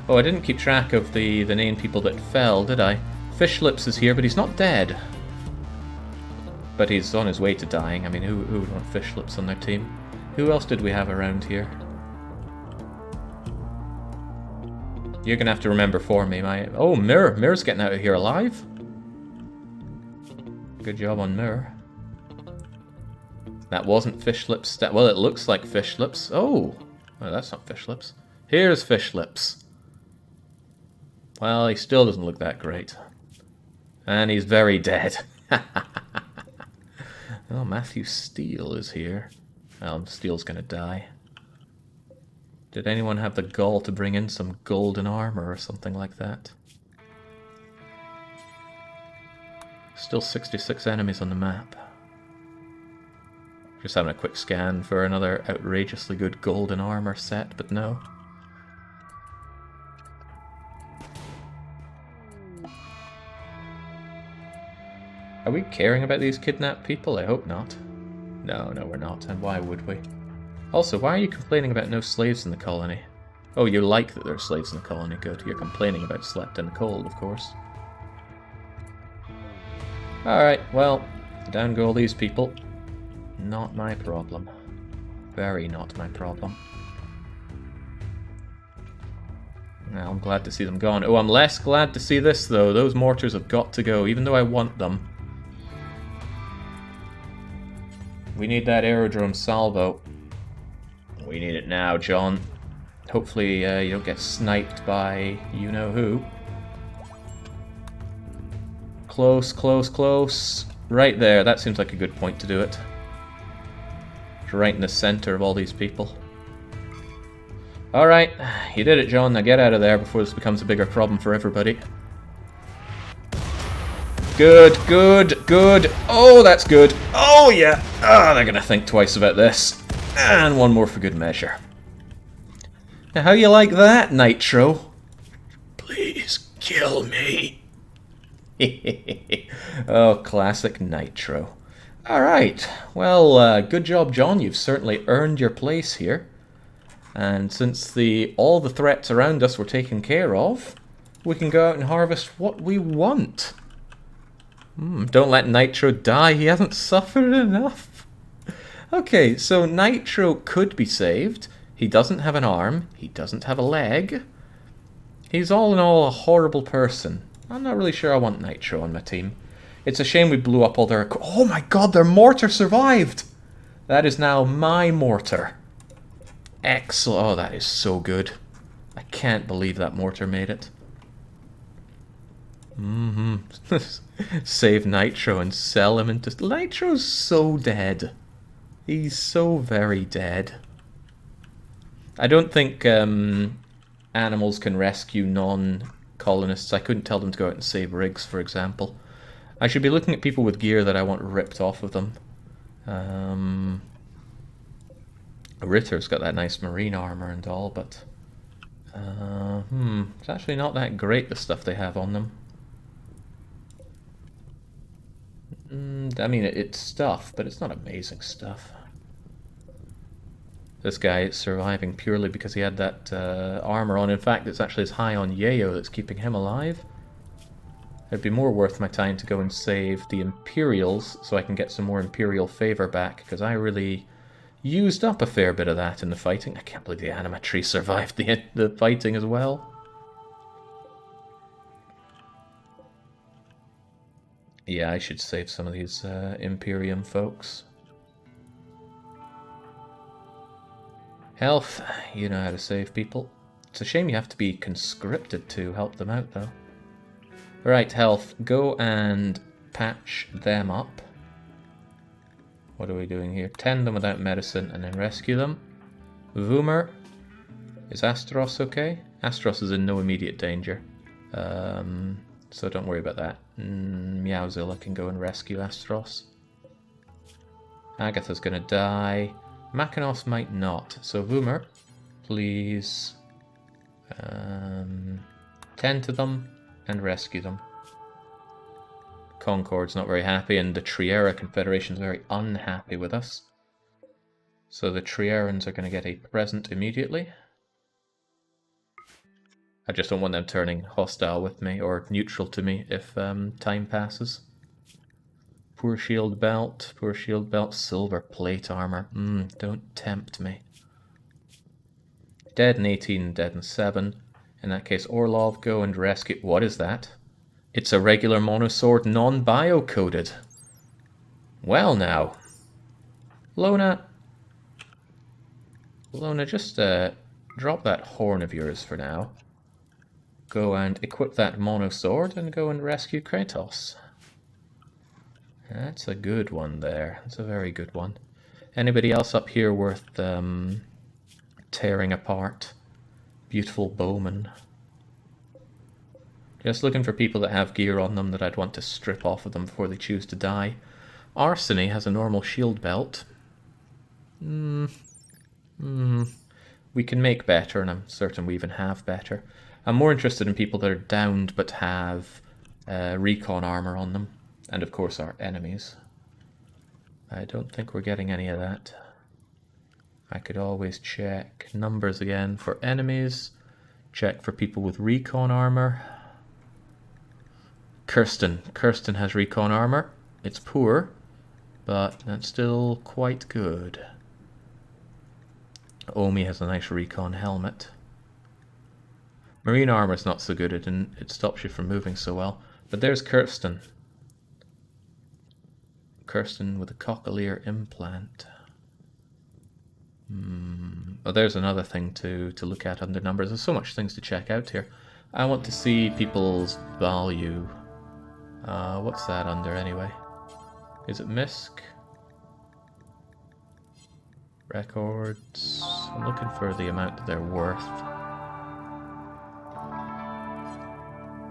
Oh, I didn't keep track of the named people that fell, did I? Fishlips is here, but he's not dead. But he's on his way to dying. I mean, who would want Fishlips on their team? Who else did we have around here? You're gonna have to remember for me, Oh, Mirror! Mirror's getting out of here alive. Good job on Mirror. That wasn't Fishlips. Well, it looks like Fishlips. Oh, that's not Fishlips. Here's Fishlips. Well, he still doesn't look that great. And he's very dead. Oh, Matthew Steele is here. Well, Steele's gonna die. Did anyone have the gall to bring in some golden armor or something like that? Still 66 enemies on the map. Just having a quick scan for another outrageously good golden armor set, but no. Are we caring about these kidnapped people? I hope not. No, we're not, and why would we? Also, why are you complaining about no slaves in the colony? Oh, you like that there are slaves in the colony, good. You're complaining about slept in the cold, of course. Alright, well, down go all these people. Not my problem. Very not my problem. Well, I'm glad to see them gone. Oh, I'm less glad to see this, though. Those mortars have got to go, even though I want them. We need that aerodrome salvo. We need it now, John. Hopefully you don't get sniped by you-know-who. Close, close, close. Right there. That seems like a good point to do it. Right in the center of all these people. Alright, you did it, John. Now get out of there before this becomes a bigger problem for everybody. Good, good, good. Oh, that's good. Oh, yeah. Oh, they're going to think twice about this. And one more for good measure. Now, how you like that, Nitro? Please kill me. Oh, classic Nitro. Alright, well, good job, John. You've certainly earned your place here. And since all the threats around us were taken care of, we can go out and harvest what we want. Don't let Nitro die. He hasn't suffered enough. Okay, so Nitro could be saved. He doesn't have an arm. He doesn't have a leg. He's all in all a horrible person. I'm not really sure I want Nitro on my team. It's a shame we blew up all their... Oh my god, their mortar survived! That is now my mortar. Excellent. Oh, that is so good. I can't believe that mortar made it. Save Nitro and sell him into... Nitro's so dead. He's so very dead. I don't think animals can rescue non-colonists. I couldn't tell them to go out and save rigs, for example. I should be looking at people with gear that I want ripped off of them. Ritter's got that nice marine armor and all, but... it's actually not that great, the stuff they have on them. I mean, it's stuff, but it's not amazing stuff. This guy is surviving purely because he had that armor on. In fact, it's actually his high on Yayo that's keeping him alive. It'd be more worth my time to go and save the Imperials so I can get some more Imperial favor back, because I really used up a fair bit of that in the fighting. I can't believe the Animatree survived the fighting as well. Yeah, I should save some of these Imperium folks. Health, you know how to save people. It's a shame you have to be conscripted to help them out, though. Right, health, go and patch them up. What are we doing here? Tend them without medicine and then rescue them. Voomer, is Astros okay? Astros is in no immediate danger. So don't worry about that. Meowzilla can go and rescue Astros. Agatha's gonna die. Makinos might not. So Voomer, please tend to them and rescue them. Concord's not very happy, and the Triera Confederation's very unhappy with us. So the Trierans are going to get a present immediately. I just don't want them turning hostile with me, or neutral to me, if time passes. Poor shield belt, silver plate armor. Don't tempt me. Dead in 18, dead in 7. In that case, Orlov, go and rescue... What is that? It's a regular monosword, non-bio-coded. Well now. Lona, just drop that horn of yours for now. Go and equip that monosword and go and rescue Kratos. That's a good one there. That's a very good one. Anybody else up here worth tearing apart? Beautiful bowman. Just looking for people that have gear on them that I'd want to strip off of them before they choose to die. Arseny has a normal shield belt. We can make better, and I'm certain we even have better. I'm more interested in people that are downed but have recon armor on them. And of course our enemies. I don't think we're getting any of that. I could always check numbers again for enemies. Check for people with recon armor. Kirsten has recon armor. It's poor, but that's still quite good. Omi has a nice recon helmet. Marine armor is not so good, it stops you from moving so well. But there's Kirsten. Kirsten with a cochlear implant. Oh, there's another thing to look at under numbers. There's so much things to check out here. I want to see people's value. What's that under anyway? Is it MISC? Records. I'm looking for the amount that they're worth.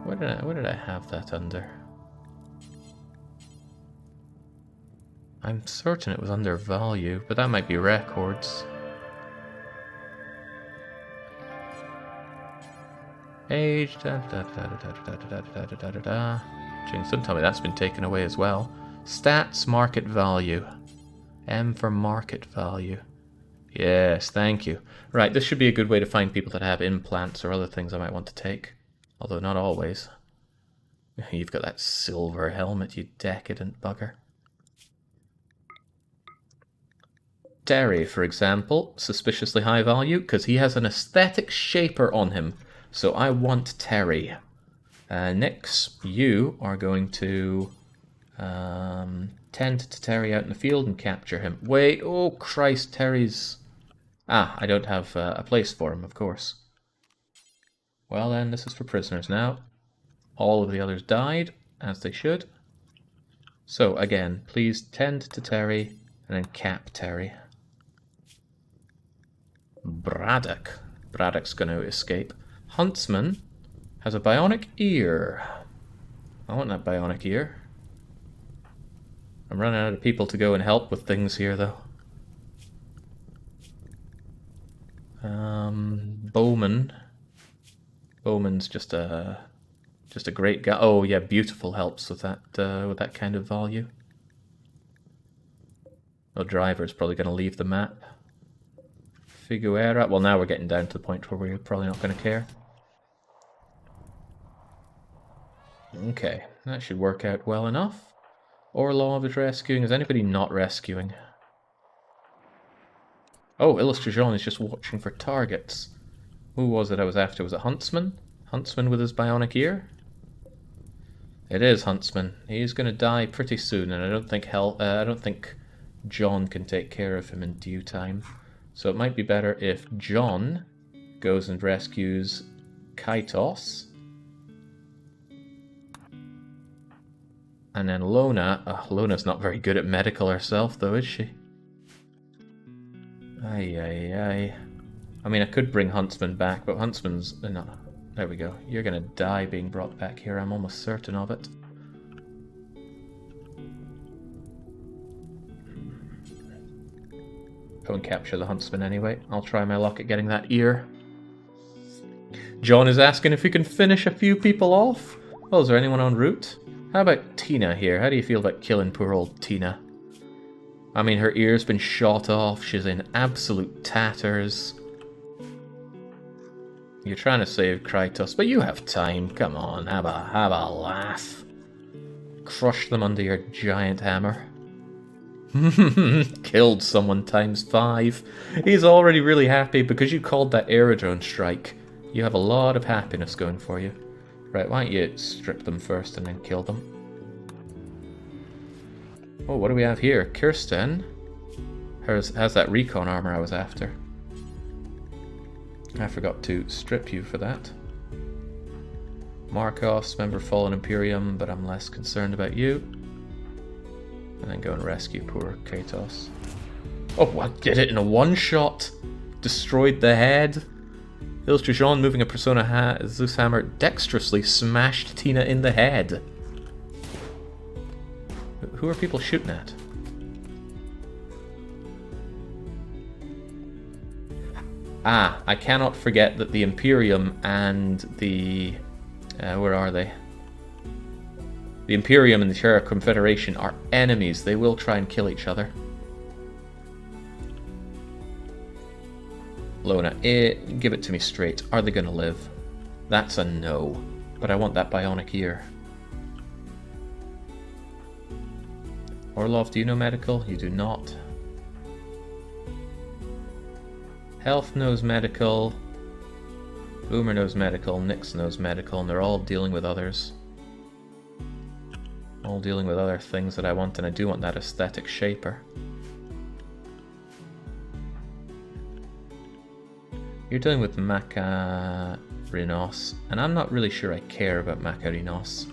What did I have that under? I'm certain it was under value, but that might be records. Age, Jinx, don't tell me that's been taken away as well. Stats, market value. M for market value. Yes, thank you. Right, this should be a good way to find people that have implants or other things I might want to take. Although not always. You've got that silver helmet, you decadent bugger. Terry, for example, suspiciously high value, because he has an aesthetic shaper on him. So I want Terry. Nix, you are going to tend to Terry out in the field and capture him. Wait, oh Christ, Terry's... Ah, I don't have a place for him, of course. Well then, this is for prisoners now. All of the others died, as they should. So again, please tend to Terry and then cap Terry. Braddock. Braddock's going to escape. Huntsman has a bionic ear. I want that bionic ear. I'm running out of people to go and help with things here, though. Bowman. Bowman's just a great guy. Oh yeah, beautiful helps with that kind of value. Oh, driver's probably going to leave the map. Figuera. Well, now we're getting down to the point where we're probably not going to care. Okay, that should work out well enough. Orlov is rescuing. Is anybody not rescuing? Oh, Illustration is just watching for targets. Who was it I was after? Was it Huntsman? Huntsman with his bionic ear? It is Huntsman. He's going to die pretty soon, and I don't think John can take care of him in due time. So it might be better if John goes and rescues Kaitos. And then Lona... Lona's not very good at medical herself, though, is she? Ay. I mean, I could bring Huntsman back, but Huntsman's... No. There we go. You're gonna die being brought back here, I'm almost certain of it. Go and capture the Huntsman anyway. I'll try my luck at getting that ear. John is asking if he can finish a few people off. Well, is there anyone en route? How about Tina here? How do you feel about killing poor old Tina? I mean, her ear's been shot off. She's in absolute tatters. You're trying to save Krytos, but you have time. Come on, have a laugh. Crush them under your giant hammer. Killed someone ×5. He's already really happy because you called that aerodrone strike. You have a lot of happiness going for you. Right, why don't you strip them first and then kill them? Oh, what do we have here? Kirsten has that recon armor I was after. I forgot to strip you for that. Markos, member Fallen Imperium, but I'm less concerned about you. And then go and rescue poor Kratos. Oh, I did it in a one-shot! Destroyed the head. Illustration moving a Persona Zeus hammer dexterously smashed Tina in the head. Who are people shooting at? Ah, I cannot forget that the Imperium and the... where are they? The Imperium and the Terra Confederation are enemies. They will try and kill each other. Lona, give it to me straight. Are they going to live? That's a no. But I want that bionic ear. Orlov, do you know medical? You do not. Health knows medical. Boomer knows medical. Nix knows medical. And they're all dealing with others. All dealing with other things that I want. And I do want that aesthetic shaper. You're dealing with Makarinos, and I'm not really sure I care about Makarinos.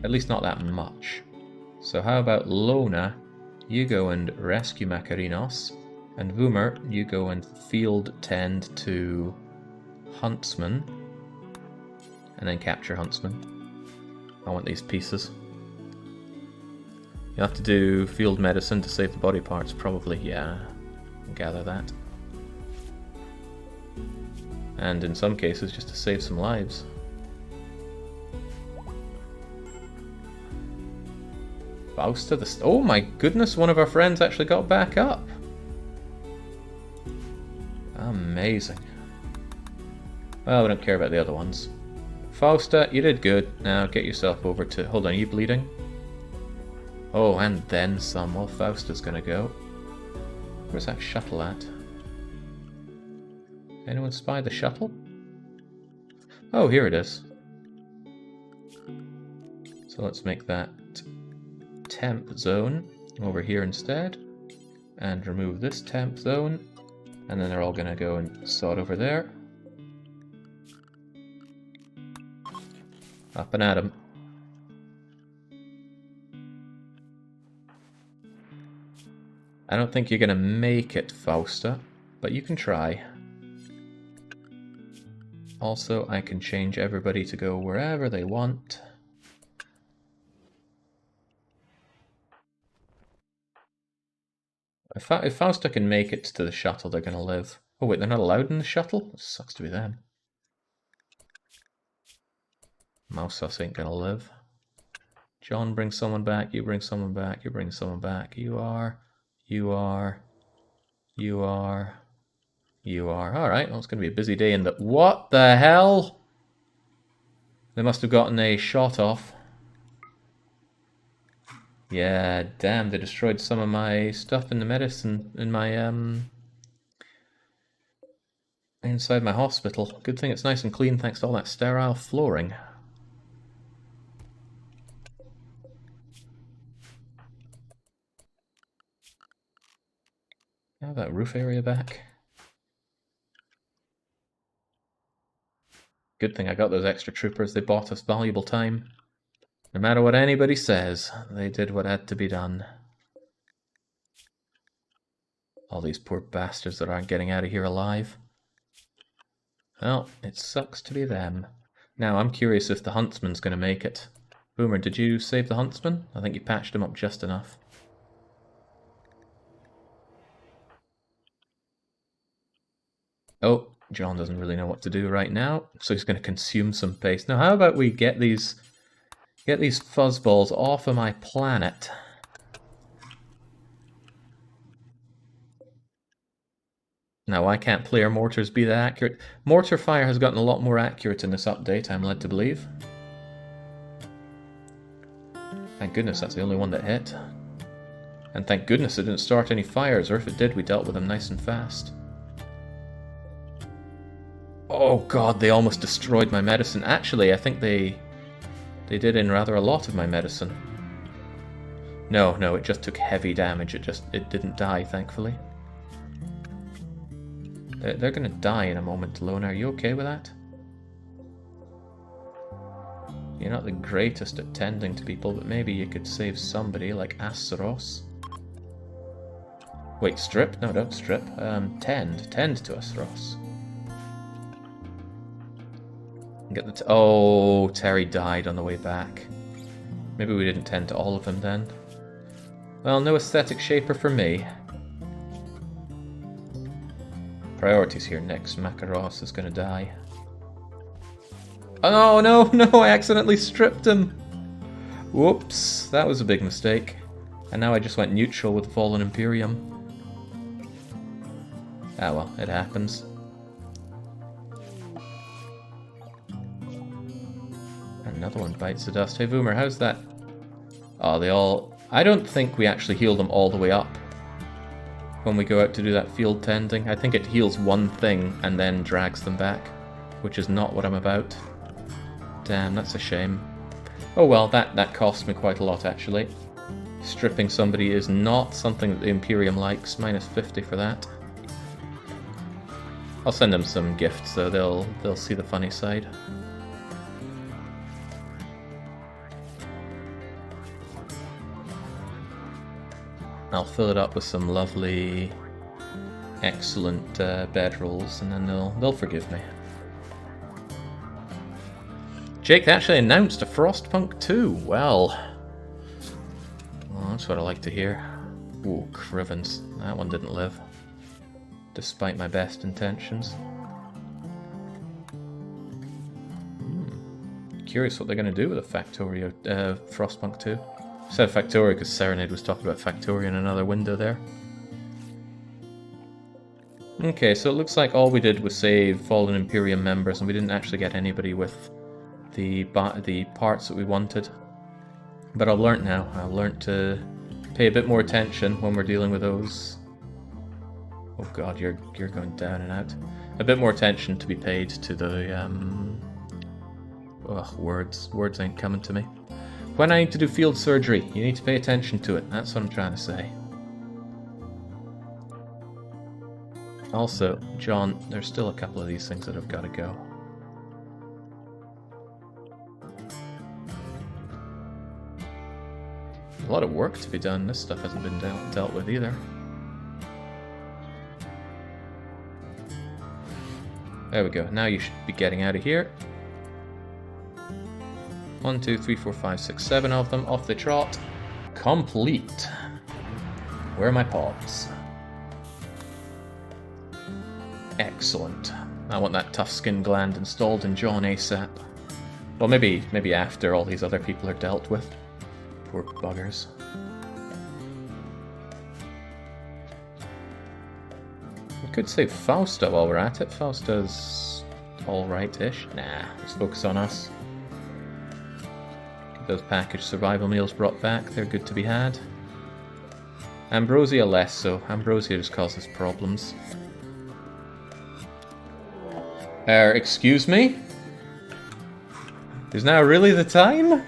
At least not that much. So how about Lona, you go and rescue Makarinos, and Voomer, you go and field tend to Huntsman, and then capture Huntsman. I want these pieces. You have to do field medicine to save the body parts, probably, yeah. Gather that. And in some cases, just to save some lives. Fausta, oh my goodness, one of our friends actually got back up. Amazing. Well, we don't care about the other ones. Fausta, you did good. Now get yourself over to... Hold on, are you bleeding? Oh, and then some. Well, Fausta's gonna go. Where's that shuttle at? Anyone spy the shuttle? Oh, here it is. So let's make that temp zone over here instead. And remove this temp zone. And then they're all going to go and sod over there. Up and at 'em. I don't think you're going to make it, Fausta, but you can try. Also, I can change everybody to go wherever they want. If Fausta can make it to the shuttle, they're going to live. Oh wait, they're not allowed in the shuttle? It sucks to be them. Mousesus ain't going to live. John, bring someone back, you bring someone back, you bring someone back. You are. Alright, well it's going to be a busy day in the... What the hell? They must have gotten a shot off. Yeah, damn, they destroyed some of my stuff in the medicine, in my, inside my hospital. Good thing it's nice and clean thanks to all that sterile flooring. Have that roof area back. Good thing I got those extra troopers, they bought us valuable time. No matter what anybody says, they did what had to be done. All these poor bastards that aren't getting out of here alive. Well, it sucks to be them. Now, I'm curious if the huntsman's going to make it. Boomer, did you save the huntsman? I think you patched him up just enough. Oh, John doesn't really know what to do right now, so he's going to consume some paste. Now, how about we get these fuzzballs off of my planet? Now, why can't player mortars be that accurate? Mortar fire has gotten a lot more accurate in this update, I'm led to believe. Thank goodness that's the only one that hit. And thank goodness it didn't start any fires, or if it did, we dealt with them nice and fast. Oh god, they almost destroyed my medicine. Actually, I think they did in rather a lot of my medicine. No, it just took heavy damage. It didn't die, thankfully. They're gonna die in a moment, Lona. Are you okay with that? You're not the greatest at tending to people, but maybe you could save somebody like Asteros. Wait, strip? No, don't strip. Tend to Asteros. Get the oh, Terry died on the way back. Maybe we didn't tend to all of them then. Well, no aesthetic shaper for me. Priorities here next. Makaros is gonna die. Oh no, I accidentally stripped him! Whoops, that was a big mistake. And now I just went neutral with Fallen Imperium. Ah well, it happens. Another one bites the dust. Hey Boomer, how's that? Oh, they all... I don't think we actually heal them all the way up when we go out to do that field tending. I think it heals one thing and then drags them back, which is not what I'm about. Damn, that's a shame. Oh well, that cost me quite a lot actually. Stripping somebody is not something that the Imperium likes. Minus 50 for that. I'll send them some gifts so they'll see the funny side. I'll fill it up with some lovely, excellent bedrolls, and then they'll forgive me. Jake, they actually announced a Frostpunk 2. Well, that's what I like to hear. Ooh, Crivens. That one didn't live, despite my best intentions. Curious what they're going to do with a Factorio Frostpunk 2. I said Factorio because Serenade was talking about Factorio in another window there. Okay, so it looks like all we did was save Fallen Imperium members, and we didn't actually get anybody with the parts that we wanted. But I've learnt now. I've learnt to pay a bit more attention when we're dealing with those Oh god, you're going down and out. A bit more attention to be paid to the words ain't coming to me. When I need to do field surgery, you need to pay attention to it. That's what I'm trying to say. Also, John, there's still a couple of these things that have got to go. A lot of work to be done. This stuff hasn't been dealt with either. There we go. Now you should be getting out of here. 1, 2, 3, 4, 5, 6, 7 of them. Off they trot. Complete. Where are my pods? Excellent. I want that tough skin gland installed in John ASAP. Well, maybe after all these other people are dealt with. Poor buggers. We could save Fausta while we're at it. Fausta's alright-ish. Nah, let's focus on us. Get those packaged survival meals brought back. They're good to be had. Ambrosia less so. Ambrosia just causes problems. Excuse me? Is now really the time?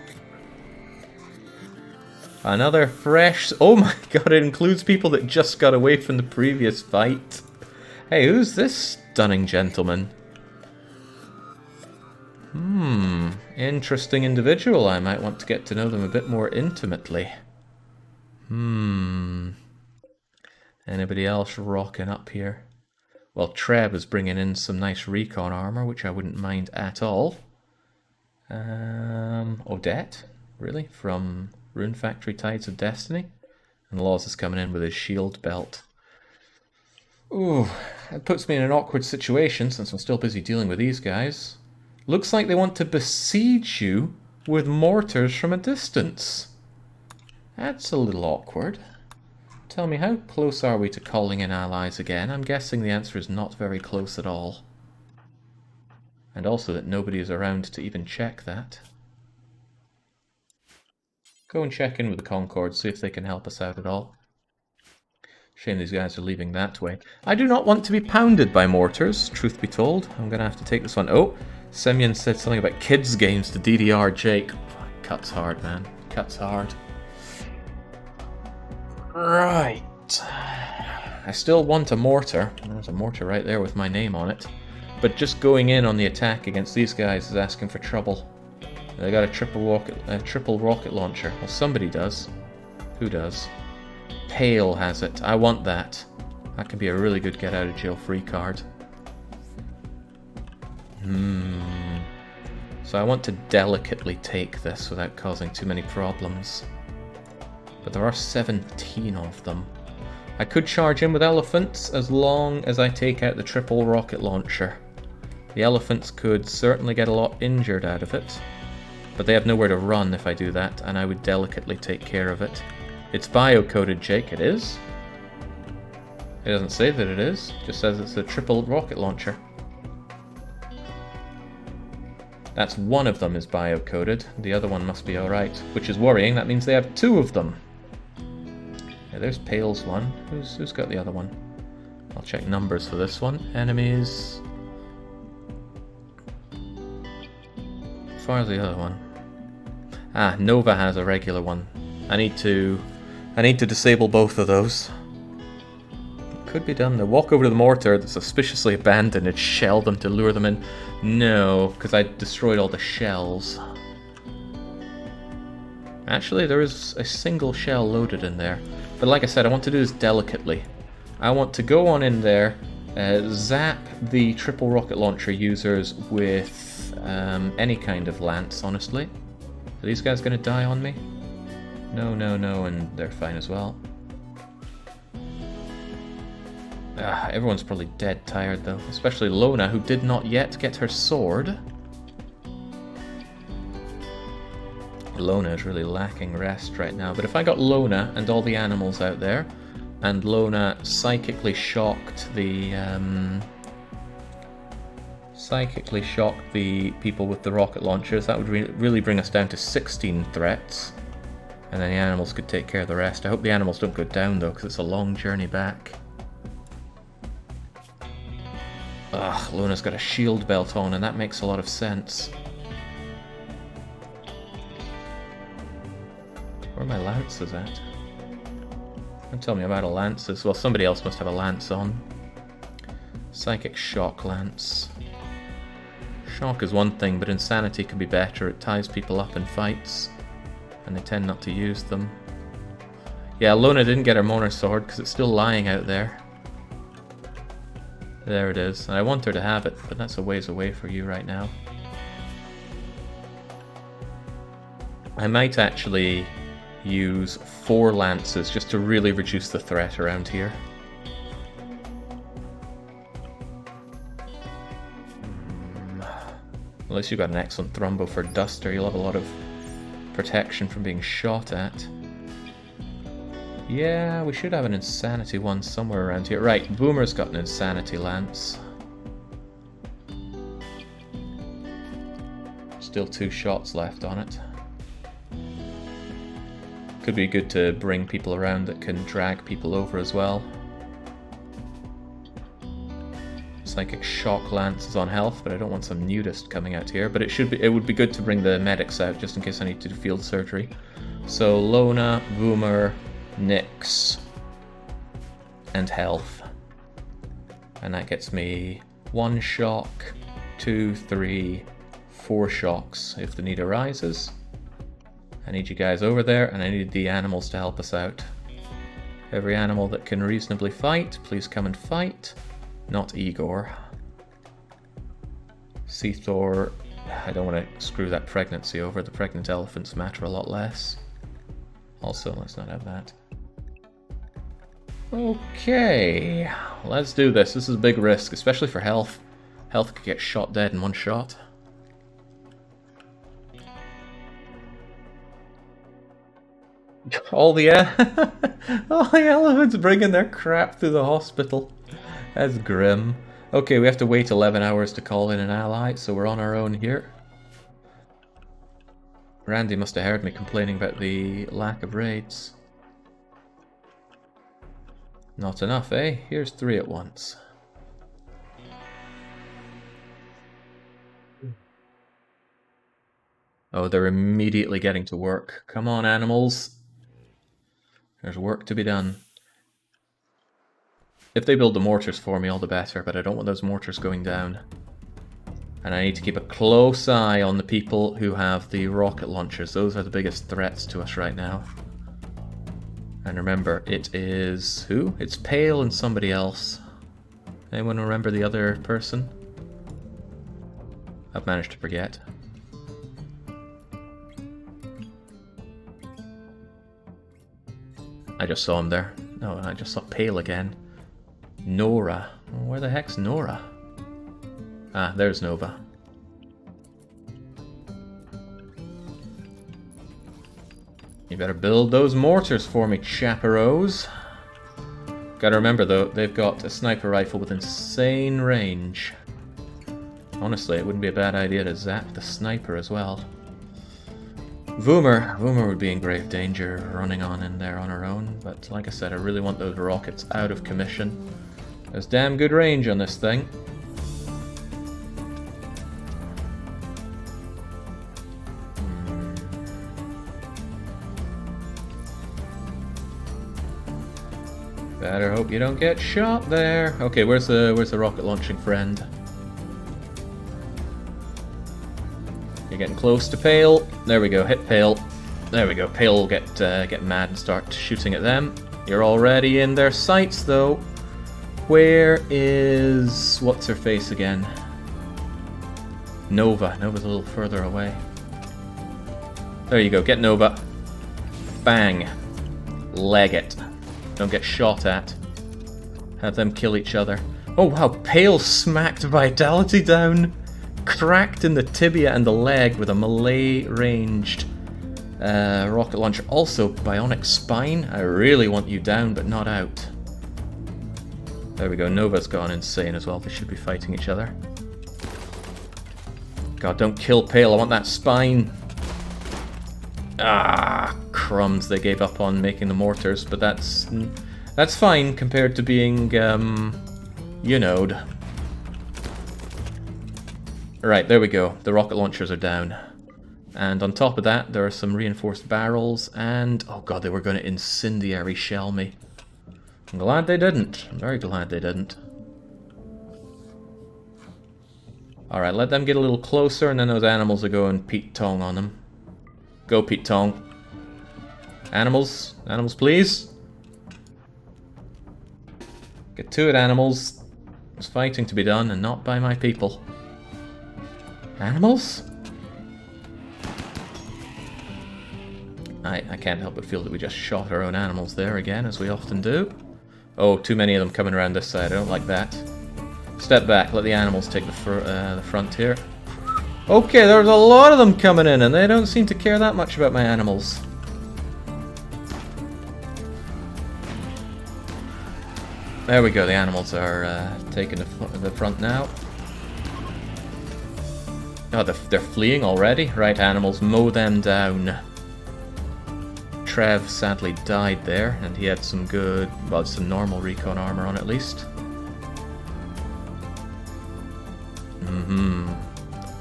Another fresh... Oh my god, it includes people that just got away from the previous fight. Hey, who's this stunning gentleman? Interesting individual. I might want to get to know them a bit more intimately. Anybody else rocking up here? Well, Treb is bringing in some nice recon armor, which I wouldn't mind at all. Odette, really? From Rune Factory Tides of Destiny? And Laws is coming in with his shield belt. Ooh, that puts me in an awkward situation since I'm still busy dealing with these guys. Looks like they want to besiege you with mortars from a distance. That's a little awkward. Tell me, how close are we to calling in allies again? I'm guessing the answer is not very close at all. And also that nobody is around to even check that. Go and check in with the Concord, see if they can help us out at all. Shame these guys are leaving that way. I do not want to be pounded by mortars, truth be told. I'm going to have to take this one. Oh, Semyon said something about kids games to DDR Jake. Cuts hard, man. Cuts hard. Right. I still want a mortar. There's a mortar right there with my name on it. But just going in on the attack against these guys is asking for trouble. They got a triple rocket launcher. Well, somebody does. Who does? Pale has it. I want that. That can be a really good get out of jail free card. So I want to delicately take this without causing too many problems. But there are 17 of them. I could charge in with elephants as long as I take out the triple rocket launcher. The elephants could certainly get a lot injured out of it, but they have nowhere to run if I do that, and I would delicately take care of it. It's bio-coded, Jake. It is? It doesn't say that it is. It just says it's a triple rocket launcher. That's one of them is bio-coded. The other one must be alright, which is worrying. That means they have 2 of them. Yeah, there's Pale's one. Who's got the other one? I'll check numbers for this one. Enemies. As far as the other one. Ah, Nova has a regular one. I need to disable both of those. Could be done. They walk over to the mortar that's suspiciously abandoned and shell them to lure them in. No, because I destroyed all the shells. Actually, there is a single shell loaded in there. But like I said, I want to do this delicately. I want to go on in there, zap the triple rocket launcher users with any kind of lance, honestly. Are these guys going to die on me? No, no, no, and they're fine as well. Everyone's probably dead tired though, especially Lona, who did not yet get her sword. Lona is really lacking rest right now, but if I got Lona and all the animals out there, and Lona psychically shocked the people with the rocket launchers, that would really bring us down to 16 threats, and then the animals could take care of the rest. I hope the animals don't go down though, because it's a long journey back. Ugh, Luna's got a shield belt on, and that makes a lot of sense. Where are my lances at? Don't tell me about a lances. Well, somebody else must have a lance on. Psychic shock lance. Shock is one thing, but insanity can be better. It ties people up in fights, and they tend not to use them. Yeah, Luna didn't get her Mona sword because it's still lying out there. There it is. And I want her to have it, but that's a ways away for you right now. I might actually use 4 lances just to really reduce the threat around here. Unless you've got an excellent Thrumbo for Duster, you'll have a lot of protection from being shot at. Yeah, we should have an Insanity one somewhere around here. Right, Boomer's got an Insanity lance. Still 2 shots left on it. Could be good to bring people around that can drag people over as well. Psychic shock lance is on health, but I don't want some nudist coming out here. But it would be good to bring the medics out just in case I need to do field surgery. So Lona, Boomer, Nyx, and health. And that gets me 1 shock, 2, 3, 4 shocks if the need arises. I need you guys over there, and I need the animals to help us out. Every animal that can reasonably fight, please come and fight. Not Igor. Seathor, I don't want to screw that pregnancy over. The pregnant elephants matter a lot less. Also, let's not have that. Okay, let's do this. This is a big risk, especially for health. Health could get shot dead in 1 shot. All the elephants bringing their crap to the hospital. That's grim. Okay, we have to wait 11 hours to call in an ally, so we're on our own here. Randy must have heard me complaining about the lack of raids. Not enough, eh? Here's 3 at once. Oh, they're immediately getting to work. Come on, animals. There's work to be done. If they build the mortars for me, all the better, but I don't want those mortars going down. And I need to keep a close eye on the people who have the rocket launchers. Those are the biggest threats to us right now. And remember, it is... who? It's Pale and somebody else. Anyone remember the other person? I've managed to forget. I just saw him there. No, I just saw Pale again. Nora. Where the heck's Nora? Ah, there's Nova. You better build those mortars for me, chaperos. Gotta remember though, they've got a sniper rifle with insane range. Honestly, it wouldn't be a bad idea to zap the sniper as well. Voomer would be in grave danger running on in there on her own, but like I said, I really want those rockets out of commission. There's damn good range on this thing. Better hope you don't get shot there. Okay, where's the rocket launching friend? You're getting close to Pale. There we go, hit Pale. There we go, Pale will get mad and start shooting at them. You're already in their sights though. Where is... what's her face again? Nova. Nova's a little further away. There you go, get Nova. Bang. Leg it. Don't get shot at. Have them kill each other. Oh wow, Pale smacked Vitality down. Cracked in the tibia and the leg with a melee ranged rocket launcher. Also, bionic spine. I really want you down, but not out. There we go, Nova's gone insane as well. They should be fighting each other. God, don't kill Pale, I want that spine. Ah, crumbs, they gave up on making the mortars, but that's fine compared to being, you knowed. Right, there we go. The rocket launchers are down. And on top of that, there are some reinforced barrels, and... oh god, they were going to incendiary shell me. I'm glad they didn't. I'm very glad they didn't. Alright, let them get a little closer, and then those animals will go and Pete Tong on them. Go, Pete Tong. Animals. Animals, please. Get to it, animals. There's fighting to be done, and not by my people. Animals? I can't help but feel that we just shot our own animals there again, as we often do. Oh, too many of them coming around this side. I don't like that. Step back. Let the animals take the front here. Okay, there's a lot of them coming in, and they don't seem to care that much about my animals. There we go. The animals are taking the front now. Oh, they're fleeing already? Right, animals, mow them down. Trev sadly died there, and he had some good, well, some normal recon armor on at least.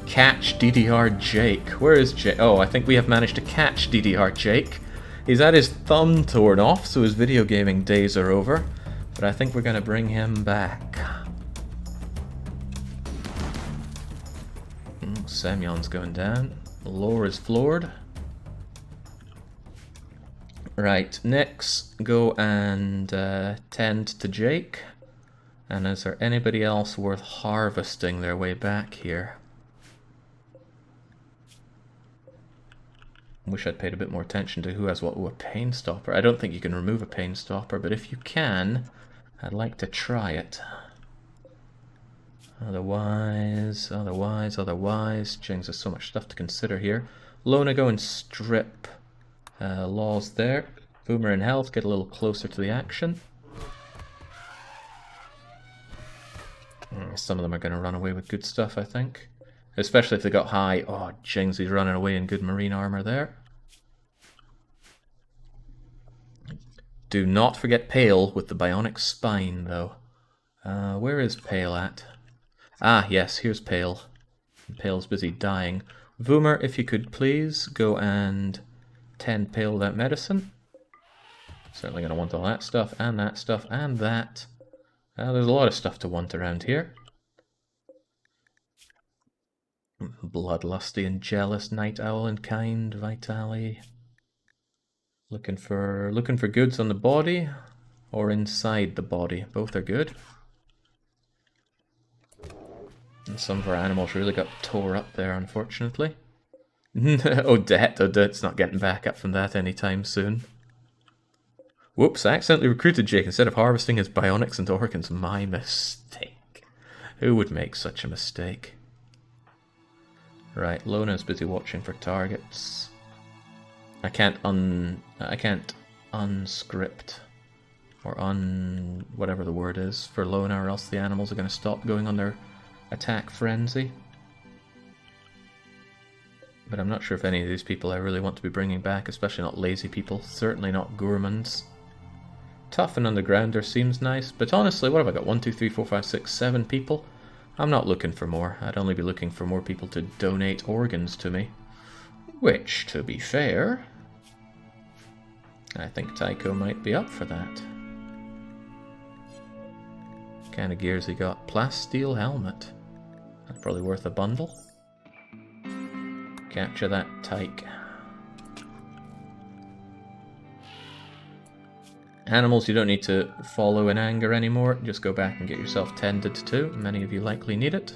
Catch DDR Jake. Where is Jake? Oh, I think we have managed to catch DDR Jake. He's had his thumb torn off, so his video gaming days are over. But I think we're going to bring him back. Semyon's going down. Lore is floored. Right, Nix, go and tend to Jake. And is there anybody else worth harvesting their way back here? Wish I'd paid a bit more attention to who has what. Ooh, a pain stopper. I don't think you can remove a pain stopper, but if you can, I'd like to try it. Otherwise, Jings, there's so much stuff to consider here. Lona, go and strip laws there. Boomer and health, get a little closer to the action. Some of them are going to run away with good stuff, I think. Especially if they got high. Oh, Jings, he's running away in good marine armor there. Do not forget Pale with the bionic spine, though. Where is Pale at? Ah, yes, here's Pale. Pale's busy dying. Voomer, if you could please go and tend Pale that medicine. Certainly going to want all that stuff, and that stuff, and that. There's a lot of stuff to want around here. Bloodlusty and jealous, Night Owl and kind, Vitali. Looking for goods on the body or inside the body. Both are good. And some of our animals really got tore up there, unfortunately. Odette's not getting back up from that anytime soon. Whoops, I accidentally recruited Jake instead of harvesting his bionics and organs. My mistake. Who would make such a mistake? Right, Lona's busy watching for targets. I can't unscript or whatever the word is for Lona, or else the animals are going to stop going on their attack frenzy. But I'm not sure if any of these people I really want to be bringing back, especially not lazy people, certainly not gourmands. Tough and undergrounder seems nice, but honestly, what have I got? 1, 2, 3, 4, 5, 6, 7 people? I'm not looking for more. I'd only be looking for more people to donate organs to me. Which, to be fair, I think Tycho might be up for that. What kind of gears he got? Plasteel helmet. That's probably worth a bundle. Capture that tyke. Animals you don't need to follow in anger anymore. Just go back and get yourself tended to. Many of you likely need it.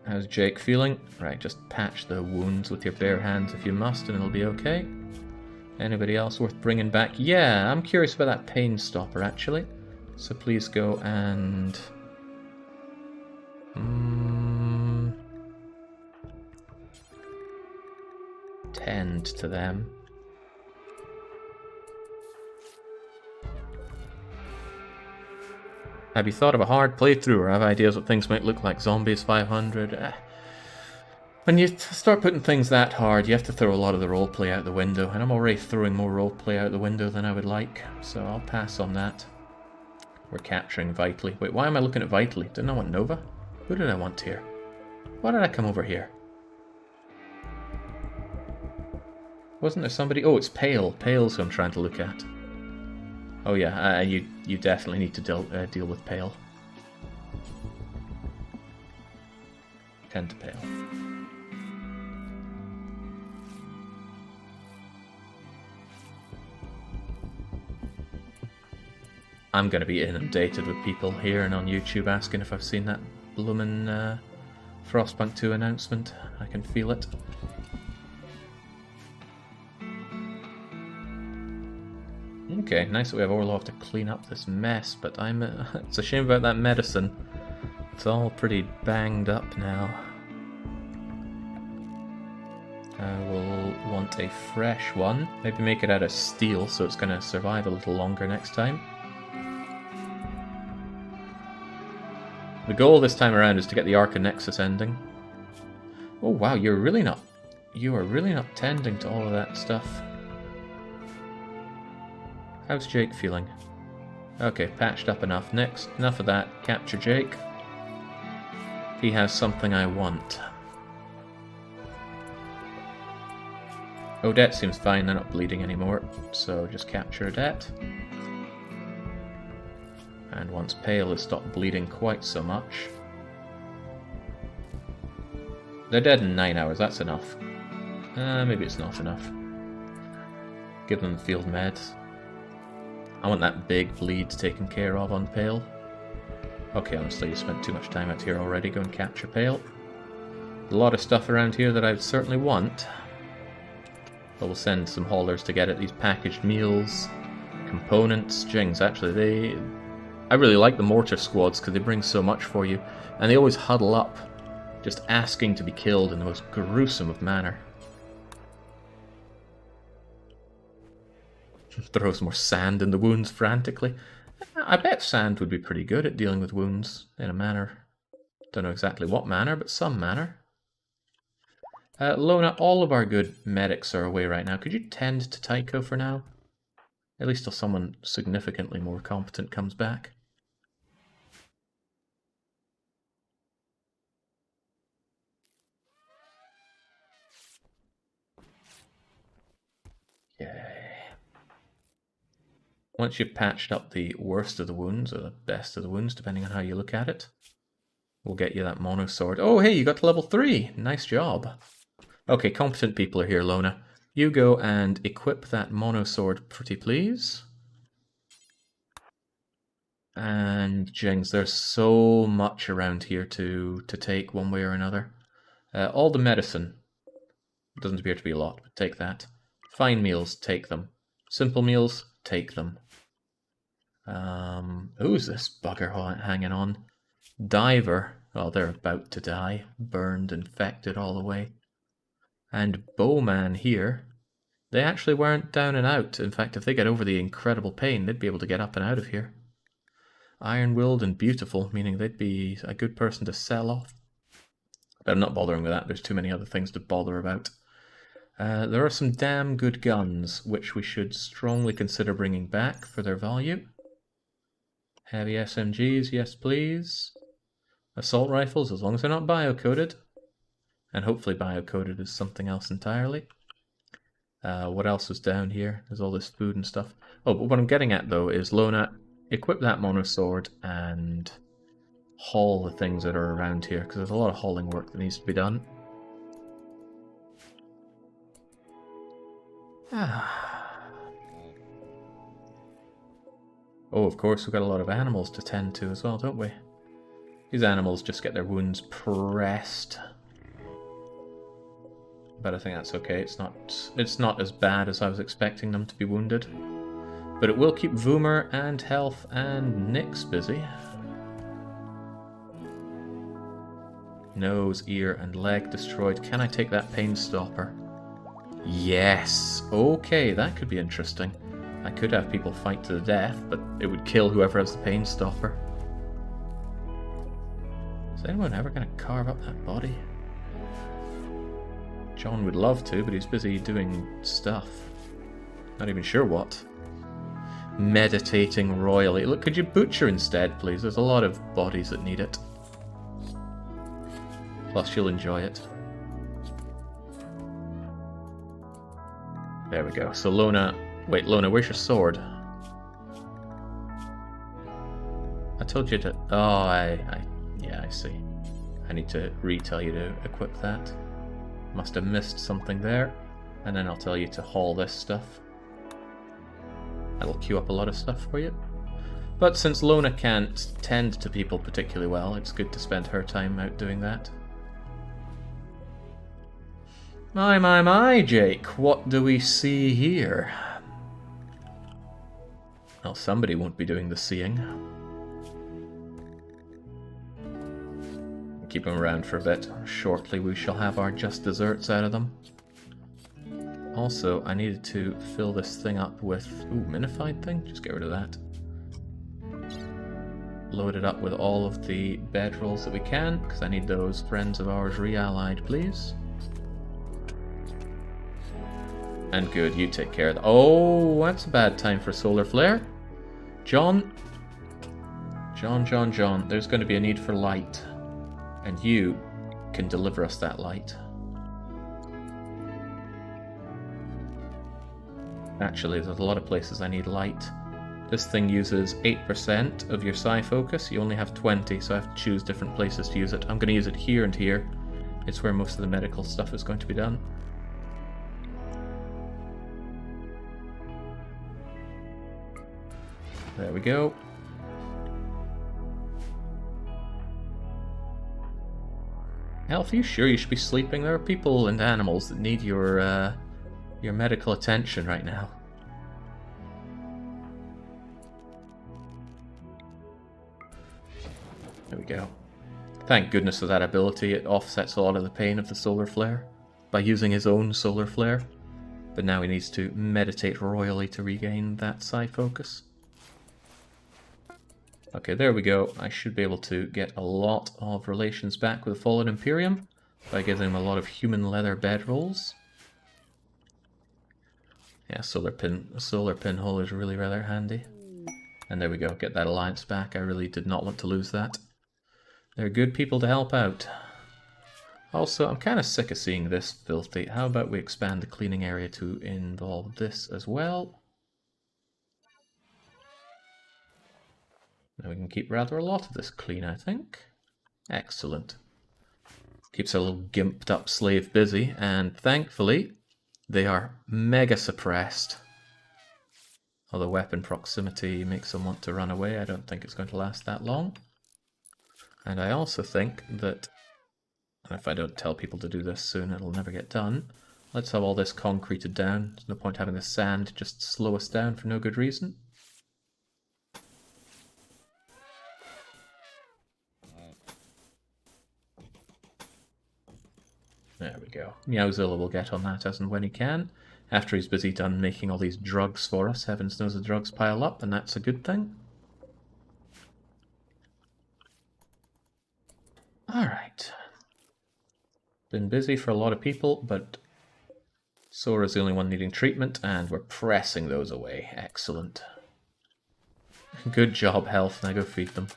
How's Jake feeling? Right, just patch the wounds with your bare hands if you must and it'll be okay. Anybody else worth bringing back? Yeah, I'm curious about that pain stopper actually. So please go and... tend to them. Have you thought of a hard playthrough or have ideas what things might look like? Zombies 500? When you start putting things that hard, you have to throw a lot of the roleplay out the window, and I'm already throwing more roleplay out the window than I would like, so I'll pass on that. We're capturing vitally. Wait, why am I looking at vitally? Didn't I want Nova? Who did I want here? Why did I come over here? Wasn't there somebody? Oh, it's Pale. Pale's who I'm trying to look at. Oh yeah, you definitely need to deal with Pale. Tend to Pale. I'm going to be inundated with people here and on YouTube asking if I've seen that bloomin' Frostpunk 2 announcement. I can feel it. Okay, nice that we have Orlov to clean up this mess, but it's a shame about that medicine. It's all pretty banged up now. I will want a fresh one. Maybe make it out of steel so it's going to survive a little longer next time. The goal this time around is to get the Arca Nexus ending. Oh wow, you are really not tending to all of that stuff. How's Jake feeling? Okay, patched up enough. Next, enough of that. Capture Jake. He has something I want. Odette seems fine, they're not bleeding anymore, so just capture Odette. And once Pale has stopped bleeding quite so much... They're dead in 9 hours, that's enough. Maybe it's not enough. Give them field meds. I want that big bleed taken care of on Pale. Okay, honestly, you spent too much time out here already. Go and capture Pale. A lot of stuff around here that I'd certainly want. But we'll send some haulers to get at these packaged meals, components, jings. Actually, I really like the mortar squads because they bring so much for you. And they always huddle up, just asking to be killed in the most gruesome of manner. Throws more sand in the wounds frantically. I bet sand would be pretty good at dealing with wounds in a manner. Don't know exactly what manner, but some manner. Lona, all of our good medics are away right now. Could you tend to Tycho for now? At least till someone significantly more competent comes back. Yeah. Once you've patched up the worst of the wounds, or the best of the wounds, depending on how you look at it, we'll get you that mono sword. Oh, hey, you got to level 3. Nice job. Okay, competent people are here, Lona. You go and equip that mono sword, pretty please. And Jings, there's so much around here to take one way or another. All the medicine. Doesn't appear to be a lot, but take that. Fine meals, take them. Simple meals, take them. Who's this bugger hanging on? Diver. Oh, they're about to die. Burned, infected all the way. And Bowman here. They actually weren't down and out. In fact, if they get over the incredible pain, they'd be able to get up and out of here. Iron-willed and beautiful, meaning they'd be a good person to sell off. But I'm not bothering with that. There's too many other things to bother about. There are some damn good guns, which we should strongly consider bringing back for their value. Heavy SMGs, yes please. Assault rifles, as long as they're not bio-coded. And hopefully bio-coded is something else entirely. What else is down here? There's all this food and stuff. Oh, but what I'm getting at though is, Lona, equip that mono sword and haul the things that are around here, because there's a lot of hauling work that needs to be done. Oh, of course, we've got a lot of animals to tend to as well, don't we? These animals just get their wounds pressed. But I think that's okay. It's not as bad as I was expecting them to be wounded. But it will keep Voomer and Health and Nyx busy. Nose, ear, and leg destroyed. Can I take that pain stopper? Yes! Okay, that could be interesting. I could have people fight to the death, but it would kill whoever has the pain stopper. Is anyone ever going to carve up that body? John would love to, but he's busy doing stuff. Not even sure what. Meditating royally. Look, could you butcher instead, please? There's a lot of bodies that need it. Plus, you'll enjoy it. There we go. So Lona... Wait, Lona, where's your sword? I told you to... Oh, yeah, I see. I need to retell you to equip that. Must have missed something there. And then I'll tell you to haul this stuff. That'll queue up a lot of stuff for you. But since Lona can't tend to people particularly well, it's good to spend her time out doing that. My, Jake, what do we see here? Well, somebody won't be doing the seeing. Keep them around for a bit. Shortly we shall have our just desserts out of them. Also, I needed to fill this thing up with... Ooh, minified thing? Just get rid of that. Load it up with all of the bedrolls that we can, because I need those friends of ours re-allied, please. And good, you take care of that. Oh, that's a bad time for solar flare. John, there's going to be a need for light. And you can deliver us that light. Actually, there's a lot of places I need light. This thing uses 8% of your psi focus. You only have 20, so I have to choose different places to use it. I'm going to use it here and here. It's where most of the medical stuff is going to be done. There we go. Elf, are you sure you should be sleeping? There are people and animals that need your medical attention right now. There we go. Thank goodness for that ability. It offsets a lot of the pain of the solar flare by using his own solar flare. But now he needs to meditate royally to regain that psi focus. Okay, there we go. I should be able to get a lot of relations back with the Fallen Imperium by giving him a lot of human leather bedrolls. Yeah, solar pinhole is really rather handy. And there we go, get that alliance back. I really did not want to lose that. They're good people to help out. Also, I'm kind of sick of seeing this filthy. How about we expand the cleaning area to involve this as well? Now we can keep rather a lot of this clean, I think. Excellent. Keeps our little gimped up slave busy, and thankfully, they are mega suppressed. Although weapon proximity makes them want to run away, I don't think it's going to last that long. And I also think that, and if I don't tell people to do this soon, it'll never get done. Let's have all this concreted down. There's no point having the sand just slow us down for no good reason. There we go. Meowzilla will get on that as and when he can. After he's busy done making all these drugs for us. Heavens knows the drugs pile up, and that's a good thing. Alright. Been busy for a lot of people, but Sora's the only one needing treatment, and we're pressing those away. Excellent. Good job, Health. Now go feed them.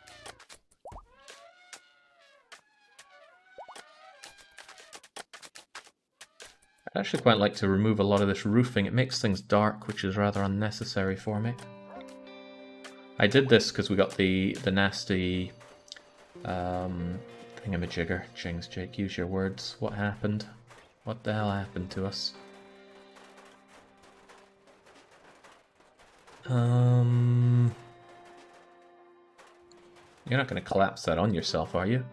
I'd actually quite like to remove a lot of this roofing. It makes things dark, which is rather unnecessary for me. I did this because we got the nasty thingamajigger. Jings, Jake, use your words. What happened? What the hell happened to us? You're not going to collapse that on yourself, are you?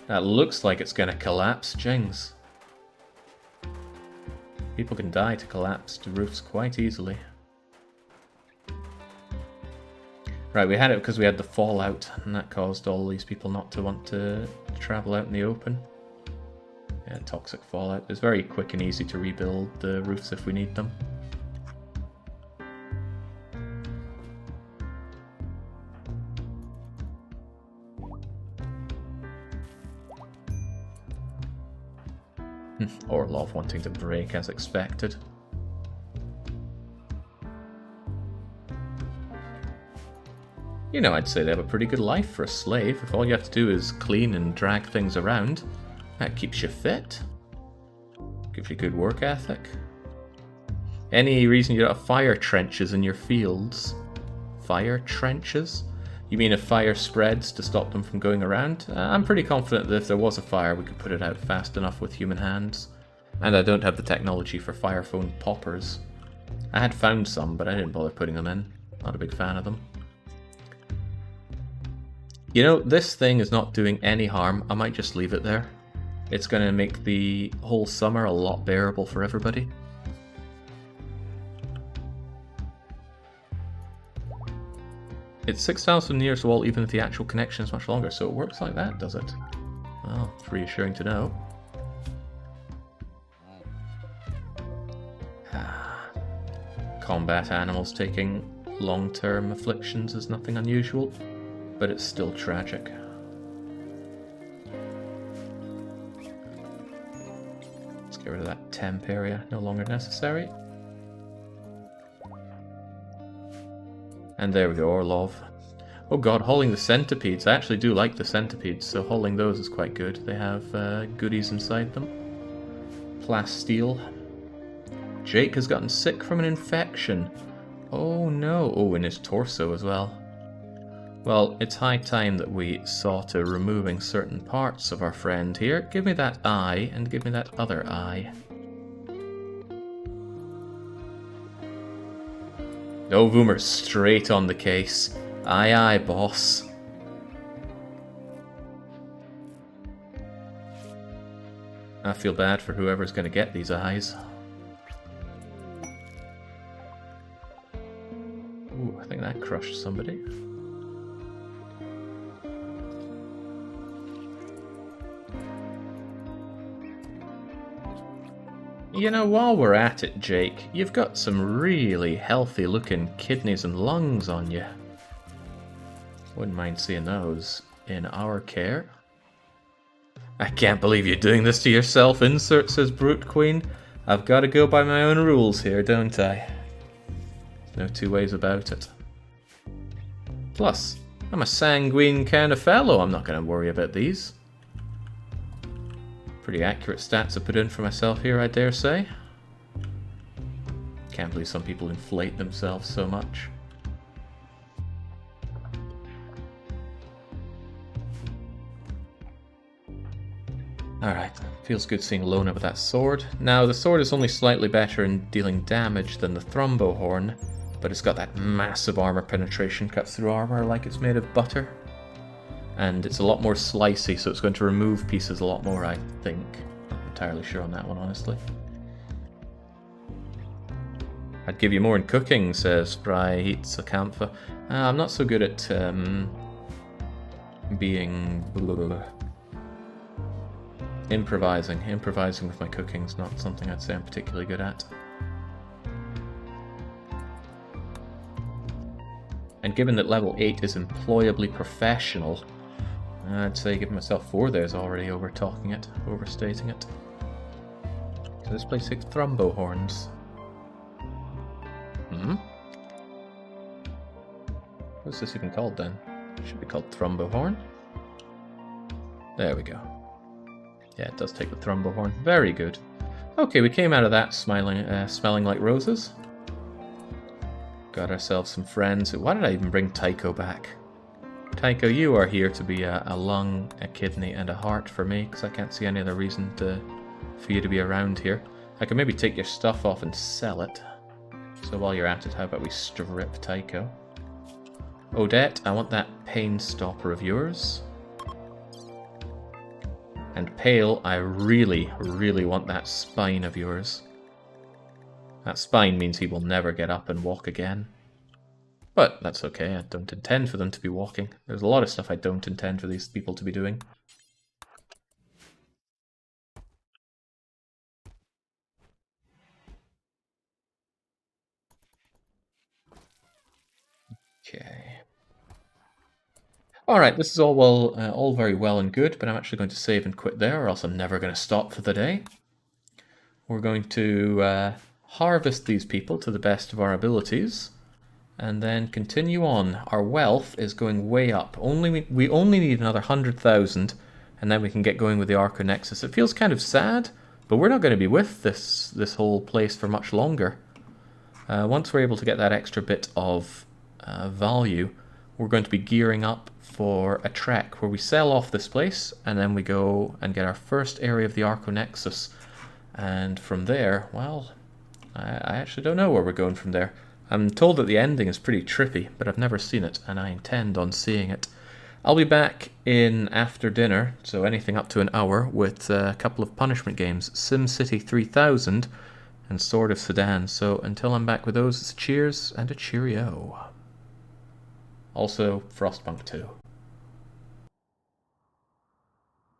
That looks like it's going to collapse, Jings. People can die to collapsed roofs quite easily. Right, we had it because we had the fallout, and that caused all these people not to want to travel out in the open. Yeah, toxic fallout. It's very quick and easy to rebuild the roofs if we need them. Orlov wanting to break as expected. You know, I'd say they have a pretty good life for a slave. If all you have to do is clean and drag things around, that keeps you fit. Gives you good work ethic. Any reason you don't have fire trenches in your fields? Fire trenches? You mean if fire spreads to stop them from going around? I'm pretty confident that if there was a fire, we could put it out fast enough with human hands. And I don't have the technology for fire phone poppers. I had found some, but I didn't bother putting them in. Not a big fan of them. You know, this thing is not doing any harm. I might just leave it there. It's going to make the whole summer a lot bearable for everybody. It's 6,000 nearest the wall even if the actual connection is much longer, so it works like that, does it? Well, it's reassuring to know. Combat animals taking long-term afflictions is nothing unusual, but it's still tragic. Let's get rid of that temp area, no longer necessary. And there we go, Orlov. Oh god, hauling the centipedes. I actually do like the centipedes, so hauling those is quite good. They have goodies inside them. Plasteel. Jake has gotten sick from an infection. Oh no. Oh, in his torso as well. Well, it's high time that we saw to removing certain parts of our friend here. Give me that eye, and give me that other eye. No, Voomer, straight on the case. Aye aye, boss. I feel bad for whoever's going to get these eyes. Ooh, I think that crushed somebody. You know, while we're at it, Jake, you've got some really healthy looking kidneys and lungs on you. Wouldn't mind seeing those in our care. I can't believe you're doing this to yourself, insert, says Brute Queen. I've got to go by my own rules here, don't I? No two ways about it. Plus, I'm a sanguine kind of fellow. I'm not going to worry about these. Pretty accurate stats I put in for myself here, I dare say. Can't believe some people inflate themselves so much. Alright, feels good seeing Lona with that sword. Now, the sword is only slightly better in dealing damage than the Thrumbo horn, but it's got that massive armor penetration, cuts through armor like it's made of butter. And it's a lot more slicey, so it's going to remove pieces a lot more, I think. Not entirely sure on that one, honestly. I'd give you more in cooking, says Spry Heats a Camphor. I'm not so good at being... Blah, blah, blah. Improvising. Improvising with my cooking is not something I'd say I'm particularly good at. And given that level 8 is employably professional, I'd say giving myself 4 there is already overstating it. So this place takes Thrumbo horns. What's this even called then? It should be called Thrumbo horn. There we go. Yeah, it does take the Thrumbo horn. Very good. Okay, we came out of that smelling like roses. Got ourselves some friends. Why did I even bring Tycho back? Tycho, you are here to be a lung, a kidney, and a heart for me, because I can't see any other reason for you to be around here. I can maybe take your stuff off and sell it. So while you're at it, how about we strip Tycho? Odette, I want that pain stopper of yours. And Pale, I really, really want that spine of yours. That spine means he will never get up and walk again. But that's okay, I don't intend for them to be walking. There's a lot of stuff I don't intend for these people to be doing. Okay. Alright, this is all very well and good, but I'm actually going to save and quit there, or else I'm never going to stop for the day. We're going to harvest these people to the best of our abilities, and then continue on. Our wealth is going way up. We only need another 100,000, and then we can get going with the Arco Nexus. It feels kind of sad, but we're not going to be with this whole place for much longer. Once we're able to get that extra bit of value, we're going to be gearing up for a trek where we sell off this place, and then we go and get our first area of the Arco Nexus. And from there, well, I actually don't know where we're going from there. I'm told that the ending is pretty trippy, but I've never seen it, and I intend on seeing it. I'll be back in after dinner, so anything up to an hour, with a couple of punishment games, SimCity 3000 and Sword of Sudan. So until I'm back with those, it's cheers and a cheerio. Also, Frostpunk 2.